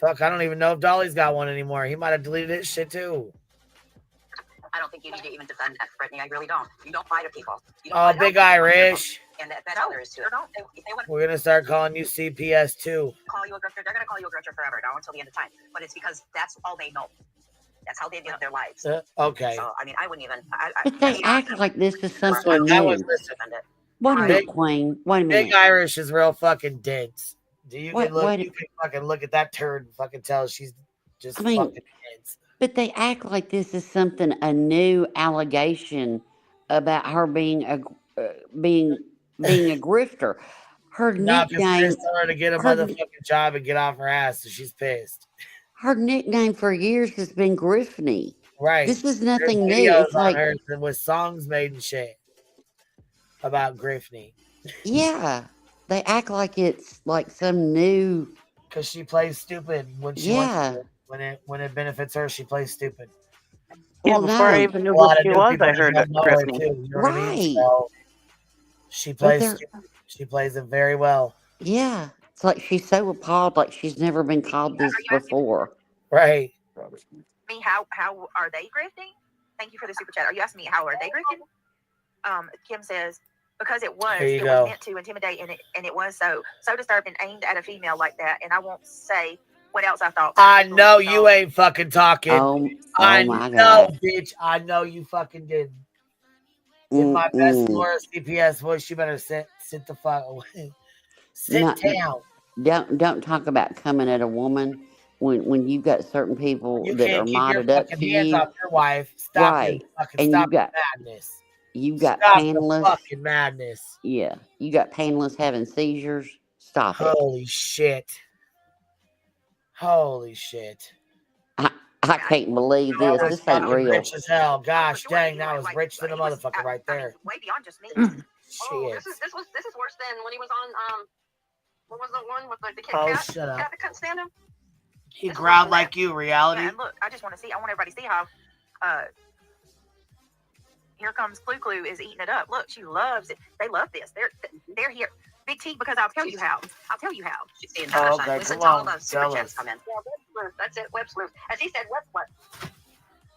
Speaker 17: Fuck, I don't even know if Dolly's got one anymore. He might have deleted his shit too.
Speaker 15: I don't think you need to even defend that, Brittany. I really don't. You don't lie to people.
Speaker 17: Oh, Big Irish.
Speaker 15: And that's all there is to it. If they want
Speaker 17: We're going to start calling you CPS too.
Speaker 15: to call you a grifter, they're going to call you a grifter forever now until the end of time. But it's because that's all they know. That's how they live their lives.
Speaker 17: Okay.
Speaker 15: So, I mean, I wouldn't even.
Speaker 20: But they act like this is something
Speaker 17: That
Speaker 20: new.
Speaker 17: was
Speaker 20: Wait a minute, Queen. Wait a minute.
Speaker 17: Big Irish is real fucking dense. You
Speaker 20: What-
Speaker 17: can look.
Speaker 20: what-
Speaker 17: You can fucking look at that turd and fucking tell she's just
Speaker 20: I mean,
Speaker 17: fucking dense.
Speaker 20: But they act like this is something, a new allegation about her being a being a grifter. Her
Speaker 17: No, because
Speaker 20: nickname.
Speaker 17: Chris told her to get a
Speaker 20: her-
Speaker 17: motherfucking job and get off her ass, so she's pissed.
Speaker 20: Her nickname for years has been Griffney.
Speaker 17: Right.
Speaker 20: This is
Speaker 17: There's
Speaker 20: nothing new.
Speaker 17: videos
Speaker 20: It's
Speaker 17: on
Speaker 20: like,
Speaker 17: her with songs made and shit about Griffney.
Speaker 20: yeah, they act like it's like some new.
Speaker 17: Because she plays stupid when she
Speaker 20: Yeah.
Speaker 17: wants to. When it benefits her, she plays stupid.
Speaker 14: Yeah,
Speaker 20: Well,
Speaker 14: before I
Speaker 20: no.
Speaker 14: even knew
Speaker 17: A lot
Speaker 14: who
Speaker 17: of
Speaker 14: she
Speaker 17: new
Speaker 14: was,
Speaker 17: people
Speaker 14: I
Speaker 17: that
Speaker 14: heard
Speaker 17: don't
Speaker 14: of
Speaker 17: know her
Speaker 14: Griffney.
Speaker 17: too. You know what I mean?
Speaker 20: Right.
Speaker 17: So she
Speaker 20: But
Speaker 17: plays.
Speaker 20: they're
Speaker 17: She plays it very well.
Speaker 20: yeah. It's like she's so appalled, like she's never been called this before.
Speaker 17: Right.
Speaker 15: Me, how are they grifting? Thank you for the super chat. Are you asking me how are they grifting? Kim says because it was
Speaker 17: There you go.
Speaker 15: meant to intimidate and it was so disturbed and aimed at a female like that. And I won't say what else I thought.
Speaker 17: I know you ain't fucking talking.
Speaker 20: Oh
Speaker 17: I
Speaker 20: my
Speaker 17: know,
Speaker 20: God.
Speaker 17: bitch. I know you fucking didn't. In my best
Speaker 20: Mm-mm.
Speaker 17: Laura CPS voice, you better sit the fuck away. Sit
Speaker 20: Not,
Speaker 17: down.
Speaker 20: don't talk about coming at a woman when you've got certain people
Speaker 17: You
Speaker 20: that are
Speaker 17: can't keep your
Speaker 20: modded up
Speaker 17: fucking
Speaker 20: to
Speaker 17: hands
Speaker 20: you.
Speaker 17: off your wife. Stop
Speaker 20: Right.
Speaker 17: your fucking
Speaker 20: And
Speaker 17: stop the madness.
Speaker 20: you've got
Speaker 17: Stop the
Speaker 20: panelists.
Speaker 17: fucking madness.
Speaker 20: Yeah. You got panelists having seizures. Stop it.
Speaker 17: Holy shit. Holy shit.
Speaker 20: I can't believe
Speaker 17: That
Speaker 20: this.
Speaker 17: was
Speaker 20: This ain't
Speaker 17: fucking
Speaker 20: real.
Speaker 17: rich as hell. Gosh dang, that was rich than a motherfucker right there.
Speaker 15: Way beyond just me.
Speaker 17: Shit.
Speaker 11: This is worse than when he was on what was the one with like the kid
Speaker 17: Oh,
Speaker 11: cat?
Speaker 17: shut up.
Speaker 11: Cat that couldn't stand him?
Speaker 17: He growled like you, reality.
Speaker 15: Yeah, and look, I want everybody to see how here comes Clue is eating it up. Look, she loves it. They love this. They're here. Big T, because I'll tell you how.
Speaker 11: She's seeing
Speaker 17: Oh,
Speaker 11: that.
Speaker 17: okay,
Speaker 11: Listen
Speaker 17: come
Speaker 11: to all
Speaker 17: on,
Speaker 11: the super
Speaker 17: tell
Speaker 11: chats
Speaker 17: us.
Speaker 11: come in. Yeah, web sleuth. That's it, web sleuth. As he said, web sleuth.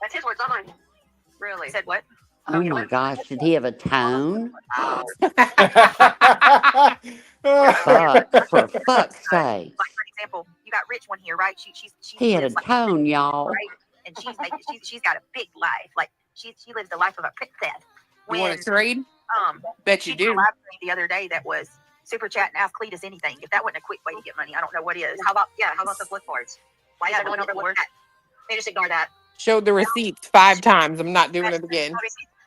Speaker 11: That's his words, not mine. Really?
Speaker 15: Said what?
Speaker 20: Oh my gosh. Did he have a tone? Fuck, for fuck's sake.
Speaker 15: Like for example, you got Rich one here, right? She's
Speaker 20: He had a
Speaker 15: lives like-
Speaker 20: tone, y'all.
Speaker 15: right? And she's got a big life. Like she lives the life of a princess.
Speaker 1: You want to trade? Bet you
Speaker 15: she did a
Speaker 1: do.
Speaker 15: live stream the other day that was super chat and ask Cletus anything. If that wasn't a quick way to get money, I don't know what is.
Speaker 11: How about the flipboards? Why is everyone over with that? They just ignore that.
Speaker 1: Showed the receipts 5 times. I'm not doing it again.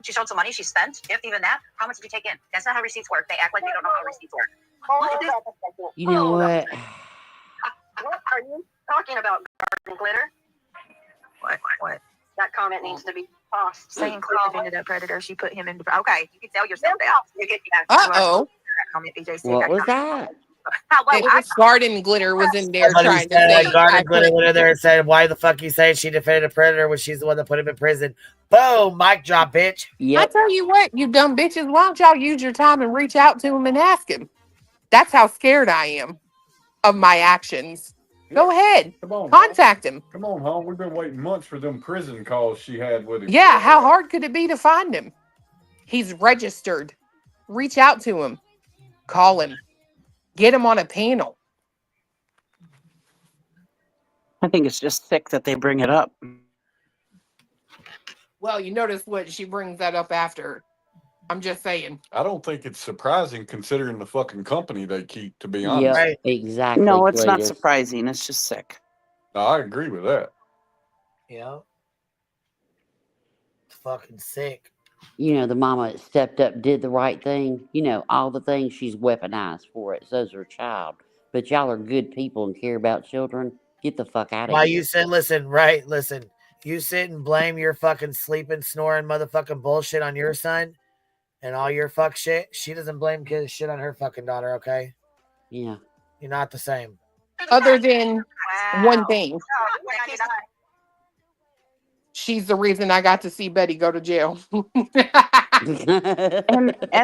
Speaker 11: She showed some money she spent, if even that. How much did you take in? That's not how receipts work. They act like they don't know how receipts work. Look at this.
Speaker 20: You know what?
Speaker 11: What are you talking about, garden glitter?
Speaker 15: What?
Speaker 11: That comment needs to be tossed.
Speaker 15: Saying Cletus ended up predator, she put him into. Okay, you can tell yourself that.
Speaker 11: You get
Speaker 1: Uh-oh.
Speaker 15: Comment BJ said.
Speaker 20: What was that?
Speaker 1: It was Garden Glitter was in there
Speaker 17: Somebody
Speaker 1: trying to
Speaker 17: said,
Speaker 1: say I
Speaker 17: Garden
Speaker 1: put
Speaker 17: Glitter there and said, why the fuck you saying she defended a predator when she's the one that put him in prison? Boom, mic drop, bitch.
Speaker 1: I tell you what, you dumb bitches, why don't y'all use your time and reach out to him and ask him? That's how scared I am of my actions. Go ahead.
Speaker 19: Come on,
Speaker 1: Contact him.
Speaker 19: Come on, home. We've been waiting months for them prison calls she had with him.
Speaker 1: Yeah, how hard could it be to find him? He's registered. Reach out to him. Call him.
Speaker 13: Get him on a panel.
Speaker 14: I think it's just sick that they bring it up.
Speaker 13: Well, you notice what she brings that up after. I'm just saying.
Speaker 19: I don't think it's surprising considering the fucking company they keep, to be honest.
Speaker 20: Yep, exactly.
Speaker 14: No, it's not
Speaker 20: Cletus.
Speaker 14: surprising. It's just sick.
Speaker 19: No, I agree with that.
Speaker 17: Yeah. It's fucking sick.
Speaker 20: You know, the mama stepped up, did the right thing. You know, all the things she's weaponized for it. So's her child. But y'all are good people and care about children. Get the fuck out of
Speaker 17: Why
Speaker 20: here.
Speaker 17: you said, listen. You sit and blame your fucking sleeping, snoring motherfucking bullshit on your son and all your fuck shit. She doesn't blame kids shit on her fucking daughter, okay?
Speaker 20: Yeah.
Speaker 17: You're not the same.
Speaker 13: Other than one thing. She's the reason I got to see Betty go to jail.
Speaker 14: and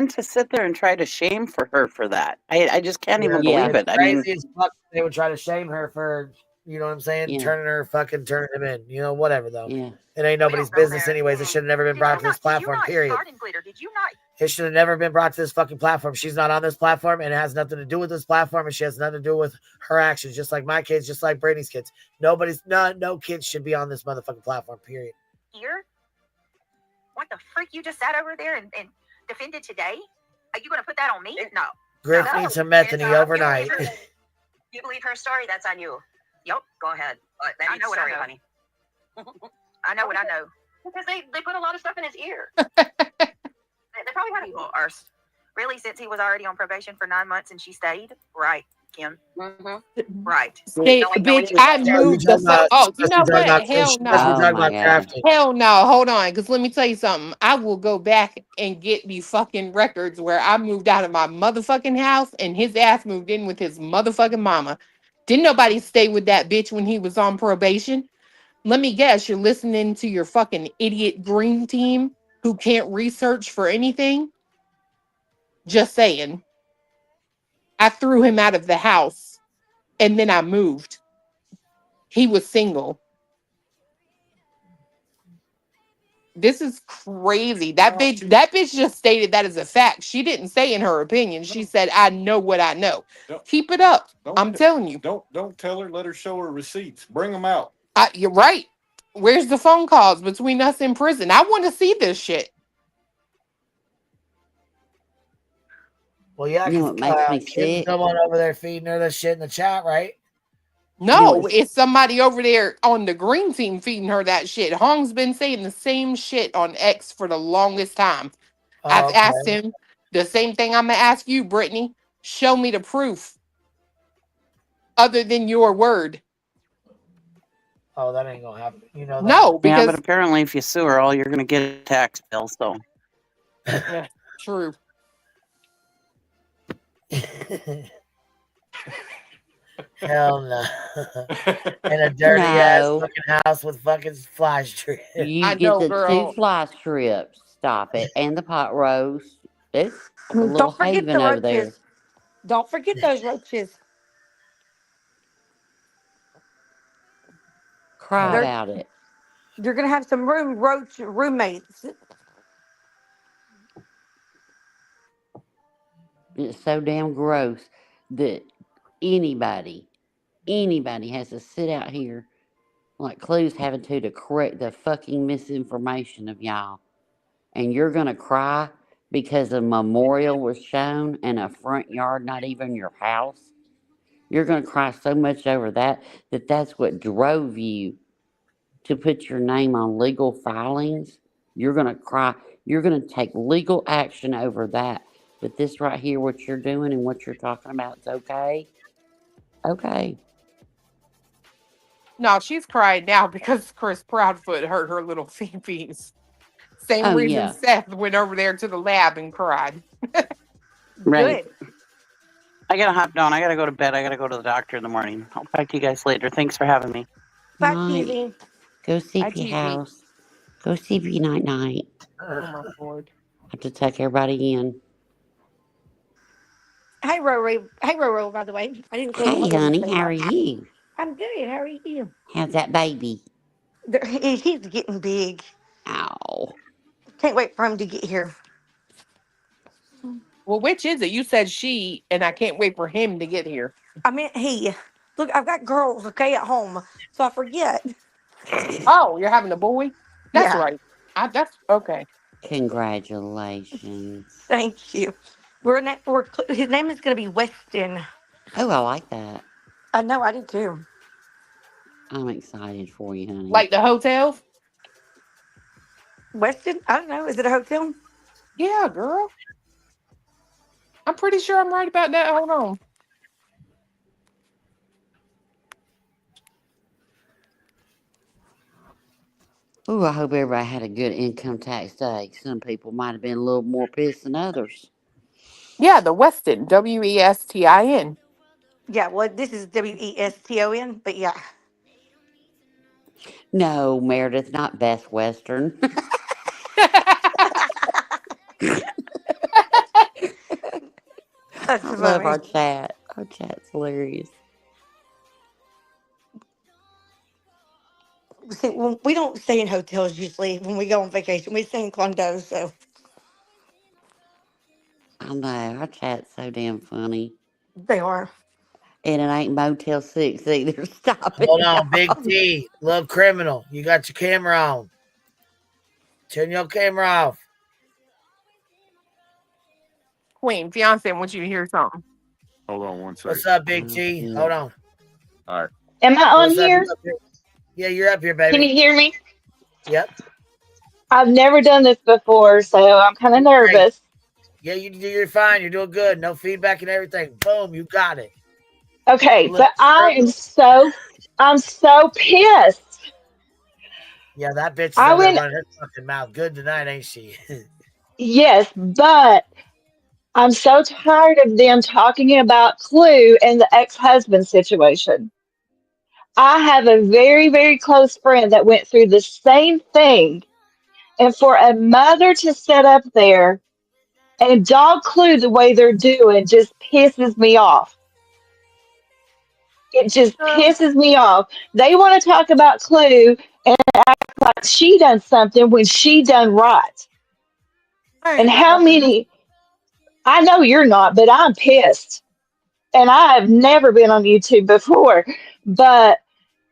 Speaker 14: to sit there and try to shame for her for that. I just can't even
Speaker 17: Yeah.
Speaker 14: believe it.
Speaker 17: It's
Speaker 14: I mean,
Speaker 17: crazy as fuck. They would try to shame her for, you know what I'm saying?
Speaker 20: Yeah.
Speaker 17: Turning him in. You know, whatever though.
Speaker 20: Yeah.
Speaker 17: It ain't nobody's business anyways. It should have never been brought to this platform, period. It should have never been brought to this fucking platform. She's not on this platform and it has nothing to do with this platform and she has nothing to do with her actions, just like my kids, just like Brady's kids. No kids should be on this motherfucking platform, period.
Speaker 15: Here? What the freak you just sat over there and defended today? Are you going to put that on me? No.
Speaker 17: Grift needs some methany overnight.
Speaker 15: You believe her story? That's on you. Yep, go ahead. I know what I know, honey. I know what I know. Because they put a lot of stuff in his ear. They probably had people really, since he was already on probation for 9 months and she stayed? Right, Kim. Mm-hmm. Right.
Speaker 13: Hey, bitch, I moved the fuck. Oh, you know what? Hell no. Hell no. Hold on. Because let me tell you something. I will go back and get the fucking records where I moved out of my motherfucking house and his ass moved in with his motherfucking mama. Didn't nobody stay with that bitch when he was on probation? Let me guess, you're listening to your fucking idiot green team who can't research for anything? Just saying. I threw him out of the house and then I moved. He was single. This is crazy. That bitch just stated that as a fact. She didn't say in her opinion. She said, I know what I know. Keep it up. I'm telling you.
Speaker 19: Don't tell her. Let her show her receipts. Bring them out.
Speaker 13: You're right. Where's the phone calls between us in prison? I want to see this shit.
Speaker 17: Well, yeah,
Speaker 20: You know what makes me
Speaker 17: Kim's
Speaker 20: sick?
Speaker 17: someone over there feeding her the shit in the chat, right?
Speaker 13: No, it's somebody over there on the green team feeding her that shit. Hong's been saying the same shit on X for the longest time. I've asked him the same thing I'm going to ask you, Brittany. Show me the proof other than your word.
Speaker 17: Oh, that ain't going to happen. You know that.
Speaker 13: No, because...
Speaker 14: Yeah, but apparently if you sue her, all you're going to get a tax bill, so.
Speaker 13: Yeah, true.
Speaker 17: Hell no. In a dirty ass fucking house with fucking fly strips.
Speaker 20: You get the 2 fly strips. Stop it. And the pot roast. It's a little
Speaker 7: Don't forget
Speaker 20: haven
Speaker 7: the
Speaker 20: over there.
Speaker 7: roaches. Don't forget those roaches.
Speaker 20: Cry about it.
Speaker 7: You're gonna have some roach roommates.
Speaker 20: It's so damn gross that anybody has to sit out here like Clue's having to correct the fucking misinformation of y'all. And you're gonna cry because a memorial was shown in a front yard, not even your house. You're gonna cry so much over that's what drove you to put your name on legal filings. You're gonna cry. You're gonna take legal action over that. But this right here, what you're doing and what you're talking about, it's okay. Okay.
Speaker 13: No, she's crying now because Chris Proudfoot hurt her little feefies. Same reason Seth went over there to the lab and cried.
Speaker 14: Right. Good. I gotta hop down. I gotta go to bed. I gotta go to the doctor in the morning. I'll talk to you guys later. Thanks for having me.
Speaker 7: Bye, Cheesy.
Speaker 20: Go see your house. Go see your night.
Speaker 13: Oh my Lord.
Speaker 20: Have to tuck everybody in.
Speaker 7: Hey, Roro. Hey, Roro, by the way. I didn't
Speaker 20: Hey, honey. How are you?
Speaker 7: I'm good. How are you?
Speaker 20: How's that baby?
Speaker 7: He's getting big.
Speaker 20: Ow.
Speaker 7: Can't wait for him to get here.
Speaker 13: Well, which is it? You said she, and I can't wait for him to get here.
Speaker 7: I meant he. Look, I've got girls, okay, at home, so I forget.
Speaker 13: Oh, you're having a boy? That's
Speaker 7: Yeah,
Speaker 13: right. That's okay.
Speaker 20: Congratulations.
Speaker 7: thank you. His name is going to be Weston.
Speaker 20: Oh, I like that.
Speaker 7: I know, I do too.
Speaker 20: I'm excited for you, honey.
Speaker 13: Like the hotels?
Speaker 7: Weston? I don't know. Is it a hotel?
Speaker 13: Yeah, girl. I'm pretty sure I'm right about that. Hold on.
Speaker 20: Ooh, I hope everybody had a good income tax day. Some people might have been a little more pissed than others.
Speaker 13: Yeah, the Westin. Westin.
Speaker 7: Yeah, well, this is Weston, but yeah.
Speaker 20: No, Meredith, not Best Western.
Speaker 7: That's
Speaker 20: I love our
Speaker 7: funny.
Speaker 20: chat. Our chat's hilarious.
Speaker 7: See, we don't stay in hotels usually when we go on vacation. We stay in condos, so
Speaker 20: I know, our chat's so damn funny.
Speaker 7: they are.
Speaker 20: And it ain't Motel 6 either. Stop it,
Speaker 17: Hold on, Big
Speaker 20: y'all.
Speaker 17: T, love criminal. You got your camera on. Turn your camera off.
Speaker 13: Queen, fiance wants you to hear something.
Speaker 19: Hold on one second.
Speaker 17: What's up, Big T? Hold on.
Speaker 19: All right.
Speaker 2: Am I on
Speaker 17: What's up?
Speaker 2: here?
Speaker 17: You up here? Yeah, you're up here,
Speaker 2: Can
Speaker 17: baby.
Speaker 2: you hear me?
Speaker 17: Yep.
Speaker 2: I've never done this before, so I'm kind of
Speaker 17: Great.
Speaker 2: nervous.
Speaker 17: Yeah, you're fine. You're doing good. No feedback and everything. Boom, you got it.
Speaker 2: Okay,
Speaker 17: Look,
Speaker 2: but I'm so pissed.
Speaker 17: yeah, that bitch is
Speaker 2: I
Speaker 17: over there
Speaker 2: went,
Speaker 17: running her fucking mouth good tonight, ain't she?
Speaker 2: yes, but I'm so tired of them talking about Clue and the ex-husband situation. I have a very, very close friend that went through the same thing, and for a mother to sit up there and dog Clue the way they're doing just pisses me off. It just pisses me off. They want to talk about Clue and act like she done something when she done right.
Speaker 13: I
Speaker 2: And
Speaker 13: ain't
Speaker 2: how
Speaker 13: mad.
Speaker 2: many? I know you're not, but I'm pissed. And I have never been on YouTube before. But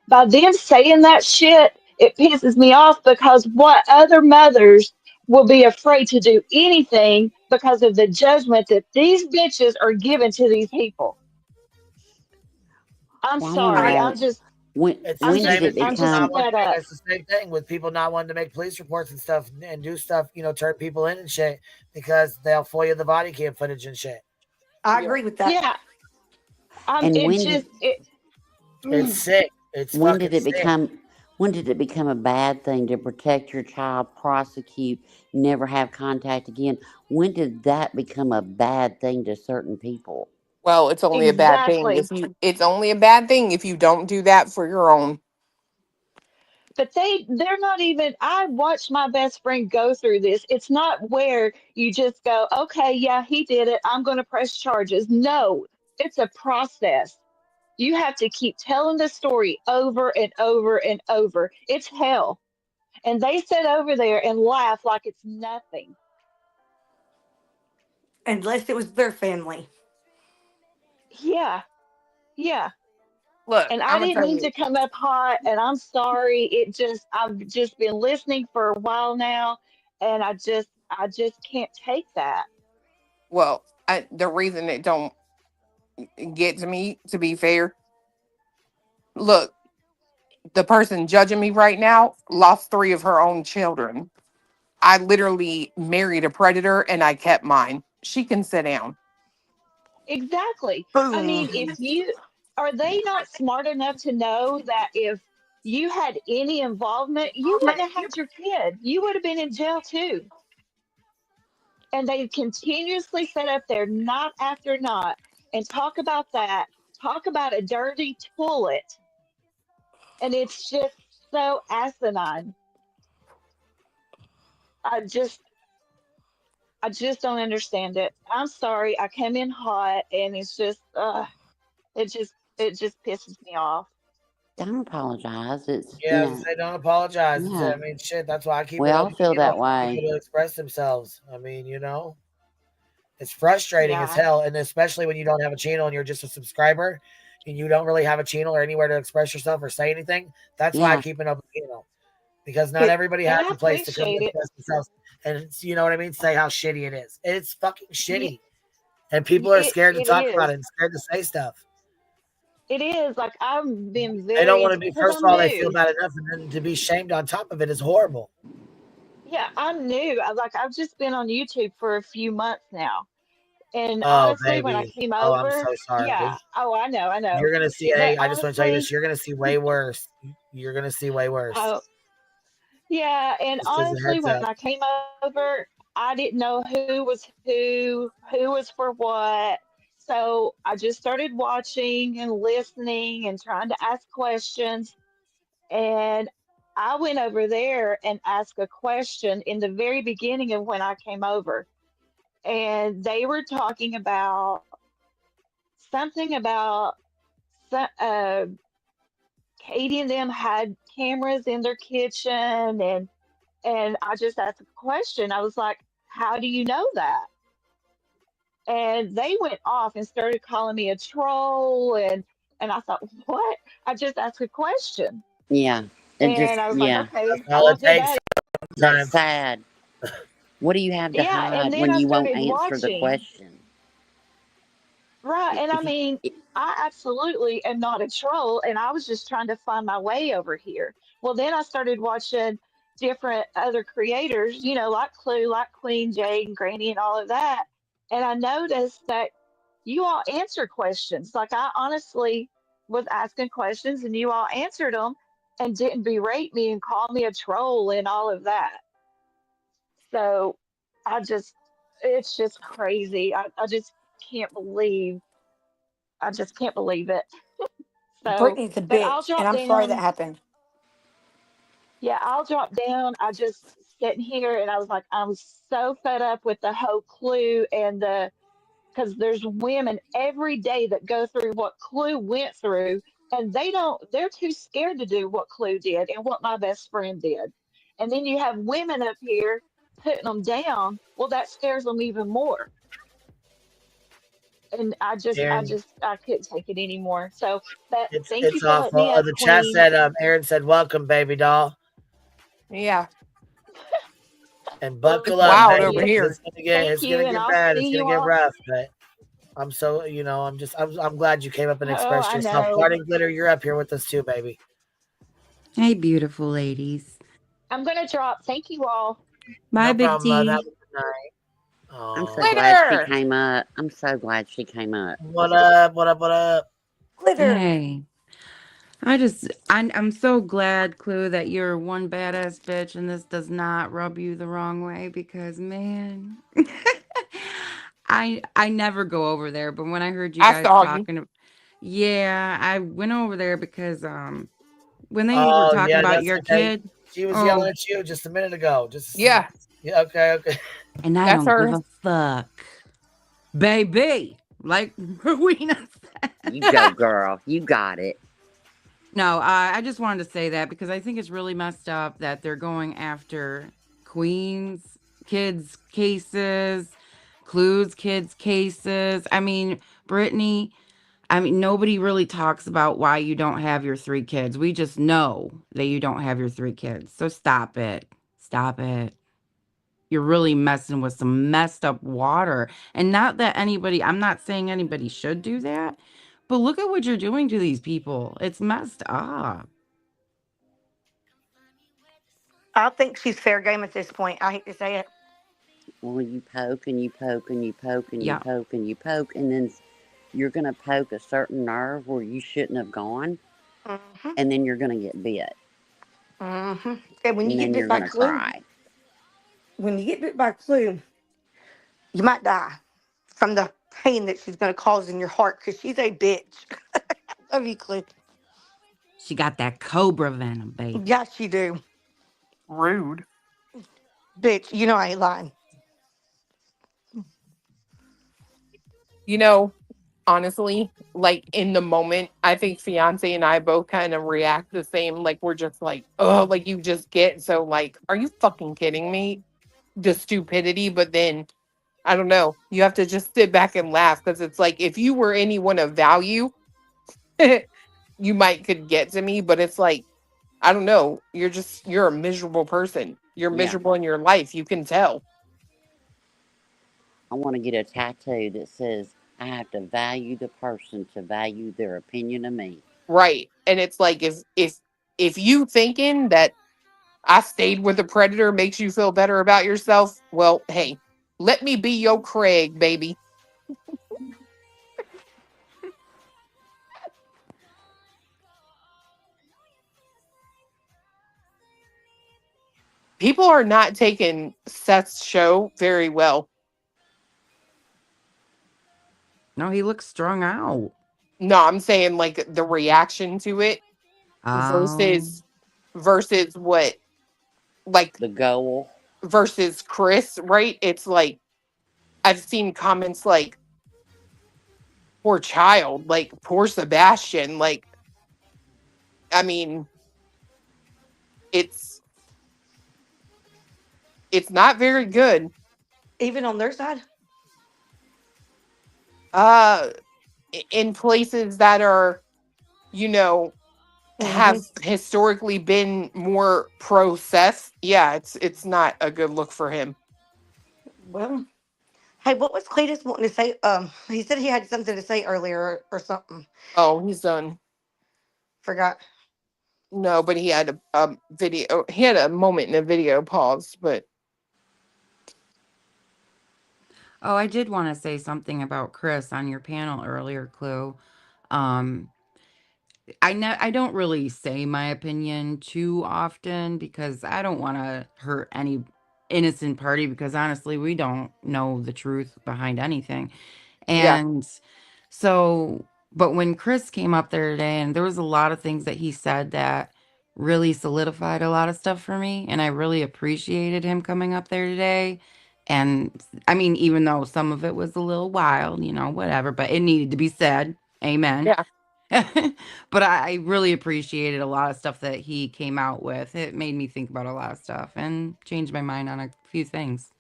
Speaker 2: by them saying that shit, it pisses me off because what other mothers will be afraid to do anything because of the judgment that these bitches are giving to these people? I'm
Speaker 20: Well, I want to
Speaker 2: sorry.
Speaker 20: know when
Speaker 17: It's the
Speaker 20: did
Speaker 17: same
Speaker 20: it
Speaker 17: as
Speaker 2: I'm
Speaker 17: people
Speaker 2: just
Speaker 20: become?
Speaker 17: not wanting
Speaker 2: fed
Speaker 17: to,
Speaker 2: up.
Speaker 17: it's the same thing with people not wanting to make police reports and stuff and do stuff, turn people in and shit because they'll FOIA the body cam footage and shit.
Speaker 7: I agree with that.
Speaker 2: Yeah.
Speaker 20: And
Speaker 2: It
Speaker 20: when
Speaker 2: just
Speaker 20: did
Speaker 17: It's sick. It's
Speaker 20: when
Speaker 17: fucking
Speaker 20: did it
Speaker 17: sick.
Speaker 20: become? When did it become a bad thing to protect your child, prosecute, never have contact again? When did that become a bad thing to certain people?
Speaker 13: Well, it's only a bad thing
Speaker 2: exactly.
Speaker 13: it's only a bad thing if you don't do that for your own.
Speaker 2: But they're not even. I watched my best friend go through this. It's not where you just go, okay, yeah, he did it. I'm going to press charges. No, it's a process. You have to keep telling the story over and over and over. It's hell. And they sit over there and laugh like it's nothing.
Speaker 7: Unless it was their family.
Speaker 2: Yeah, yeah.
Speaker 13: Look,
Speaker 2: And I
Speaker 13: I'm gonna
Speaker 2: didn't
Speaker 13: tell
Speaker 2: mean
Speaker 13: you.
Speaker 2: to come up hot, and I'm sorry. I've just been listening for a while now, and I just can't take that.
Speaker 13: Well, the reason it don't get to me, to be fair, look, the person judging me right now lost 3 of her own children. I literally married a predator and I kept mine. She can sit down.
Speaker 2: Exactly. I mean,
Speaker 7: Boom.
Speaker 2: if you are they not smart enough to know that if you had any involvement, you wouldn't have had your kid. You would have been in jail too. And they continuously sit up there night after night and talk about that, talk about a dirty toilet, and it's just so asinine. I just I just don't understand it. I'm sorry. I came in hot and it's just it just pisses me off.
Speaker 20: Don't apologize. It's
Speaker 17: Yeah, as I say, don't apologize.
Speaker 20: yeah.
Speaker 17: I mean, shit. That's why I keep
Speaker 20: We
Speaker 17: it
Speaker 20: all
Speaker 17: open,
Speaker 20: feel that
Speaker 17: for
Speaker 20: way.
Speaker 17: people to express themselves. I mean,
Speaker 3: It's frustrating as
Speaker 2: Yeah.
Speaker 3: hell, and especially when you don't have a channel and you're just a subscriber and you don't really have a channel or anywhere to express yourself or say anything. That's why I
Speaker 20: Yeah.
Speaker 3: keep an open channel, because not everybody
Speaker 2: And
Speaker 3: has
Speaker 2: I
Speaker 3: a place to come
Speaker 2: appreciate
Speaker 3: and
Speaker 2: it.
Speaker 3: express themselves and, you know what I mean, say how shitty it is. It's fucking
Speaker 2: Yeah,
Speaker 3: shitty, and people are scared to
Speaker 2: it
Speaker 3: talk about
Speaker 2: is.
Speaker 3: it and scared to say stuff.
Speaker 2: It is. Like I've been
Speaker 3: They don't
Speaker 2: very
Speaker 3: want to be.
Speaker 2: because
Speaker 3: First
Speaker 2: I'm
Speaker 3: of all, they feel
Speaker 2: new.
Speaker 3: bad enough, and then to be shamed on top of it is horrible.
Speaker 2: Yeah, I'm new. I've just been on YouTube for a few months now. And
Speaker 3: Oh,
Speaker 2: honestly, when I
Speaker 3: baby.
Speaker 2: came
Speaker 3: Oh, I'm
Speaker 2: over,
Speaker 3: so
Speaker 2: yeah.
Speaker 3: sorry.
Speaker 2: Oh, I know.
Speaker 3: You're gonna see.
Speaker 2: But
Speaker 3: Hey, I just want to tell you this.
Speaker 2: honestly,
Speaker 3: You're gonna see way worse. You're gonna see way worse.
Speaker 2: oh, yeah. And
Speaker 3: Just as a
Speaker 2: honestly,
Speaker 3: heads
Speaker 2: when
Speaker 3: up.
Speaker 2: I came over, I didn't know who was for what. So I just started watching and listening and trying to ask questions. And I went over there and asked a question in the very beginning of when I came over. And they were talking about something about Katie and them had cameras in their kitchen, and I just asked a question. I was like, "How do you know that?" And they went off and started calling me a troll, and I thought, "What?" I just asked a question,
Speaker 20: Yeah. It just,
Speaker 2: and I was like,
Speaker 20: yeah.
Speaker 2: "Okay,
Speaker 3: That's
Speaker 2: I
Speaker 3: all it
Speaker 2: won't do
Speaker 3: takes
Speaker 2: that."
Speaker 20: That's
Speaker 3: sometimes.
Speaker 20: sad. What do you have to
Speaker 2: Yeah, and
Speaker 20: hide
Speaker 2: then
Speaker 20: when
Speaker 2: I
Speaker 20: you won't
Speaker 2: started
Speaker 20: answer the
Speaker 2: watching.
Speaker 20: question?
Speaker 2: Right, and I
Speaker 20: If you,
Speaker 2: mean, I absolutely am not a troll, and I was just trying to find my way over here. Well, then I started watching different other creators, like Clue, like Queen Jade and Granny and all of that, and I noticed that you all answer questions. Like I honestly was asking questions, and you all answered them and didn't berate me and call me a troll and all of that. So I just, it's just crazy. I just can't believe I just can't believe it. So,
Speaker 7: Brittany's a
Speaker 2: but I'll
Speaker 7: bitch, and
Speaker 2: drop
Speaker 7: I'm sorry that
Speaker 2: down.
Speaker 7: happened.
Speaker 2: Yeah, I'll drop down. I just sitting here and I was like, I'm so fed up with the whole Clue and because there's women every day that go through what Clue went through, and they're too scared to do what Clue did and what my best friend did. And then you have women up here putting them down. Well, that scares them even more. And
Speaker 3: Aaron,
Speaker 2: I couldn't take it anymore. So, but thank you
Speaker 3: it's
Speaker 2: for letting
Speaker 3: awful.
Speaker 2: me up,
Speaker 3: The chat
Speaker 2: Queen.
Speaker 3: said, Aaron said, "Welcome, baby doll,
Speaker 1: Yeah,
Speaker 3: and
Speaker 2: Well,
Speaker 3: buckle
Speaker 1: it's
Speaker 3: up,
Speaker 1: wild
Speaker 2: thank
Speaker 3: baby,
Speaker 1: over
Speaker 2: you.
Speaker 3: 'cause
Speaker 1: here.
Speaker 2: Thank
Speaker 3: it's
Speaker 2: you.
Speaker 3: gonna
Speaker 2: And
Speaker 3: get
Speaker 2: I'll
Speaker 3: bad. It's
Speaker 2: see
Speaker 3: gonna
Speaker 2: you
Speaker 3: get
Speaker 2: all.
Speaker 3: rough." But I'm so, I'm glad you came up and
Speaker 2: Oh,
Speaker 3: expressed
Speaker 2: I
Speaker 3: yourself.
Speaker 2: know.
Speaker 3: Parting Glitter, you're up here with us too, baby.
Speaker 8: Hey, beautiful ladies.
Speaker 2: I'm going to drop. Thank you all.
Speaker 8: Bye,
Speaker 3: No
Speaker 8: Big
Speaker 3: problem, love. Have a
Speaker 8: T.
Speaker 3: good night.
Speaker 20: I'm so
Speaker 3: Oh,
Speaker 20: glad she
Speaker 1: Glitter.
Speaker 20: came up. I'm so glad she came up.
Speaker 3: what up? What up? What up?
Speaker 7: Glitter.
Speaker 8: Hey. I'm so glad, Clue, that you're one badass bitch and this does not rub you the wrong way because, man, I never go over there. But when I heard you
Speaker 1: I
Speaker 8: guys
Speaker 1: saw you.
Speaker 8: talking, yeah, I went over there because when they were
Speaker 3: Oh,
Speaker 8: talking
Speaker 3: yeah,
Speaker 8: about
Speaker 3: that's
Speaker 8: your
Speaker 3: okay.
Speaker 8: kid,
Speaker 3: She was yelling
Speaker 8: oh,
Speaker 3: at you just a minute ago.
Speaker 1: Yeah,
Speaker 3: Yeah, okay, okay.
Speaker 8: and I
Speaker 1: that's
Speaker 8: don't give
Speaker 1: her.
Speaker 8: a fuck, baby. Like Rowena
Speaker 20: You go,
Speaker 8: said.
Speaker 20: girl. You got it.
Speaker 8: No, I just wanted to say that because I think it's really messed up that they're going after Queen's kids' cases, Clue's kids' cases. I mean, Brittany, I mean, nobody really talks about why you don't have your 3 kids. We just know that you don't have your 3 kids. So stop it. Stop it. You're really messing with some messed up water. And not that anybody, I'm not saying anybody should do that, but look at what you're doing to these people. It's messed up.
Speaker 7: I think she's fair game at this point. I hate to say it.
Speaker 20: Well, you poke and you poke and you poke and you
Speaker 8: Yeah.
Speaker 20: poke and you poke, and then you're going to poke a certain nerve where you shouldn't have gone,
Speaker 7: Mm-hmm.
Speaker 20: and then you're going to get bit,
Speaker 7: Mm-hmm. And when you
Speaker 20: and
Speaker 7: get
Speaker 20: then
Speaker 7: bit
Speaker 20: you're
Speaker 7: by
Speaker 20: going to
Speaker 7: Clue,
Speaker 20: cry.
Speaker 7: you might die from the pain that she's going to cause in your heart because she's a bitch. Love you, Clue.
Speaker 8: She got that cobra venom, baby.
Speaker 7: Yes, you do.
Speaker 1: Rude.
Speaker 7: Bitch, you know I ain't lying.
Speaker 1: Honestly, like in the moment, I think fiance and I both kind of react the same. Like we're just like, oh, like you just get so like, are you fucking kidding me? The stupidity, but then
Speaker 13: I don't know. You have to just sit back and laugh because it's like if you were anyone of value, you might could get to me, but it's like I don't know. You're a miserable person. You're
Speaker 20: Yeah.
Speaker 13: miserable in your life. You can tell.
Speaker 20: I want to get a tattoo that says, I have to value the person to value their opinion of me.
Speaker 13: Right. And it's like if you thinking that I stayed with a predator makes you feel better about yourself, well, hey, let me be your Craig, baby. People are not taking Seth's show very well.
Speaker 8: No, he looks strung out.
Speaker 13: No, I'm saying like the reaction to it
Speaker 8: Um,
Speaker 13: versus what like
Speaker 20: The goal.
Speaker 13: versus Chris, right? It's like I've seen comments like poor child, like poor Sebastian, like I mean it's not very good.
Speaker 7: Even on their side?
Speaker 13: Uh in places that are, you know,
Speaker 7: Hmm.
Speaker 13: have historically been more pro Seth, yeah, it's not a good look for him.
Speaker 7: Well, hey, what was Cletus wanting to say? He said he had something to say earlier or something.
Speaker 13: Oh, he's done.
Speaker 7: Forgot.
Speaker 13: No, but he had a video. He had a moment in a video pause, but
Speaker 8: oh, I did want to say something about Chris on your panel earlier, Clue. Um, I don't really say my opinion too often because I don't want to hurt any innocent party because honestly, we don't know the truth behind anything.
Speaker 13: yeah,
Speaker 8: And so, but when Chris came up there today, and there was a lot of things that he said that really solidified a lot of stuff for me, and I really appreciated him coming up there today. And I mean, even though some of it was a little wild, whatever, but it needed to be said. Amen.
Speaker 13: yeah.
Speaker 8: But I really appreciated a lot of stuff that he came out with. It made me think about a lot of stuff and changed my mind on a few things.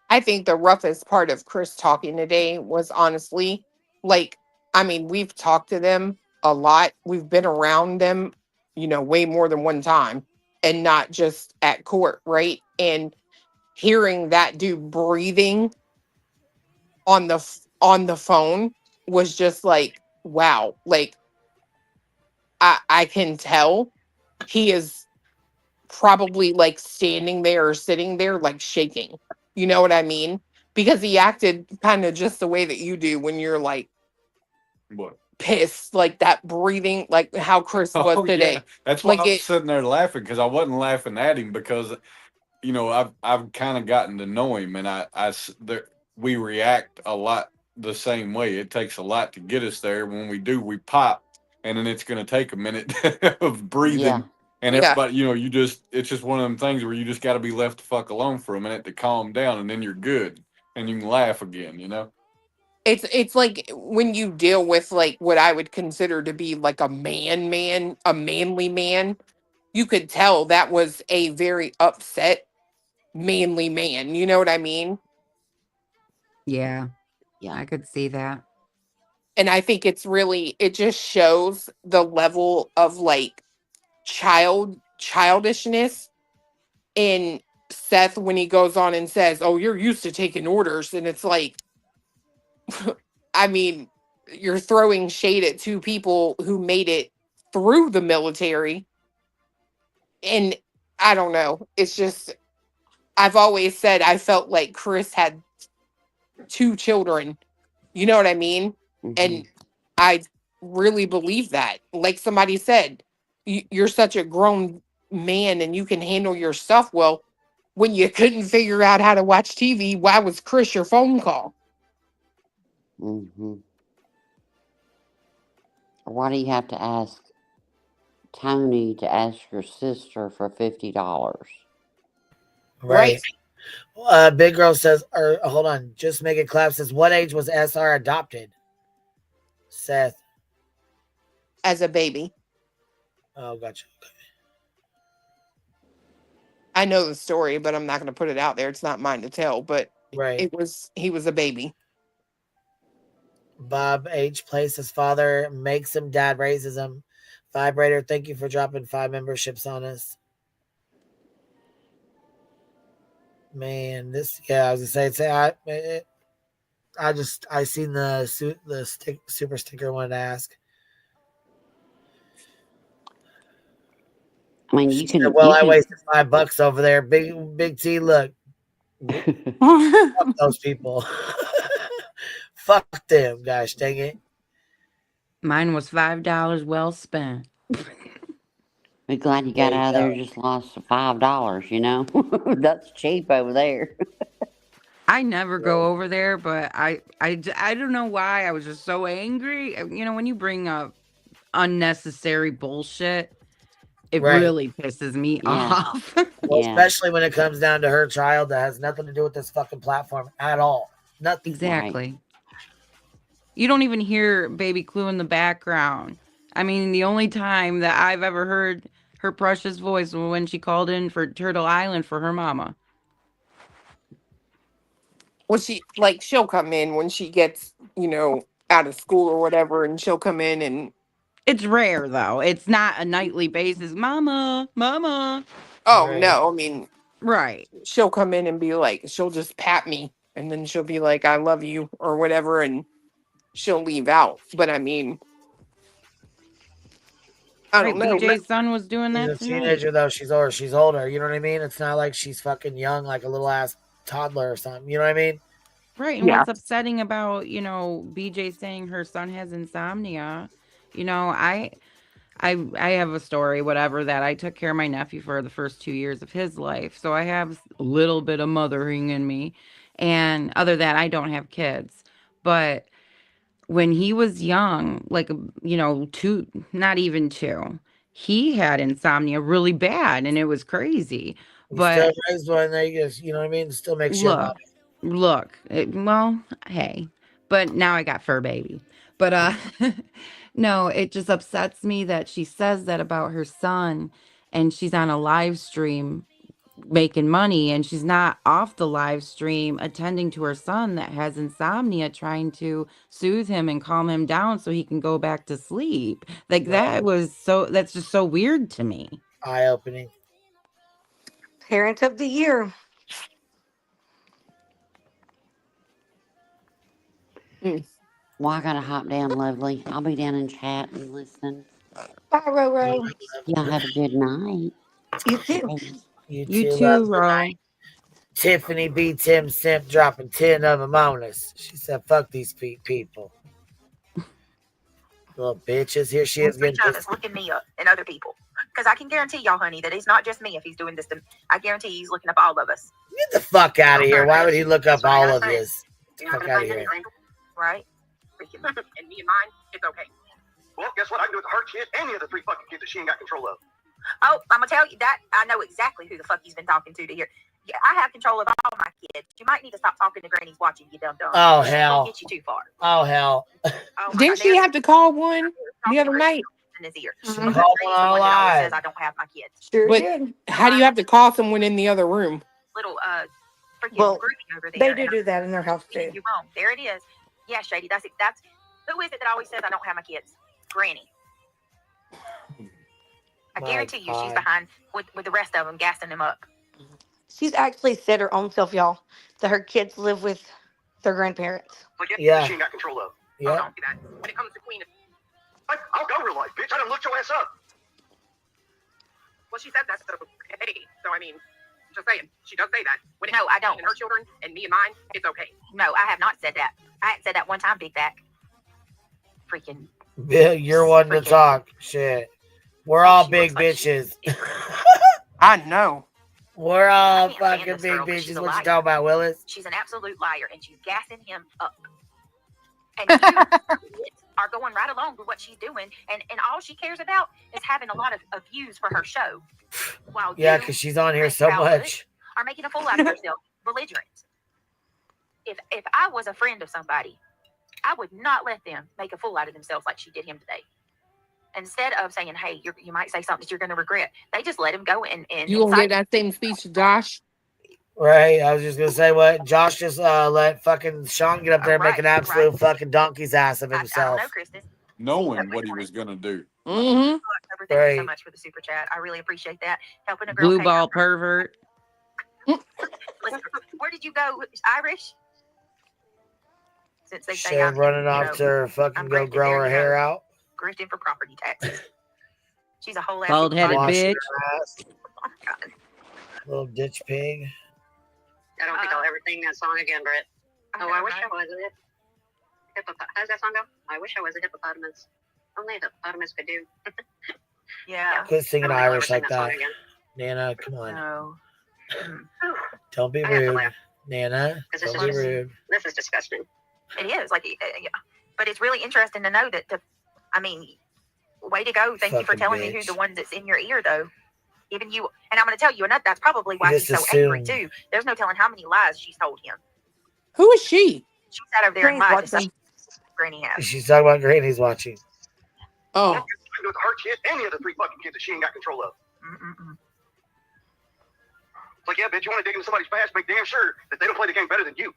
Speaker 13: I think the roughest part of Chris talking today was honestly, like, I mean, we've talked to them a lot. We've been around them, way more than one time, and not just at court, right? And hearing that dude breathing on the phone was just like, wow. Like, I can tell he is probably like standing there or sitting there like shaking. You know what I mean? Because he acted kind of just the way that you do when you're like
Speaker 19: What?
Speaker 13: pissed, like that breathing, like how Chris was
Speaker 19: Oh yeah,
Speaker 13: today.
Speaker 19: that's why
Speaker 13: Like
Speaker 19: I was
Speaker 13: it,
Speaker 19: sitting there laughing because I wasn't laughing at him because I've kind of gotten to know him and we react a lot the same way. It takes a lot to get us there. When we do, we pop, and then it's going to take a minute of
Speaker 20: Yeah.
Speaker 19: breathing. And
Speaker 13: yeah.
Speaker 19: everybody, it's just one of them things where you just got to be left the fuck alone for a minute to calm down, and then you're good, and you can laugh again.
Speaker 13: It's like when you deal with like what I would consider to be like a a manly man, you could tell that was a very upset manly man. You know what I mean?
Speaker 8: Yeah,
Speaker 20: Yeah.
Speaker 8: I could see that.
Speaker 13: And I think it just shows the level of like childishness in Seth when he goes on and says, "Oh, you're used to taking orders." And it's like, I mean, you're throwing shade at two people who made it through the military. And I don't know. It's just I've always said I felt like Chris had two children. You know what I mean?
Speaker 20: Hmm.
Speaker 13: And I really believe that. Like somebody said, you're such a grown man and you can handle your stuff well. When you couldn't figure out how to watch TV, why was Chris your phone call?
Speaker 20: Hmm. Why do you have to ask Tony to ask your sister for $50?
Speaker 13: Right.
Speaker 17: Right. Big Girl says, or hold on, just make it clap says, what age was SR adopted? Seth.
Speaker 13: As a baby.
Speaker 17: Oh, gotcha. Okay.
Speaker 13: I know the story, but I'm not going to put it out there. It's not mine to tell. But
Speaker 3: Right.
Speaker 1: he was a baby.
Speaker 3: Bob H plays his father, makes him, dad raises him. Vibrator, thank you for dropping 5 memberships on us. Man, this, yeah, I was gonna say I seen the super sticker, wanted to ask.
Speaker 20: I mean,
Speaker 3: She said, well, I wasted $5 over there. Big T, look. Fuck those people. Fuck them, gosh dang it.
Speaker 8: Mine was $5 well spent.
Speaker 20: We're glad you got out of there, just lost $5, you know? That's cheap over there.
Speaker 8: I never go over there, but I don't know why. I was just so angry. You know, when you bring up unnecessary bullshit, it
Speaker 3: Right.
Speaker 8: really pisses me off.
Speaker 3: Well, especially when it comes down to her child that has nothing to do with this fucking platform at all. Nothing.
Speaker 8: Exactly. You don't even hear Baby Clue in the background. I mean, the only time that I've ever heard her precious voice was when she called in for Turtle Island for her mama.
Speaker 1: Well, she'll come in when she gets, out of school or whatever, and she'll come in and.
Speaker 8: It's rare though. It's not a nightly basis. Mama.
Speaker 1: Oh no, I mean,
Speaker 8: right.
Speaker 1: She'll come in and be like, she'll just pat me, and then she'll be like, "I love you" or whatever, and she'll leave out. But I mean, I don't know.
Speaker 8: BJ's son was doing
Speaker 3: She's
Speaker 8: that
Speaker 3: a
Speaker 8: tonight.
Speaker 3: teenager though. She's older. You know what I mean? It's not like she's fucking young, like a little ass toddler or something. You know what I mean?
Speaker 8: Right. And what's upsetting about, BJ saying her son has insomnia, I have a story, whatever, that I took care of my nephew for the first 2 years of his life. So I have a little bit of mothering in me. And other than that, I don't have kids. But when he was young, like, not even 2, he had insomnia really bad and it was crazy. But
Speaker 3: still raised one there, you know what I mean? Still makes you a mom.
Speaker 8: Look, hey, but now I got fur baby. But no, it just upsets me that she says that about her son and she's on a live stream making money and she's not off the live stream attending to her son that has insomnia, trying to soothe him and calm him down so he can go back to sleep. Like that's just so weird to me.
Speaker 3: Eye-opening.
Speaker 7: Parent of the year.
Speaker 20: Well, I gotta hop down, lovely. I'll be down in chat and listen.
Speaker 7: Bye, Roro.
Speaker 20: Y'all have a good night.
Speaker 7: You too.
Speaker 8: You too, Ro.
Speaker 3: Tiffany B. Tim Simp dropping 10 of them on us. She said, fuck these people. Little bitches. Here she is getting
Speaker 15: just looking me up and other people. Because I can guarantee y'all, honey, that it's not just me if he's doing this. I guarantee he's looking up all of us.
Speaker 3: Get the fuck out of here. Why would he look up all of this? Get the fuck out of here.
Speaker 15: Right?
Speaker 4: And me and mine, it's okay.
Speaker 5: Well, guess what? I can do it to her kid, any of the 3 fucking kids that she ain't got control of.
Speaker 15: Oh, I'm going to tell you that. I know exactly who the fuck he's been talking to here. Yeah, I have control of all my kids. You might need to stop talking to grannies watching, you dumb.
Speaker 3: Oh,
Speaker 15: She
Speaker 3: hell.
Speaker 15: won't get you too far.
Speaker 3: Oh, hell.
Speaker 1: Didn't she have to call one the other night?
Speaker 15: In his ear.
Speaker 3: Call one alive.
Speaker 15: Says I don't have my kids.
Speaker 1: But how do you have to call someone in the other room?
Speaker 15: Little freaking groupie over there.
Speaker 7: They do that in their house too.
Speaker 15: You wrong. There it is. Yeah, Shady. That's who is it that always says I don't have my kids? Granny. I guarantee you she's behind with the rest of them, gassing them up.
Speaker 7: She's actually said her own self, y'all, that her kids live with their grandparents.
Speaker 5: Yeah. She ain't got control of.
Speaker 3: Yeah.
Speaker 4: Don't do that. When it comes to Queen,
Speaker 5: I'll go real life, bitch. I done looked your ass up.
Speaker 4: well, she said that, so hey. So I mean, just saying, she does say that. When it
Speaker 15: No,
Speaker 4: comes to
Speaker 15: I don't.
Speaker 4: Queen and her children and me and mine, it's okay.
Speaker 15: No, I have not said that. I haven't said that one time, Big Back. Freaking.
Speaker 3: Bill, you're one to talk. Shit. We're all big bitches.
Speaker 1: I know.
Speaker 3: We're all
Speaker 15: I can't stand
Speaker 3: fucking
Speaker 15: this
Speaker 3: big
Speaker 15: girl, but she's
Speaker 3: bitches.
Speaker 15: a
Speaker 3: What you
Speaker 15: liar.
Speaker 3: talking about, Willis?
Speaker 15: She's an absolute liar, and she's gassing him up. And you are going right along with what she's doing, and all she cares about is having a lot of views for her show. While
Speaker 3: Yeah,
Speaker 15: you,
Speaker 3: because she's on here
Speaker 15: Chris
Speaker 3: so
Speaker 15: Crowley,
Speaker 3: much.
Speaker 15: are making a fool out of yourself, belligerent. If I was a friend of somebody, I would not let them make a fool out of themselves like she did him today. Instead of saying, hey, you might say something that you're going to regret, they just let him go and
Speaker 1: You gonna give that same speech to Josh?
Speaker 3: Right. I was just gonna say what Josh just let fucking Sean get up there and make an absolute fucking donkey's ass of
Speaker 15: I
Speaker 3: himself.
Speaker 15: don't know, Kristen.
Speaker 19: Knowing what he was gonna do.
Speaker 1: Mm-hmm.
Speaker 15: Thank you so much for the super chat. I really appreciate that. Helping a girl
Speaker 8: Blue
Speaker 15: pay
Speaker 8: ball pervert.
Speaker 15: Listen, where did you go? Irish? Since they say
Speaker 3: Shit,
Speaker 15: I'm
Speaker 3: running off to her fucking go grow her hair out.
Speaker 15: grifting for property taxes. She's a whole ass
Speaker 8: Bald-headed
Speaker 3: Washing
Speaker 8: bitch.
Speaker 3: her ass.
Speaker 15: Oh, God.
Speaker 3: Little ditch pig.
Speaker 11: I don't think I'll ever sing that song again, Britt. Oh, I wish I was a How does that song go? I wish I was a hippopotamus. Only a hippopotamus could do.
Speaker 15: Yeah.
Speaker 3: Quit singing
Speaker 11: I don't think I'll ever
Speaker 3: Irish
Speaker 11: sing
Speaker 3: like
Speaker 11: that song
Speaker 3: that.
Speaker 11: again.
Speaker 3: Nana, come on.
Speaker 15: No.
Speaker 3: Don't be
Speaker 11: I have to
Speaker 3: rude.
Speaker 11: laugh.
Speaker 3: Nana,
Speaker 11: This
Speaker 3: don't be
Speaker 11: is
Speaker 3: rude.
Speaker 11: this is disgusting.
Speaker 15: It is like, yeah. But it's really interesting to know that. I mean, way to go! Thank you for
Speaker 3: Fucking
Speaker 15: telling me
Speaker 3: bitch.
Speaker 15: who the one that's in your ear, though. Even you, and I'm going to tell you, and that's probably why
Speaker 3: You
Speaker 15: he's
Speaker 3: just
Speaker 15: so angry
Speaker 3: assumed.
Speaker 15: too. There's no telling how many lies she's told him.
Speaker 1: Who is she?
Speaker 15: She sat over there and lied to
Speaker 7: watching.
Speaker 15: say Granny has.
Speaker 3: She's talking about Granny's watching.
Speaker 1: Oh.
Speaker 5: Nothing to do with her kid, any of the 3 fucking kids that she ain't got control of. It's like, yeah, bitch, you want to dig into somebody's past, make damn sure that they don't play the game better than you.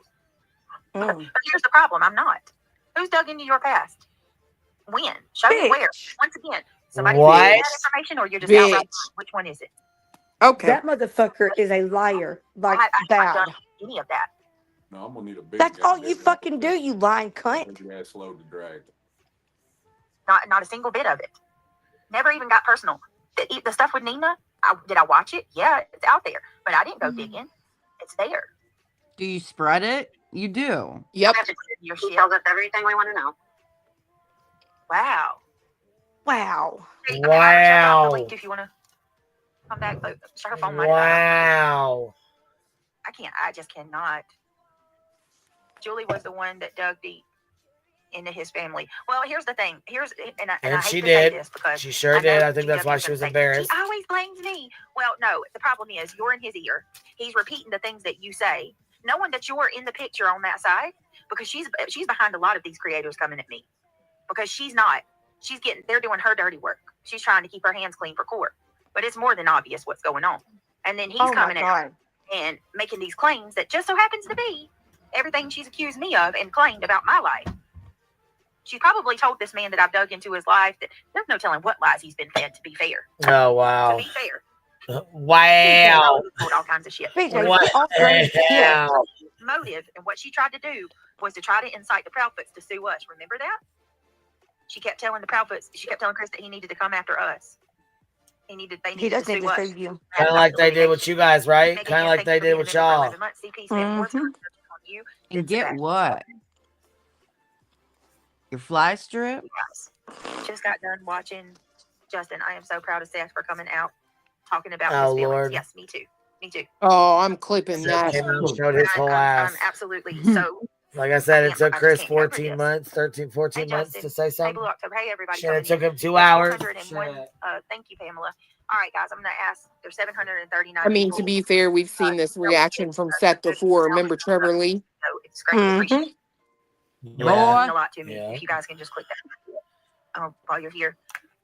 Speaker 15: But here's the problem: I'm not. Who's dug into your past? When? Show me where. Once again, somebody
Speaker 3: What?
Speaker 15: gave you that information, or you're just outright lying. Which one is it?
Speaker 1: Okay.
Speaker 7: That motherfucker is a liar. Like
Speaker 15: I
Speaker 7: bad.
Speaker 15: done any of that.
Speaker 19: No, I'm gonna need a big
Speaker 7: That's all
Speaker 19: goddamn
Speaker 7: you fucking do, you lying cunt.
Speaker 19: big ass load to drag.
Speaker 15: Not a single bit of it. Never even got personal. The stuff with Nina, did I watch it? Yeah, it's out there. But I didn't go digging. It's there.
Speaker 8: Do you spread it? You do.
Speaker 1: Yep.
Speaker 15: Your
Speaker 11: He
Speaker 15: shit.
Speaker 11: tells us everything we want to know.
Speaker 15: Wow.
Speaker 7: Wow.
Speaker 15: Hey, okay, Irish, I've got the
Speaker 3: Wow.
Speaker 15: link if you want to come back. But her phone might die.
Speaker 3: Wow.
Speaker 15: I just cannot. Julie was the one that dug deep into his family. Well, here's the thing. And I
Speaker 3: And
Speaker 15: hate
Speaker 3: she
Speaker 15: to say
Speaker 3: did.
Speaker 15: this because
Speaker 3: She sure
Speaker 15: I know
Speaker 3: did. I think
Speaker 15: she
Speaker 3: that's
Speaker 15: dug
Speaker 3: why
Speaker 15: into
Speaker 3: she was
Speaker 15: things.
Speaker 3: embarrassed.
Speaker 15: She always blames me. Well, no. The problem is you're in his ear. He's repeating the things that you say, knowing that you're in the picture on that side, because she's behind a lot of these creators coming at me, because she's not. They're doing her dirty work. She's trying to keep her hands clean for court, but it's more than obvious what's going on. And then he's coming out and making these claims that just so happens to be everything she's accused me of and claimed about my life. She's probably told this man that I've dug into his life that there's no telling what lies he's been fed, to be fair.
Speaker 3: Oh, wow.
Speaker 15: To be fair.
Speaker 3: Wow.
Speaker 15: Told all kinds of shit.
Speaker 3: What the hell?
Speaker 15: Motive and what she tried to do was to try to incite the Proudfoots to sue us. Remember that? She kept telling the Proudfoots, she kept telling Chris that he needed to come after us. They needed
Speaker 7: does
Speaker 15: to
Speaker 7: need
Speaker 15: sue
Speaker 7: to
Speaker 15: us.
Speaker 7: sue you.
Speaker 3: Kind of like they did with you guys, right?
Speaker 15: Megan,
Speaker 3: Kind of
Speaker 15: yes,
Speaker 3: like
Speaker 15: thank
Speaker 3: they
Speaker 15: you
Speaker 3: did
Speaker 15: for
Speaker 3: with
Speaker 15: being a member for
Speaker 3: y'all.
Speaker 15: 11 months. CP spent more time on you than
Speaker 8: And get
Speaker 15: Sebastian.
Speaker 8: what? Your fly strip?
Speaker 15: Just got done watching Justin. I am so proud of Seth for coming out talking about
Speaker 3: Oh,
Speaker 15: his feelings.
Speaker 3: Lord.
Speaker 15: Yes, me too. Me too.
Speaker 1: Oh, I'm clipping
Speaker 3: Seth
Speaker 1: that.
Speaker 3: came out and showed his whole ass.
Speaker 15: I'm absolutely so.
Speaker 3: Like I said, it took Chris
Speaker 15: can't get over
Speaker 3: 14
Speaker 15: this.
Speaker 3: months, 13, 14 months to say
Speaker 15: Hey,
Speaker 3: something.
Speaker 15: Blue October. Hey, everybody.
Speaker 3: Shit, it
Speaker 15: coming
Speaker 3: took
Speaker 15: in.
Speaker 3: him 2
Speaker 15: There's
Speaker 3: hours.
Speaker 15: 401. Thank you, Pamela. All right, guys. I'm going to ask. There's 739
Speaker 1: I mean,
Speaker 15: people.
Speaker 1: to be fair, we've seen this reaction from Seth before. Remember Trevor Lee?
Speaker 15: So it's greatly appreciated.
Speaker 3: Yeah.
Speaker 15: Mean a lot to me.
Speaker 3: Yeah.
Speaker 15: If you guys can just click that while you're here.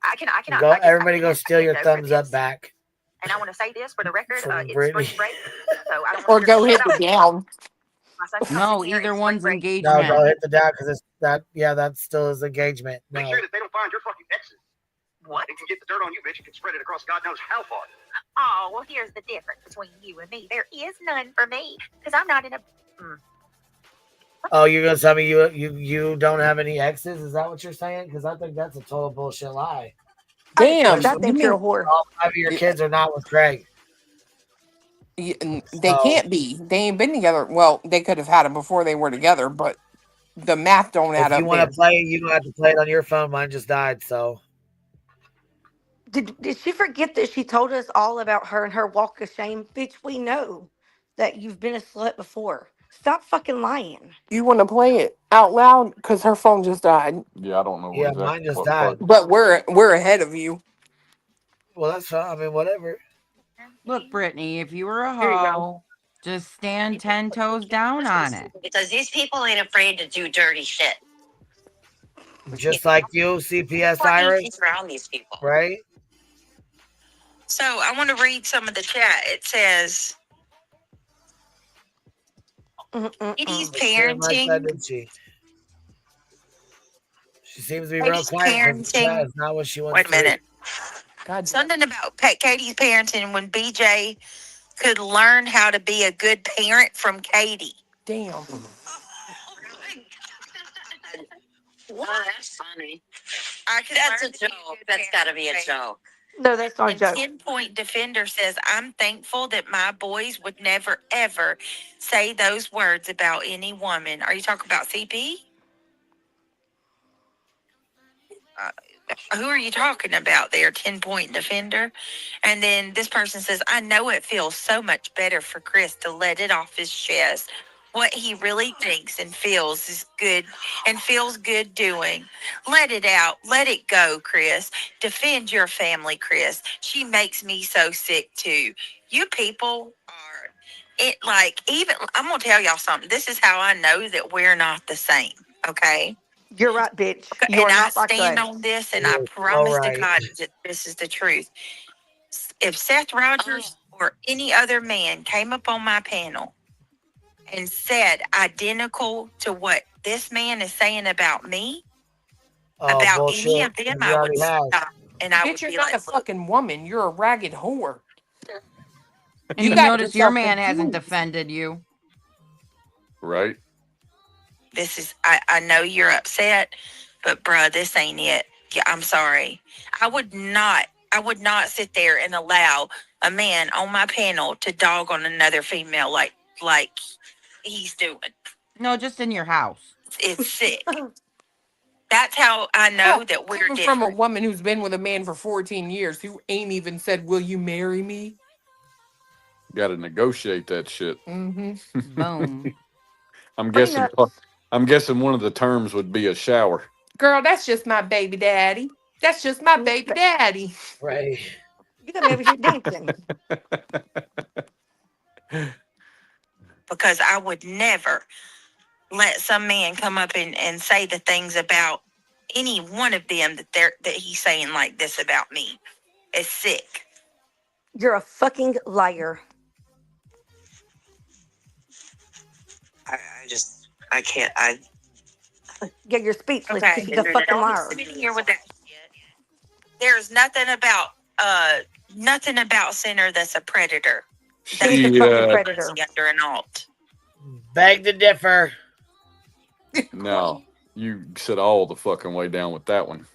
Speaker 15: I cannot.
Speaker 3: Everybody go steal your thumbs up back.
Speaker 15: And I want to say this for the record.
Speaker 3: From
Speaker 15: It's
Speaker 3: Brittany.
Speaker 15: spring break, so I don't
Speaker 1: Or
Speaker 15: want to
Speaker 1: go hit the down.
Speaker 8: No, either one's
Speaker 3: No,
Speaker 8: engagement.
Speaker 3: don't hit the down because that still is engagement. No.
Speaker 5: Make sure that they don't find your fucking exes.
Speaker 15: What?
Speaker 5: They can get the dirt on you, bitch. You can spread it across God knows how far.
Speaker 15: Oh, well, here's the difference between you and me. There is none for me because I'm not in a.
Speaker 3: Oh, you're gonna tell me you don't have any exes? Is that what you're saying? Because I think that's a total bullshit lie.
Speaker 1: Damn.
Speaker 7: I think you're a whore.
Speaker 3: All 5 of your kids are not with Craig.
Speaker 1: They can't be. They ain't been together. Well, they could have had them before they were together, but the math don't add
Speaker 3: If
Speaker 1: up.
Speaker 3: you want to play, you don't have to play it on your phone. Mine just died, so.
Speaker 7: Did she forget that she told us all about her and her walk of shame? Bitch, we know that you've been a slut before. Stop fucking lying.
Speaker 1: You want to play it out loud because her phone just died.
Speaker 19: Yeah, I don't know.
Speaker 3: Yeah,
Speaker 19: exactly
Speaker 3: mine just
Speaker 19: what
Speaker 3: died.
Speaker 19: part.
Speaker 1: But we're ahead of you.
Speaker 3: Well, that's fine. I mean, whatever.
Speaker 8: Look, Brittany, if you were a
Speaker 7: Here you go.
Speaker 8: hoe, just stand 10 toes down on it.
Speaker 11: Because these people ain't afraid to do dirty shit.
Speaker 3: Just like you, CPS Irish,
Speaker 11: She's around these people.
Speaker 3: right?
Speaker 6: So I want to read some of the chat. It says,
Speaker 22: Katie's
Speaker 17: Very much so,
Speaker 22: parenting.
Speaker 17: did she? She seems to be real
Speaker 22: Katie's
Speaker 17: quiet because that
Speaker 22: parenting.
Speaker 17: is not what she wants
Speaker 22: Wait a
Speaker 17: to do.
Speaker 22: minute.
Speaker 1: God,
Speaker 22: Something about Katie's parenting when BJ could learn how to be a good parent from Katie.
Speaker 1: damn.
Speaker 22: What? That's funny.
Speaker 20: That's a joke. That's got to be a joke.
Speaker 7: No, that's not a
Speaker 22: And
Speaker 7: joke.
Speaker 22: 10-point defender says, I'm thankful that my boys would never, ever say those words about any woman. Are you talking about CP? Who are you talking about there, 10-point defender? And then this person says, I know it feels so much better for Chris to let it off his chest. What he really thinks and feels is good and feels good doing. Let it out. Let it go, Chris. Defend your family, Chris. She makes me so sick too. You people are it like even I'm gonna tell y'all something. This is how I know that we're not the same. Okay.
Speaker 7: You're right, bitch. You
Speaker 22: And
Speaker 7: are
Speaker 22: I
Speaker 7: not like
Speaker 22: stand
Speaker 7: us.
Speaker 22: on this and I promise to God that this is the truth. If Seth Rogers or any other man came up on my panel and said identical to what this man is saying about me, about
Speaker 17: bullshit.
Speaker 22: any of them,
Speaker 17: You
Speaker 22: I would
Speaker 17: already have.
Speaker 22: stop and I
Speaker 1: Bitch,
Speaker 22: would
Speaker 1: you're
Speaker 22: be
Speaker 1: not
Speaker 22: like,
Speaker 1: a fucking woman. You're a ragged whore.
Speaker 8: And you
Speaker 1: got
Speaker 8: notice your
Speaker 1: yourself
Speaker 8: man hasn't
Speaker 1: confused.
Speaker 8: defended you.
Speaker 19: Right.
Speaker 22: this is, I know you're upset, but bruh, this ain't it. Yeah, I'm sorry. I would not sit there and allow a man on my panel to dog on another female like he's doing.
Speaker 8: No, just in your house.
Speaker 22: It's sick. That's how I know that we're
Speaker 1: Coming
Speaker 22: different.
Speaker 1: from a woman who's been with a man for 14 years who ain't even said, will you marry me?
Speaker 19: Got to negotiate that shit.
Speaker 1: Mm-hmm.
Speaker 8: Boom.
Speaker 19: I'm guessing one of the terms would be a shower.
Speaker 1: Girl, that's just my baby daddy. That's just my baby daddy.
Speaker 17: Right.
Speaker 7: You got me over here dancing.
Speaker 22: Because I would never let some man come up and say the things about any one of them that he's saying like this about me. It's sick.
Speaker 7: You're a fucking liar.
Speaker 22: I can't.
Speaker 7: Yeah, you're speechless
Speaker 22: Okay.
Speaker 7: because he's a fucking
Speaker 22: Don't
Speaker 7: liar.
Speaker 22: sit here with that shit. There's nothing about Sinner that's a predator.
Speaker 7: He's a fucking predator.
Speaker 22: Under an alt.
Speaker 17: Beg to differ.
Speaker 19: No, you sit all the fucking way down with that one.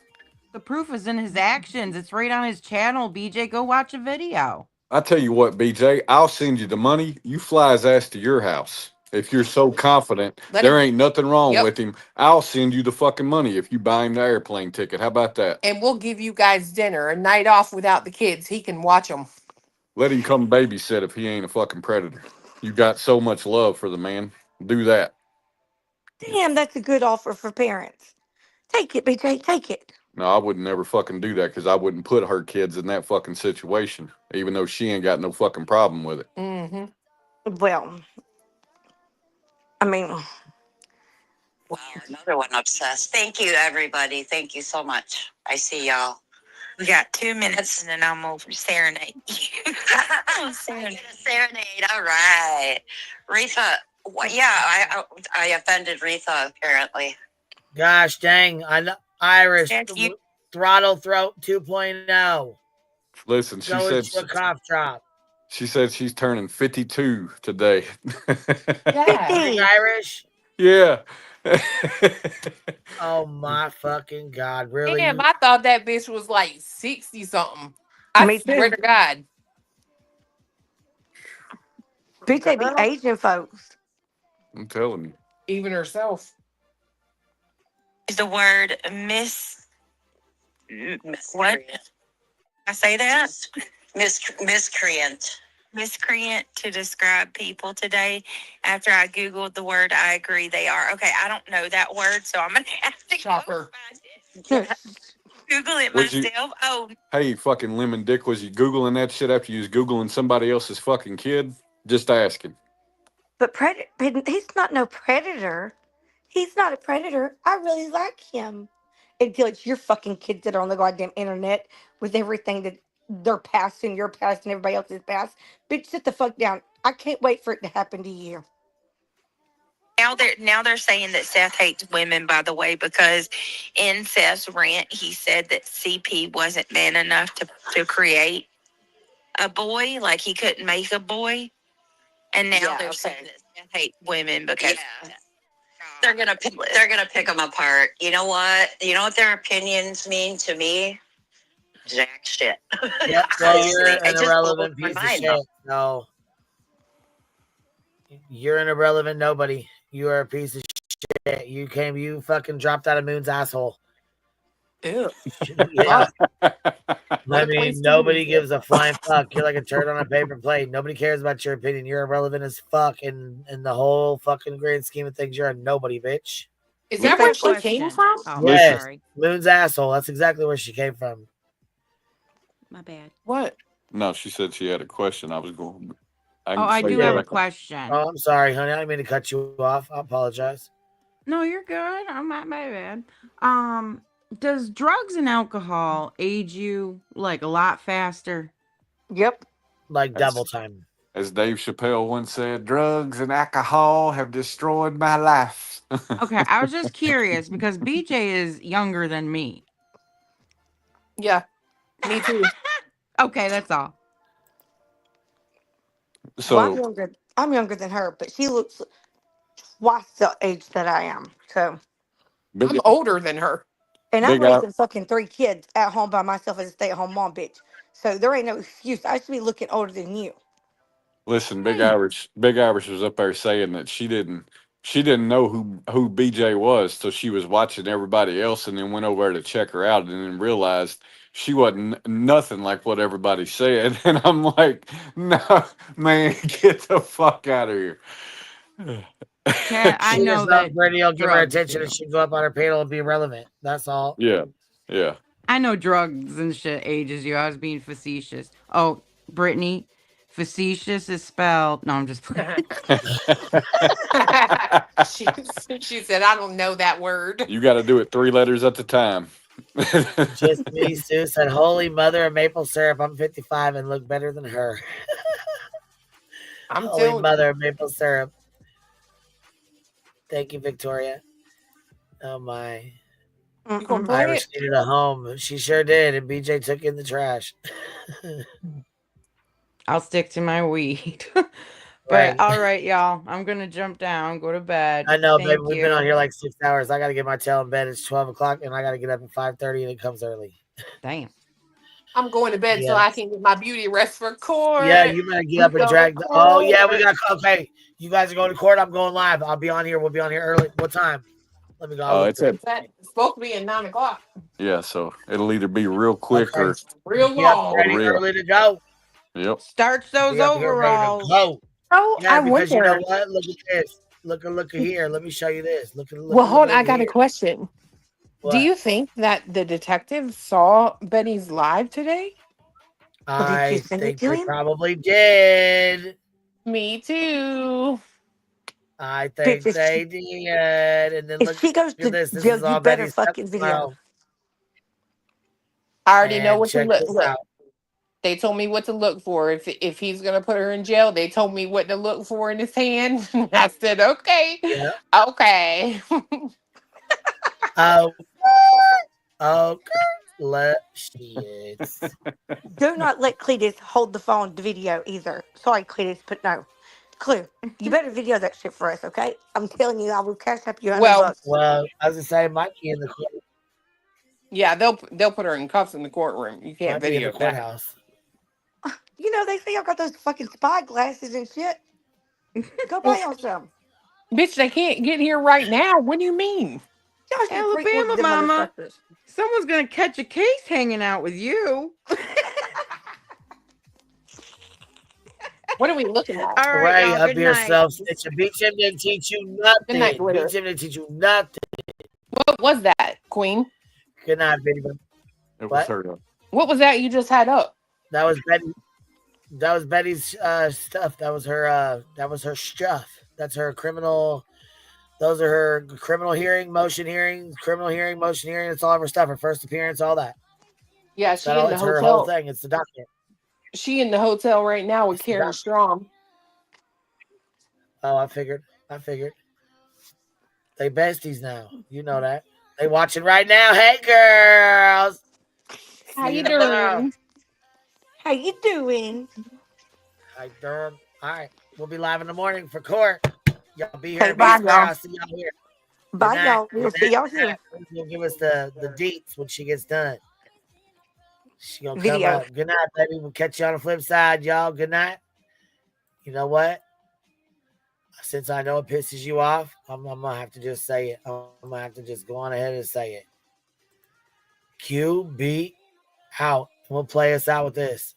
Speaker 8: The proof is in his actions. It's right on his channel, BJ. Go watch a video.
Speaker 19: I tell you what, BJ, I'll send you the money. You fly his ass to your house. If you're so confident there ain't nothing wrong with him, I'll send you the fucking money if you buy him the airplane ticket. How about that?
Speaker 1: And we'll give you guys dinner, a night off without the kids. He can watch them.
Speaker 19: Let him come babysit if he ain't a fucking predator. You got so much love for the man. Do that.
Speaker 7: Damn, that's a good offer for parents. Take it, BJ. Take it.
Speaker 19: No, I would never fucking do that because I wouldn't put her kids in that fucking situation, even though she ain't got no fucking problem with it.
Speaker 1: Mm-hmm.
Speaker 7: Well, I mean,
Speaker 20: Wow, another one obsessed. Thank you, everybody. Thank you so much. I see y'all.
Speaker 22: We got 2 minutes and then I'm gonna serenade you.
Speaker 20: Serenade. All right. Retha. Yeah, I offended Retha apparently.
Speaker 17: Gosh dang. Irish. Throttle Throat 2.0.
Speaker 19: Listen, she
Speaker 17: Go
Speaker 19: said
Speaker 17: into a cough drop.
Speaker 19: she said she's turning 52 today.
Speaker 17: Yeah. Irish?
Speaker 19: Yeah.
Speaker 17: Oh my fucking God. Really?
Speaker 1: Damn, I thought that bitch was like 60 something. I swear to God.
Speaker 7: BJ be Asian folks.
Speaker 19: I'm telling you.
Speaker 1: Even herself.
Speaker 22: Is the word what? I say that?
Speaker 20: Miscreant.
Speaker 22: Miscreant to describe people today. After I Googled the word, I agree they are. Okay, I don't know that word, so I'm going to have to
Speaker 1: Shocker.
Speaker 22: Google it
Speaker 19: Was you-
Speaker 22: myself.
Speaker 19: Hey, fucking lemon dick, was you Googling that shit after you was Googling somebody else's fucking kid? Just asking.
Speaker 7: But he's not no predator. He's not a predator. I really like him. Until it's your fucking kids that are on the goddamn internet with everything that their past and your past and everybody else's past. Bitch, sit the fuck down. I can't wait for it to happen to you.
Speaker 6: now they're saying that Seth hates women, by the way, because in Seth's rant he said that CP wasn't man enough to create a boy, like he couldn't make a boy, and now they're saying that Seth hates women because they're gonna pick them apart. You know what? You know what their opinions mean to me? Jack shit.
Speaker 3: Yep, well, you're
Speaker 6: Honestly,
Speaker 3: an irrelevant piece of shit. No. You're an irrelevant nobody. You are a piece of shit. You fucking dropped out of Moon's asshole.
Speaker 1: Ew.
Speaker 3: Yeah. I
Speaker 1: What a
Speaker 3: mean,
Speaker 1: place to
Speaker 3: nobody
Speaker 1: be.
Speaker 3: gives a flying fuck. You're like a turd on a paper plate. Nobody cares about your opinion. You're irrelevant as fuck in the whole fucking grand scheme of things. You're a nobody, bitch.
Speaker 1: Is that where she came from?
Speaker 8: Oh,
Speaker 3: Yes.
Speaker 8: sorry.
Speaker 3: Moon's asshole. That's exactly where she came from.
Speaker 8: My bad.
Speaker 1: What?
Speaker 19: No, she said she had a question. I
Speaker 8: I do have a question.
Speaker 3: Oh, I'm sorry, honey. I didn't mean to cut you off. I apologize.
Speaker 8: No, you're good. I'm not my bad. Does drugs and alcohol age you like a lot faster?
Speaker 7: Yep.
Speaker 3: Like double time.
Speaker 19: As Dave Chappelle once said, drugs and alcohol have destroyed my life.
Speaker 8: Okay, I was just curious because BJ is younger than me.
Speaker 1: Yeah, me too.
Speaker 8: Okay, that's all.
Speaker 7: Well, I'm younger than her, but she looks twice the age that I am. So
Speaker 1: I'm older than her.
Speaker 7: And I'm
Speaker 19: Big Al-
Speaker 7: raising fucking 3 kids at home by myself as a stay-at-home mom, bitch. So there ain't no excuse. I should be looking older than you.
Speaker 19: Listen, Big Irish was up there saying that she didn't know who BJ was till she was watching everybody else, and then went over there to check her out, and then realized she wasn't nothing like what everybody said. And I'm like, no, man, get the fuck out of here.
Speaker 8: Cat, I
Speaker 3: She
Speaker 8: know
Speaker 3: just
Speaker 8: that
Speaker 3: loves Brittany will give her
Speaker 8: drugs
Speaker 3: attention
Speaker 8: do.
Speaker 3: and she'd go up on her panel and be relevant. That's all.
Speaker 19: Yeah.
Speaker 8: I know drugs and shit ages you. I was being facetious. Oh, Brittany, facetious is spelled. No, I'm just playing.
Speaker 1: she said, I don't know that word.
Speaker 19: You got to do it 3 letters at a time.
Speaker 3: Just me, Sue said, holy mother of maple syrup, I'm 55 and look better than her.
Speaker 1: I'm
Speaker 3: Holy mother of maple syrup. Thank you, Victoria. Oh my.
Speaker 1: You gonna play
Speaker 3: Irish
Speaker 1: it?
Speaker 3: needed a home. She sure did, and BJ took in the trash.
Speaker 8: I'll stick to my weed. But
Speaker 3: Right.
Speaker 8: all right, y'all. I'm gonna jump down, go to bed.
Speaker 3: I know,
Speaker 8: Thank
Speaker 3: baby. We've been
Speaker 8: you.
Speaker 3: on here like 6 hours. I got to get my tail in bed. It's 12 o'clock, and I got to get up at 5:30, and it comes early.
Speaker 8: Damn.
Speaker 1: I'm going to bed so
Speaker 3: Yes.
Speaker 1: I can get my beauty rest for court.
Speaker 3: Yeah, you better get up and drag. Oh, yeah, we got. Okay, you guys are going to court. I'm going live. I'll be on here. We'll be on here early. What time? Let me go. I'll look
Speaker 19: It's at
Speaker 1: It's supposed to be at 9 o'clock.
Speaker 19: yeah. So it'll either be real quick or
Speaker 1: Real
Speaker 3: Yep,
Speaker 1: long.
Speaker 3: ready,
Speaker 19: real.
Speaker 3: early to go.
Speaker 19: Yep.
Speaker 8: Starts those
Speaker 3: Be up here ready to
Speaker 8: overalls.
Speaker 3: go.
Speaker 1: Oh,
Speaker 3: Yeah,
Speaker 1: I
Speaker 3: because you know
Speaker 1: wonder.
Speaker 3: what? Look at this. Look here. Let me show you this. Look.
Speaker 1: Well, hold on. I got a
Speaker 3: here.
Speaker 1: question.
Speaker 3: What?
Speaker 1: Do you think that the detective saw Betty's live today?
Speaker 3: I think they probably did.
Speaker 1: Me too.
Speaker 3: I think
Speaker 7: Bitch,
Speaker 3: they did. And then
Speaker 7: If
Speaker 3: look
Speaker 7: she goes
Speaker 3: at
Speaker 7: to
Speaker 3: this. This
Speaker 7: jail,
Speaker 3: is
Speaker 7: you
Speaker 3: all
Speaker 7: better
Speaker 3: Betty's stuff
Speaker 7: fucking video.
Speaker 3: tomorrow.
Speaker 1: I already know
Speaker 3: And
Speaker 1: what to
Speaker 3: check
Speaker 1: look.
Speaker 3: this
Speaker 1: Look,
Speaker 3: out.
Speaker 1: they told me what to look for. If he's gonna put her in jail, they told me what to look for in his hand. I said, okay,
Speaker 3: Yeah.
Speaker 1: okay.
Speaker 3: Oh, shit.
Speaker 7: Do not let Cletus hold the phone to video either. Sorry, Cletus, but no. Clue, you better video that shit for us, okay? I'm telling you, I will cash up you $100.
Speaker 3: Well, I was gonna say, might be in the court.
Speaker 1: Yeah, they'll put her in cuffs in the courtroom. You can't
Speaker 3: Might be in the
Speaker 1: video that.
Speaker 3: courthouse.
Speaker 7: You know, they say I got those fucking spy glasses and shit. Go buy y'all some.
Speaker 1: Bitch, they can't get here right now. What do you mean?
Speaker 7: Y'all should
Speaker 8: Alabama,
Speaker 7: pre-order them
Speaker 8: mama.
Speaker 7: motherfuckers.
Speaker 8: Someone's gonna catch a case hanging out with you.
Speaker 1: What are we looking at?
Speaker 8: All right,
Speaker 3: Ray,
Speaker 8: y'all.
Speaker 3: up
Speaker 8: Good night.
Speaker 3: yourself, snitcher. Beach him didn't teach you
Speaker 1: Good night,
Speaker 3: nothing.
Speaker 1: Glitter.
Speaker 3: Beach him didn't teach you nothing.
Speaker 1: What was that, Queen?
Speaker 3: Good night, baby.
Speaker 19: It was
Speaker 3: What?
Speaker 19: her.
Speaker 1: What was that you just had up?
Speaker 3: That was Betty. That was Betty's stuff. That was her. That was her stuff. That's her criminal. Those are her criminal hearing, motion hearing, criminal hearing, motion hearing. It's all of her stuff. Her first appearance, all that.
Speaker 1: Yeah, she in the
Speaker 3: It's her whole
Speaker 1: hotel.
Speaker 3: thing. It's the document.
Speaker 1: She in the hotel right now with Karen Strong.
Speaker 3: Oh, I figured.
Speaker 17: They besties now. You know that. They watching right now. Hey, girls.
Speaker 7: How
Speaker 17: See
Speaker 7: you
Speaker 17: tomorrow.
Speaker 7: doing? How you doing?
Speaker 17: Hi, Durham. All right. We'll be live in the morning for court. Y'all be here
Speaker 7: Okay,
Speaker 17: at B
Speaker 7: bye,
Speaker 17: Square.
Speaker 7: y'all.
Speaker 17: I'll see y'all here. Good
Speaker 7: Bye,
Speaker 17: night.
Speaker 7: y'all. We'll
Speaker 17: Good
Speaker 7: see
Speaker 17: night.
Speaker 7: y'all
Speaker 17: Good night.
Speaker 7: here.
Speaker 17: She'll give us the deets when she gets done. She gonna come
Speaker 7: Video.
Speaker 17: up. Good night, baby. We'll catch you on the flip side, y'all. Good night. You know what? Since I know it pisses you off, I'm gonna have to just say it. I'm gonna have to just go on ahead and say it. QB out. We'll play us out with this.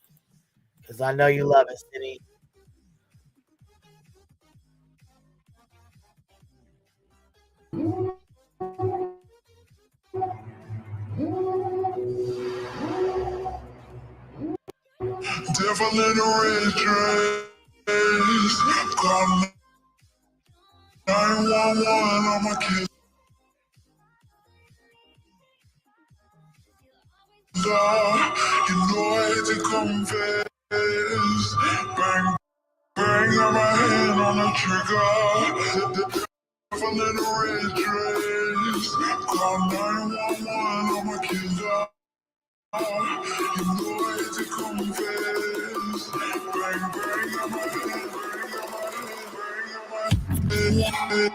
Speaker 17: Because I know you love it, City.
Speaker 9: Devil in a red dress. Call 911 on my kids. You know I hate to confess. Bang, bang, got my hand on the trigger. The devil in a red dress. Call 911 on my kids. You know I hate to confess. Bang, bang, got my hand, bang, got my hand, bang, got my hand.